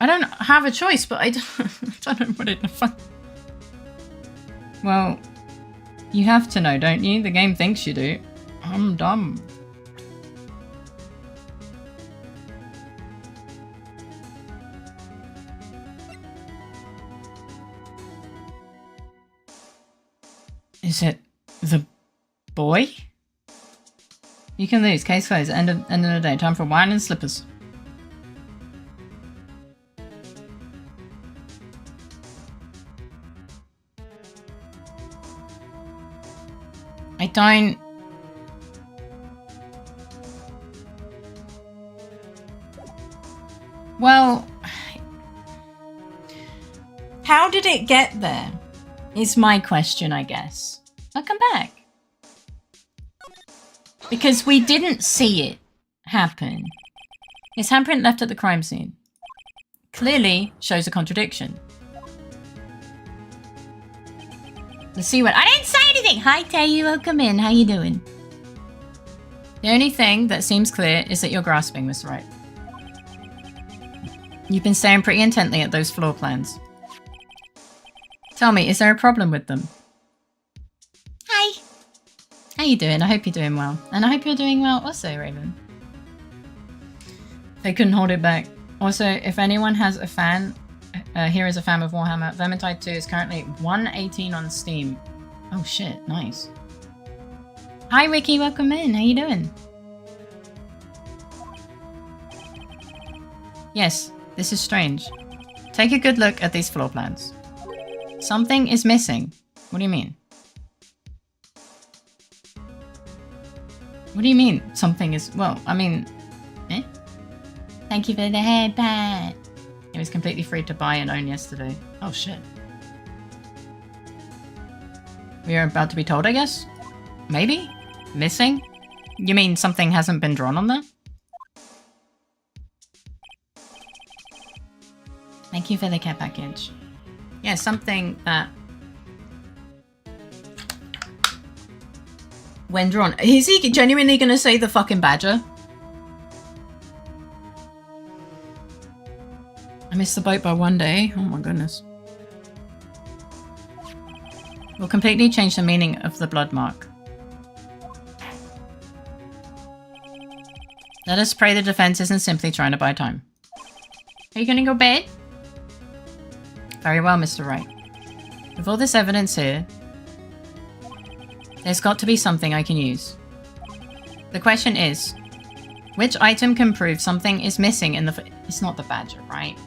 I don't have a choice, but I don't know what it the fuck. Well, you have to know, don't you? The game thinks you do. I'm dumb. Is it the boy? You can lose. Case closed. End of the day. Time for wine and slippers. I don't... Well... How did it get there? Is my question, I guess. I'll come back. Because we didn't see it happen. His handprint left at the crime scene. Clearly shows a contradiction. The C word. I didn't say anything! Hi, Tayu, welcome in. How you doing? The only thing that seems clear is that you're grasping, Mr. Wright. You've been staring pretty intently at those floor plans. Tell me, is there a problem with them? Hi. How you doing? I hope you're doing well. And I hope you're doing well also, Raven. They couldn't hold it back. Also, if anyone has a fan, here is a fan of Warhammer. Vermintide 2 is currently 118 on Steam. Oh shit, nice. Hi Ricky, welcome in. How you doing? Yes, this is strange. Take a good look at these floor plans. Something is missing. What do you mean? What do you mean something is... Well, I mean... Eh? Thank you for the head pat. It was completely free to buy and own yesterday. Oh shit. We are about to be told, I guess? Maybe? Missing? You mean something hasn't been drawn on there? Thank you for the care package. Yeah, something that... When drawn... Is he genuinely gonna say the fucking badger? I missed the boat by one day. Oh my goodness. Will completely change the meaning of the blood mark. Let us pray the defense isn't simply trying to buy time. Are you gonna go bed? Very well, Mr. Wright. With all this evidence here, there's got to be something I can use. The question is, which item can prove something is missing in the... It's not the badger, right?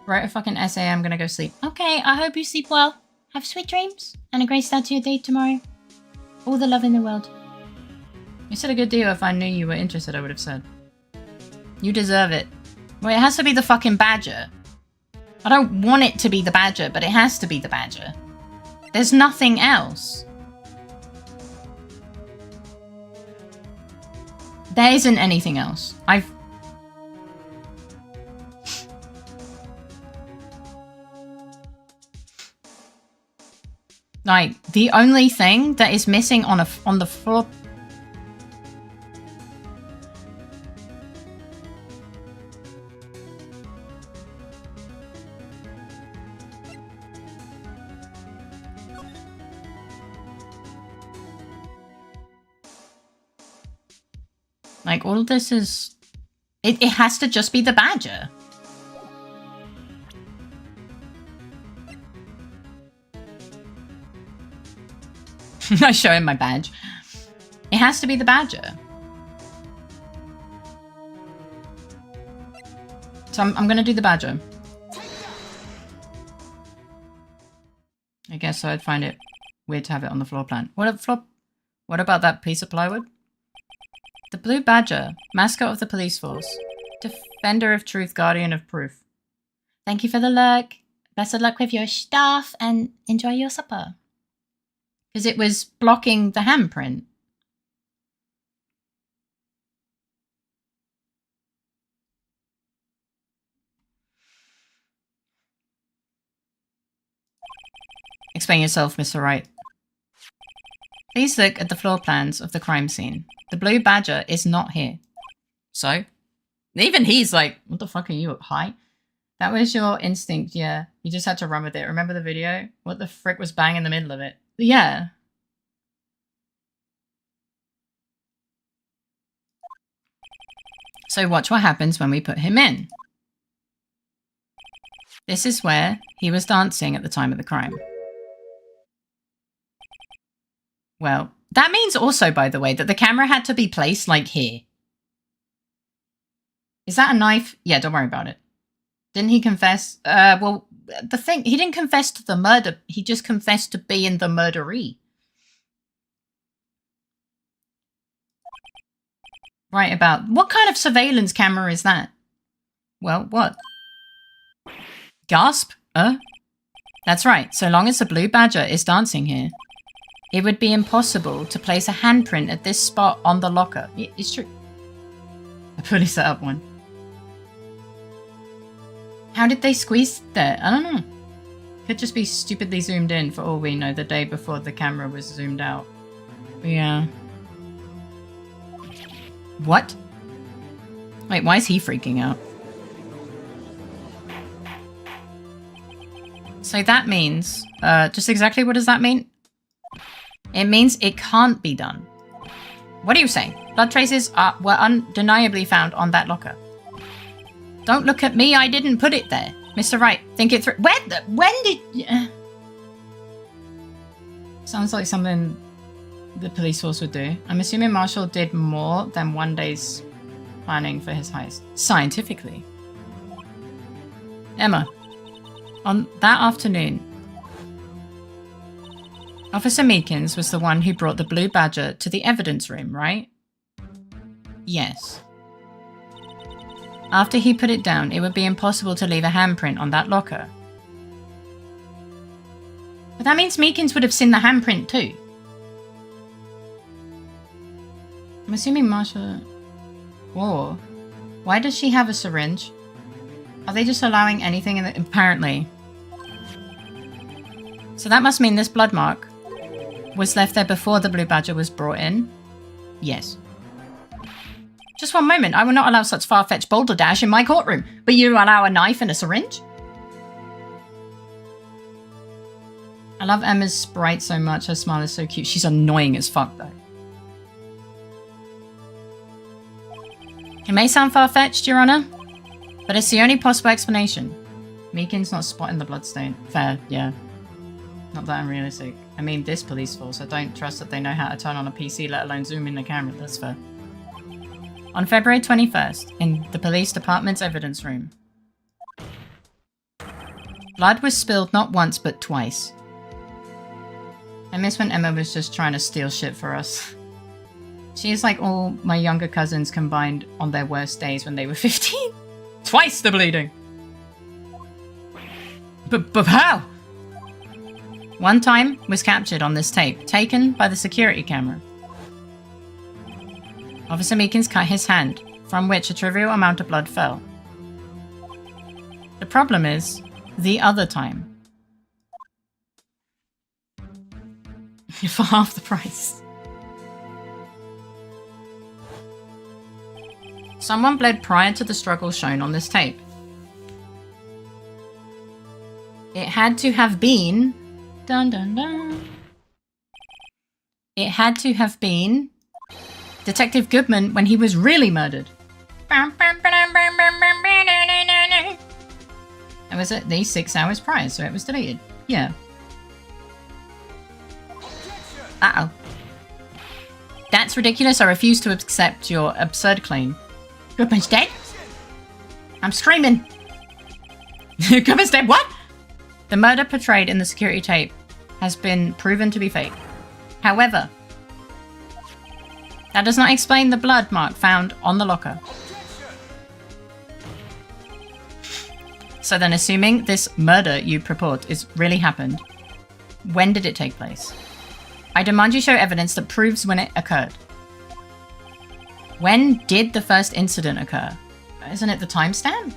Write a fucking essay, I'm gonna go sleep. Okay, I hope you sleep well. Have sweet dreams and a great start to your day tomorrow. All the love in the world. You said a good deal. If I knew you were interested, I would have said. You deserve it. Well, it has to be the fucking badger. I don't want it to be the badger, but it has to be the badger. There's nothing else. There isn't anything else. Like, the only thing that is missing on the floor... Like, all of this is... It has to just be the badger. I show him my badge. It has to be the badger. So I'm going to do the badger. I guess so. I'd find it weird to have it on the floor plan. What about that piece of plywood? The blue badger, mascot of the police force. Defender of truth, guardian of proof. Thank you for the look. Best of luck with your stuff and enjoy your supper. Because it was blocking the handprint. Explain yourself, Mr. Wright. Please look at the floor plans of the crime scene. The blue badger is not here. So? Even he's like, what the fuck are you, high? That was your instinct, yeah. You just had to run with it. Remember the video? What the frick was bang in the middle of it? Yeah. So watch what happens when we put him in. This is where he was dancing at the time of the crime. Well, that means also, by the way, that the camera had to be placed like here. Is that a knife? Yeah, don't worry about it. Didn't he confess? Well, the thing, he didn't confess to the murder. He just confessed to being the murderee. Right about, what kind of surveillance camera is that? Well, what? Gasp? That's right. So long as the blue badger is dancing here, it would be impossible to place a handprint at this spot on the locker. It's true. I fully set up one. How did they squeeze there? I don't know. Could just be stupidly zoomed in for all we know the day before the camera was zoomed out. Yeah. What? Wait, why is he freaking out? So that means, just exactly what does that mean? It means it can't be done. What do you say? Blood traces were undeniably found on that locker. Don't look at me, I didn't put it there. Mr. Wright, think it through. When did... Sounds like something the police force would do. I'm assuming Marshall did more than one day's planning for his heist. Scientifically. Emma, on that afternoon, Officer Meekins was the one who brought the blue badger to the evidence room, right? Yes. After he put it down, it would be impossible to leave a handprint on that locker. But that means Meekins would have seen the handprint too. I'm assuming Marsha... Whoa. Why does she have a syringe? Are they just allowing anything in the... Apparently. So that must mean this blood mark was left there before the blue badger was brought in? Yes. Just one moment, I will not allow such far-fetched boulder dash in my courtroom, but you allow a knife and a syringe? I love Emma's sprite so much, her smile is so cute. She's annoying as fuck though. It may sound far-fetched, Your Honor, but it's the only possible explanation. Meekins not spotting the bloodstain. Fair, yeah. Not that unrealistic. I mean, this police force, I don't trust that they know how to turn on a PC, let alone zoom in the camera, that's fair. On February 21st, in the police department's evidence room, blood was spilled not once, but twice. I miss when Emma was just trying to steal shit for us. She is like all my younger cousins combined on their worst days when they were 15. Twice the bleeding! But how? One time was captured on this tape, taken by the security camera. Officer Meekins cut his hand, from which a trivial amount of blood fell. The problem is, the other time. For half the price. Someone bled prior to the struggle shown on this tape. It had to have been... Dun dun dun. It had to have been Detective Goodman when he was really murdered. And was at least 6 hours prior, so it was deleted. Yeah. Uh-oh. That's ridiculous. I refuse to accept your absurd claim. Goodman's dead? I'm screaming. Goodman's dead? What? The murder portrayed in the security tape has been proven to be fake. However, that does not explain the blood mark found on the locker. So then, assuming this murder you purport is really happened, when did it take place? I demand you show evidence that proves when it occurred. When did the first incident occur? Isn't it the timestamp?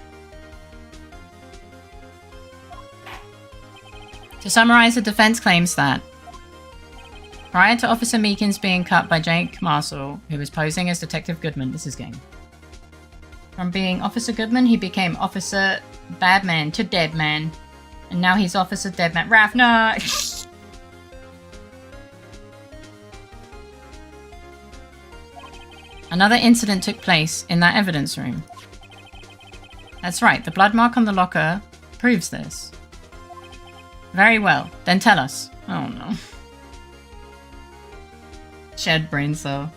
To summarize, the defense claims that prior to Officer Meekins being cut by Jake Marshall, who was posing as Detective Goodman, this is game. From being Officer Goodman, he became Officer Badman to Deadman. And now he's Officer Deadman. Raph, no! Another incident took place in that evidence room. That's right, the blood mark on the locker proves this. Very well, then tell us. Oh no. Shed brain cell.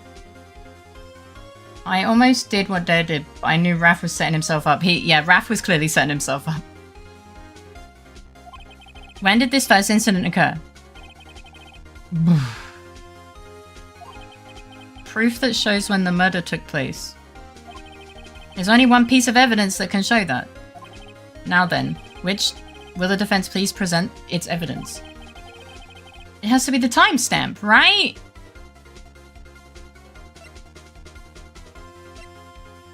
I almost did what Dare did, but I knew Raph was setting himself up. Yeah, Raph was clearly setting himself up. When did this first incident occur? Proof that shows when the murder took place. There's only one piece of evidence that can show that. Now then, which will the defense please present its evidence? It has to be the timestamp, right?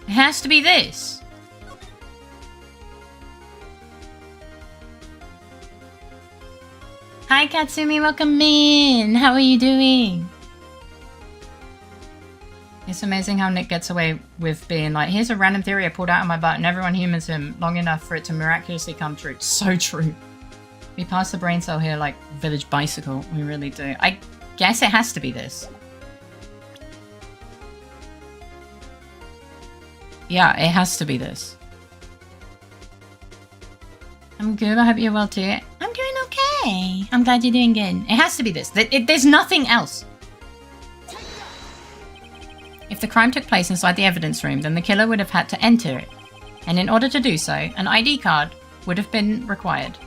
It has to be this. Hi Katsumi, welcome in. How are you doing? It's amazing how Nick gets away with being like, here's a random theory I pulled out of my butt and everyone humans him long enough for it to miraculously come true. So true. We pass the brain cell here like Village Bicycle. We really do. I guess it has to be this. Yeah, it has to be this. I'm good. I hope you're well too. I'm doing okay. I'm glad you're doing good. It has to be this. There's nothing else. If the crime took place inside the evidence room, then the killer would have had to enter it. And in order to do so, an ID card would have been required.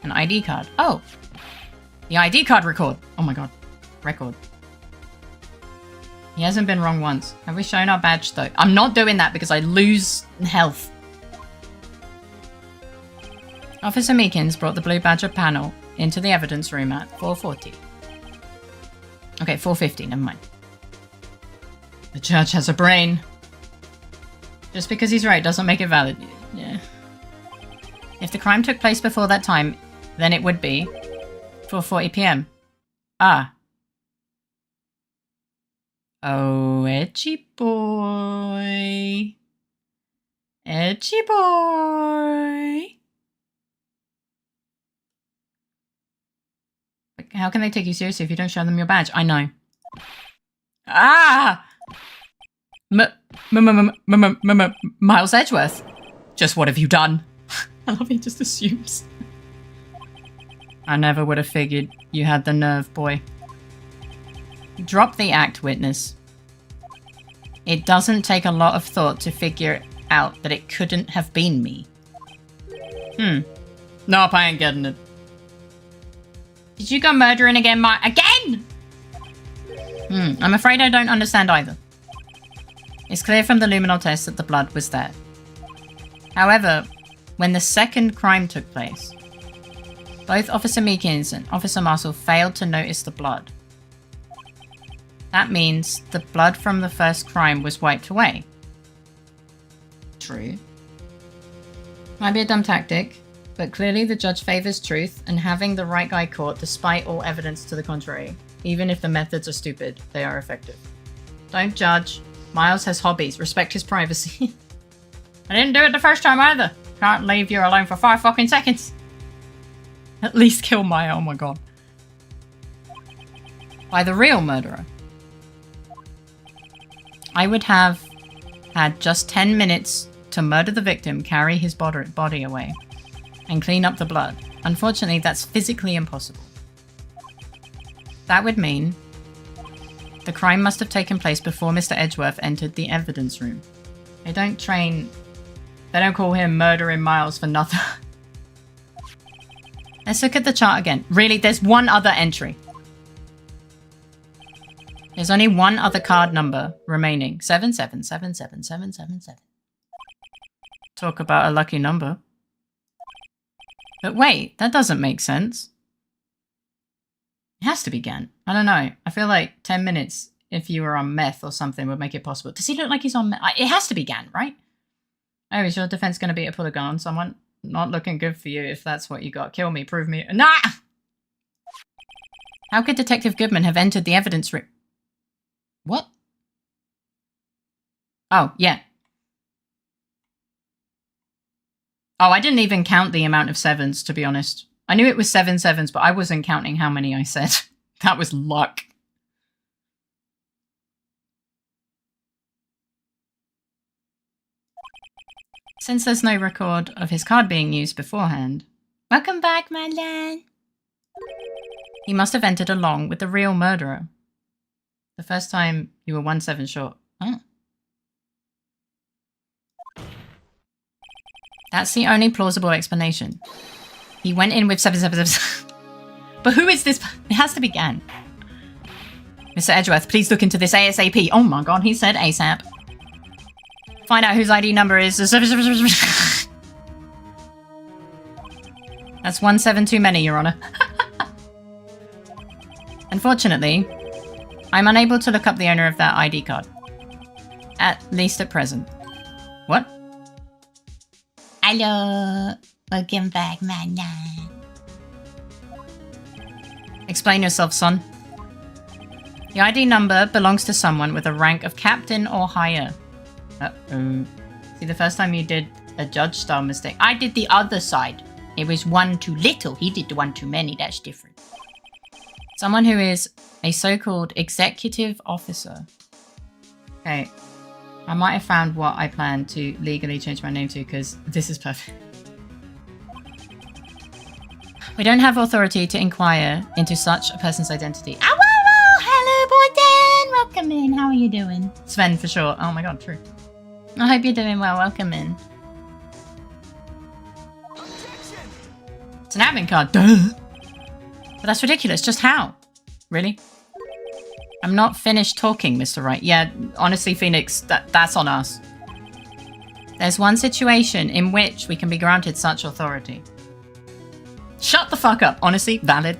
An ID card. Oh! The ID card record! Oh my god. Record. He hasn't been wrong once. Have we shown our badge though? I'm not doing that because I lose health. Officer Meekins brought the blue badger panel into the evidence room at 4:40. Okay, 4:50, never mind. The church has a brain. Just because he's right doesn't make it valid. Yeah. If the crime took place before that time, then it would be 4:40 p.m. Ah. Oh, edgy boy. Edgy boy. How can they take you seriously if you don't show them your badge? I know. Ah! Miles Edgeworth. Just what have you done? I love he just assumes. I never would have figured you had the nerve, boy. Drop the act, witness. It doesn't take a lot of thought to figure out that it couldn't have been me. Nope, I ain't getting it. Did you go murdering again, Again?! I'm afraid I don't understand either. It's clear from the luminol test that the blood was there. However, when the second crime took place, both Officer Meekins and Officer Marshall failed to notice the blood. That means the blood from the first crime was wiped away. True. Might be a dumb tactic, but clearly the judge favors truth and having the right guy caught despite all evidence to the contrary. Even if the methods are stupid, they are effective. Don't judge. Miles has hobbies. Respect his privacy. I didn't do it the first time either. Can't leave you alone for 5 fucking seconds. At least kill Maya. Oh my god. By the real murderer. I would have had just 10 minutes to murder the victim, carry his body away, and clean up the blood. Unfortunately, that's physically impossible. That would mean the crime must have taken place before Mr. Edgeworth entered the evidence room. They don't call him Murdering Miles for nothing. Let's look at the chart again. Really, there's one other entry. There's only one other card number remaining. 7777777. Talk about a lucky number. But wait, that doesn't make sense. It has to be Gant. I don't know. I feel like 10 minutes, if you were on meth or something, would make it possible. Does he look like he's on meth? It has to be Gant, right? Oh, is your defense going to be to pull a gun on someone? Not looking good for you if that's what you got. Kill me, prove me. Nah! How could Detective Goodman have entered the evidence room? What? Oh, yeah. Oh, I didn't even count the amount of sevens, to be honest. I knew it was 7 sevens, but I wasn't counting how many I said. That was luck. Since there's no record of his card being used beforehand. Welcome back, Madeleine. He must have entered along with the real murderer. The first time you were 1 7 short. Oh. That's the only plausible explanation. He went in with 777. But who is this? It has to be Gant. Mr. Edgeworth, please look into this ASAP. Oh my god, he said ASAP. Find out whose ID number is. That's 1 7 too many, Your Honor. Unfortunately, I'm unable to look up the owner of that ID card. At least at present. What? Hello. Welcome back, man. Explain yourself, son. The ID number belongs to someone with a rank of captain or higher. Uh-oh. See, the first time you did a judge-style mistake, I did the other side. It was 1 too little. He did 1 too many. That's different. Someone who is a so-called executive officer. Okay. I might have found what I plan to legally change my name to, because this is perfect. We don't have authority to inquire into such a person's identity. Oh, hello, Boyden! Welcome in. How are you doing? Sven, for sure. Oh my god, true. I hope you're doing well. Welcome in. It's an admin card. Duh! But that's ridiculous. Just how? Really? I'm not finished talking, Mr. Wright. Yeah, honestly, Phoenix, that's on us. There's one situation in which we can be granted such authority. Shut the fuck up. Honestly, valid.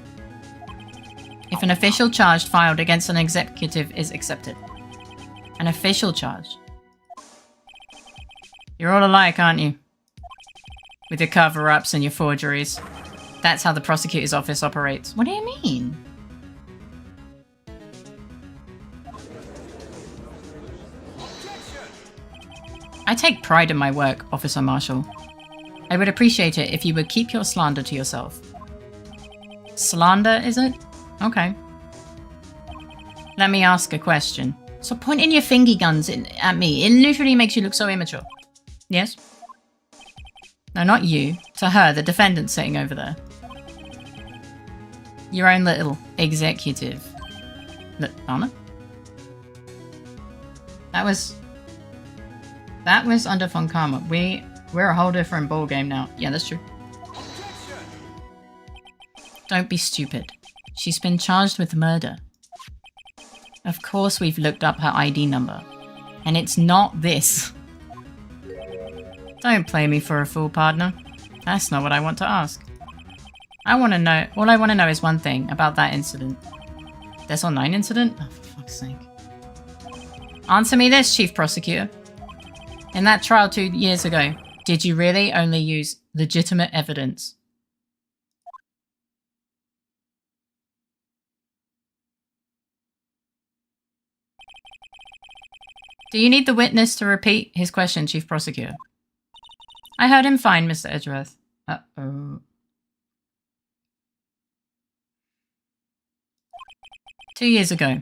If an official charge filed against an executive is accepted. An official charge. You're all alike, aren't you? With your cover-ups and your forgeries. That's how the prosecutor's office operates. What do you mean? I take pride in my work, Officer Marshall. I would appreciate it if you would keep your slander to yourself. Slander, is it? Okay. Let me ask a question. So pointing your fingy guns at me, it literally makes you look so immature. Yes? No, not you. To her, the defendant sitting over there. Your own little executive. Anna? That was under Von Karma. We're a whole different ballgame now. Yeah, that's true. Don't be stupid. She's been charged with murder. Of course we've looked up her ID number. And it's not this. Don't play me for a fool, partner. That's not what I want to ask. All I want to know is one thing about that incident. There's 9 incident? Oh, for fuck's fuck's sake. Answer me this, Chief Prosecutor. In that trial 2 years ago, did you really only use legitimate evidence? Do you need the witness to repeat his question, Chief Prosecutor? I heard him fine, Mr. Edgeworth. Uh-oh. 2 years ago,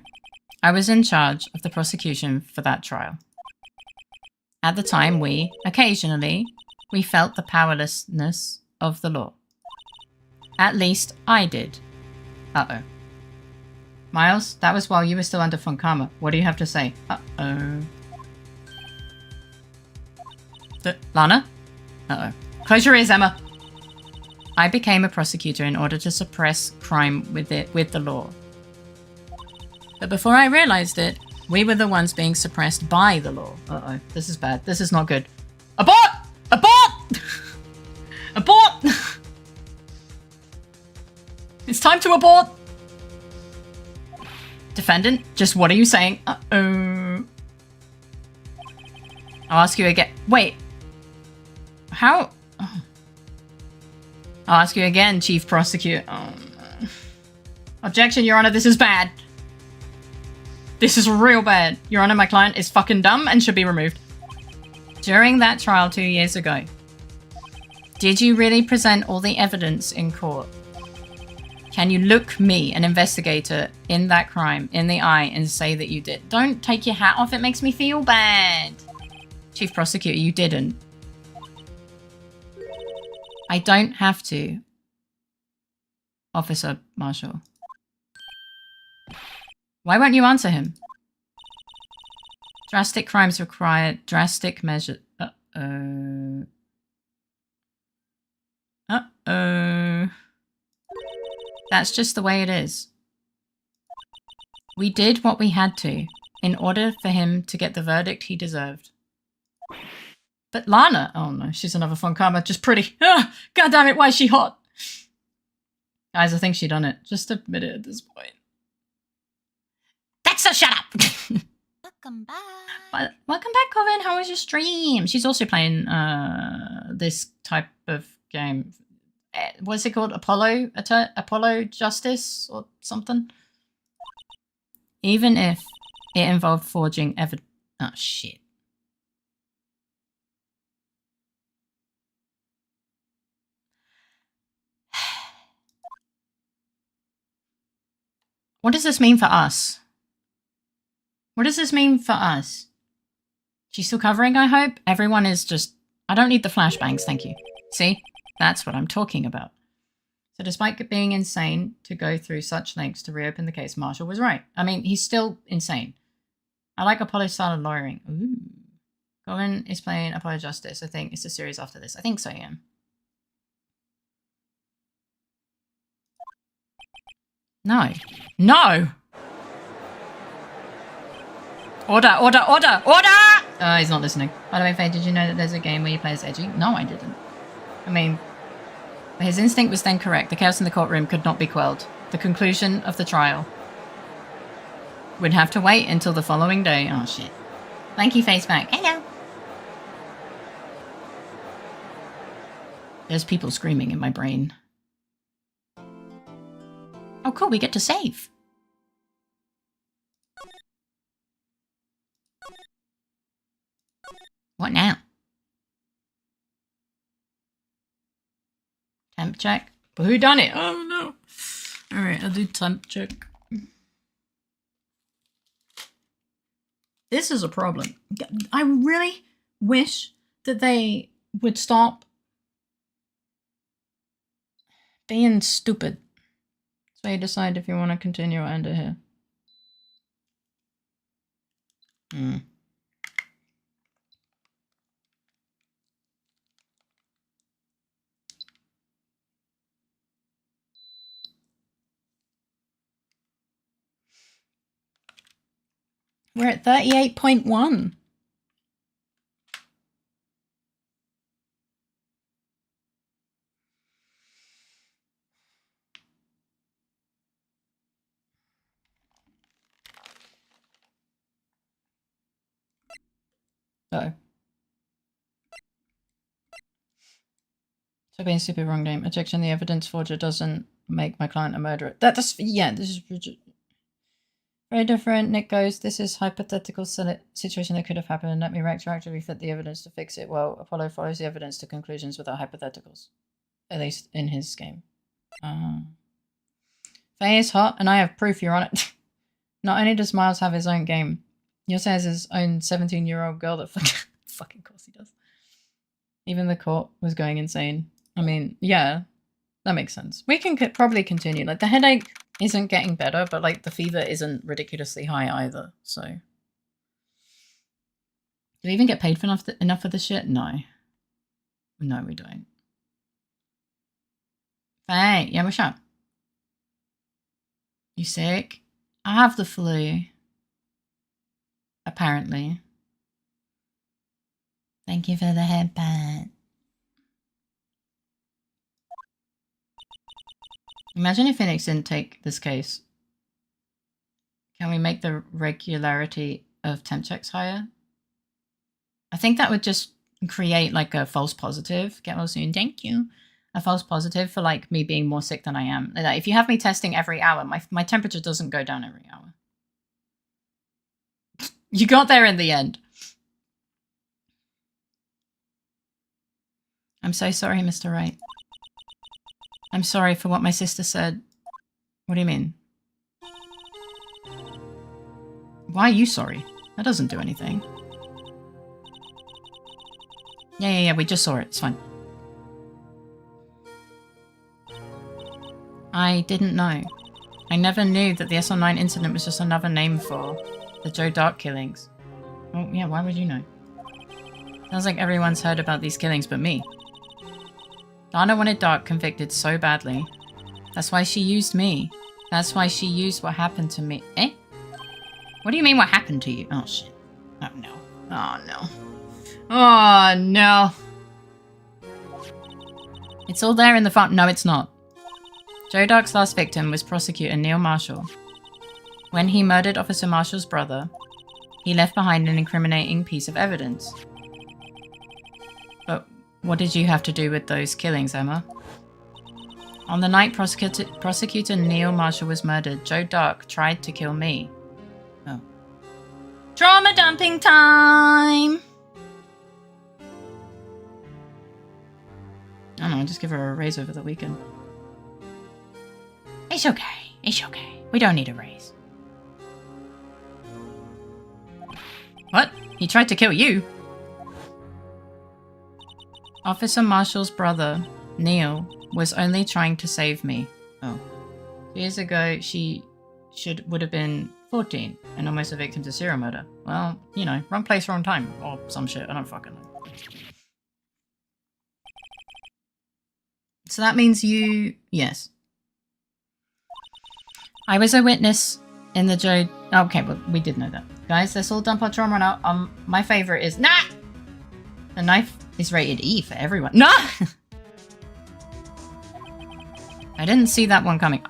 I was in charge of the prosecution for that trial. At the time, occasionally, we felt the powerlessness of the law. At least I did. Uh-oh. Miles, that was while you were still under von Karma. What do you have to say? Uh-oh. Lana? Uh-oh. Close your ears, Emma. I became a prosecutor in order to suppress crime with the law. But before I realized it, we were the ones being suppressed by the law. Uh-oh. This is bad. This is not good. Abort! Abort! Abort! It's time to abort! Defendant, just what are you saying? Uh-oh. I'll ask you again. Wait. How? Oh. I'll ask you again, Chief Prosecutor. Oh, no. Objection, Your Honor, this is bad. This is real bad. Your Honor, my client is fucking dumb and should be removed. During that trial 2 years ago, did you really present all the evidence in court? Can you look me, an investigator, in that crime, in the eye and say that you did? Don't take your hat off. It makes me feel bad. Chief Prosecutor, you didn't. I don't have to. Officer Marshall. Why won't you answer him? Drastic crimes require drastic measures. Uh-oh. Uh-oh. That's just the way it is. We did what we had to in order for him to get the verdict he deserved. But Lana, oh no, she's another von Karma, just pretty. Ah, God damn it, why is she hot? Guys, I think she done it. Just admit it at this point. Dexter, shut up! Welcome back. Welcome back, Coven. How was your stream? She's also playing this type of game. What's it called? Apollo Justice or something? Even if it involved forging evidence. Oh, shit. What does this mean for us? What does this mean for us? She's still covering, I hope? Everyone is just... I don't need the flashbangs, thank you. See? That's what I'm talking about. So despite being insane to go through such lengths to reopen the case, Marshall was right. I mean, he's still insane. I like Apollo's style of lawyering. Ooh. Govan is playing Apollo Justice. I think it's a series after this. I think so, yeah. No. No! Order, order, order, order! Oh, he's not listening. By the way, Faye, did you know that there's a game where you play as Edgy? No, I didn't. I mean, his instinct was then correct. The chaos in the courtroom could not be quelled. The conclusion of the trial would have to wait until the following day. Oh, shit. Thank you, Faceback. Hello. There's people screaming in my brain. Oh, cool. We get to save. What now? Temp check. But who done it? Oh, no. All right, I'll do temp check. This is a problem. I really wish that they would stop being stupid. So you decide if you want to continue or end it here. We're at 38.1. Uh-oh. So being stupid, wrong name. Objection, the evidence forger doesn't make my client a murderer. Yeah, this is very different. Nick goes, this is hypothetical situation that could have happened. Let me retroactively fit the evidence to fix it. Well, Apollo follows the evidence to conclusions without hypotheticals. At least in his game. Faye is hot, and I have proof you're on it. Not only does Miles have his own game, he also has his own 17-year-old girl that fucking course he does. Even the court was going insane. I mean, yeah, that makes sense. We can probably continue. Like, the headache isn't getting better, but, like, the fever isn't ridiculously high either, so. Do we even get paid for enough for this shit? No. No, we don't. Hey, yeah, what's up? You sick? I have the flu. Apparently. Thank you for the headband. Imagine if Phoenix didn't take this case. Can we make the regularity of temp checks higher? I think that would just create like a false positive. Get well soon. Thank you. A false positive for like me being more sick than I am. Like, if you have me testing every hour, my temperature doesn't go down every hour. You got there in the end. I'm so sorry, Mr. Wright. I'm sorry for what my sister said. What do you mean? Why are you sorry? That doesn't do anything. Yeah, we just saw it. It's fine. I didn't know. I never knew that the SL9 incident was just another name for the Joe Dark killings. Well, yeah, why would you know? Sounds like everyone's heard about these killings but me. Dana wanted Dark convicted so badly. That's why she used me. That's why she used what happened to me. Eh? What do you mean what happened to you? Oh, shit. Oh, no. Oh, no. Oh, no. It's all there in the front. No, it's not. Joe Dark's last victim was prosecutor Neil Marshall. When he murdered Officer Marshall's brother, he left behind an incriminating piece of evidence. But what did you have to do with those killings, Emma? On the night prosecutor Neil Marshall was murdered, Joe Dark tried to kill me. Oh. Trauma dumping time! I don't know, just give her a raise over the weekend. It's okay. It's okay. We don't need a raise. What? He tried to kill you? Officer Marshall's brother, Neil, was only trying to save me. Oh. 2 years ago, she would have been 14 and almost a victim to serial murder. Well, you know, wrong place, wrong time. Or some shit. I don't fucking know. So that means you... Yes. I was a witness in the Joe... Okay, well, we did know that. Guys, let's all dump our trauma now. My favorite is... Nah! The knife is rated E for everyone. No! I didn't see that one coming.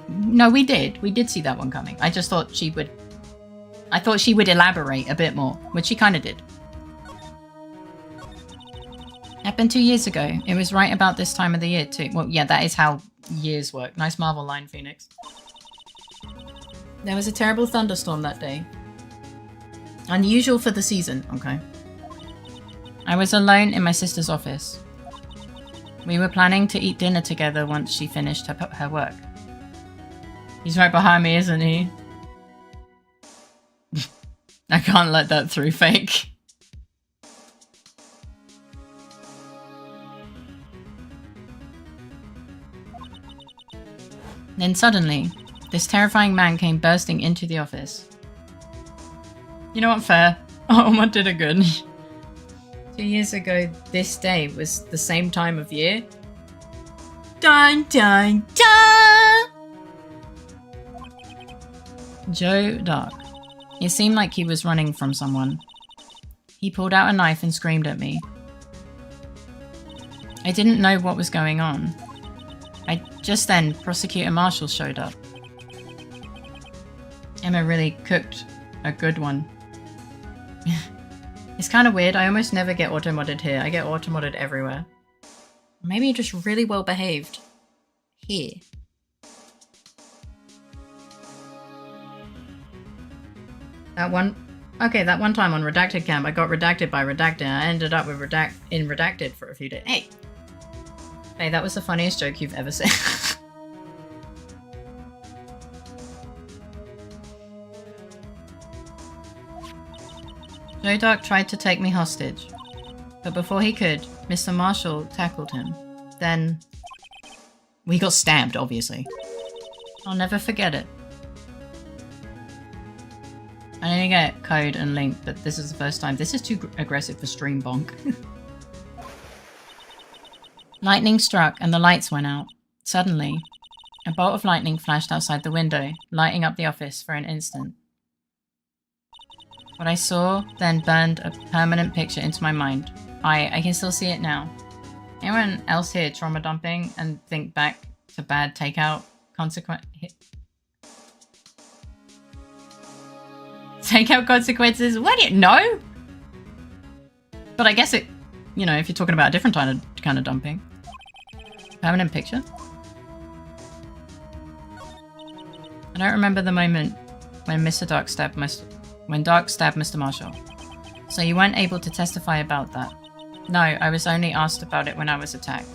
No, we did. We did see that one coming. I just thought she would... I thought she would elaborate a bit more, which she kind of did. Happened 2 years ago. It was right about this time of the year, too. Well, yeah, that is how years work. Nice Marvel line, Phoenix. There was a terrible thunderstorm that day. Unusual for the season, okay. I was alone in my sister's office. We were planning to eat dinner together once she finished her work. He's right behind me, isn't he? I can't let that through, fake. Then suddenly, this terrifying man came bursting into the office. You know what, fair. Oma did it good. 2 years ago, this day was the same time of year. Dun dun dun! Joe Dark. It seemed like he was running from someone. He pulled out a knife and screamed at me. I didn't know what was going on. Just then, Prosecutor Marshall showed up. Emma really cooked a good one. It's kind of weird. I almost never get auto-modded here. I get auto-modded everywhere. Maybe just really well behaved here. That one time on Redacted Camp, I got redacted by Redacted. I ended up with Redacted for a few days. Hey, that was the funniest joke you've ever said. Joe Dark tried to take me hostage, but before he could, Mr. Marshall tackled him. Then we got stabbed, obviously. I'll never forget it. I only get code and link, but this is the first time. This is too aggressive for stream bonk. Lightning struck and the lights went out. Suddenly, a bolt of lightning flashed outside the window, lighting up the office for an instant. What I saw then burned a permanent picture into my mind. I can still see it now. Anyone else here trauma dumping and think back to bad takeout consequences? What do you know? But I guess it, you know, if you're talking about a different kind of dumping. Permanent picture? I don't remember the moment when Dark stabbed Mr. Marshall. So you weren't able to testify about that? No, I was only asked about it when I was attacked.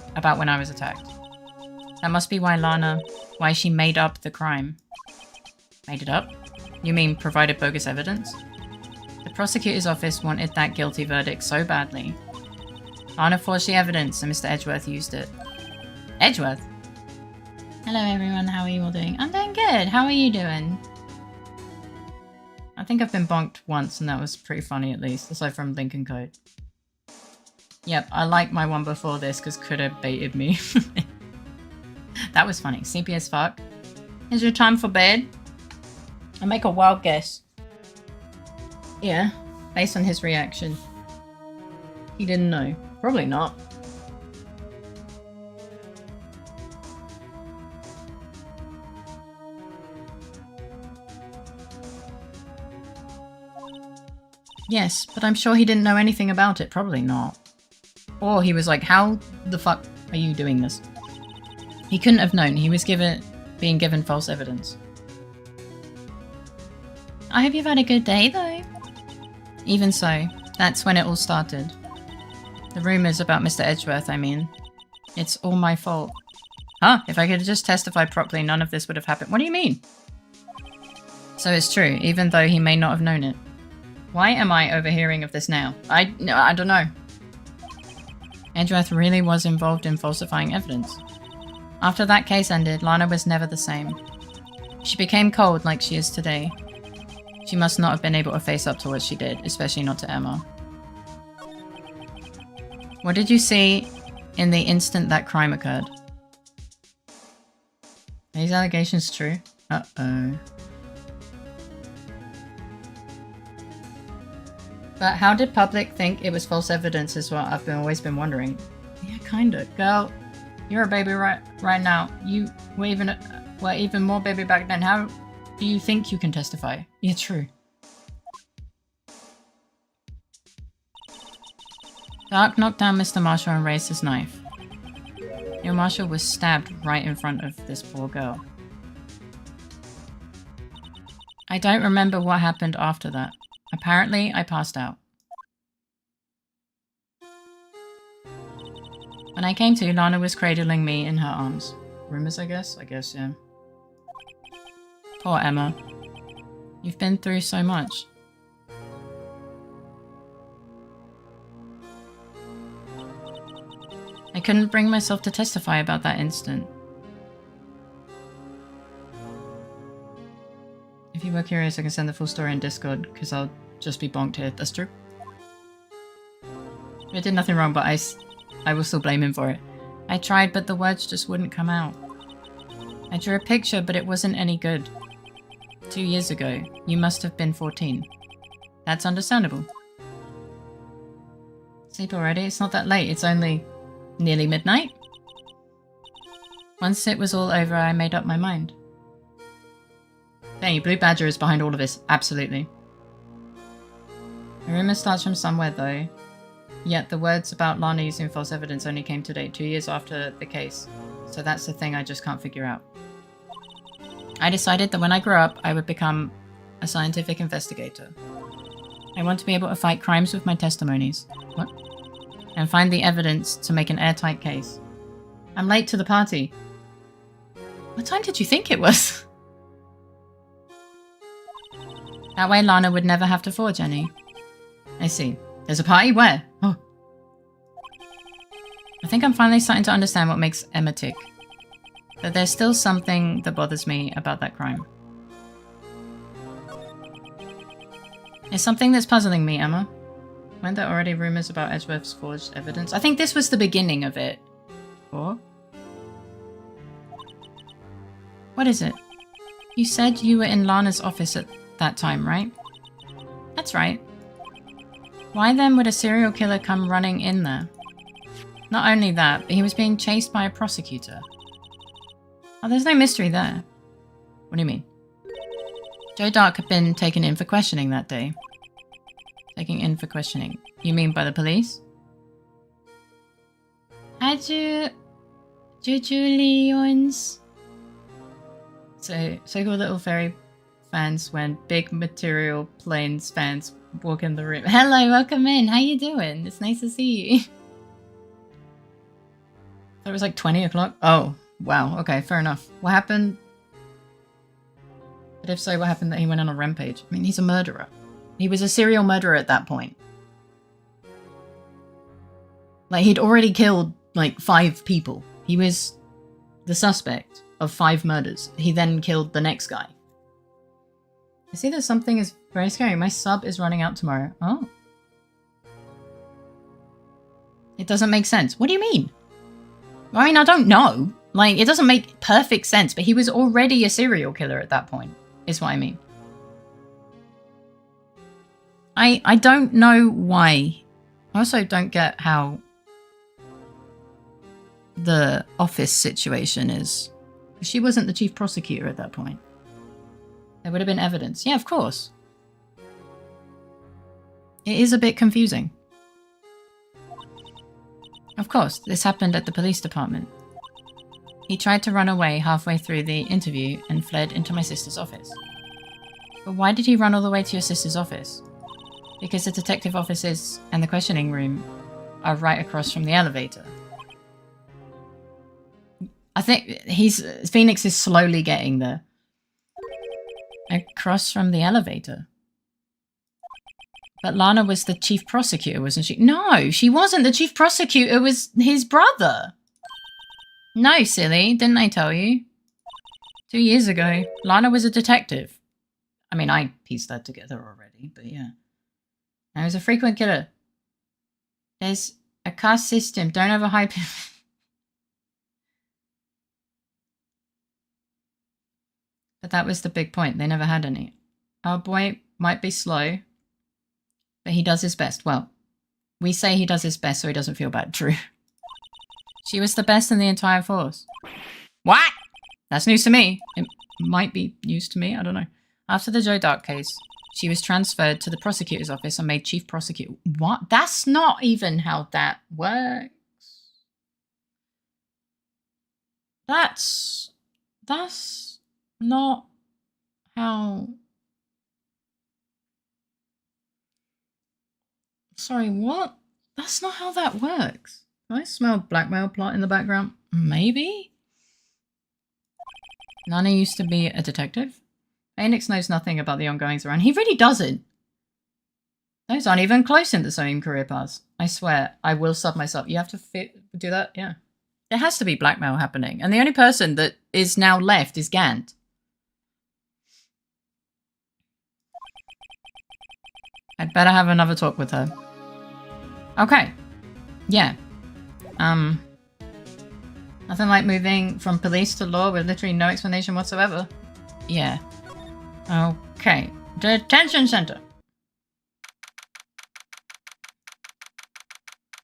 That must be why she made up the crime. Made it up? You mean provided bogus evidence? The prosecutor's office wanted that guilty verdict so badly. Lana forged the evidence and Mr. Edgeworth used it. Edgeworth? Hello everyone, how are you all doing? I'm doing good, how are you doing? I think I've been bonked once and that was pretty funny at least, aside from Lincoln Code. Yep, I like my one before this because could have baited me. That was funny. Sleepy as fuck. Is your time for bed? I make a wild guess. Yeah, based on his reaction. He didn't know. Probably not. Yes, but I'm sure he didn't know anything about it. Probably not. Or he was like, how the fuck are you doing this? He couldn't have known. He was being given false evidence. I hope you've had a good day, though. Even so, that's when it all started. The rumors about Mr. Edgeworth, I mean. It's all my fault. Huh? If I could have just testified properly, none of this would have happened. What do you mean? So it's true, even though he may not have known it. Why am I overhearing of this now? I don't know. Edgeworth really was involved in falsifying evidence. After that case ended, Lana was never the same. She became cold like she is today. She must not have been able to face up to what she did, especially not to Emma. What did you see in the instant that crime occurred? Are these allegations true? Uh-oh. But how did public think it was false evidence is what I've always been wondering. Yeah, kinda. Girl, you're a baby right now. You were even more baby back then. How do you think you can testify? Yeah, true. Dark knocked down Mr. Marshall and raised his knife. Your Marshall was stabbed right in front of this poor girl. I don't remember what happened after that. Apparently, I passed out. When I came to, Lana was cradling me in her arms. Rumors, I guess? I guess, yeah. Poor Emma. You've been through so much. I couldn't bring myself to testify about that instant. If you were curious, I can send the full story in Discord, because I'll just be bonked here. That's true. I did nothing wrong, but I will still blame him for it. I tried, but the words just wouldn't come out. I drew a picture, but it wasn't any good. 2 years ago, you must have been 14. That's understandable. Sleep already? It's not that late. It's only nearly midnight. Once it was all over, I made up my mind. Dang, Blue Badger is behind all of this. Absolutely. I The rumor starts from somewhere though. Yet the words about Lana using false evidence only came to date 2 years after the case. So that's the thing I just can't figure out. I decided that when I grow up, I would become a scientific investigator. I want to be able to fight crimes with my testimonies. What? And find the evidence to make an airtight case. I'm late to the party. What time did you think it was? That way Lana would never have to forge any. I see. There's a party? Where? Oh. I think I'm finally starting to understand what makes Emma tick. But there's still something that bothers me about that crime. It's something that's puzzling me, Emma. Weren't there already rumors about Edgeworth's forged evidence? I think this was the beginning of it. Or? What is it? You said you were in Lana's office at that time, right? That's right. Why then would a serial killer come running in there? Not only that, but he was being chased by a prosecutor. Oh, there's no mystery there. What do you mean? Joe Dark had been taken in for questioning that day. Taken in for questioning. You mean by the police? Julians. So called LittleFaerii fans when big material planes fans walk in the room. Hello, welcome in. How you doing? It's nice to see you. It was like 20 o'clock. Oh, wow. Okay, fair enough. What happened? But if so, what happened that he went on a rampage? I mean, he's a murderer. He was a serial murderer at that point. Like, he'd already killed, like, 5 people. He was the suspect of 5 murders. He then killed the next guy. I see that something is very scary. My sub is running out tomorrow. Oh. It doesn't make sense. What do you mean? I mean, I don't know. Like, it doesn't make perfect sense, but he was already a serial killer at that point, is what I mean. I don't know why. I also don't get how the office situation is. She wasn't the chief prosecutor at that point. There would have been evidence. Yeah, of course. It is a bit confusing. Of course, this happened at the police department. He tried to run away halfway through the interview and fled into my sister's office. But why did he run all the way to your sister's office? Because the detective offices and the questioning room are right across from the elevator. I think Phoenix is slowly getting there. Across from the elevator. But Lana was the chief prosecutor, wasn't she? No, she wasn't. The chief prosecutor was his brother. No, silly. Didn't I tell you? 2 years ago, Lana was a detective. I mean, I pieced that together already, but yeah. Now he's a frequent killer. There's a caste system. Don't overhype him. But that was the big point. They never had any. Our boy might be slow, but he does his best. Well, we say he does his best so he doesn't feel bad. True. She was the best in the entire force. What? That's news to me. It might be news to me. I don't know. After the Joe Dark case, she was transferred to the prosecutor's office and made chief prosecutor. What? That's not even how that works. That's not how... Sorry, what? That's not how that works. Do I smell blackmail plot in the background? Maybe? Nana used to be a detective? Phoenix knows nothing about the ongoings around. He really doesn't. Those aren't even close in the same career paths. I swear, I will sub myself. You have to do that? Yeah. There has to be blackmail happening. And the only person that is now left is Gant. I'd better have another talk with her. Okay. Yeah. Nothing like moving from police to law with literally no explanation whatsoever. Yeah. Okay. Detention center.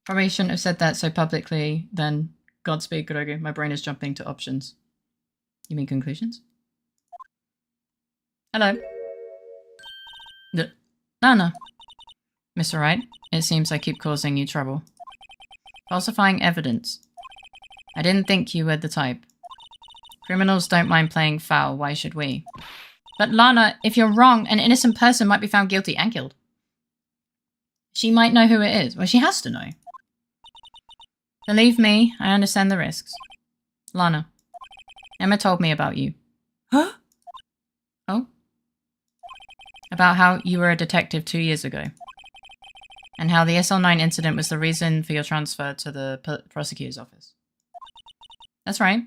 Probably shouldn't have said that so publicly then. Godspeed, Grogu. My brain is jumping to options. You mean conclusions? Hello. Nana. Mr. Wright, it seems I keep causing you trouble. Falsifying evidence. I didn't think you were the type. Criminals don't mind playing foul, why should we? But Lana, if you're wrong, an innocent person might be found guilty and killed. She might know who it is. Well, she has to know. Believe me, I understand the risks. Lana, Emma told me about you. Huh? Oh? About how you were a detective 2 years ago. And how the SL9 incident was the reason for your transfer to the prosecutor's office. That's right.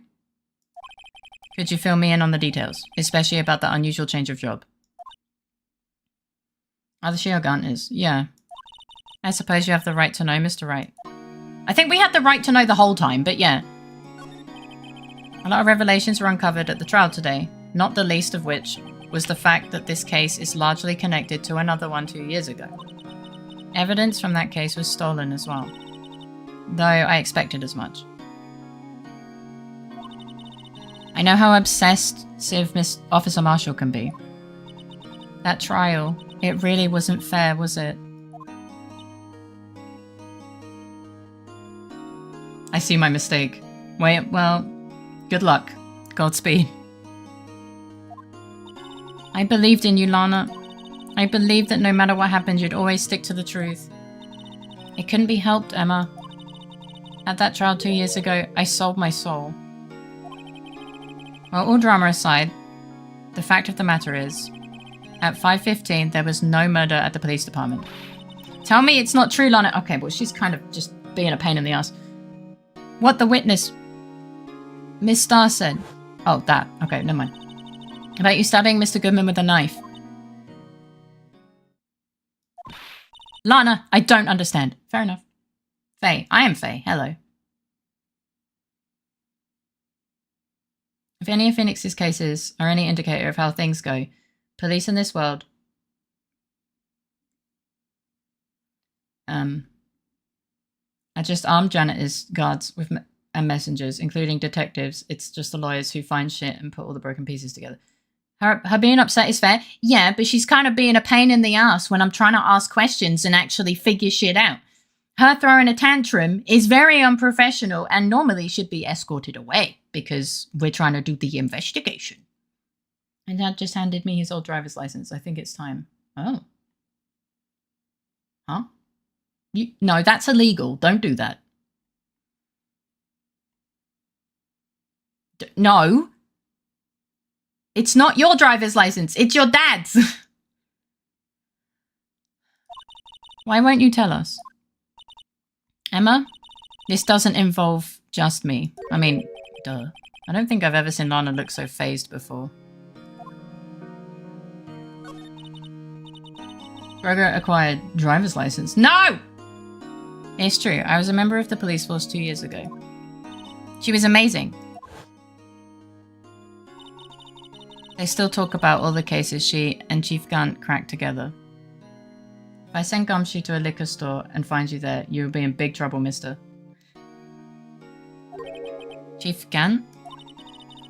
Could you fill me in on the details, especially about the unusual change of job? Either she or Gunt is. Yeah. I suppose you have the right to know, Mr. Wright. I think we had the right to know the whole time, but yeah. A lot of revelations were uncovered at the trial today, not the least of which was the fact that this case is largely connected to another one 2 years ago. Evidence from that case was stolen as well, though I expected as much. I know how obsessed Miss Officer Marshall can be. That trial, it really wasn't fair, was it? I see my mistake. Wait, well, good luck. Godspeed. I believed in you, Lana. I believed that no matter what happened, you'd always stick to the truth. It couldn't be helped, Emma. At that trial 2 years ago, I sold my soul. Well, all drama aside, the fact of the matter is, at 5:15, there was no murder at the police department. Tell me it's not true, Lana. Okay, well, she's kind of just being a pain in the ass. What the witness, Miss Starr said. Oh, that. Okay, never mind. About you stabbing Mr. Goodman with a knife. Lana, I don't understand. Fair enough. Faye. I am Faye. Hello. If any of Phoenix's cases are any indicator of how things go, police in this world are just armed janitors, guards and messengers, including detectives. It's just the lawyers who find shit and put all the broken pieces together. Her being upset is fair. Yeah, but she's kind of being a pain in the ass when I'm trying to ask questions and actually figure shit out. Her throwing a tantrum is very unprofessional and normally should be escorted away because we're trying to do the investigation. And Dad just handed me his old driver's license. I think it's time. Oh. Huh? No, that's illegal. Don't do that. No. It's not your driver's license. It's your dad's. Why won't you tell us? Emma, this doesn't involve just me. I mean, duh. I don't think I've ever seen Lana look so phased before. Gregor acquired driver's license. No! It's true. I was a member of the police force 2 years ago. She was amazing. They still talk about all the cases she and Chief Gunt cracked together. If I send Gumshoe to a liquor store and find you there, you'll be in big trouble, mister. Chief Gunt?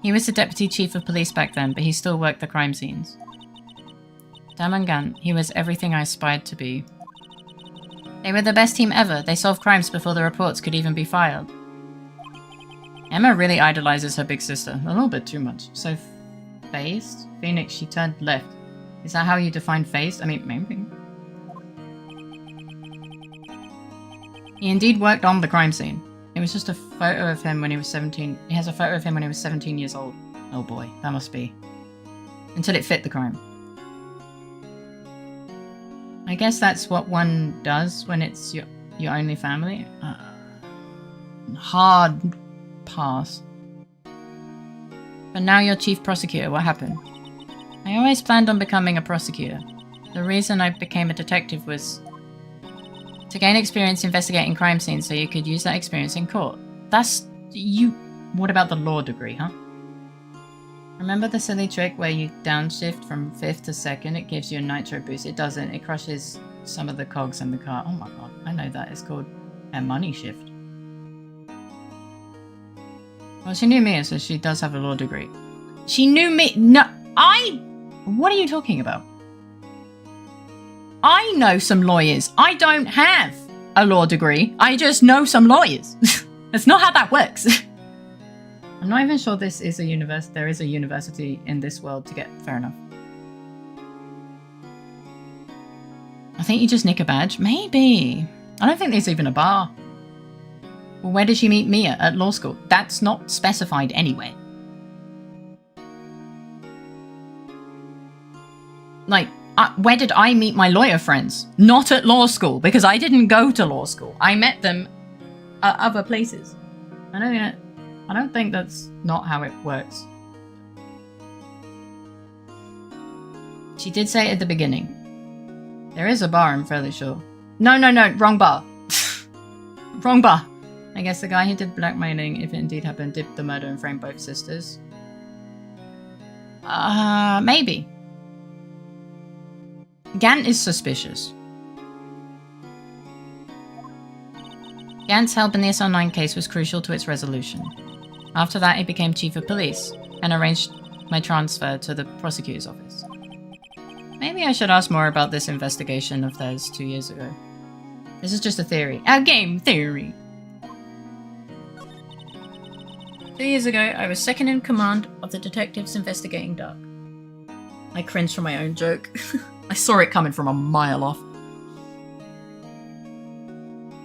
He was the deputy chief of police back then, but he still worked the crime scenes. Damon Gunt, he was everything I aspired to be. They were the best team ever. They solved crimes before the reports could even be filed. Emma really idolizes her big sister. A little bit too much. So phased? Phoenix, she turned left. Is that how you define phased? I mean, maybe. He indeed worked on the crime scene. It was just a photo of him when he was 17. He has a photo of him when he was 17 years old. Oh boy, that must be. Until it fit the crime. I guess that's what one does when it's your only family. Hard pass. But now you're chief prosecutor, what happened? I always planned on becoming a prosecutor. The reason I became a detective was to gain experience investigating crime scenes so you could use that experience in court. That's you. What about the law degree, huh? Remember the silly trick where you downshift from 5th to 2nd? It gives you a nitro boost. It doesn't. It crushes some of the cogs in the car. Oh my god, I know that. It's called a money shift. Well, she knew me, so she does have a law degree. She knew me. No, what are you talking about? I know some lawyers. I don't have a law degree. I just know some lawyers. That's not how that works. I'm not even sure this is a university. There is a university in this world to get. Fair enough. I think you just nick a badge. Maybe. I don't think there's even a bar. Well, where did she meet Mia? At law school. That's not specified anywhere. Like, where did I meet my lawyer friends? Not at law school, because I didn't go to law school. I met them at other places. I don't think that's not how it works. She did say it at the beginning. There is a bar, I'm fairly sure. No, wrong bar. Wrong bar. I guess the guy who did blackmailing, if it indeed happened, did the murder and framed both sisters. Maybe. Gant is suspicious. Gant's help in the SR9 case was crucial to its resolution. After that, he became chief of police and arranged my transfer to the prosecutor's office. Maybe I should ask more about this investigation of theirs 2 years ago. This is just a theory. A game theory! 2 years ago, I was second in command of the detectives investigating Dark. I cringed from my own joke. I saw it coming from a mile off.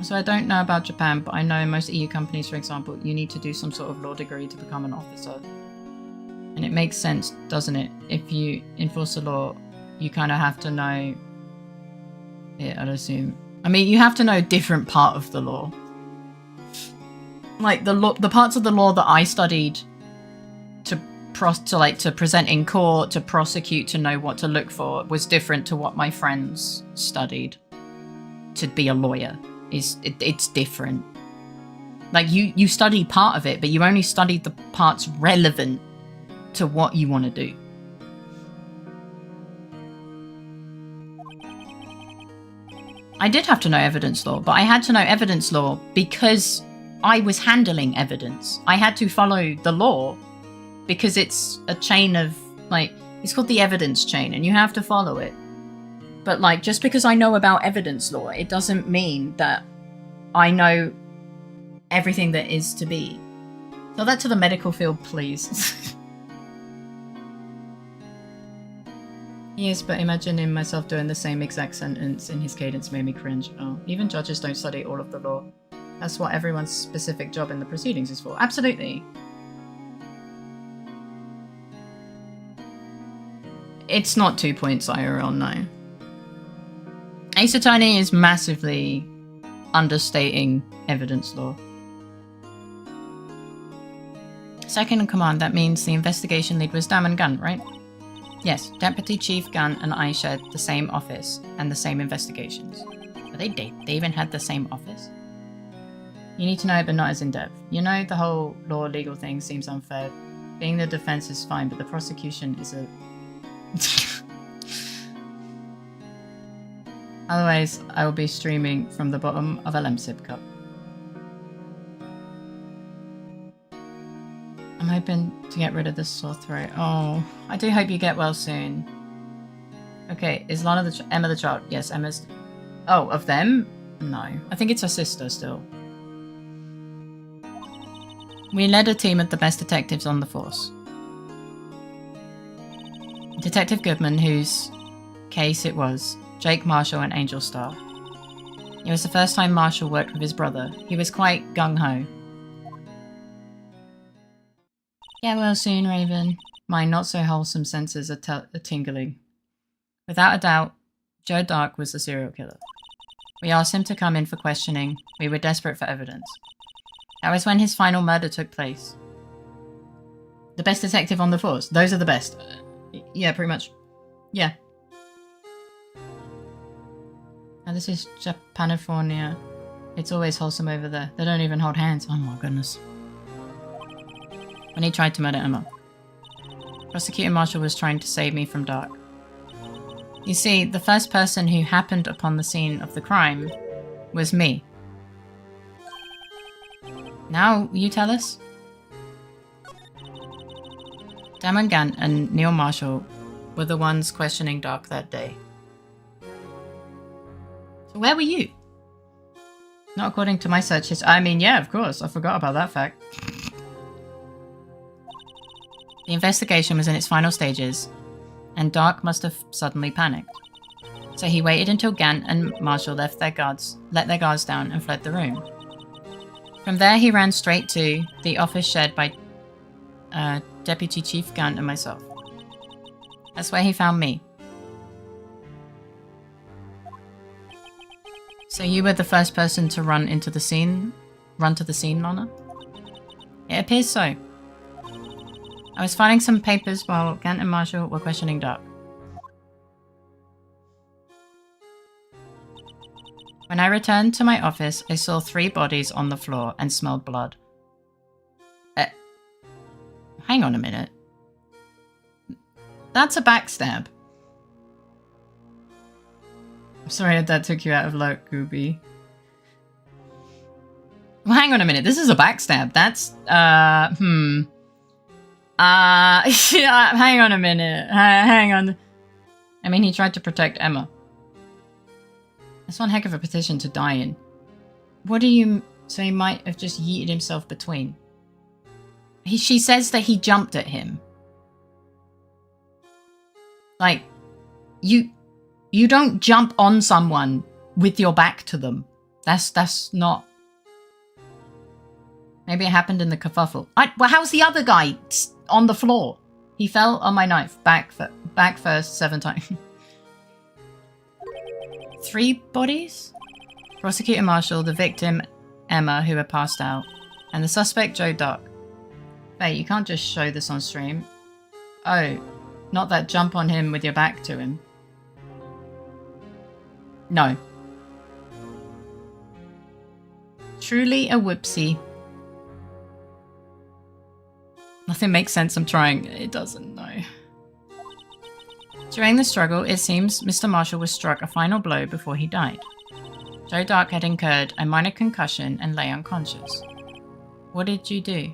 So I don't know about Japan, but I know in most EU companies, for example, you need to do some sort of law degree to become an officer. And it makes sense, doesn't it? If you enforce a law, you kind of have to know it, I'd assume. I mean, you have to know a different part of the law. Like the parts of the law that I studied to present in court, to prosecute, to know what to look for, was different to what my friends studied to be a lawyer. It's different. Like you study part of it, but you only studied the parts relevant to what you want to do. I did have to know evidence law, but I had to know evidence law because I was handling evidence. I had to follow the law because it's a chain of, like, it's called the evidence chain and you have to follow it. But, like, just because I know about evidence law, it doesn't mean that I know everything that is to be. Tell that to the medical field, please. Yes, but imagining myself doing the same exact sentence in his cadence made me cringe. Oh, even judges don't study all of the law. That's what everyone's specific job in the proceedings is for. Absolutely. It's not 2 points IRL, no. Ace Attorney is massively understating evidence law. Second in command, that means the investigation lead was Dam and Gunn, right? Yes, Deputy Chief Gunn and I shared the same office and the same investigations. Are they even had the same office? You need to know it, but not as in-depth. You know, the whole law legal thing seems unfair. Being the defense is fine, but the prosecution is a... Otherwise, I will be streaming from the bottom of a Lemsip cup. I'm hoping to get rid of this sore throat. Oh, I do hope you get well soon. Okay, is Lana Emma the child? Yes, Emma's... Oh, of them? No. I think it's her sister still. We led a team of the best detectives on the force. Detective Goodman, whose case it was, Jake Marshall and Angel Starr. It was the first time Marshall worked with his brother. He was quite gung-ho. Get well soon, Raven. My not-so-wholesome senses are tingling. Without a doubt, Joe Dark was the serial killer. We asked him to come in for questioning. We were desperate for evidence. That was when his final murder took place. The best detective on the force. Those are the best. Yeah, pretty much. Yeah. And this is Japanifornia. It's always wholesome over there. They don't even hold hands. Oh my goodness. When he tried to murder Emma. Prosecutor Marshall was trying to save me from Dark. You see, the first person who happened upon the scene of the crime was me. Now, you tell us? Damon Gant and Neil Marshall were the ones questioning Dark that day. Where were you? Not according to my search history. I mean, yeah, of course. I forgot about that fact. The investigation was in its final stages, and Dark must have suddenly panicked. So he waited until Gant and Marshall let their guards down and fled the room. From there, he ran straight to the office shared by Deputy Chief Gant and myself. That's where he found me. So you were the first person to run to the scene, Lana? It appears so. I was filing some papers while Gant and Marshall were questioning Dark. When I returned to my office, I saw 3 bodies on the floor and smelled blood. Hang on a minute. That's a backstab. I'm sorry that took you out of luck, Gooby. Well, hang on a minute. This is a backstab. That's, hang on a minute. Hang on. I mean, he tried to protect Emma. That's one heck of a position to die in. What do you... So he might have just yeeted himself between. She says that he jumped at him. Like, you don't jump on someone with your back to them. That's not... Maybe it happened in the kerfuffle. Well, how's the other guy on the floor? He fell on my knife. Back first 7 times. 3 bodies? Prosecutor Marshall, the victim Emma, who had passed out, and the suspect Joe Dark. Hey, you can't just show this on stream. Oh, not that jump on him with your back to him. No. Truly a whoopsie. Nothing makes sense, I'm trying. It doesn't, no. During the struggle, it seems Mr. Marshall was struck a final blow before he died. Joe Dark had incurred a minor concussion and lay unconscious. What did you do?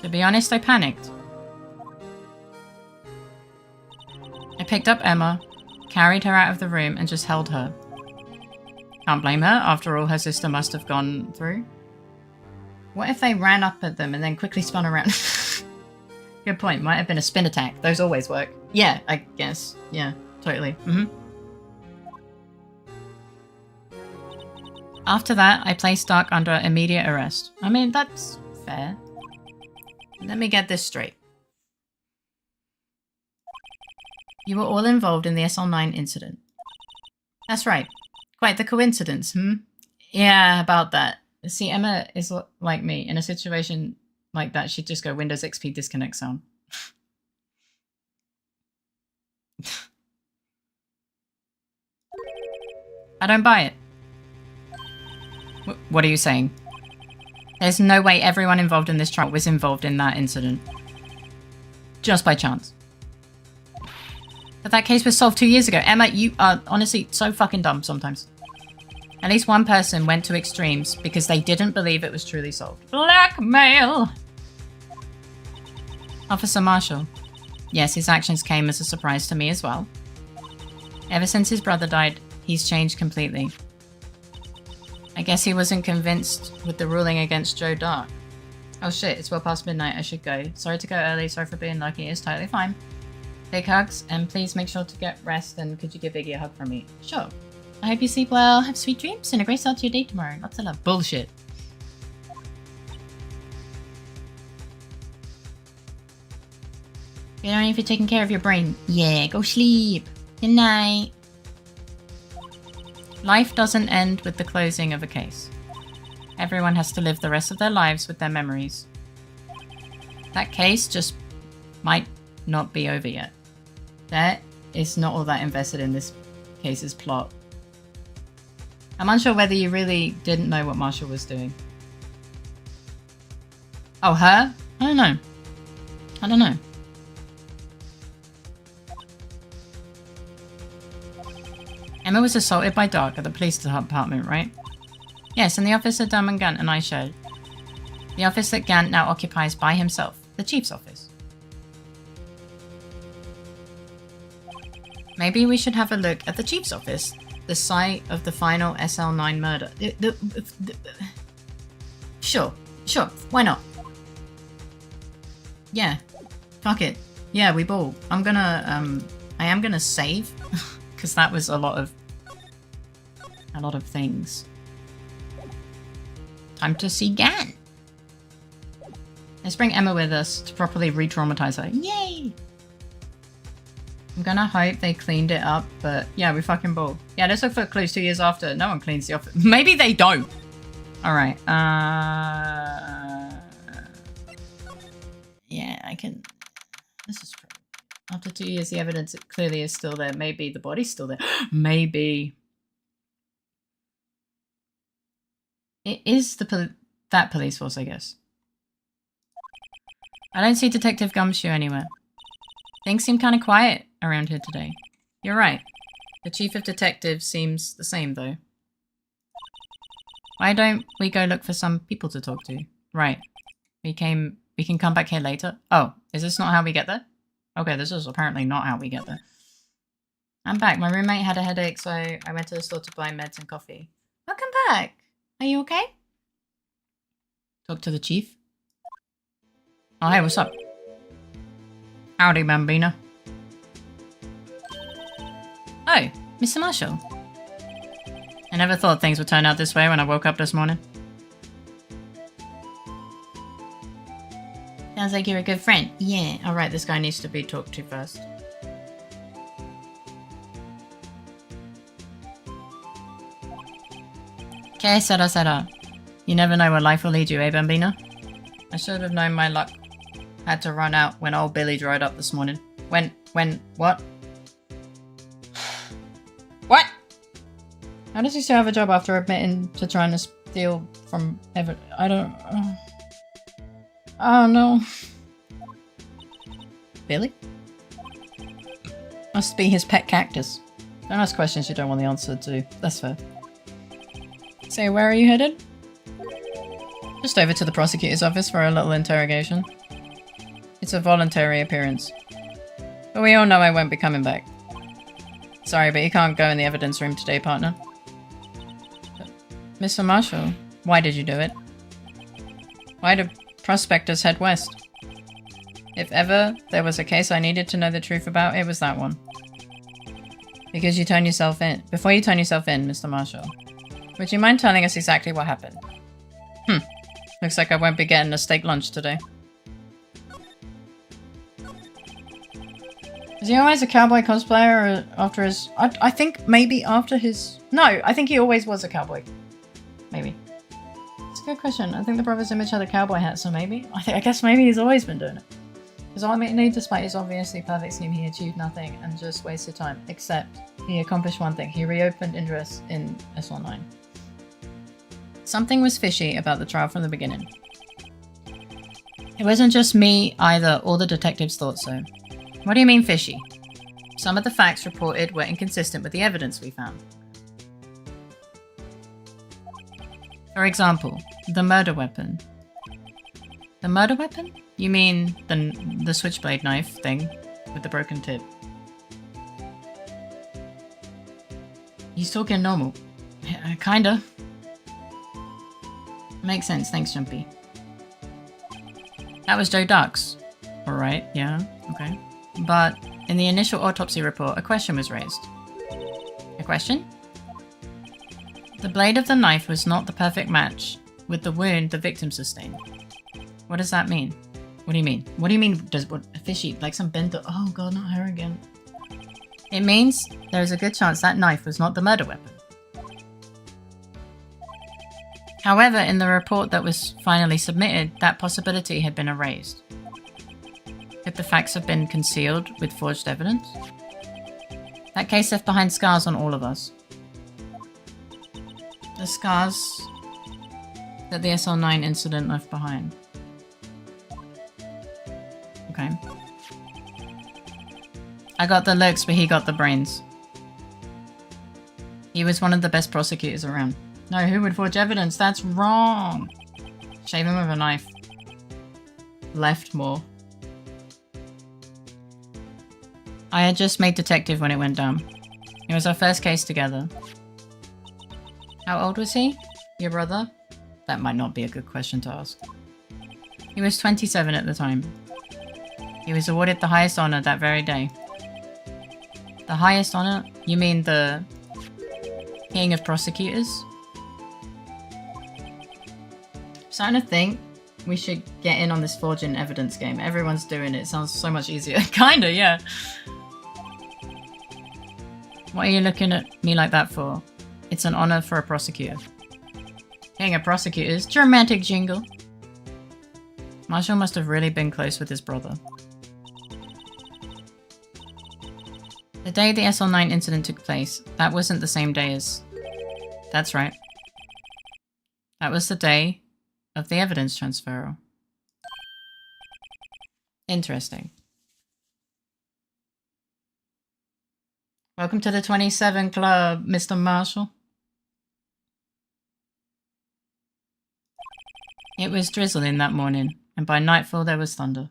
To be honest, I panicked. I picked up Emma, carried her out of the room, and just held her. Can't blame her, after all her sister must have gone through. What if they ran up at them and then quickly spun around? Good point, might have been a spin attack. Those always work. Yeah, I guess. Yeah, totally. After that, I placed Dark under immediate arrest. I mean, that's fair. Let me get this straight. You were all involved in the SL9 incident. That's right. Quite the coincidence, Yeah, about that. See, Emma is like me. In a situation like that, she'd just go Windows XP disconnect sound. I don't buy it. What are you saying? There's no way everyone involved in this trial was involved in that incident. Just by chance. But that case was solved 2 years ago. Emma, you are honestly so fucking dumb sometimes. At least one person went to extremes because they didn't believe it was truly solved. Blackmail! Officer Marshall. Yes, his actions came as a surprise to me as well. Ever since his brother died, he's changed completely. I guess he wasn't convinced with the ruling against Joe Dark. Oh shit, it's well past midnight, I should go. Sorry to go early, sorry for being lucky, it's totally fine. Big hugs, and please make sure to get rest, and could you give Iggy a hug from me? Sure. I hope you sleep well, have sweet dreams, and a great start to your day tomorrow. Lots of love. Bullshit. You know if you're taking care of your brain. Yeah, go sleep. Good night. Life doesn't end with the closing of a case. Everyone has to live the rest of their lives with their memories. That case just might not be over yet. That is not all that invested in this case's plot. I'm unsure whether you really didn't know what Marshall was doing. Oh, her? I don't know. I don't know. Emma was assaulted by Dark at the police department, right? Yes, in the office that Dunn and Gant and I shared. The office that Gant now occupies by himself. The chief's office. Maybe we should have a look at the chief's office. the site of the final SL9 murder. Sure, why not? Yeah, fuck it. Yeah, we ball. I am gonna save, because that was a lot of things. Time to see Gan. Let's bring Emma with us to properly re-traumatize her. Yay! I'm gonna hope they cleaned it up, but yeah, we fucking ball. Yeah, let's look for clues 2 years after. No one cleans the office. Maybe they don't. Alright, yeah, I can... This is true. After 2 years, the evidence clearly is still there. Maybe the body's still there. Maybe. It is that police force, I guess. I don't see Detective Gumshoe anywhere. Things seem kind of quiet around here today. You're right. The chief of detectives seems the same, though. Why don't we go look for some people to talk to? Right. We can come back here later. Oh, is this not how we get there? Okay, this is apparently not how we get there. I'm back. My roommate had a headache, so I went to the store to buy meds and coffee. Welcome back. Are you okay? Talk to the chief. Oh, hey, what's up? Howdy, Bambina. Oh, Mr. Marshall. I never thought things would turn out this way when I woke up this morning. Sounds like you're a good friend. Yeah, alright, this guy needs to be talked to first. Okay, Sera. You never know where life will lead you, eh, Bambina? I should have known my luck had to run out when old Billy dried up this morning. When, what? What? How does he still have a job after admitting to trying to steal from I don't... Oh no. Billy? Must be his pet cactus. Don't ask questions you don't want the answer to. That's fair. So where are you headed? Just over to the prosecutor's office for a little interrogation. It's a voluntary appearance. But we all know I won't be coming back. Sorry, but you can't go in the evidence room today, partner. Mr. Marshall, why did you do it? Why do prospectors head west? If ever there was a case I needed to know the truth about, it was that one. Because you turn yourself in. Before you turn yourself in, Mr. Marshall, would you mind telling us exactly what happened? Looks like I won't be getting a steak lunch today. Is he always a cowboy cosplayer or after his... I think maybe after his... No, I think he always was a cowboy. Maybe. It's a good question. I think the brother's image had a cowboy hat, so maybe? I guess maybe he's always been doing it. Because ultimately, despite his obviously perfect scheme, he achieved nothing and just wasted time. Except, he accomplished one thing. He reopened interest in SL9. Something was fishy about the trial from the beginning. It wasn't just me either, all the detectives thought so. What do you mean fishy? Some of the facts reported were inconsistent with the evidence we found. For example, the murder weapon. The murder weapon? You mean the switchblade knife thing with the broken tip? He's talking normal. Yeah, kinda. Makes sense, thanks, Jumpy. That was Joe Duck's. Alright, yeah, okay. But in the initial autopsy report, a question was raised. A question? The blade of the knife was not the perfect match with the wound the victim sustained. What does that mean? What do you mean? What do you mean, what, fishy, like some bento? Oh god, not her again. It means there is a good chance that knife was not the murder weapon. However, in the report that was finally submitted, that possibility had been erased. Could the facts have been concealed with forged evidence? That case left behind scars on all of us. The scars that the SL9 incident left behind. Okay. I got the looks, but he got the brains. He was one of the best prosecutors around. No, who would forge evidence? That's wrong! Shave him with a knife. Left more. I had just made detective when it went down. It was our first case together. How old was he? Your brother? That might not be a good question to ask. He was 27 at the time. He was awarded the highest honor that very day. The highest honor? You mean the King of Prosecutors? I'm starting to think we should get in on this forging evidence game. Everyone's doing it. It sounds so much easier. Kinda, yeah. What are you looking at me like that for? It's an honor for a prosecutor. King of Prosecutors? Dramatic jingle. Marshall must have really been close with his brother. The day the SL9 incident took place, that wasn't the same day as... That's right. That was the day of the evidence transfer. Interesting. Welcome to the 27 Club, Mr. Marshall. It was drizzling that morning, and by nightfall there was thunder.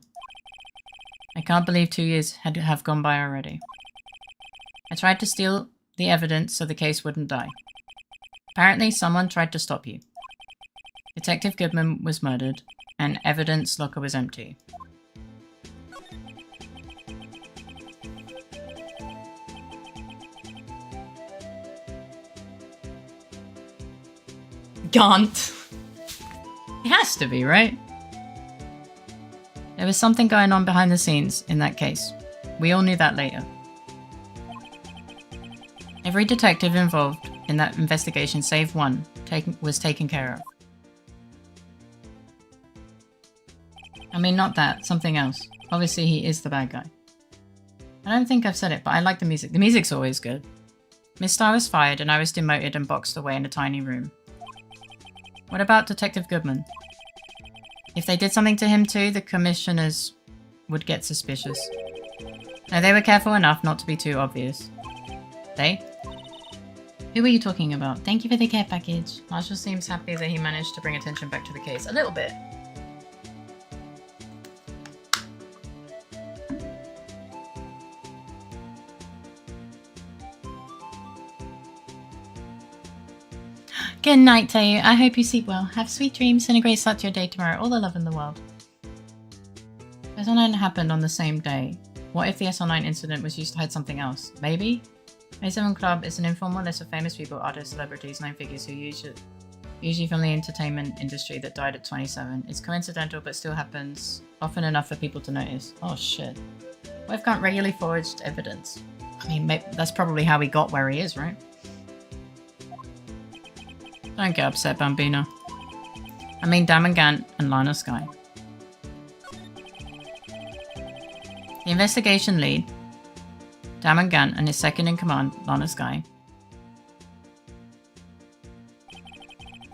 I can't believe 2 years have gone by already. I tried to steal the evidence so the case wouldn't die. Apparently someone tried to stop you. Detective Goodman was murdered, and evidence locker was empty. Gaunt. It has to be, right? There was something going on behind the scenes in that case. We all knew that later. Every detective involved in that investigation, save one, was taken care of. I mean, not that, something else. Obviously, he is the bad guy. I don't think I've said it, but I like the music. The music's always good. Miss Starr was fired, and I was demoted and boxed away in a tiny room. What about Detective Goodman? If they did something to him too, the commissioners would get suspicious. No, they were careful enough not to be too obvious. They? Who are you talking about? Thank you for the care package. Marshall seems happy that he managed to bring attention back to the case. A little bit. Good night, Tayu. I hope you sleep well. Have sweet dreams and a great start to your day tomorrow. All the love in the world. SL9 happened on the same day. What if the SL9 incident was used to hide something else? Maybe? 27 Club is an informal list of famous people, artists, celebrities, known figures who usually from the entertainment industry that died at 27. It's coincidental but still happens often enough for people to notice. Oh shit. What if Grant regularly forged evidence? I mean, maybe, that's probably how he got where he is, right? Don't get upset, Bambino. I mean Damon and Lana Skye. The investigation lead, Damon and his second in command, Lana Skye.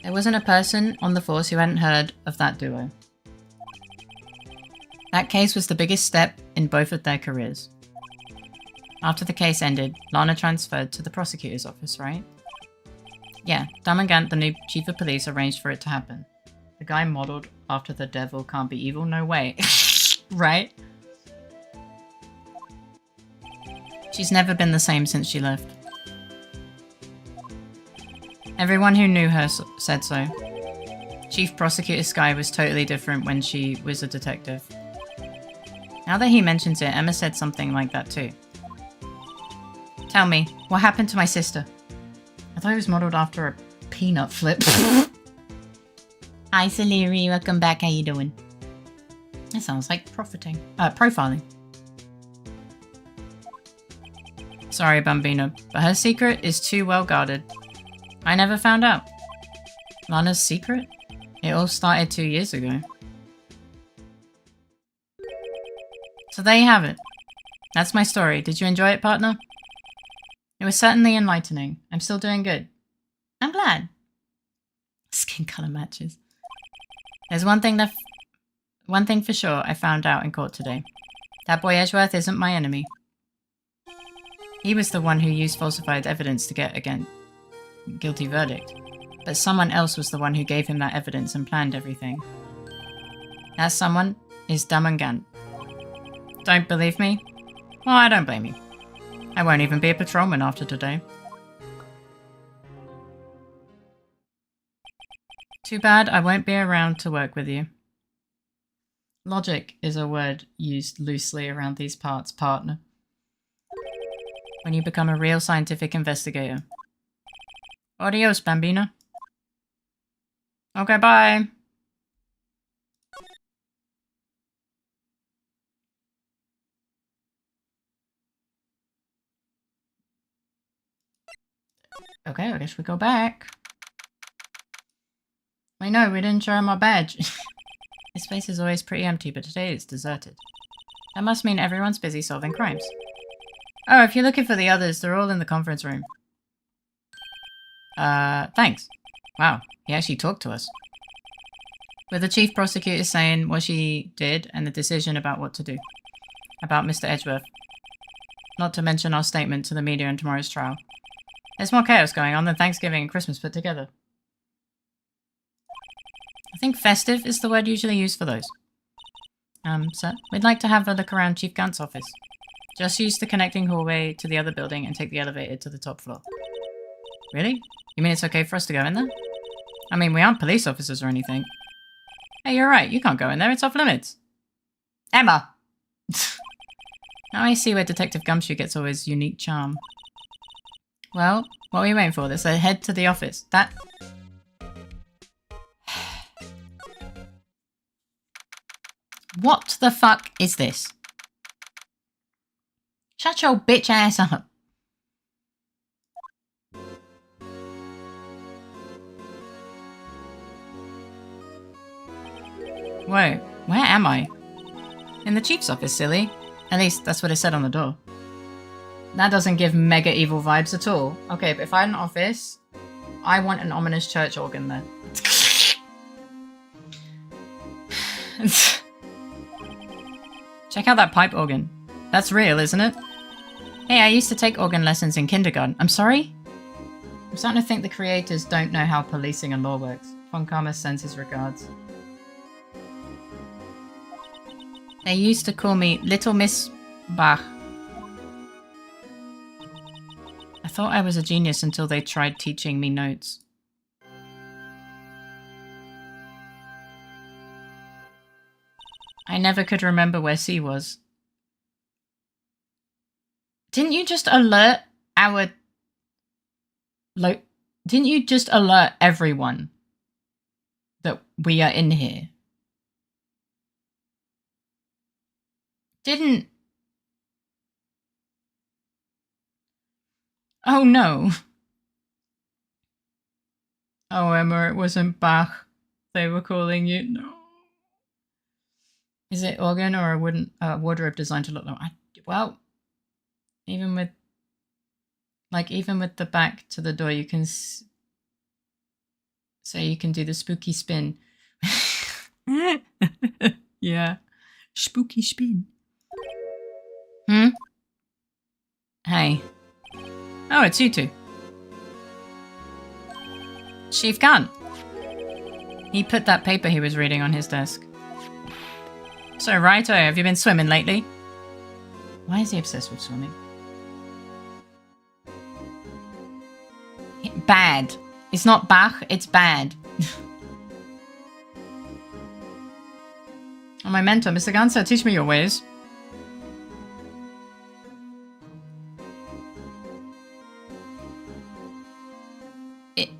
There wasn't a person on the force who hadn't heard of that duo. That case was the biggest step in both of their careers. After the case ended, Lana transferred to the prosecutor's office, right? Yeah, Damon, the new chief of police, arranged for it to happen. The guy modeled after the devil can't be evil, no way. Right? She's never been the same since she left. Everyone who knew her said so. Chief Prosecutor Skye was totally different when she was a detective. Now that he mentions it, Emma said something like that too. Tell me, what happened to my sister? I thought it was modeled after a peanut flip. Hi, Saliri. Welcome back. How you doing? That sounds like profiling. Sorry, Bambino, but her secret is too well guarded. I never found out. Lana's secret? It all started 2 years ago. So there you have it. That's my story. Did you enjoy it, partner? It was certainly enlightening. I'm still doing good. I'm glad. Skin color matches. There's one thing for sure I found out in court today. That boy Edgeworth isn't my enemy. He was the one who used falsified evidence to get a guilty verdict. But someone else was the one who gave him that evidence and planned everything. That someone is Damon Gant. Don't believe me? Well, I don't blame you. I won't even be a patrolman after today. Too bad I won't be around to work with you. Logic is a word used loosely around these parts, partner. When you become a real scientific investigator. Adios, Bambina. Okay, bye. Okay, I guess we go back. I know, we didn't show him our badge. This place is always pretty empty, but today it's deserted. That must mean everyone's busy solving crimes. Oh, if you're looking for the others, they're all in the conference room. Thanks. Wow, he actually talked to us. With the chief prosecutor saying what she did and the decision about what to do. About Mr. Edgeworth. Not to mention our statement to the media in tomorrow's trial. There's more chaos going on than Thanksgiving and Christmas put together. I think festive is the word usually used for those. So we'd like to have a look around Chief Gant's office. Just use the connecting hallway to the other building and take the elevator to the top floor. Really? You mean it's okay for us to go in there? I mean, we aren't police officers or anything. Hey, you're right. You can't go in there. It's off limits. Emma! Now I see where Detective Gumshoe gets all his unique charm. Well, what are we waiting for? Let's head to the office. That... What the fuck is this? Shut your bitch ass up. Whoa, where am I? In the chief's office, silly. At least that's what it said on the door. That doesn't give mega evil vibes at all. Okay, but if I had an office, I want an ominous church organ there. Check out that pipe organ. That's real, isn't it? Hey, I used to take organ lessons in kindergarten. I'm sorry? I'm starting to think the creators don't know how policing and law works. Von Karma sends his regards. They used to call me Little Miss Bach. I thought I was a genius until they tried teaching me notes. I never could remember where C was. Didn't you just alert our... Didn't you just alert everyone that we are in here? Didn't... Oh no. Oh, Emma, it wasn't Bach they were calling you. No. Is it organ or a wooden wardrobe designed to look like... Well, even with the back to the door, you can... So you can do the spooky spin. Yeah. Spooky spin. Hmm? Hey. Oh, it's you two. Chief Gant. He put that paper he was reading on his desk. So, righto, have you been swimming lately? Why is he obsessed with swimming? Bad. It's not Bach, it's bad. Oh, my mentor, Mr. Ganser, teach me your ways.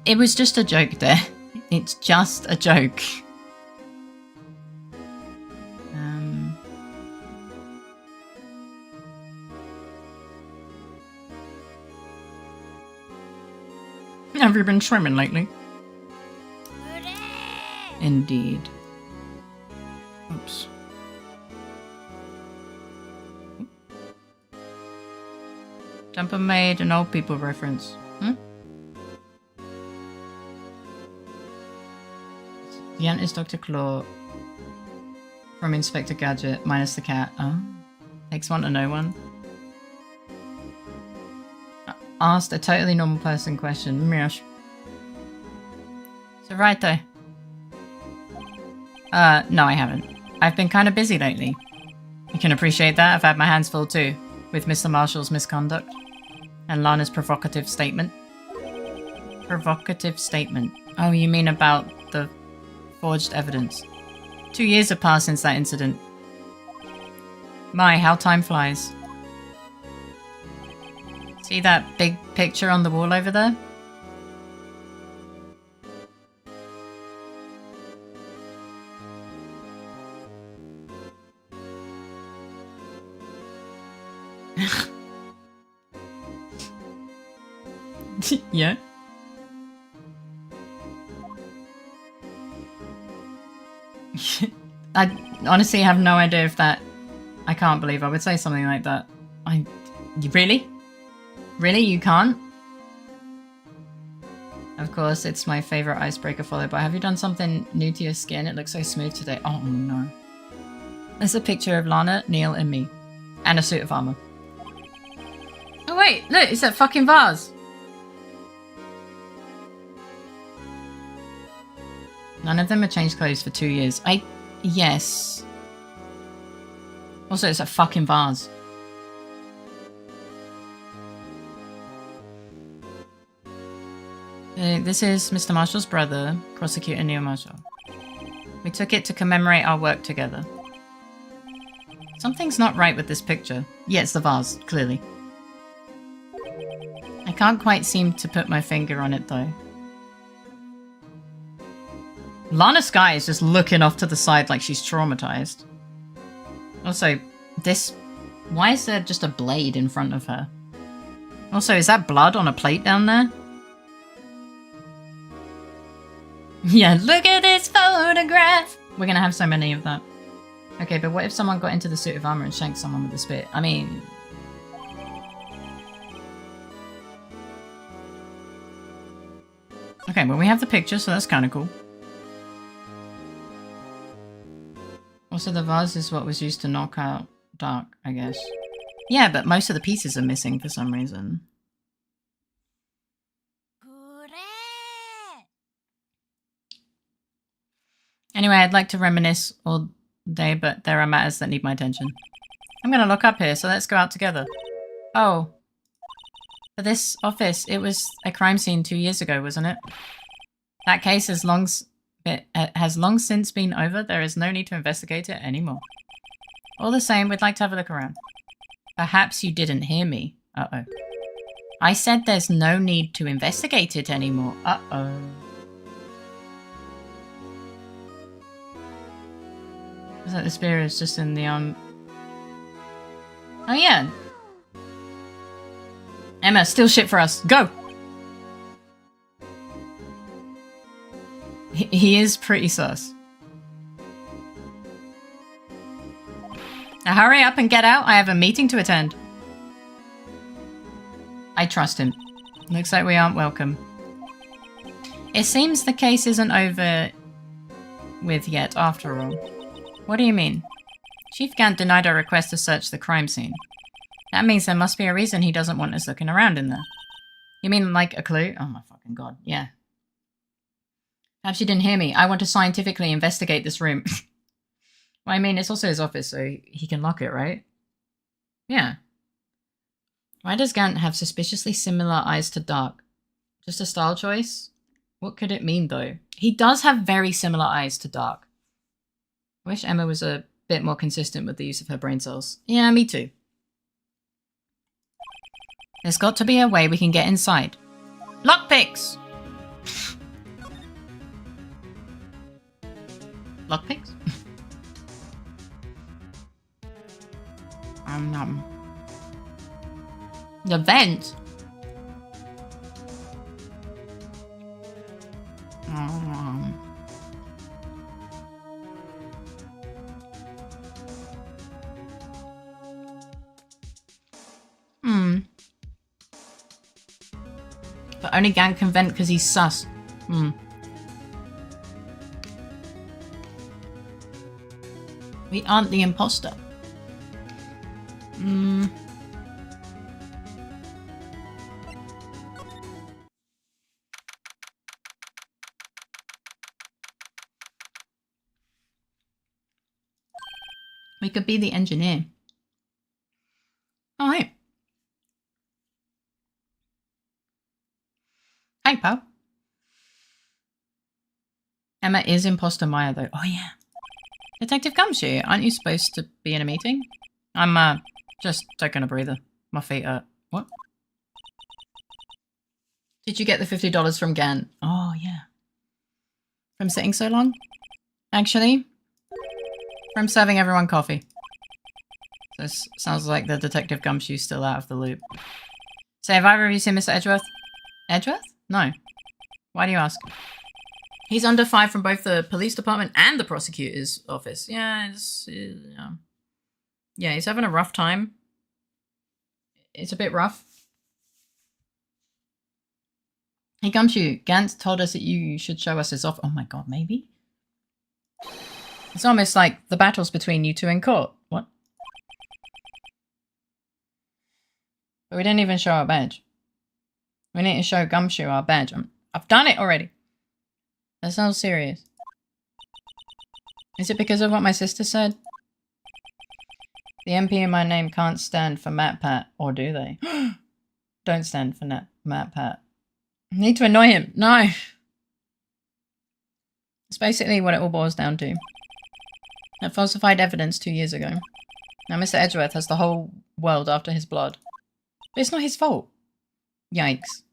It was just a joke there. It's just a joke. Have you been swimming lately? Indeed. Oops. Jumper made an old people reference. Hmm? The ant is Dr. Claw from Inspector Gadget minus the cat. Oh. Takes one to know one. Asked a totally normal person question. Mirsh. So right though. No, I haven't. I've been kind of busy lately. You can appreciate that. I've had my hands full too, with Mr. Marshall's misconduct and Lana's provocative statement. Provocative statement. Oh, you mean about the forged evidence. 2 years have passed since that incident. My, how time flies. See that big picture on the wall over there? Yeah. I honestly have no idea if that... I can't believe I would say something like that. Really? Really? You can't? Of course, it's my favorite icebreaker followed by, have you done something new to your skin? It looks so smooth today. Oh no. There's a picture of Lana, Neil, and me. And a suit of armor. Oh wait, look, it's that fucking vase. None of them have changed clothes for 2 years. Yes. Also, it's a fucking vase. This is Mr. Marshall's brother, Prosecutor Neil Marshall. We took it to commemorate our work together. Something's not right with this picture. Yeah, it's the vase, clearly. I can't quite seem to put my finger on it, though. Lana Skye is just looking off to the side like she's traumatized. Also, why is there just a blade in front of her? Also, is that blood on a plate down there? Yeah, look at this photograph! We're gonna have so many of that. Okay, but what if someone got into the suit of armor and shanked someone with a spit? I mean... Okay, well we have the picture, so that's kind of cool. Also, the vase is what was used to knock out Dark, I guess. Yeah, but most of the pieces are missing for some reason. Anyway, I'd like to reminisce all day, but there are matters that need my attention. I'm gonna look up here, so let's go out together. Oh. For this office, it was a crime scene 2 years ago, wasn't it? That case has long since been over. There is no need to investigate it anymore. All the same, we'd like to have a look around. Perhaps you didn't hear me. Uh-oh. I said there's no need to investigate it anymore. Uh-oh. Looks like the spear is just in the Oh yeah. Emma, steal shit for us. Go! He is pretty sus. Now hurry up and get out. I have a meeting to attend. I trust him. Looks like we aren't welcome. It seems the case isn't over with yet, after all. What do you mean? Chief Gant denied our request to search the crime scene. That means there must be a reason he doesn't want us looking around in there. You mean like a clue? Oh my fucking god, yeah. Perhaps you didn't hear me. I want to scientifically investigate this room. Well, I mean, it's also his office, so he can lock it, right? Yeah. Why does Gant have suspiciously similar eyes to Dark? Just a style choice? What could it mean, though? He does have very similar eyes to Dark. I wish Emma was a bit more consistent with the use of her brain cells. Yeah, me too. There's got to be a way we can get inside. Lockpicks! Lockpicks? The vent? But only Gant can vent because he's sus. We aren't the imposter. We could be the engineer. Oh, hey. Hey, pal. Emma is imposter Maya, though. Oh, yeah. Detective Gumshoe, aren't you supposed to be in a meeting? I'm, just taking a breather. My feet hurt. What? Did you get the $50 from Gan? Oh, yeah. From sitting so long? Actually, from serving everyone coffee. This sounds like the Detective Gumshoe's still out of the loop. So have either of you seen Mr. Edgeworth? Edgeworth? No. Why do you ask? He's under fire from both the police department and the prosecutor's office. Yeah, yeah, he's having a rough time. It's a bit rough. Hey, Gumshoe, Gant told us that you should show us his off. Oh my god, maybe? It's almost like the battles between you two in court. What? But we didn't even show our badge. We need to show Gumshoe our badge. I've done it already. That sounds serious. Is it because of what my sister said? The MP in my name can't stand for MatPat, or do they? Don't stand for MatPat. Need to annoy him. No. It's basically what it all boils down to. I falsified evidence 2 years ago. Now Mr. Edgeworth has the whole world after his blood. But it's not his fault. Yikes.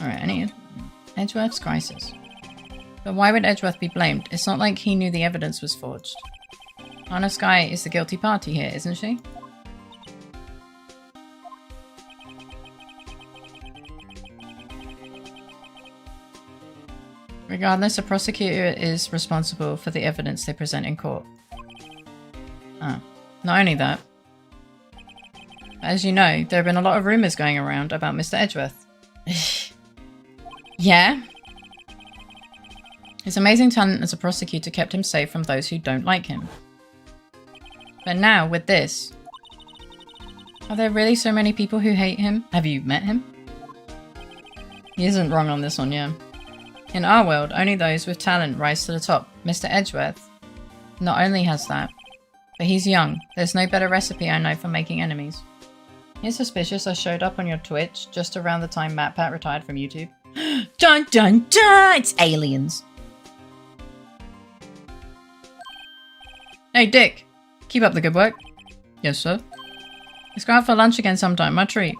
Alright, I need Edgeworth's crisis. But why would Edgeworth be blamed? It's not like he knew the evidence was forged. Anna Skye is the guilty party here, isn't she? Regardless, a prosecutor is responsible for the evidence they present in court. Ah, not only that. As you know, there have been a lot of rumours going around about Mr. Edgeworth. Yeah? His amazing talent as a prosecutor kept him safe from those who don't like him. But now, with this... Are there really so many people who hate him? Have you met him? He isn't wrong on this one, yeah. In our world, only those with talent rise to the top. Mr. Edgeworth not only has that, but he's young. There's no better recipe I know for making enemies. You're suspicious I showed up on your Twitch just around the time MatPat retired from YouTube. Dun dun dun! It's aliens. Hey Dick, keep up the good work. Yes sir. Let's go out for lunch again sometime, my treat.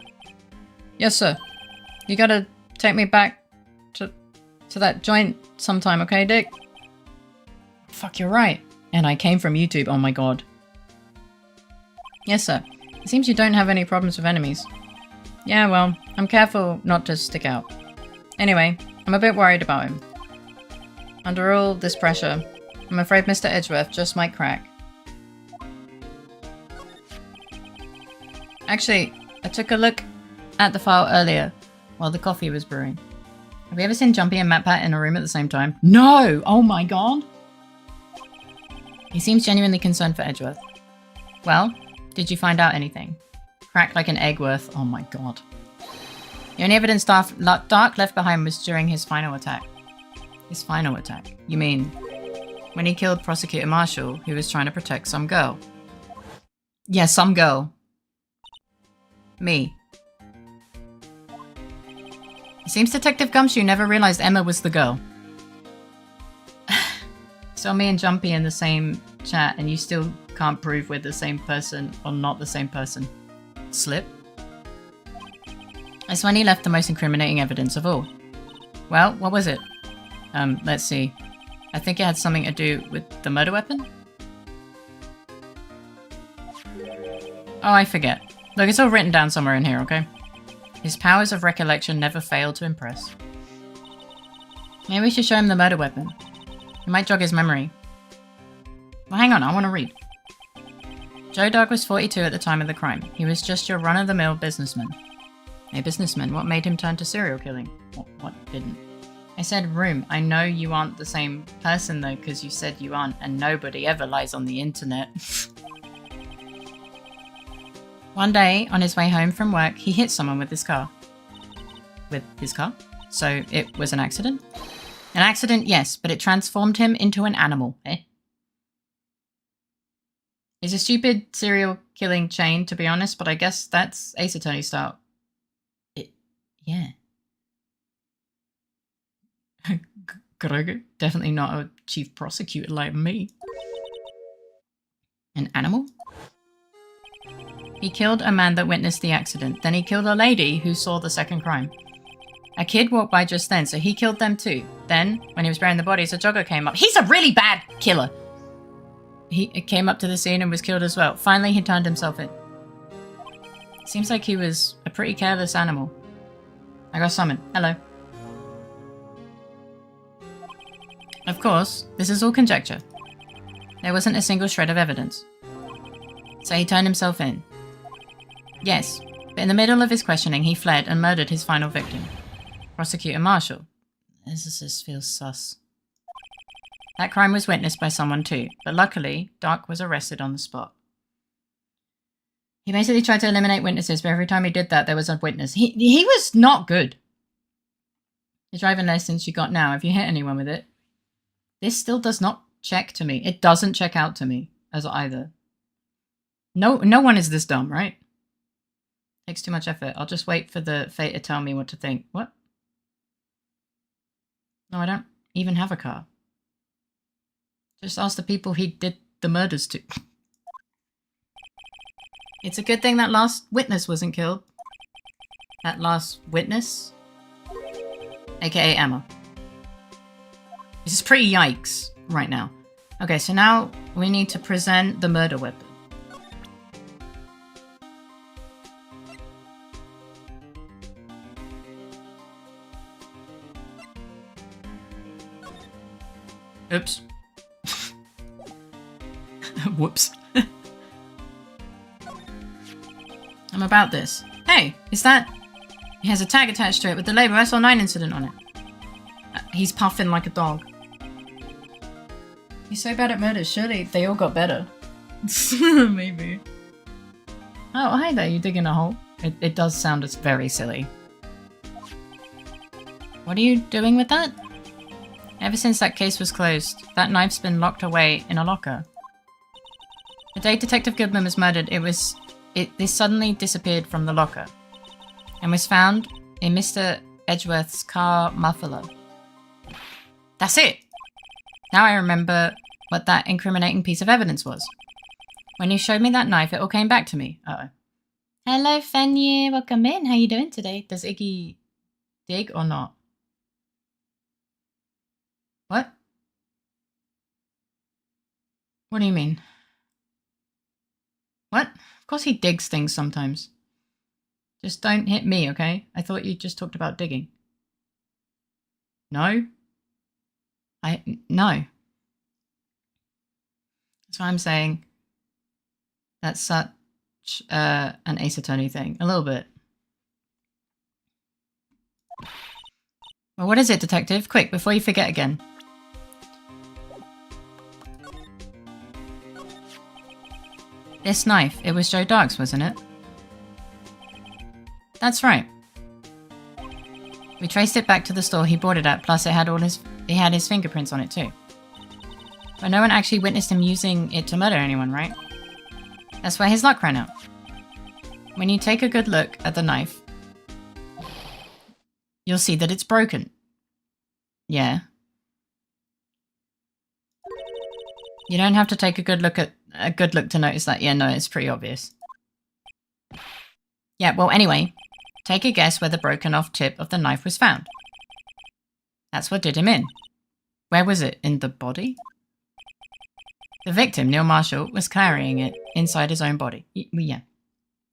Yes sir. You gotta take me back to that joint sometime, okay Dick? Fuck, you're right. And I came from YouTube, oh my god. Yes sir. It seems you don't have any problems with enemies. Yeah, well, I'm careful not to stick out. Anyway, I'm a bit worried about him. Under all this pressure, I'm afraid Mr. Edgeworth just might crack. Actually, I took a look at the file earlier while the coffee was brewing. Have you ever seen Jumpy and MatPat in a room at the same time? No! Oh my god! He seems genuinely concerned for Edgeworth. Well, did you find out anything? Cracked like an egg worth. Oh my god. The only evidence Dark left behind was during his final attack. His final attack? You mean when he killed Prosecutor Marshall, who was trying to protect some girl? Yeah, some girl. Me. It seems Detective Gumshoe never realized Emma was the girl. Saw me and Jumpy in the same chat and you still can't prove we're the same person or not the same person. Slip? That's when he left the most incriminating evidence of all. Well, what was it? Let's see. I think it had something to do with the murder weapon? Oh, I forget. Look, it's all written down somewhere in here, okay? His powers of recollection never fail to impress. Maybe we should show him the murder weapon. It might jog his memory. Well, hang on, I want to read. Joe Dog was 42 at the time of the crime. He was just your run-of-the-mill businessman. A businessman? What made him turn to serial killing? What didn't? I said room. I know you aren't the same person though, because you said you aren't, and nobody ever lies on the internet. One day, on his way home from work, he hit someone with his car. With his car? So it was an accident? An accident, yes, but it transformed him into an animal, eh? It's a stupid serial killing chain, to be honest, but I guess that's Ace Attorney style. Yeah. Gregor. Definitely not a chief prosecutor like me. An animal? He killed a man that witnessed the accident. Then he killed a lady who saw the second crime. A kid walked by just then, so he killed them too. Then, when he was burying the bodies, a jogger came up. He's a really bad killer! He came up to the scene and was killed as well. Finally, he turned himself in. Seems like he was a pretty careless animal. I got summoned. Hello. Of course, this is all conjecture. There wasn't a single shred of evidence. So he turned himself in. Yes, but in the middle of his questioning, he fled and murdered his final victim. Prosecutor Marshall. This just feels sus. That crime was witnessed by someone too, but luckily, Doc was arrested on the spot. He basically tried to eliminate witnesses, but every time he did that, there was a witness. He was not good. The driving license you got now, have you hit anyone with it? This still does not check to me. It doesn't check out to me as either. No one is this dumb, right? Takes too much effort. I'll just wait for the fate to tell me what to think. What? No, I don't even have a car. Just ask the people he did the murders to. It's a good thing that last witness wasn't killed. That last witness? AKA Emma. This is pretty yikes right now. Okay, so now we need to present the murder weapon. Oops. Whoops. I'm about this. Hey, is that... He has a tag attached to it with the label SL9 incident on it. He's puffing like a dog. He's so bad at murders, surely they all got better. Maybe. Oh, hi there, you digging a hole? It does sound very silly. What are you doing with that? Ever since that case was closed, that knife's been locked away in a locker. The day Detective Goodman was murdered, this suddenly disappeared from the locker and was found in Mr. Edgeworth's car muffler. That's it! Now I remember what that incriminating piece of evidence was. When you showed me that knife, it all came back to me. Uh-oh. Hello, Fenrir. Welcome in. How you doing today? Does Iggy dig or not? What? What do you mean? What? Of course he digs things sometimes. Just don't hit me, okay? I thought you just talked about digging. No? No. That's what I'm saying. That's such an Ace Attorney thing. A little bit. Well, what is it, Detective? Quick, before you forget again. This knife, it was Joe Dark's, wasn't it? That's right. We traced it back to the store he bought it at, plus it had his fingerprints on it too. But no one actually witnessed him using it to murder anyone, right? That's where his luck ran out. When you take a good look at the knife, you'll see that it's broken. Yeah. You don't have to take a good look to notice that. Yeah, no, it's pretty obvious. Yeah, well, anyway, take a guess where the broken off tip of the knife was found. That's what did him in. Where was it? In the body? The victim, Neil Marshall, was carrying it inside his own body. Yeah.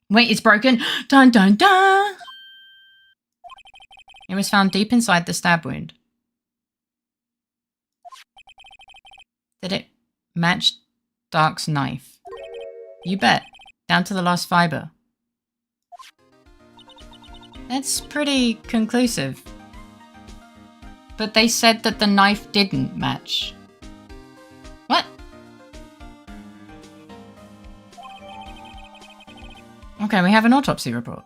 Wait, it's broken! Dun dun dun! It was found deep inside the stab wound. Did it match Dark's knife? You bet. Down to the last fiber. That's pretty conclusive. But they said that the knife didn't match. What? Okay, we have an autopsy report.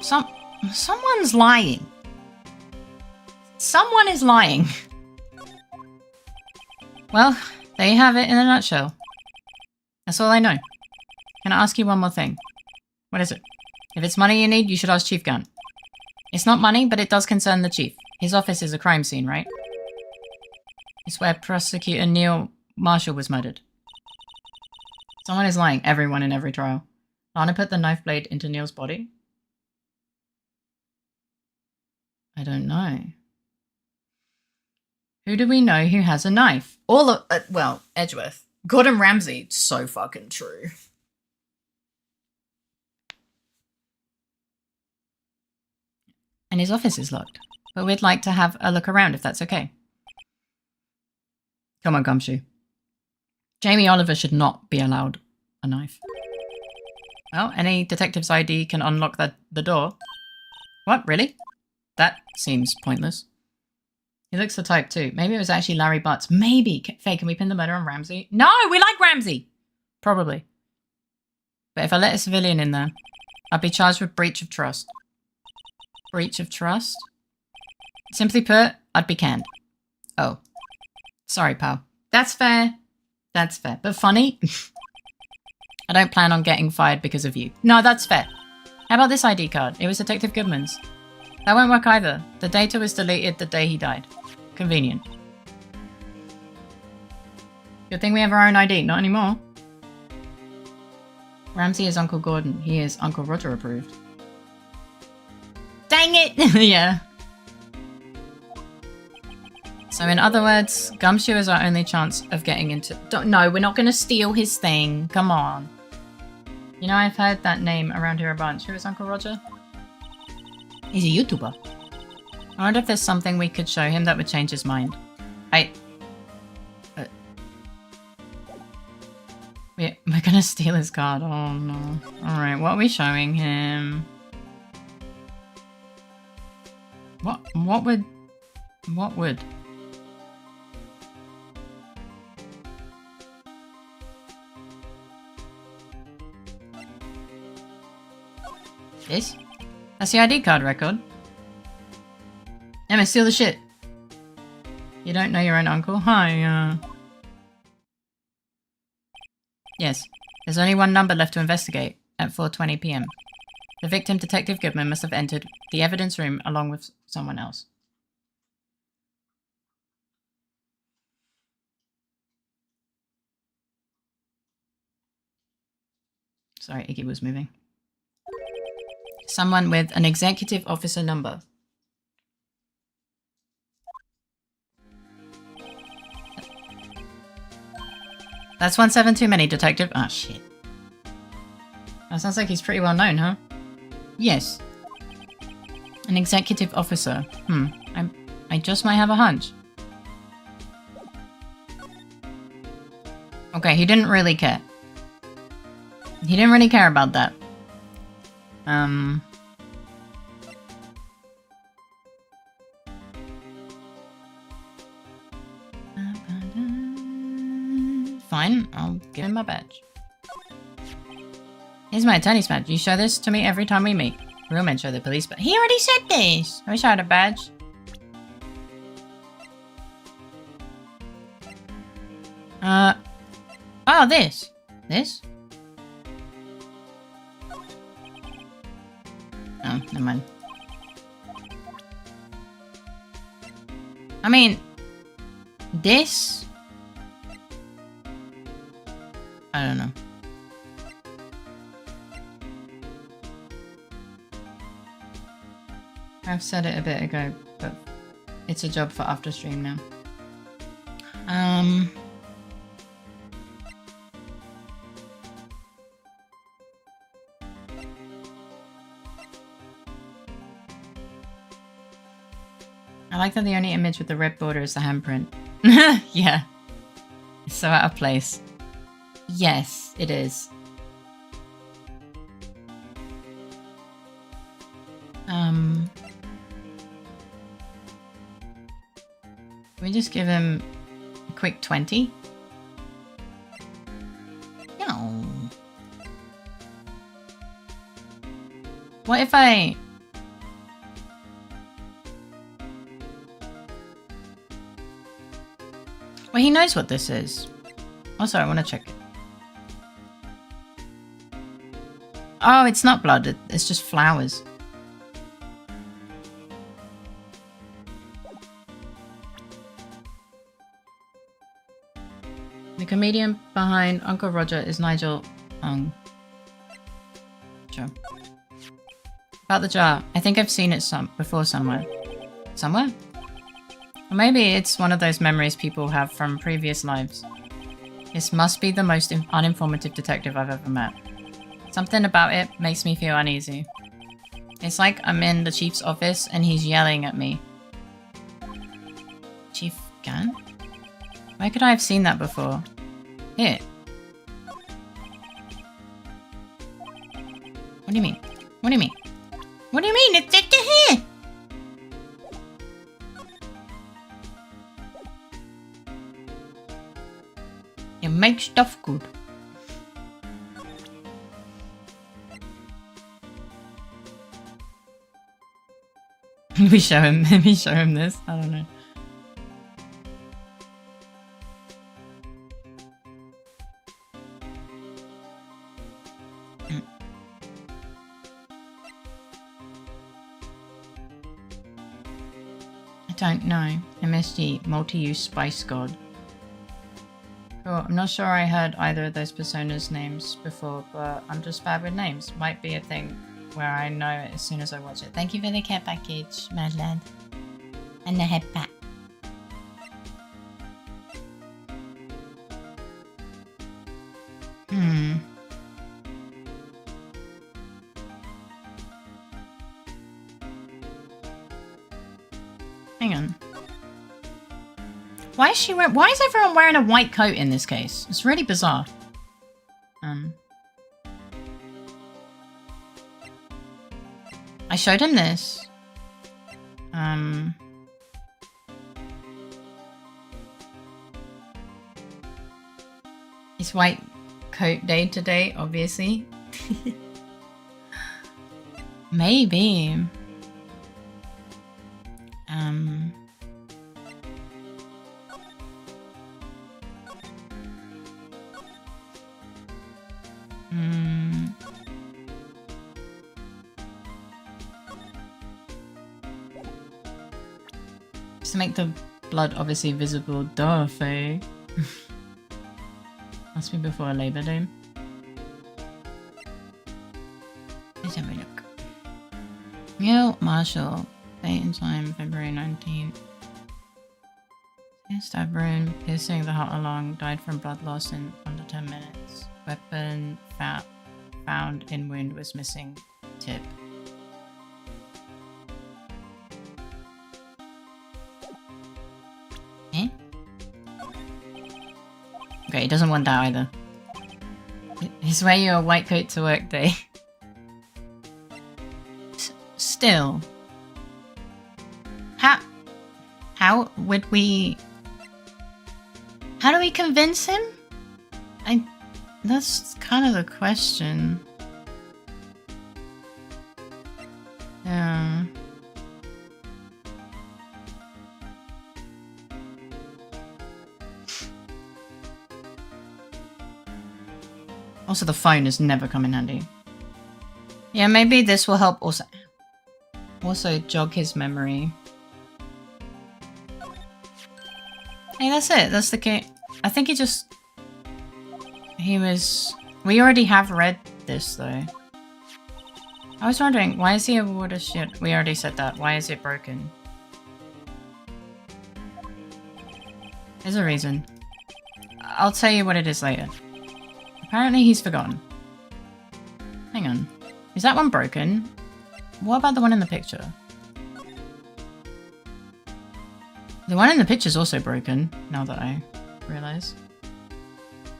Someone's lying. Someone is lying. Well, there you have it in a nutshell. That's all I know. Can I ask you one more thing? What is it? If it's money you need, you should ask Chief Gunn. It's not money, but it does concern the Chief. His office is a crime scene, right? It's where prosecutor Neil Marshall was murdered. Someone is lying. Everyone in every trial. Lana put the knife blade into Neil's body? I don't know. Who do we know who has a knife? All of, well, Edgeworth. Gordon Ramsay. So fucking true. And his office is locked. But we'd like to have a look around if that's okay. Come on, Gumshoe. Jamie Oliver should not be allowed a knife. Well, any detective's ID can unlock the door. What, really? That seems pointless. He looks the type too. Maybe it was actually Larry Butts. Maybe. Faye, can we pin the murder on Ramsey? No, we like Ramsey! Probably. But if I let a civilian in there, I'd be charged with breach of trust. Breach of trust? Simply put, I'd be canned. Oh. Sorry, pal. That's fair. That's fair. But funny? I don't plan on getting fired because of you. No, that's fair. How about this ID card? It was Detective Goodman's. That won't work either. The data was deleted the day he died. Convenient. Good thing we have our own ID. Not anymore. Ramsey is Uncle Gordon. He is Uncle Roger approved. Dang it! Yeah. So in other words, Gumshoe is our only chance of getting into... No, we're not going to steal his thing. Come on. You know, I've heard that name around here a bunch. Who is Uncle Roger? He's a YouTuber. I wonder if there's something we could show him that would change his mind. We're gonna steal his card. Oh no. Alright, what are we showing him? What would... This? That's the ID card record. Emma, steal the shit. You don't know your own uncle? Hi, Yes. There's only one number left to investigate at 4:20 PM. The victim, Detective Goodman, must have entered the evidence room along with someone else. Sorry, Iggy was moving. Someone with an executive officer number. That's 17 too many, Detective. Ah, shit. That sounds like he's pretty well known, huh? Yes. An executive officer. I just might have a hunch. Okay, he didn't really care. He didn't really care about that. Fine, I'll give him my badge. Here's my attorney's badge. You show this to me every time we meet. Real men show the police, but he already said this. I wish I had a badge. Oh, this. This? Oh, never mind. I mean, this? I don't know. I've said it a bit ago, but it's a job for after stream now. I like that the only image with the red border is the handprint. Yeah. It's so out of place. Yes, it is. Can we just give him a quick 20? No. What if I... Well, he knows what this is. Also, I want to check it. Oh, it's not blood. It's just flowers. The comedian behind Uncle Roger is Nigel Ung. Sure. About the jar. I think I've seen it before somewhere. Somewhere? Or maybe it's one of those memories people have from previous lives. This must be the most uninformative detective I've ever met. Something about it makes me feel uneasy. It's like I'm in the chief's office and he's yelling at me. Chief Gan? Where could I have seen that before? Here. What do you mean? What do you mean? What do you mean? It's here! You make stuff good. We show him. Maybe show him this. I don't know. I don't know. MSG, multi-use spice god. Cool. I'm not sure I heard either of those personas' names before, but I'm just bad with names. Might be a thing where I know it as soon as I watch it. Thank you for the care package, mad lad. And the head back. Hang on. Why is everyone wearing a white coat in this case? It's really bizarre. I showed him this. It's white coat day today, obviously. Maybe. Just to make the blood obviously visible. Duh, Faye. Must be before Labor Day. Let's have a look. Neil Marshall. Date and time, February 19th. Stab wound, piercing the heart along, died from blood loss in under 10 minutes. Weapon found in wound was missing tip. Eh? Okay, he doesn't want that either. He's wearing your white coat to work day. Still. How would we... How do we convince him? That's kind of the question. Yeah. Also, the phone has never come in handy. Yeah, maybe this will help also jog his memory. Hey, that's it. That's the case. I think we already have read this though. I was wondering, why is he a water shit? We already said that. Why is it broken? There's a reason. I'll tell you what it is later. Apparently he's forgotten. Hang on. Is that one broken? What about the one in the picture? The one in the picture is also broken, now that I realise.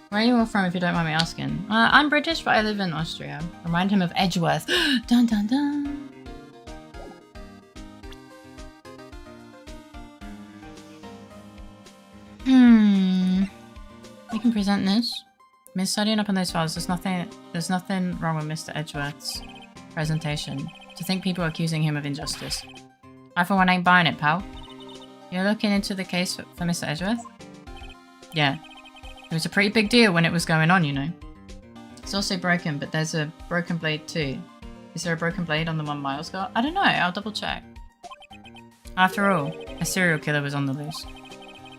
Where are you all from, if you don't mind me asking? I'm British, but I live in Austria. Remind him of Edgeworth. Dun dun dun! We can present this. Miss studying up on those files, there's nothing wrong with Mr. Edgeworth's presentation. To think people are accusing him of injustice. I for one ain't buying it, pal. You're looking into the case for Mr. Edgeworth? Yeah. It was a pretty big deal when it was going on, you know. It's also broken, but there's a broken blade too. Is there a broken blade on the one Miles got? I don't know, I'll double check. After all, a serial killer was on the loose.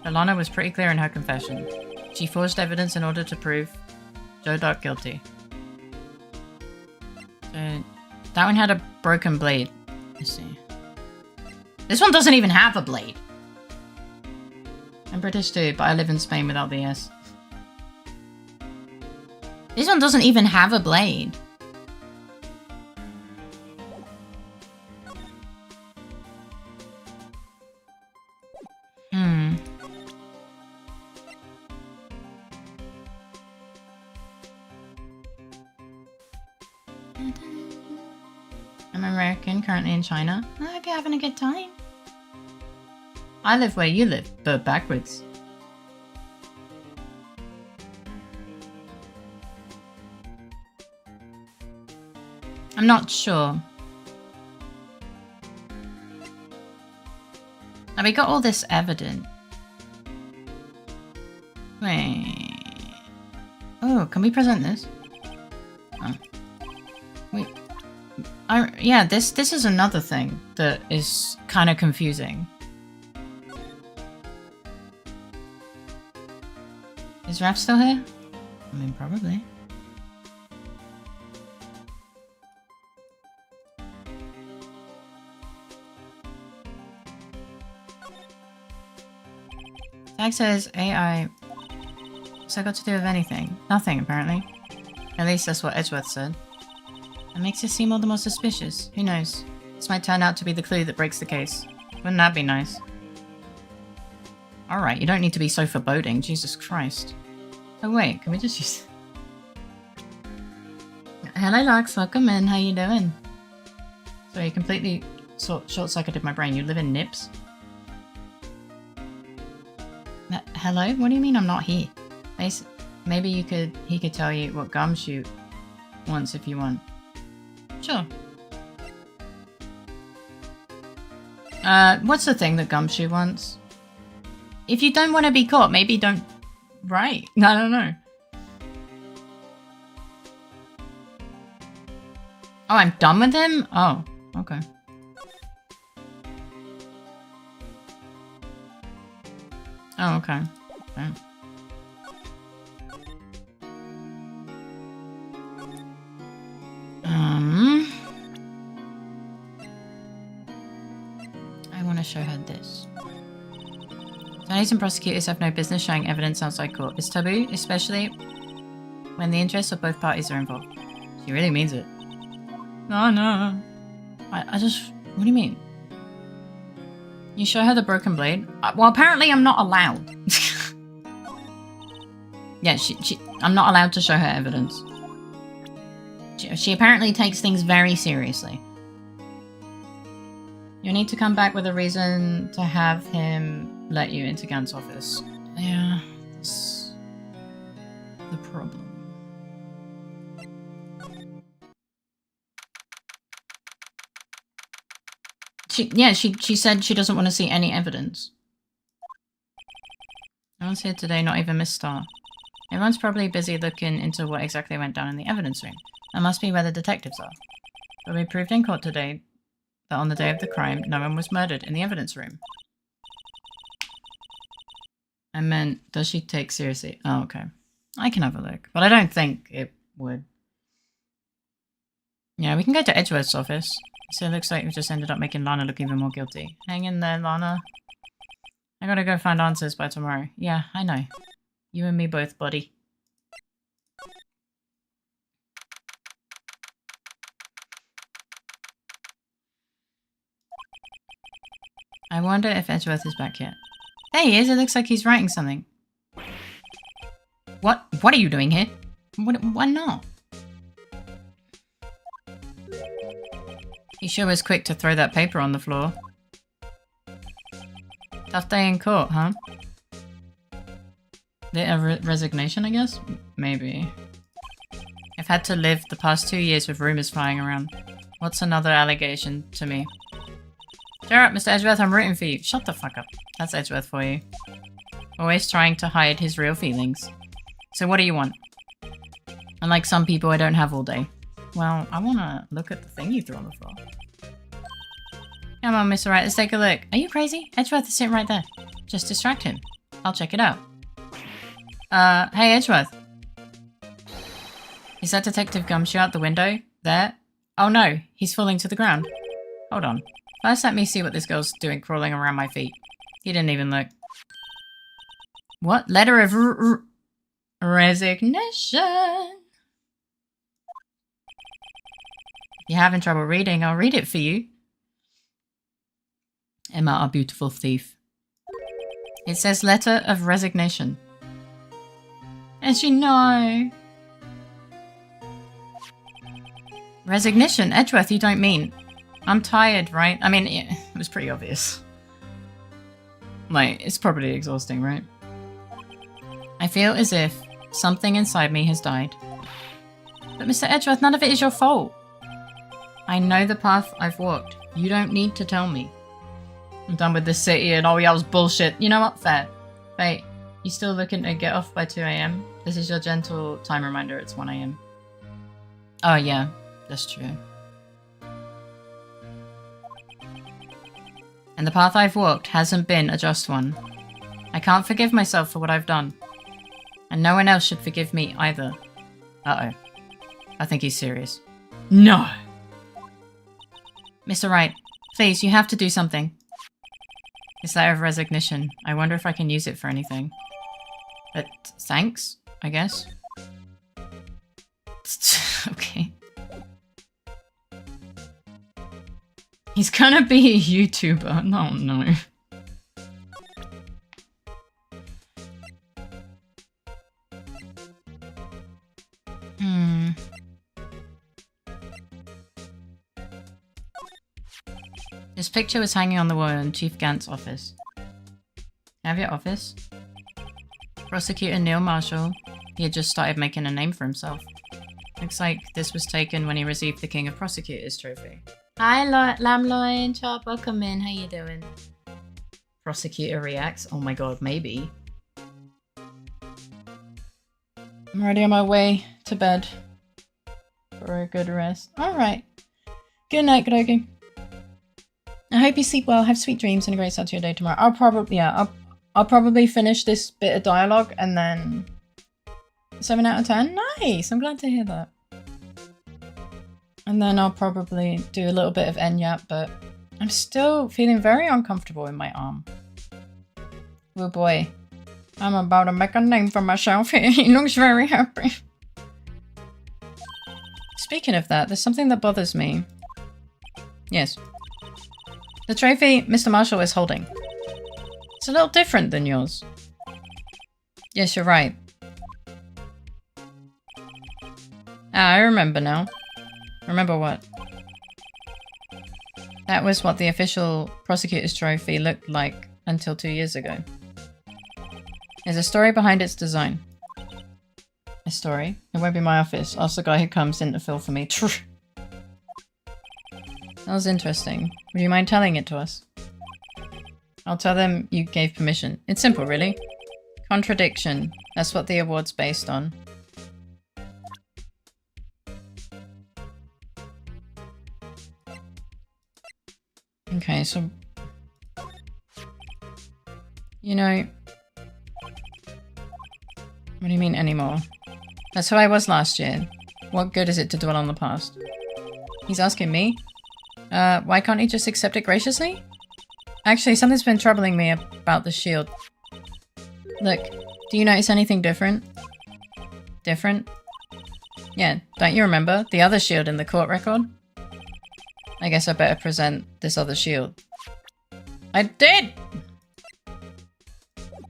Alana was pretty clear in her confession. She forged evidence in order to prove Joe Dark guilty. So that one had a broken blade. Let's see. This one doesn't even have a blade. I'm British too, but I live in Spain without the S. This one doesn't even have a blade. I'm American, currently in China. I hope you're having a good time. I live where you live, but backwards. I'm not sure. Now we got all this evidence. Wait. Oh, can we present this? Oh. Wait. Yeah, this is another thing that is kind of confusing. Is Raph still here? I mean, probably. Tag says AI. What's that got to do with anything? Nothing, apparently. At least that's what Edgeworth said. That makes it seem all the more suspicious. Who knows? This might turn out to be the clue that breaks the case. Wouldn't that be nice? Alright, you don't need to be so foreboding. Jesus Christ. Oh wait, can we just use... Hello Lux, welcome in. How you doing? Sorry, you completely short-circuited my brain. You live in Nips? Hello? What do you mean I'm not here? Maybe he could tell you what Gumshoe wants if you want. Sure. What's the thing that Gumshoe wants? If you don't want to be caught, maybe don't write. I don't know. Oh, I'm done with him? Oh, okay. Oh, okay. Okay. I want to show her this. Attorneys and prosecutors have no business showing evidence outside court. It's taboo, especially when the interests of both parties are involved. She really means it. No, no. I just... What do you mean? You show her the broken blade? Well, apparently I'm not allowed. Yeah, I'm not allowed to show her evidence. She apparently takes things very seriously. You need to come back with a reason to have him let you into Gant's office. Yeah, that's the problem. She said she doesn't want to see any evidence. No one's here today, not even Miss Starr. Everyone's probably busy looking into what exactly went down in the evidence room. That must be where the detectives are. But we proved in court today that on the day of the crime, no one was murdered in the evidence room. I meant, does she take seriously? Oh, okay. I can have a look, but I don't think it would. Yeah, we can go to Edgeworth's office. So it looks like we just ended up making Lana look even more guilty. Hang in there, Lana. I gotta go find answers by tomorrow. Yeah, I know. You and me both, buddy. I wonder if Edgeworth is back yet. There he is. It looks like he's writing something. What are you doing here? Why not? He sure was quick to throw that paper on the floor. Tough day in court, huh? Resignation, I guess? Maybe. I've had to live the past 2 years with rumors flying around. What's another allegation to me? Cheer up, Mr. Edgeworth, I'm rooting for you. Shut the fuck up. That's Edgeworth for you. Always trying to hide his real feelings. So what do you want? Unlike some people, I don't have all day. Well, I want to look at the thing you threw on the floor. Come on, Mr. Wright, let's take a look. Are you crazy? Edgeworth is sitting right there. Just distract him. I'll check it out. Hey Edgeworth. Is that Detective Gumshoe out the window? There? Oh no, he's falling to the ground. Hold on. First let me see what this girl's doing crawling around my feet. He didn't even look. What? Letter of resignation. If you're having trouble reading, I'll read it for you. Emma, our beautiful thief. It says letter of resignation. As you know. Resignation? Edgeworth, you don't mean. I'm tired, right? I mean, it was pretty obvious. Like, it's probably exhausting, right? I feel as if something inside me has died. But Mr. Edgeworth, none of it is your fault. I know the path I've walked. You don't need to tell me. I'm done with this city and all y'all's bullshit. You know what? Fair. Wait, you still looking to get off by 2 AM? This is your gentle time reminder. It's 1 AM. Oh, yeah. That's true. And the path I've walked hasn't been a just one. I can't forgive myself for what I've done. And no one else should forgive me either. Uh-oh. I think he's serious. No! Mr. Wright, please, you have to do something. This letter of resignation. I wonder if I can use it for anything. But thanks, I guess. Okay. He's gonna be a YouTuber. No, no. This picture was hanging on the wall in Chief Gant's office. Have your office? Prosecutor Neil Marshall. He had just started making a name for himself. Looks like this was taken when he received the King of Prosecutors trophy. Hi, Lamloin, Chop, welcome in. How you doing? Prosecutor reacts. Oh my god, maybe. I'm already on my way to bed for a good rest. Alright. Good night, Grogu. I hope you sleep well, have sweet dreams, and a great start to your day tomorrow. I'll probably finish this bit of dialogue and then 7 out of 10. Nice, I'm glad to hear that. And then I'll probably do a little bit of YAP, but I'm still feeling very uncomfortable in my arm. Oh boy, I'm about to make a name for myself here. He looks very happy. Speaking of that, there's something that bothers me. Yes. The trophy Mr. Marshall is holding. It's a little different than yours. Yes, you're right. Ah, I remember now. Remember what? That was what the official prosecutor's trophy looked like until 2 years ago. There's a story behind its design. A story? It won't be my office. Ask the guy who comes in to fill for me. That was interesting. Would you mind telling it to us? I'll tell them you gave permission. It's simple, really. Contradiction. That's what the award's based on. Okay, so... You know... What do you mean anymore? That's who I was last year. What good is it to dwell on the past? He's asking me? Why can't he just accept it graciously? Actually, something's been troubling me about the shield. Look, do you notice anything different? Different? Yeah, don't you remember? The other shield in the court record? I guess I better present this other shield. I did!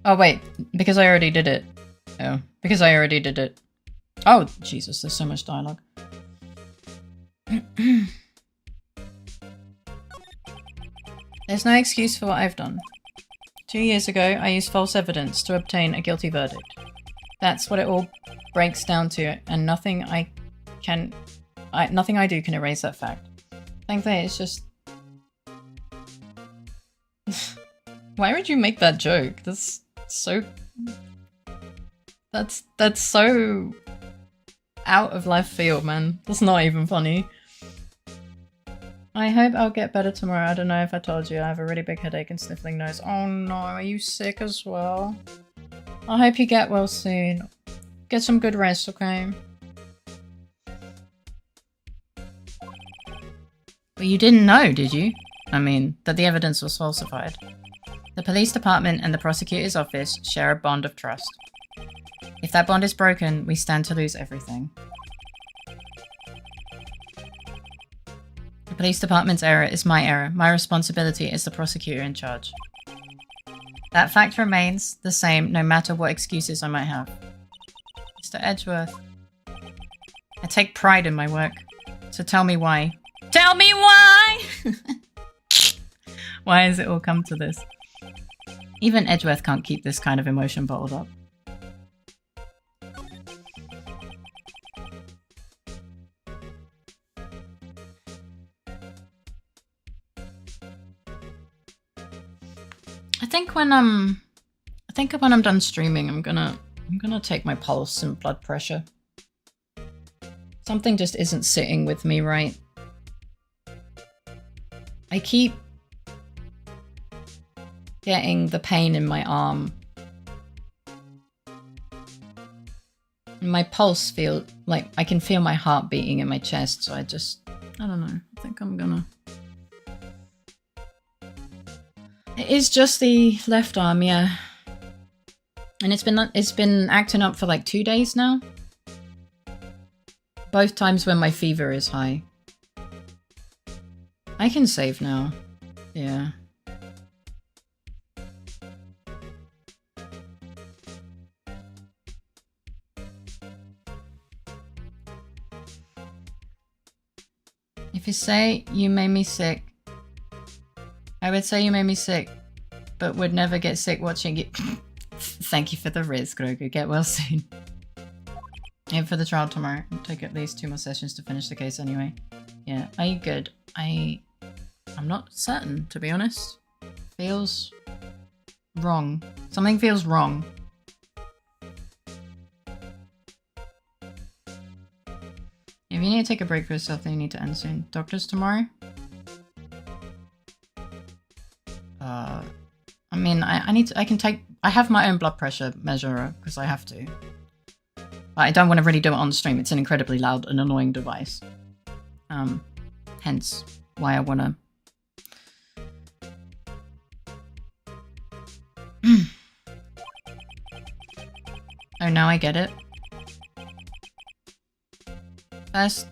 Oh wait, because I already did it. Oh, because I already did it. Oh, Jesus, there's so much dialogue. There's no excuse for what I've done. 2 years ago, I used false evidence to obtain a guilty verdict. That's what it all breaks down to, and nothing I do can erase that fact. Thankfully, it's just... Why would you make that joke? That's so... That's so... out of left field, man. That's not even funny. I hope I'll get better tomorrow. I don't know if I told you, I have a really big headache and sniffling nose. Oh no, are you sick as well? I hope you get well soon. Get some good rest, okay? Well, you didn't know, did you? I mean, that the evidence was falsified. The police department and the prosecutor's office share a bond of trust. If that bond is broken, we stand to lose everything. The police department's error is my error. My responsibility is the prosecutor in charge. That fact remains the same no matter what excuses I might have. Mr. Edgeworth, I take pride in my work, so tell me why. Tell me why! Why has it all come to this? Even Edgeworth can't keep this kind of emotion bottled up. I think when I'm done streaming, I'm gonna take my pulse and blood pressure. Something just isn't sitting with me right. I keep getting the pain in my arm. My pulse feels like I can feel my heart beating in my chest, so I don't know. I think I'm gonna... It is just the left arm, yeah. And it's been acting up for like 2 days now. Both times when my fever is high. I can save now. Yeah. If you say you made me sick, I would say you made me sick, but would never get sick watching it. Thank you for the riz, Grogu. Get well soon. Aim for the trial tomorrow. It'll take at least 2 more sessions to finish the case anyway. Yeah, are you good? I'm not certain, to be honest. Feels wrong. Something feels wrong. If you need to take a break for yourself, then you need to end soon. Doctors tomorrow? I mean, I have my own blood pressure measurer, because I have to. But I don't want to really do it on stream. It's an incredibly loud and annoying device. Hence why I want to... Oh, now I get it. First,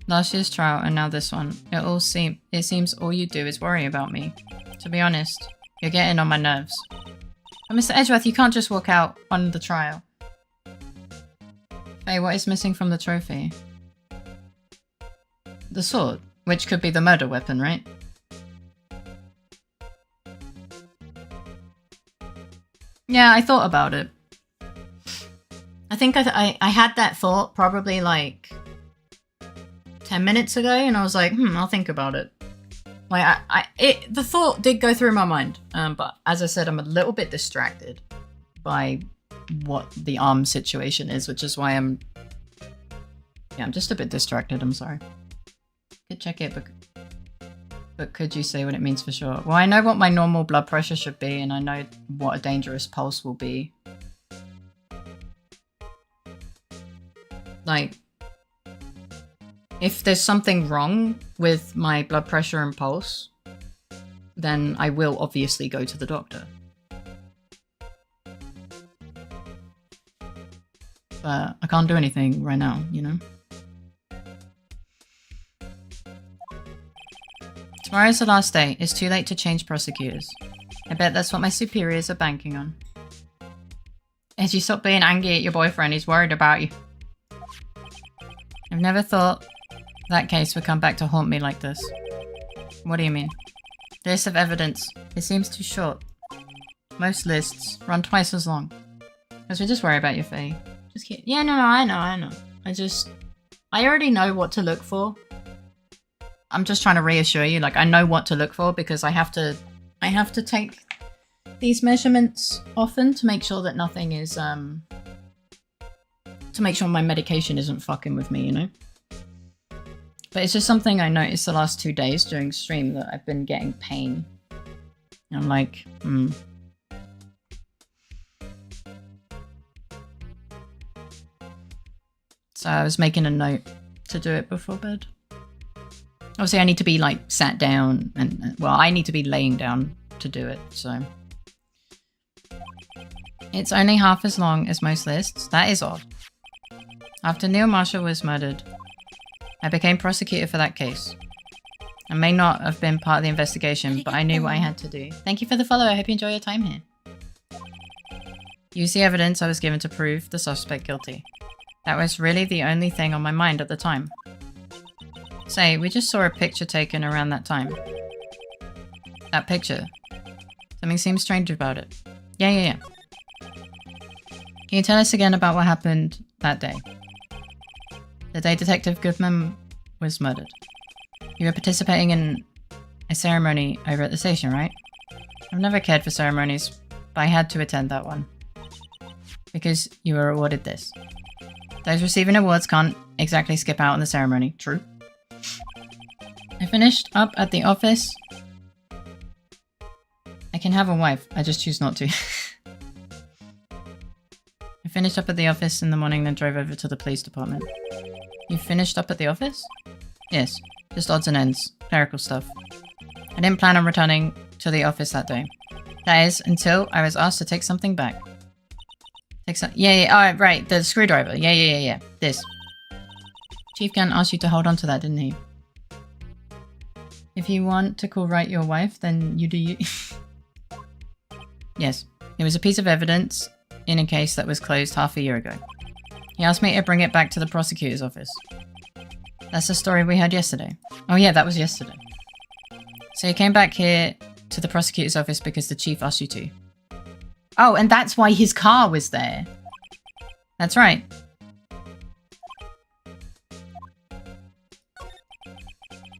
last year's trial, and now this one. It seems all you do is worry about me. To be honest, you're getting on my nerves. But Mr. Edgeworth, you can't just walk out on the trial. Hey, what is missing from the trophy? The sword, which could be the murder weapon, right? Yeah, I thought about it. I think I had that thought probably like 10 minutes ago, and I was like, I'll think about it. Like, the thought did go through my mind, but as I said, I'm a little bit distracted by what the arm situation is, which is why I'm just a bit distracted, I'm sorry. Could check it, but could you say what it means for sure? Well, I know what my normal blood pressure should be, and I know what a dangerous pulse will be. Like, if there's something wrong with my blood pressure and pulse, then I will obviously go to the doctor. But I can't do anything right now, you know? Tomorrow's the last day. It's too late to change prosecutors. I bet that's what my superiors are banking on. As you stop being angry at your boyfriend, he's worried about you. I've never thought that case would come back to haunt me like this. What do you mean? The list of evidence. It seems too short. Most lists run twice as long. Because we just worry about your Faye. Just kidding. Yeah, no, I know. I already know what to look for. I'm just trying to reassure you, like, I know what to look for because I have to take these measurements often to make sure that nothing is, to make sure my medication isn't fucking with me, you know? But it's just something I noticed the last 2 days during stream that I've been getting pain. And I'm like, So I was making a note to do it before bed. Obviously I need to be like sat down and, well, I need to be laying down to do it, so. It's only half as long as most lists. That is odd. After Neil Marshall was murdered, I became prosecutor for that case. I may not have been part of the investigation, but I knew what I had to do. Thank you for the follow. I hope you enjoy your time here. Use the evidence I was given to prove the suspect guilty. That was really the only thing on my mind at the time. Say, we just saw a picture taken around that time. That picture. Something seems strange about it. Yeah. Can you tell us again about what happened that day? The day Detective Goodman was murdered. You were participating in a ceremony over at the station, right? I've never cared for ceremonies, but I had to attend that one. Because you were awarded this. Those receiving awards can't exactly skip out on the ceremony. True. I finished up at the office. I can have a wife, I just choose not to. I finished up at the office in the morning, then drove over to the police department. You finished up at the office? Yes, just odds and ends, clerical stuff. I didn't plan on returning to the office that day. That is, until I was asked to take something back. Yeah, right, the screwdriver. Yeah. This. Chief Gunn asked you to hold on to that, didn't he? If you want to call Wright your wife, then you do you. Yes, it was a piece of evidence in a case that was closed half a year ago. He asked me to bring it back to the prosecutor's office. That's the story we heard yesterday. Oh yeah, that was yesterday. So you came back here to the prosecutor's office because the chief asked you to. Oh, and that's why his car was there. That's right.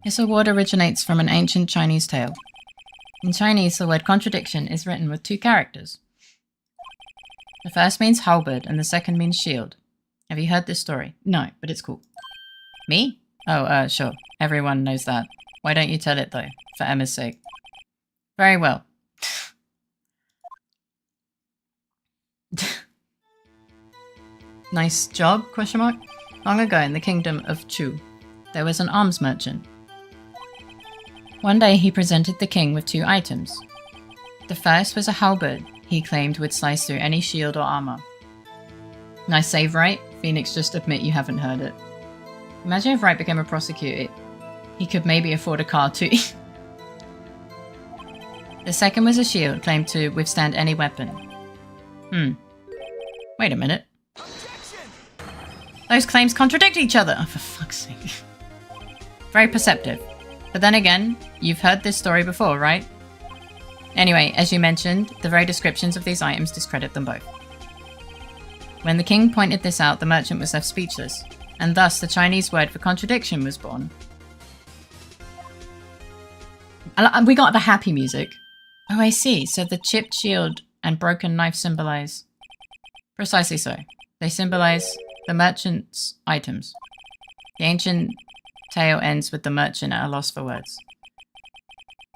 This award originates from an ancient Chinese tale. In Chinese, the word contradiction is written with 2 characters. The first means halberd and the second means shield. Have you heard this story? No, but it's cool. Me? Oh, sure. Everyone knows that. Why don't you tell it, though? For Emma's sake. Very well. Nice job, question mark? Long ago in the kingdom of Chu, there was an arms merchant. One day he presented the king with 2 items. The first was a halberd he claimed would slice through any shield or armor. Nice save, Wright? Phoenix, just admit you haven't heard it. Imagine if Wright became a prosecutor. He could maybe afford a car too. The second was a shield claimed to withstand any weapon. Wait a minute. Those claims contradict each other! Oh, for fuck's sake. Very perceptive. But then again, you've heard this story before, right? Anyway, as you mentioned, the very descriptions of these items discredit them both. When the king pointed this out, the merchant was left speechless, and thus the Chinese word for contradiction was born. We got the happy music. Oh, I see. So the chipped shield and broken knife symbolize... Precisely so. They symbolize the merchant's items. The ancient tale ends with the merchant at a loss for words.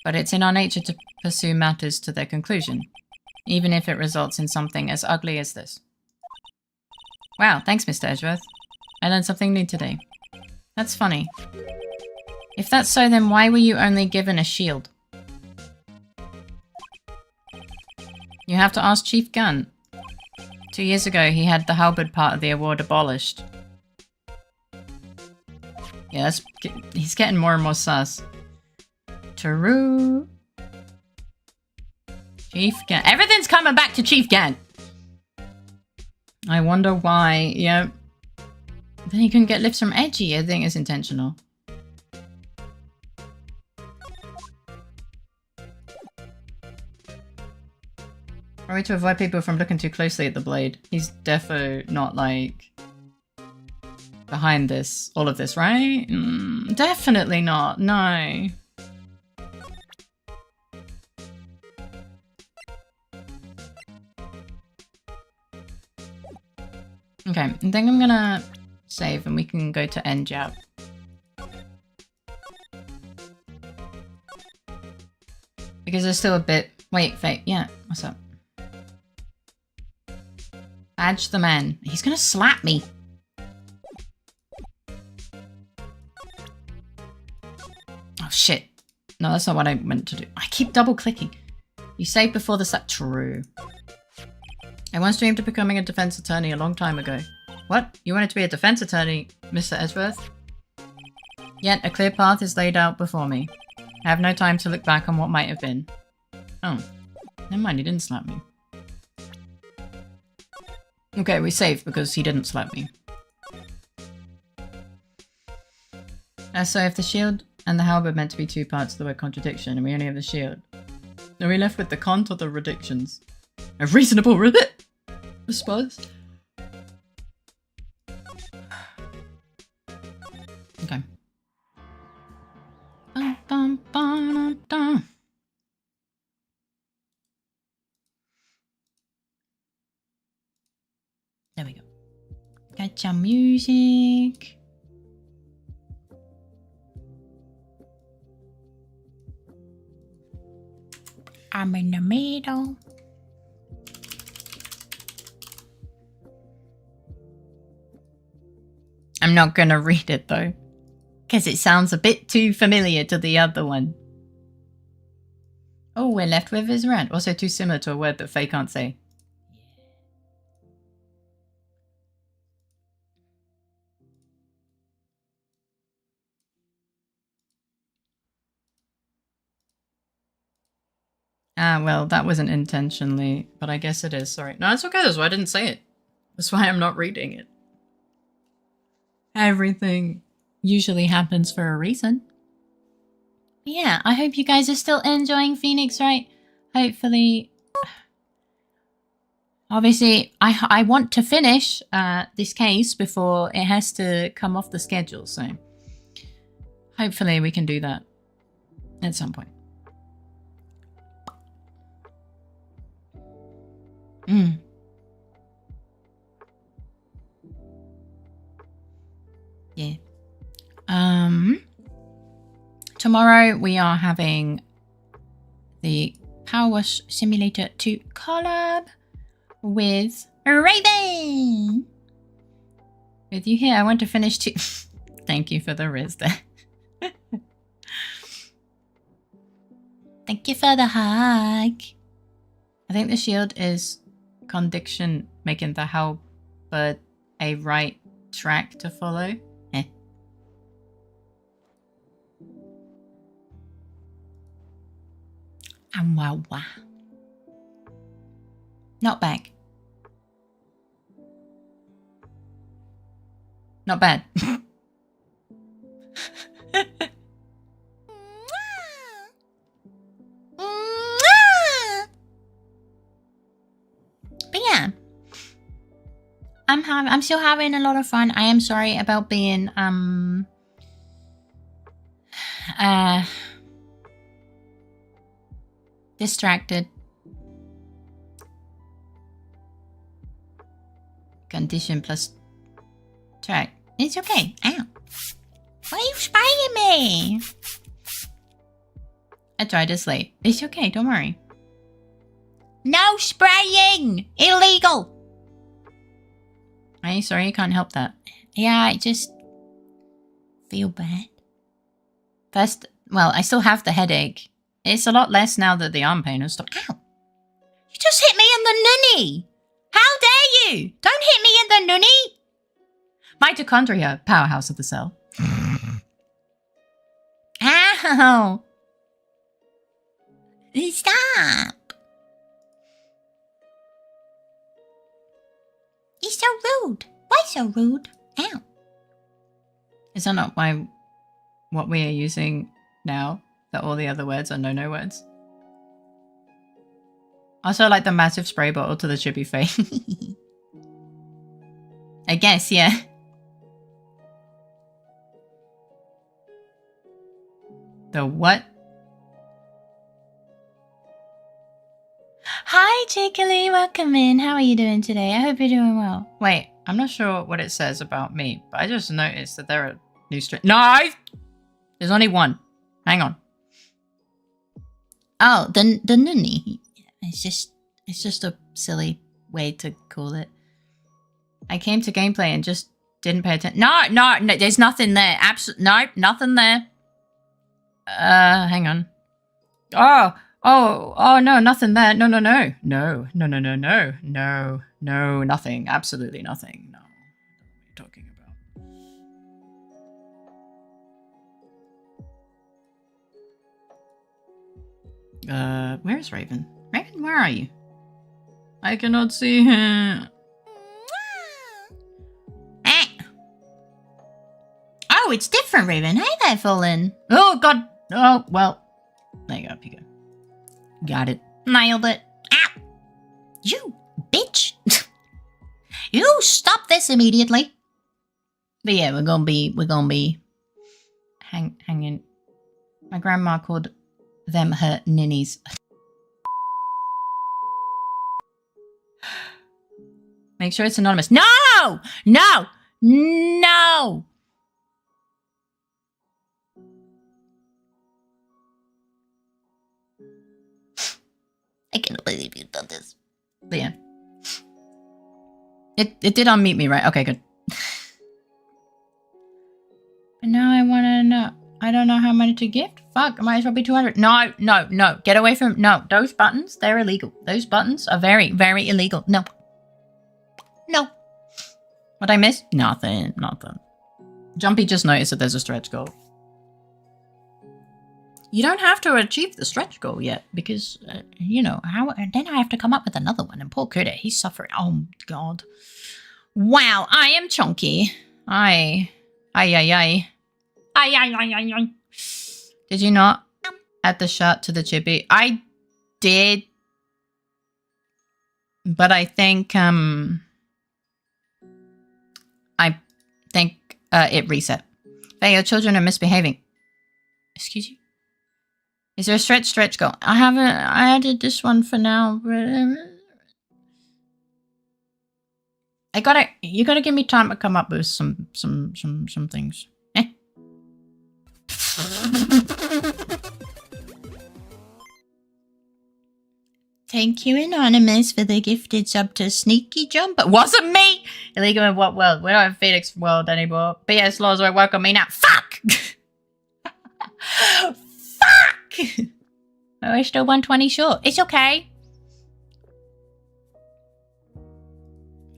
But it's in our nature to pursue matters to their conclusion, even if it results in something as ugly as this. Wow, thanks, Mr. Edgeworth. I learned something new today. That's funny. If that's so, then why were you only given a shield? You have to ask Chief Gunn. 2 years ago, he had the halberd part of the award abolished. Yeah, he's getting more and more sus. True. Chief Gunn. Everything's coming back to Chief Gunn. I wonder why. Yeah. Then he couldn't get lifts from Edgy. I think it's intentional. Probably to avoid people from looking too closely at the blade. He's defo not like behind this, all of this, right? Definitely not. No. Okay, I think I'm gonna save and we can go to end YAP. Because there's still a bit... Wait, yeah, what's up? Badge the man. He's gonna slap me. No, that's not what I meant to do. I keep double clicking. You saved before the set. True. I once dreamed of becoming a defense attorney a long time ago. What? You wanted to be a defense attorney, Mr. Edgeworth? Yet a clear path is laid out before me. I have no time to look back on what might have been. Oh. Never mind, he didn't slap me. Okay, we saved because he didn't slap me. So if the shield and the halberd meant to be two parts of the word contradiction and we only have the shield, are we left with the cont or the redictions? A reasonable ribbit, I suppose. Okay. There we go. Got your music. I'm in the middle. I'm not gonna read it though, because it sounds a bit too familiar to the other one. Oh, we're left with his rant. Also too similar to a word that Faye can't say. Ah, well, that wasn't intentionally, but I guess it is. Sorry. No, it's okay. That's why I didn't say it. That's why I'm not reading it. Everything usually happens for a reason. But yeah, I hope you guys are still enjoying Phoenix Wright. Hopefully. Obviously, I want to finish this case before it has to come off the schedule, so hopefully we can do that at some point. Yeah. Tomorrow we are having the Power Wash Simulator 2 collab with Raven. With you here, I want to finish too. Thank you for the riz there. Thank you for the hug. I think the shield is condition making the halberd a right track to follow. And wow. Not bad. Not bad. But yeah, I'm still having a lot of fun. I am sorry about being distracted. Condition plus track. It's okay. Ow. Why are you spraying me? I tried to sleep. It's okay, don't worry. No spraying! Illegal! Are you sorry? I can't help that. Yeah, I just feel bad. First, well, I still have the headache. It's a lot less now that the arm pain has stopped. Ow! You just hit me in the nunny! How dare you! Don't hit me in the nunny! Mitochondria, powerhouse of the cell. Ow! Stop! You're so rude. Why so rude? Ow. Is that not what we are using now? That all the other words are no-no words? Also like the massive spray bottle to the chippy face. I guess, yeah. The what? Hi, Chickily. Welcome in. How are you doing today? I hope you're doing well. Wait, I'm not sure what it says about me, but I just noticed that there are new strings. No! There's only one. Hang on. Oh, the nunny. It's just a silly way to call it. I came to gameplay and just didn't pay attention. No, there's nothing there. Absolutely, no, nothing there. Hang on. Oh, no, nothing there. No, nothing. Absolutely nothing. No. What are you talking about? Where is Raven? Raven, where are you? I cannot see him. Oh, it's different, Raven. Hey there, Fallen. Oh, God. Oh, well. There you go. Up you go. Got it. Nailed it. Ow! You bitch! You stop this immediately. But yeah, we're gonna be hanging. My grandma called them her ninnies. Make sure it's anonymous. No! No! No! I can't believe you've done this. But yeah. It did unmute me, right? Okay, good. But now I want to know. I don't know how many to gift. Fuck, I might as well be 200. No. Get away from... No, those buttons, they're illegal. Those buttons are very, very illegal. No. What'd I miss? Nothing. Jumpy just noticed that there's a stretch goal. You don't have to achieve the stretch goal yet because, you know, then I have to come up with another one. And poor Kuda, he's suffering. Oh, God. Wow, I am chunky. Ay. Did you not add the shot to the chippy? I did. But I think, it reset. Hey, your children are misbehaving. Excuse you? Is there a stretch goal? I added this one for now. You gotta give me time to come up with some things. Thank you, Anonymous, for the gifted sub to Sneaky Jump. It wasn't me! Illegal in what world? We don't have Phoenix World anymore. BS laws won't work on me now. Fuck! Fuck! Oh, we're still 120 short. It's okay.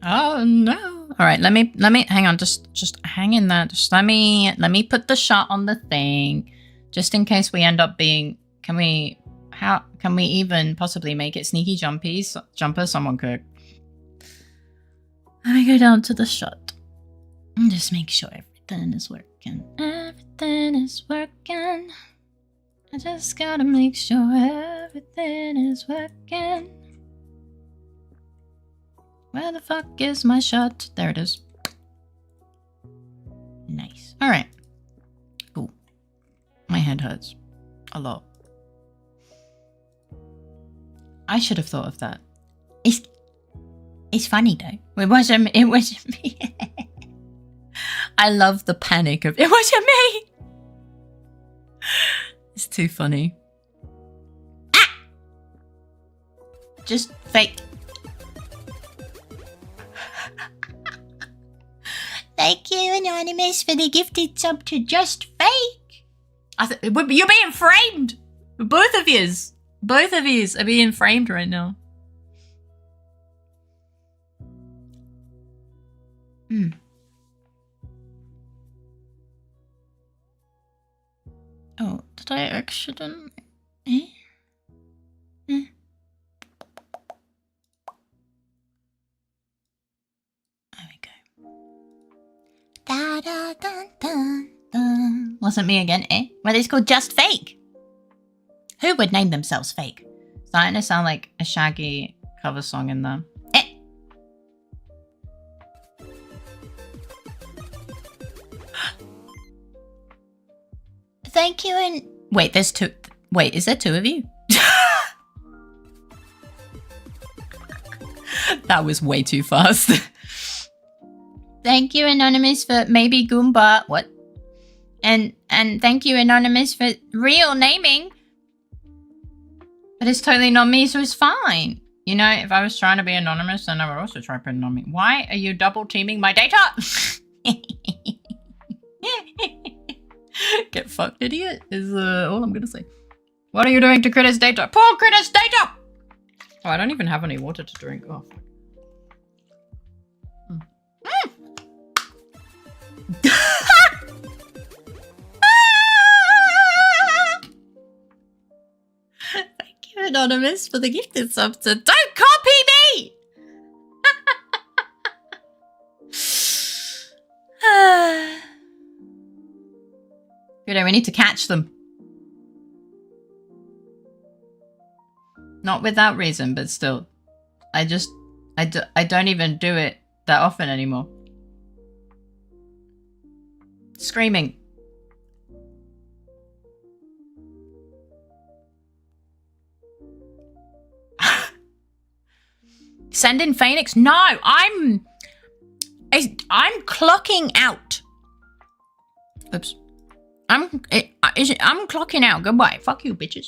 Oh, no. All right, let me, hang on. Just hang in there. Just let me put the shot on the thing. Just in case we end up being, can we even possibly make it Sneaky Jumper? Someone could. Let me go down to the shot and just make sure everything is working. Everything is working. I just gotta make sure everything is working. Where the fuck is my shot? There it is. Nice. All right. Ooh. My head hurts. A lot. I should have thought of that. It's funny though. It wasn't me. I love the panic of, it wasn't me! It's too funny. Ah! Just fake. Thank you, Anonymous, for the gifted sub to Just Fake. You're being framed. Both of yous. Both of yous are being framed right now. Oh, did I accidentally? There we go. Da da da da da. Wasn't me again, eh? Well, it's called Just Fake. Who would name themselves Fake? Starting to sound like a Shaggy cover song in there. Eh. Thank you and... Wait, there's two... Wait, is there two of you? That was way too fast. Thank you, Anonymous, for maybe Goomba. What? And thank you, Anonymous, for real naming. But it's totally not me, so it's fine. You know, if I was trying to be anonymous, then I would also try putting on me. Why are you double teaming my data? Get fucked, idiot, is all I'm gonna say. What are you doing to Critter's data? Poor Critter's data! Oh, I don't even have any water to drink. Oh, fuck. Thank you, Anonymous, for the gifted sub to Don't Copy Me! Good, we need to catch them. Not without reason, but still. I don't even do it that often anymore. Screaming. Send in Phoenix? No, I'm clocking out. Oops. I'm clocking out. Goodbye. Fuck you, bitches.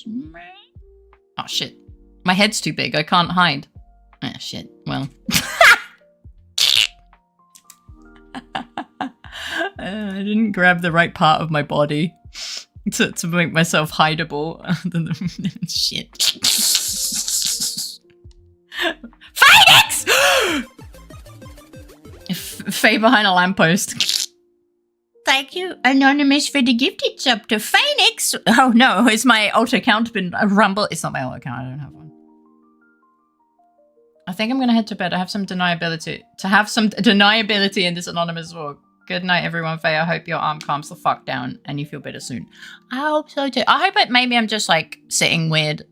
Oh shit. My head's too big. I can't hide. Ah, shit. Well. I didn't grab the right part of my body to make myself hideable. Shit. Phoenix! Faye behind a lamppost. Thank you, Anonymous, for the gifted sub to Phoenix. Oh no, is my alt account been a rumble? It's not my alt account. I don't have one. I think I'm gonna head to bed. I have some deniability. To have some deniability in this anonymous walk. Good night, everyone. Faye, I hope your arm calms the fuck down and you feel better soon. I hope so too. I hope maybe I'm just like sitting weird.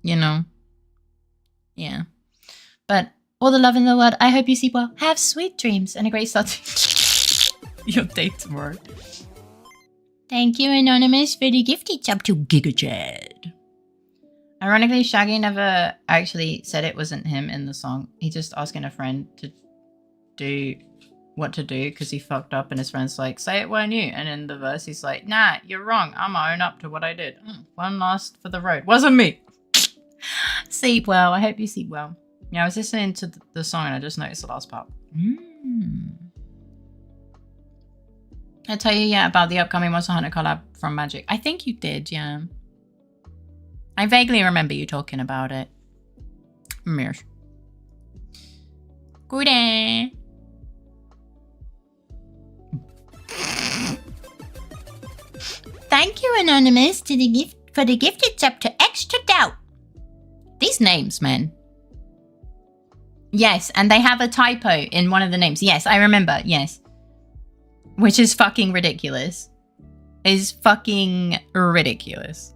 You know. Yeah. But all the love in the world. I hope you sleep well. Have sweet dreams and a great start to your day tomorrow. Thank you, Anonymous, for the gifted sub to GigaChad. Ironically, Shaggy never actually said it wasn't him in the song. He just asking a friend to do what to do because he fucked up and his friend's like, say it weren't you. And in the verse, he's like, nah, you're wrong. I'ma own up to what I did. One last for the road. Wasn't me. Sleep well. I hope you sleep well. Yeah, I was listening to the song and I just noticed the last part. I tell you, yeah, about the upcoming Monster Hunter collab from Magic. I think you did, yeah. I vaguely remember you talking about it. Mirrors. Good day. Thank you, Anonymous, for the gifted sub to Extra Doubt. These names, man. Yes, and they have a typo in one of the names. Yes, I remember. Yes. Which is fucking ridiculous. Is fucking ridiculous.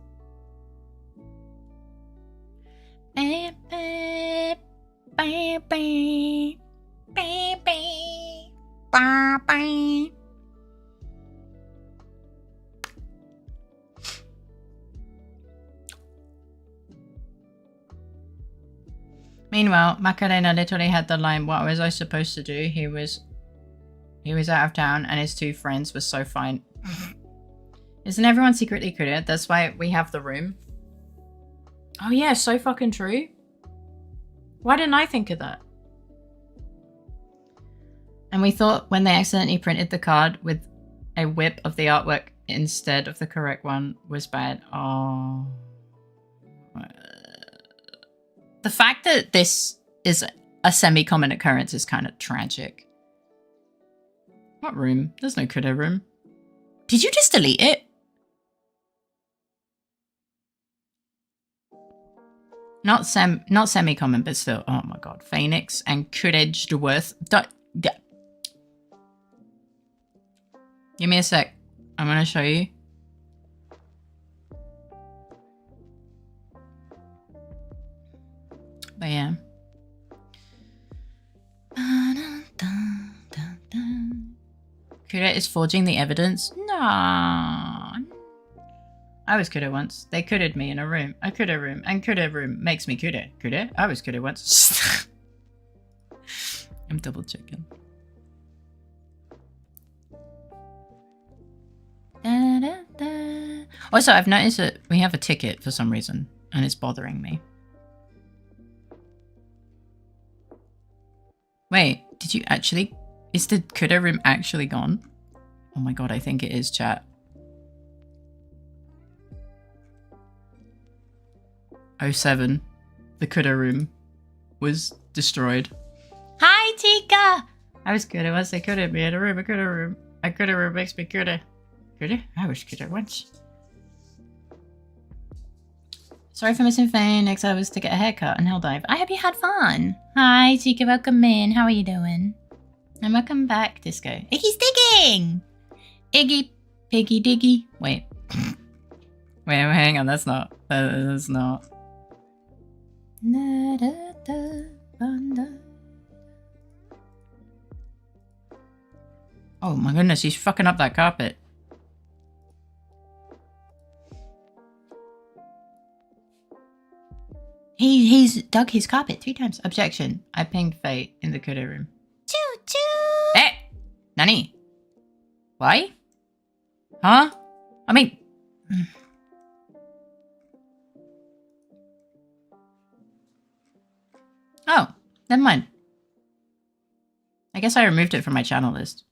Meanwhile, Macarena literally had the line, what was I supposed to do? He was out of town and his two friends were so fine. Isn't everyone secretly curious? That's why we have the room. Oh yeah, so fucking true. Why didn't I think of that? And we thought when they accidentally printed the card with a whip of the artwork instead of the correct one was bad. Oh. The fact that this is a semi-common occurrence is kind of tragic. What room? There's no Kudo room. Did you just delete it? Not semi-common, but still. Oh my god. Phoenix and Kudedgeworth. Give me a sec. I'm gonna show you. But yeah. Kudo is forging the evidence? Nah. I was Kudo once. They Kudo'd me in a room. A Kudo room. And Kudo room makes me Kudo. Kudo? I was Kudo once. I'm double checking. Da, da, da. Also, I've noticed that we have a ticket for some reason. And it's bothering me. Wait, did you actually... Is the Kudo room actually gone? Oh my god, I think it is, chat. 07, the Kuda room was destroyed. Hi, Tika! I was Kuda once I could have been a room, a Kuda room. A Kuda room makes me Kuda. Kuda? I was Kuda once. Sorry for missing Faye. Next I was to get a haircut and Helldive. I hope you had fun. Hi, Tika, welcome in. How are you doing? And welcome back, Disco. Iggy's digging! Iggy, piggy, diggy. Wait. Wait, hang on, that's not. That's not. Oh my goodness, he's fucking up that carpet. He's dug his carpet 3 times. Objection. I pinged Faye in the Kuda room. Choo choo! Eh! Nani? Why? Huh? I mean... Oh, never mind. I guess I removed it from my channel list.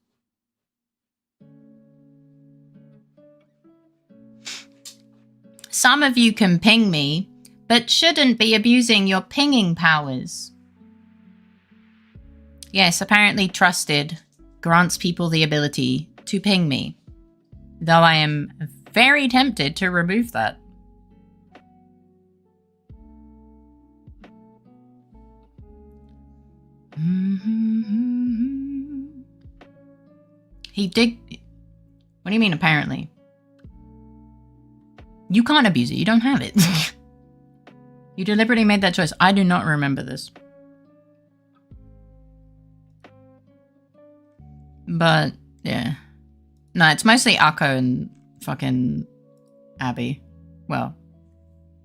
Some of you can ping me, but shouldn't be abusing your pinging powers. Yes, apparently trusted grants people the ability to ping me, though I am very tempted to remove that. He did. What do you mean, apparently? You can't abuse it. You don't have it. You deliberately made that choice. I do not remember this. But, yeah. No, it's mostly Akko and fucking Abby. Well,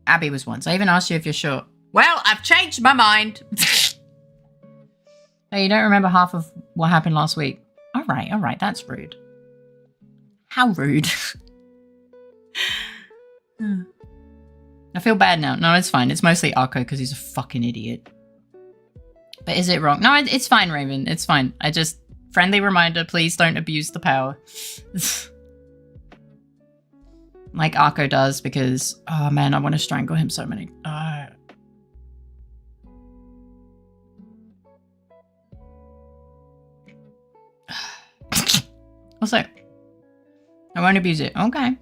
Abby was once. I even asked you if you're sure. Well, I've changed my mind. Oh, you don't remember half of what happened last week? All right. That's rude. How rude. I feel bad now. No, it's fine. It's mostly Akko because he's a fucking idiot. But is it wrong? No, it's fine, Raven. It's fine. I just... Friendly reminder, please don't abuse the power. Like Akko does because... Oh man, I want to strangle him so many... Also, I won't abuse it. Okay.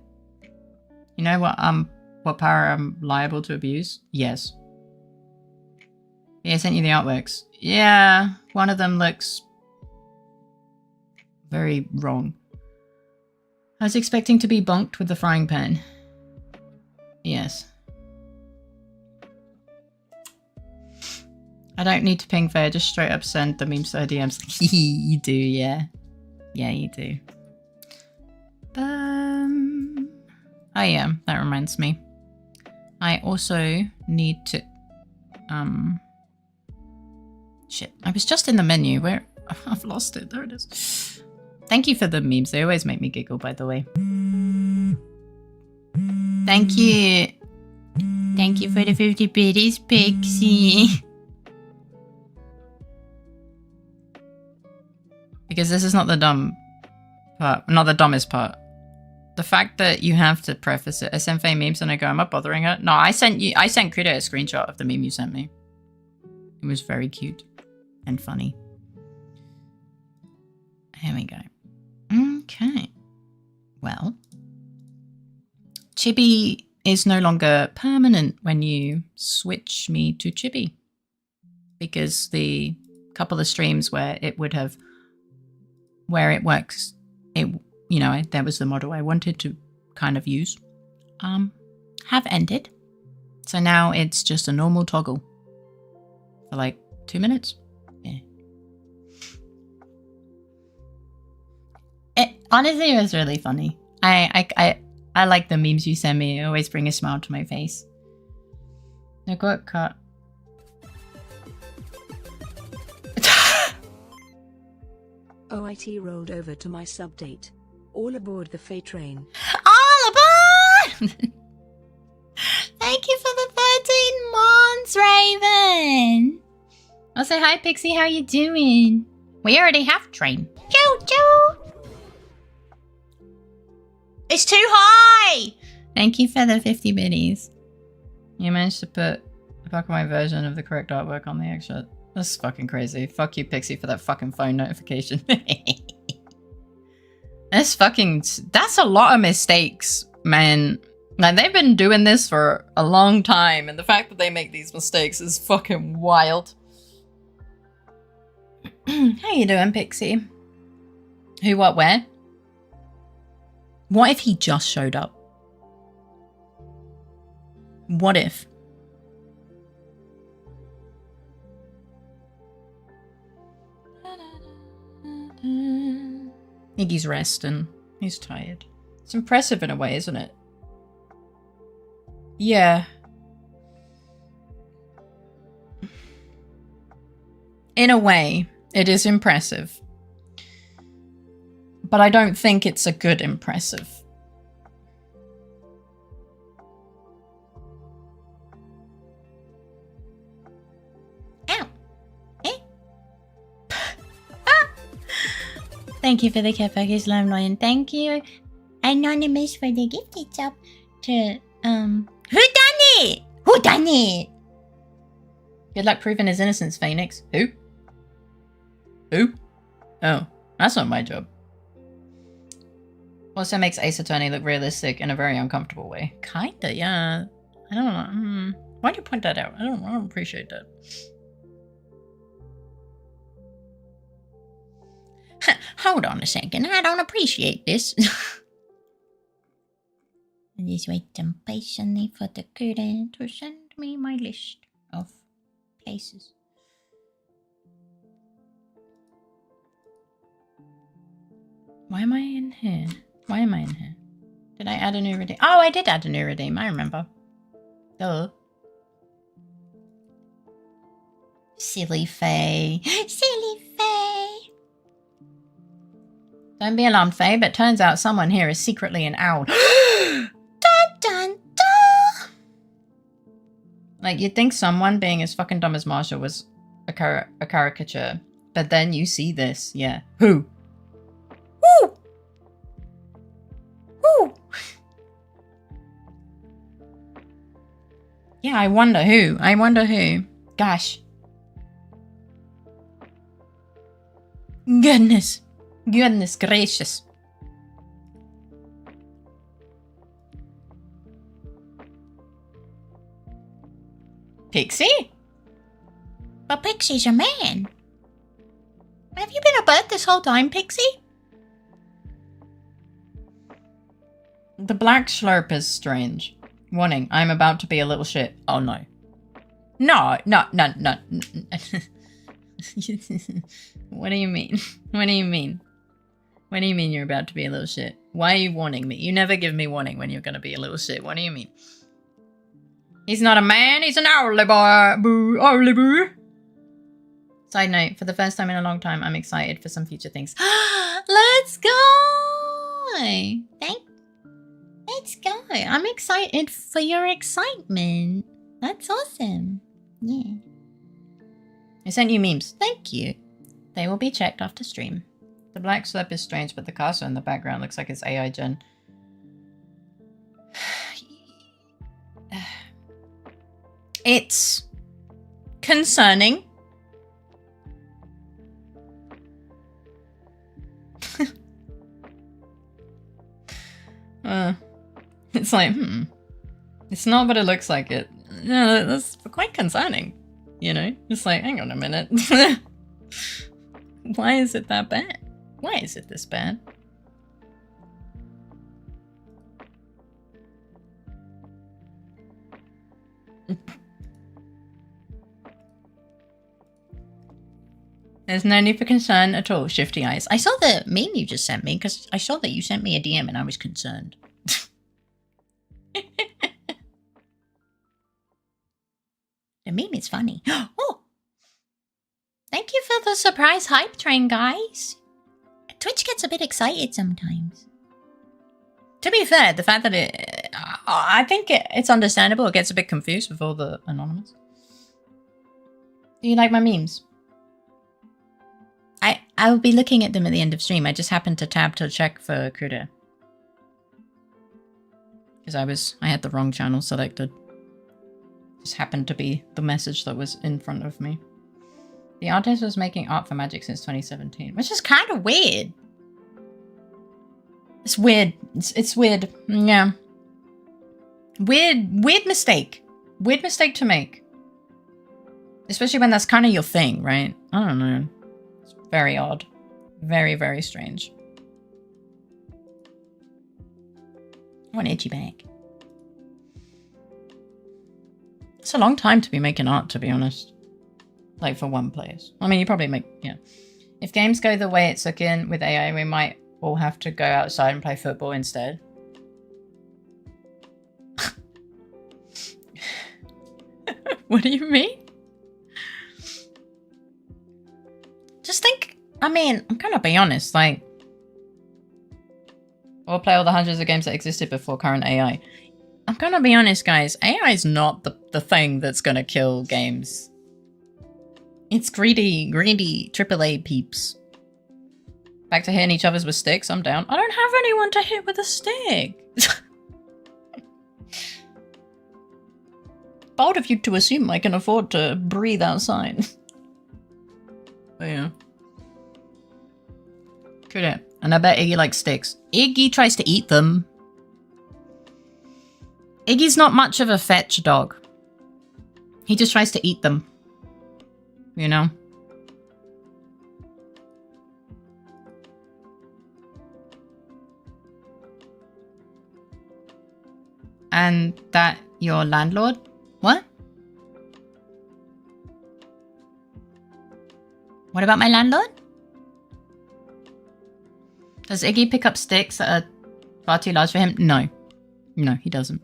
You know what power I'm liable to abuse? Yes. Yeah, I sent you the artworks. Yeah, one of them looks very wrong. I was expecting to be bonked with the frying pan. Yes. I don't need to ping Fair, just straight up send the memes to her DMs. You do, yeah. Yeah, you do. Oh yeah, that reminds me. I also need to... Shit, I was just in the menu. Where... I've lost it. There it is. Thank you for the memes. They always make me giggle, by the way. Thank you. Thank you for the 50 biddies, Pixie. Because this is not the dumb part. Not the dumbest part. The fact that you have to preface it. I sent Faye memes and I go, am I bothering her? No, I sent Krita a screenshot of the meme you sent me. It was very cute and funny. Here we go. Okay. Well, Chibi is no longer permanent when you switch me to Chibi. Because the couple of streams where it would have... where it works, you know, that was the model I wanted to kind of use, have ended. So now it's just a normal toggle for like 2 minutes. Yeah. Honestly, it was really funny. I like the memes you send me. It always bring a smile to my face. I got cut. OIT rolled over to my sub-date. All aboard the Fae train. All aboard! Thank you for the 13 months, Raven! Also, hi Pixie, how you doing? We already have train. Choo choo! It's too high! Thank you for the 50 biddies. You managed to put a black and white version of the correct artwork on the extra. That's fucking crazy. Fuck you, Pixie, for that fucking phone notification. That's a lot of mistakes, man. Like, they've been doing this for a long time, and the fact that they make these mistakes is fucking wild. How you doing, Pixie? Who, what, where? What if he just showed up? What if? Iggy's resting. He's tired. It's impressive in a way, isn't it? Yeah. In a way, it is impressive. But I don't think it's a good impressive. Ow. Eh? Thank you for the cat package, Lion. Thank you, Anonymous, for the gifted sub to, Who done it? Who done it? Good luck proving his innocence, Phoenix. Who? Who? Oh, that's not my job. Also makes Ace Attorney look realistic in a very uncomfortable way. Kinda, yeah. I don't know. Why'd you point that out? I don't appreciate that. Hold on a second. I don't appreciate this. Just wait patiently for the curtain to send me my list of places. Why am I in here? Why am I in here? Did I add a new redeem? Oh, I did add a new redeem. I remember. Duh. Silly Faye. Silly Faye. Don't be alarmed, Faye, but turns out someone here is secretly an owl. Dun dun dun! Like, you'd think someone being as fucking dumb as Marsha was a caricature. But then you see this. Yeah. Who? Woo! Woo! Yeah, I wonder who. I wonder who. Gosh. Goodness. Goodness gracious. Pixie? But Pixie's a man. Have you been a bird this whole time, Pixie? The black slurp is strange. Warning, I'm about to be a little shit. Oh no. No. What do you mean? What do you mean? What do you mean you're about to be a little shit? Why are you warning me? You never give me warning when you're gonna be a little shit. What do you mean? He's not a man, he's an owly boy. Boo, owly boo. Side note, for the first time in a long time, I'm excited for some future things. Let's go! Let's go. I'm excited for your excitement. That's awesome. Yeah. I sent you memes. Thank you. They will be checked after stream. The black slip is strange, but the castle in the background looks like it's AI gen. It's concerning. It's like, it's not what it looks like it. No, that's quite concerning. You know? It's like, hang on a minute. Why is it that bad? Why is it this bad? There's no need for concern at all, Shifty Eyes. I saw the meme you just sent me, because I saw that you sent me a DM and I was concerned. The meme is funny. Oh! Thank you for the surprise hype train, guys. Twitch gets a bit excited sometimes. To be fair, the fact that I think it's understandable. It gets a bit confused with all the anonymous. Do you like my memes? I will be looking at them at the end of stream. I just happened to tab to check for Cruda. Because I had the wrong channel selected. Just happened to be the message that was in front of me. The artist was making art for Magic since 2017, which is kind of weird. It's weird. It's weird. Yeah. Weird mistake. Weird mistake to make. Especially when that's kind of your thing, right? I don't know. It's very odd. Very, very strange. I want itchy bag. It's a long time to be making art, to be honest. Like, for one place. I mean, you probably make, yeah. If games go the way it's looking with AI, we might all have to go outside and play football instead. What do you mean? Just think, I mean, I'm gonna be honest, like, or play all the hundreds of games that existed before current AI. I'm gonna be honest, guys, AI is not the thing that's gonna kill games. It's greedy AAA peeps. Back to hitting each other's with sticks, I'm down. I don't have anyone to hit with a stick. Bold of you to assume I can afford to breathe outside. But yeah. Could it? And I bet Iggy likes sticks. Iggy tries to eat them. Iggy's not much of a fetch dog. He just tries to eat them. You know? And that your landlord? What? What about my landlord? Does Iggy pick up sticks that are far too large for him? No. No, he doesn't.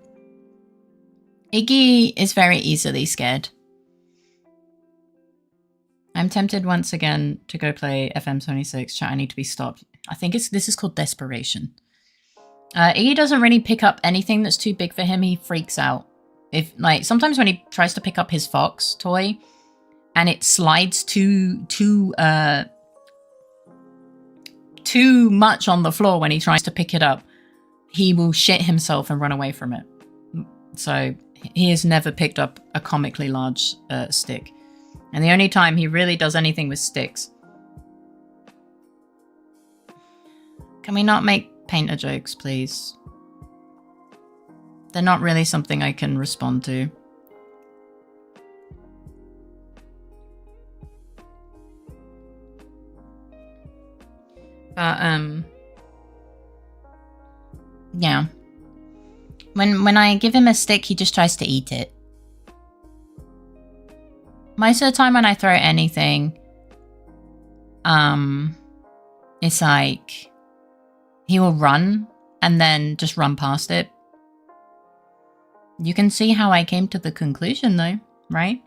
Iggy is very easily scared. I'm tempted once again to go play FM26. Chat, I need to be stopped. I think this is called desperation. Iggy doesn't really pick up anything that's too big for him. He freaks out. If, like, sometimes when he tries to pick up his fox toy and it slides too much on the floor when he tries to pick it up, he will shit himself and run away from it. So he has never picked up a comically large stick. And the only time he really does anything with sticks. Can we not make painter jokes, please? They're not really something I can respond to. But, yeah. When I give him a stick, he just tries to eat it. Most of the time when I throw anything, it's like he will run and then just run past it. You can see how I came to the conclusion though, right?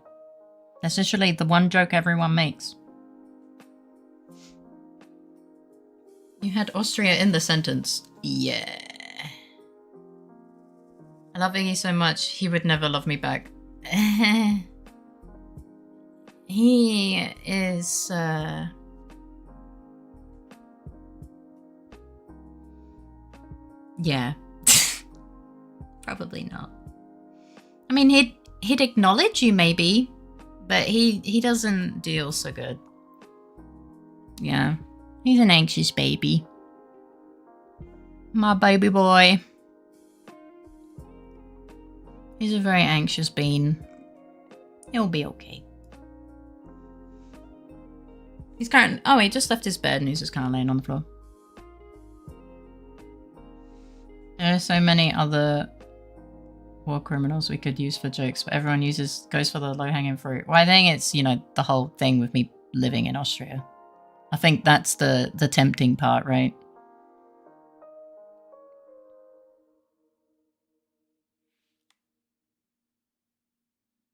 That's literally the one joke everyone makes. You had Austria in the sentence. Yeah. I love Iggy so much, he would never love me back. He is, yeah. Probably not. I mean, he'd acknowledge you maybe, but he doesn't deal so good. Yeah. He's an anxious baby. My baby boy. He's a very anxious bean. He'll be okay. He's currently... Oh, he just left his bed and he's just kind of laying on the floor. There are so many other war criminals we could use for jokes, but everyone goes for the low-hanging fruit. Well, I think it's, you know, the whole thing with me living in Austria. I think that's the tempting part, right?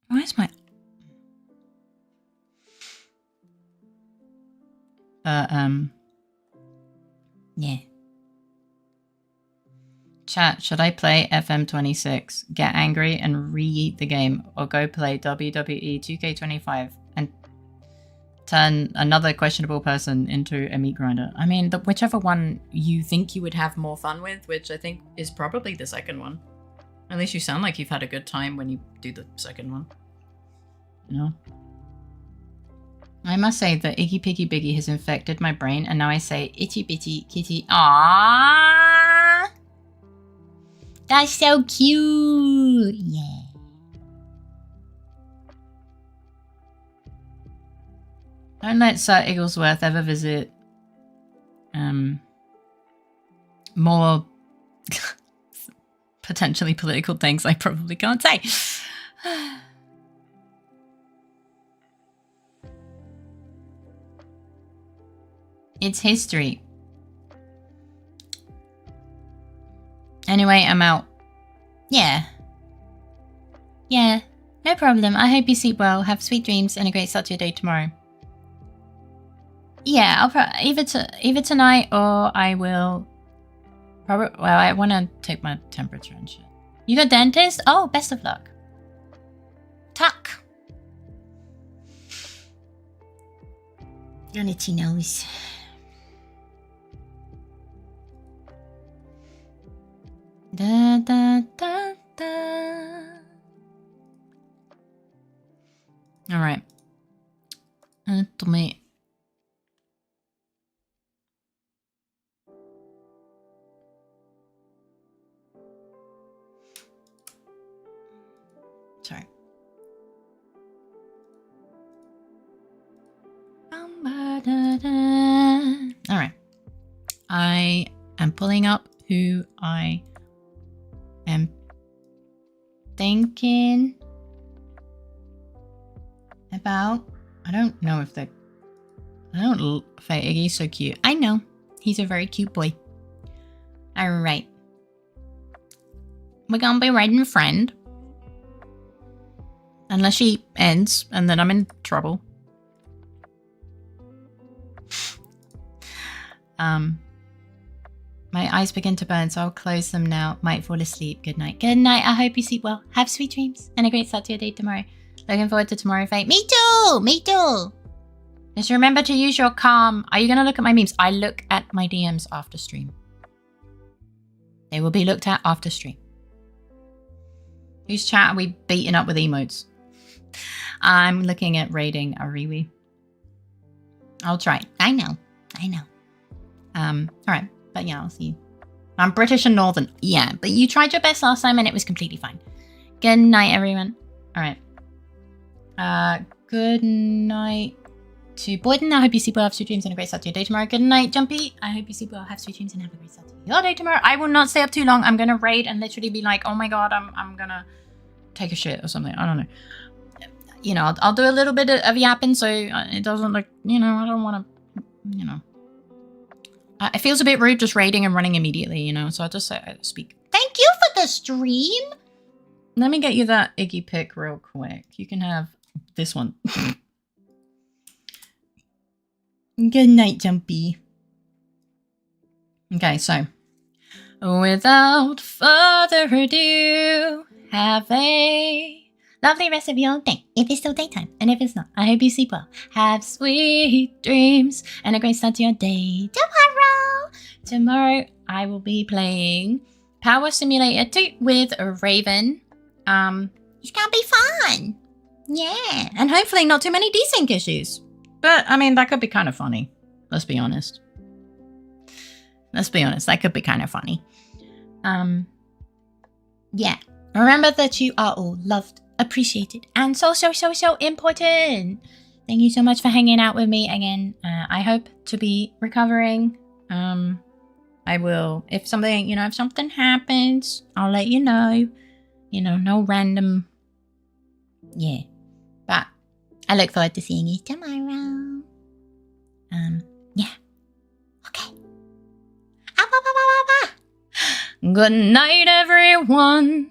Where's my... yeah. Chat, should I play FM26, get angry and re-eat the game, or go play WWE 2K25 and turn another questionable person into a meat grinder? I mean, whichever one you think you would have more fun with, which I think is probably the second one. At least you sound like you've had a good time when you do the second one. You know? I must say that Iggy Piggy Biggy has infected my brain, and now I say itty bitty kitty. Aww! That's so cute! Yeah. Don't let Sir Igglesworth ever visit more potentially political things I probably can't say. It's history. Anyway, I'm out. Yeah. Yeah, no problem. I hope you sleep well, have sweet dreams, and a great start to your day tomorrow. Yeah, I'll either tonight or I will. Well, I want to take my temperature and shit. You got dentist? Oh, best of luck. Tuck. Your itchy nose. Da da da da. All right. Me. Sorry. All right. I am pulling up who I am thinking about. I don't know if they're... Iggy's so cute. I know. He's a very cute boy. All right. We're gonna be writing friend. Unless she ends, and then I'm in trouble. My eyes begin to burn, so I'll close them now. Might fall asleep. Good night. Good night. I hope you sleep well. Have sweet dreams and a great start to your day tomorrow. Looking forward to tomorrow, Faye. Me too! Me too! Just remember to use your calm. Are you going to look at my memes? I look at my DMs after stream. They will be looked at after stream. Whose chat are we beating up with emotes? I'm looking at raiding Ariwi. I'll try. I know. I know. Alright. But yeah, I'll see you. I'm British and Northern. Yeah, but you tried your best last time and it was completely fine. Good night, everyone. Alright. Good night to Boyden. I hope you sleep well, have sweet dreams and a great start to your day tomorrow. Good night, Jumpy. I hope you sleep well, have sweet dreams and have a great start to your day tomorrow. I will not stay up too long. I'm gonna raid and literally be like, oh my god, I'm gonna take a shit or something. I don't know. You know, I'll do a little bit of yapping so it doesn't look, you know, I don't want to, you know. It feels a bit rude just raiding and running immediately, you know, so I'll just speak. Thank you for the stream. Let me get you that Iggy pic real quick. You can have this one. Good night, Jumpy. Okay, so without further ado, have a lovely rest of your day, if it's still daytime, and if it's not, I hope you sleep well. Have sweet dreams and a great start to your day tomorrow. Tomorrow, I will be playing Power Simulator 2 with a Raven. It's gonna be fun. Yeah, and hopefully not too many desync issues. But, I mean, that could be kind of funny. Let's be honest. Let's be honest, that could be kind of funny. Yeah. Remember that you are all loved, appreciated, and so important. Thank you so much for hanging out with me again. I hope to be recovering. I will, if something, you know, if something happens, I'll let you know. You know, no random. Yeah. But I look forward to seeing you tomorrow. Yeah. Okay. Good night, everyone.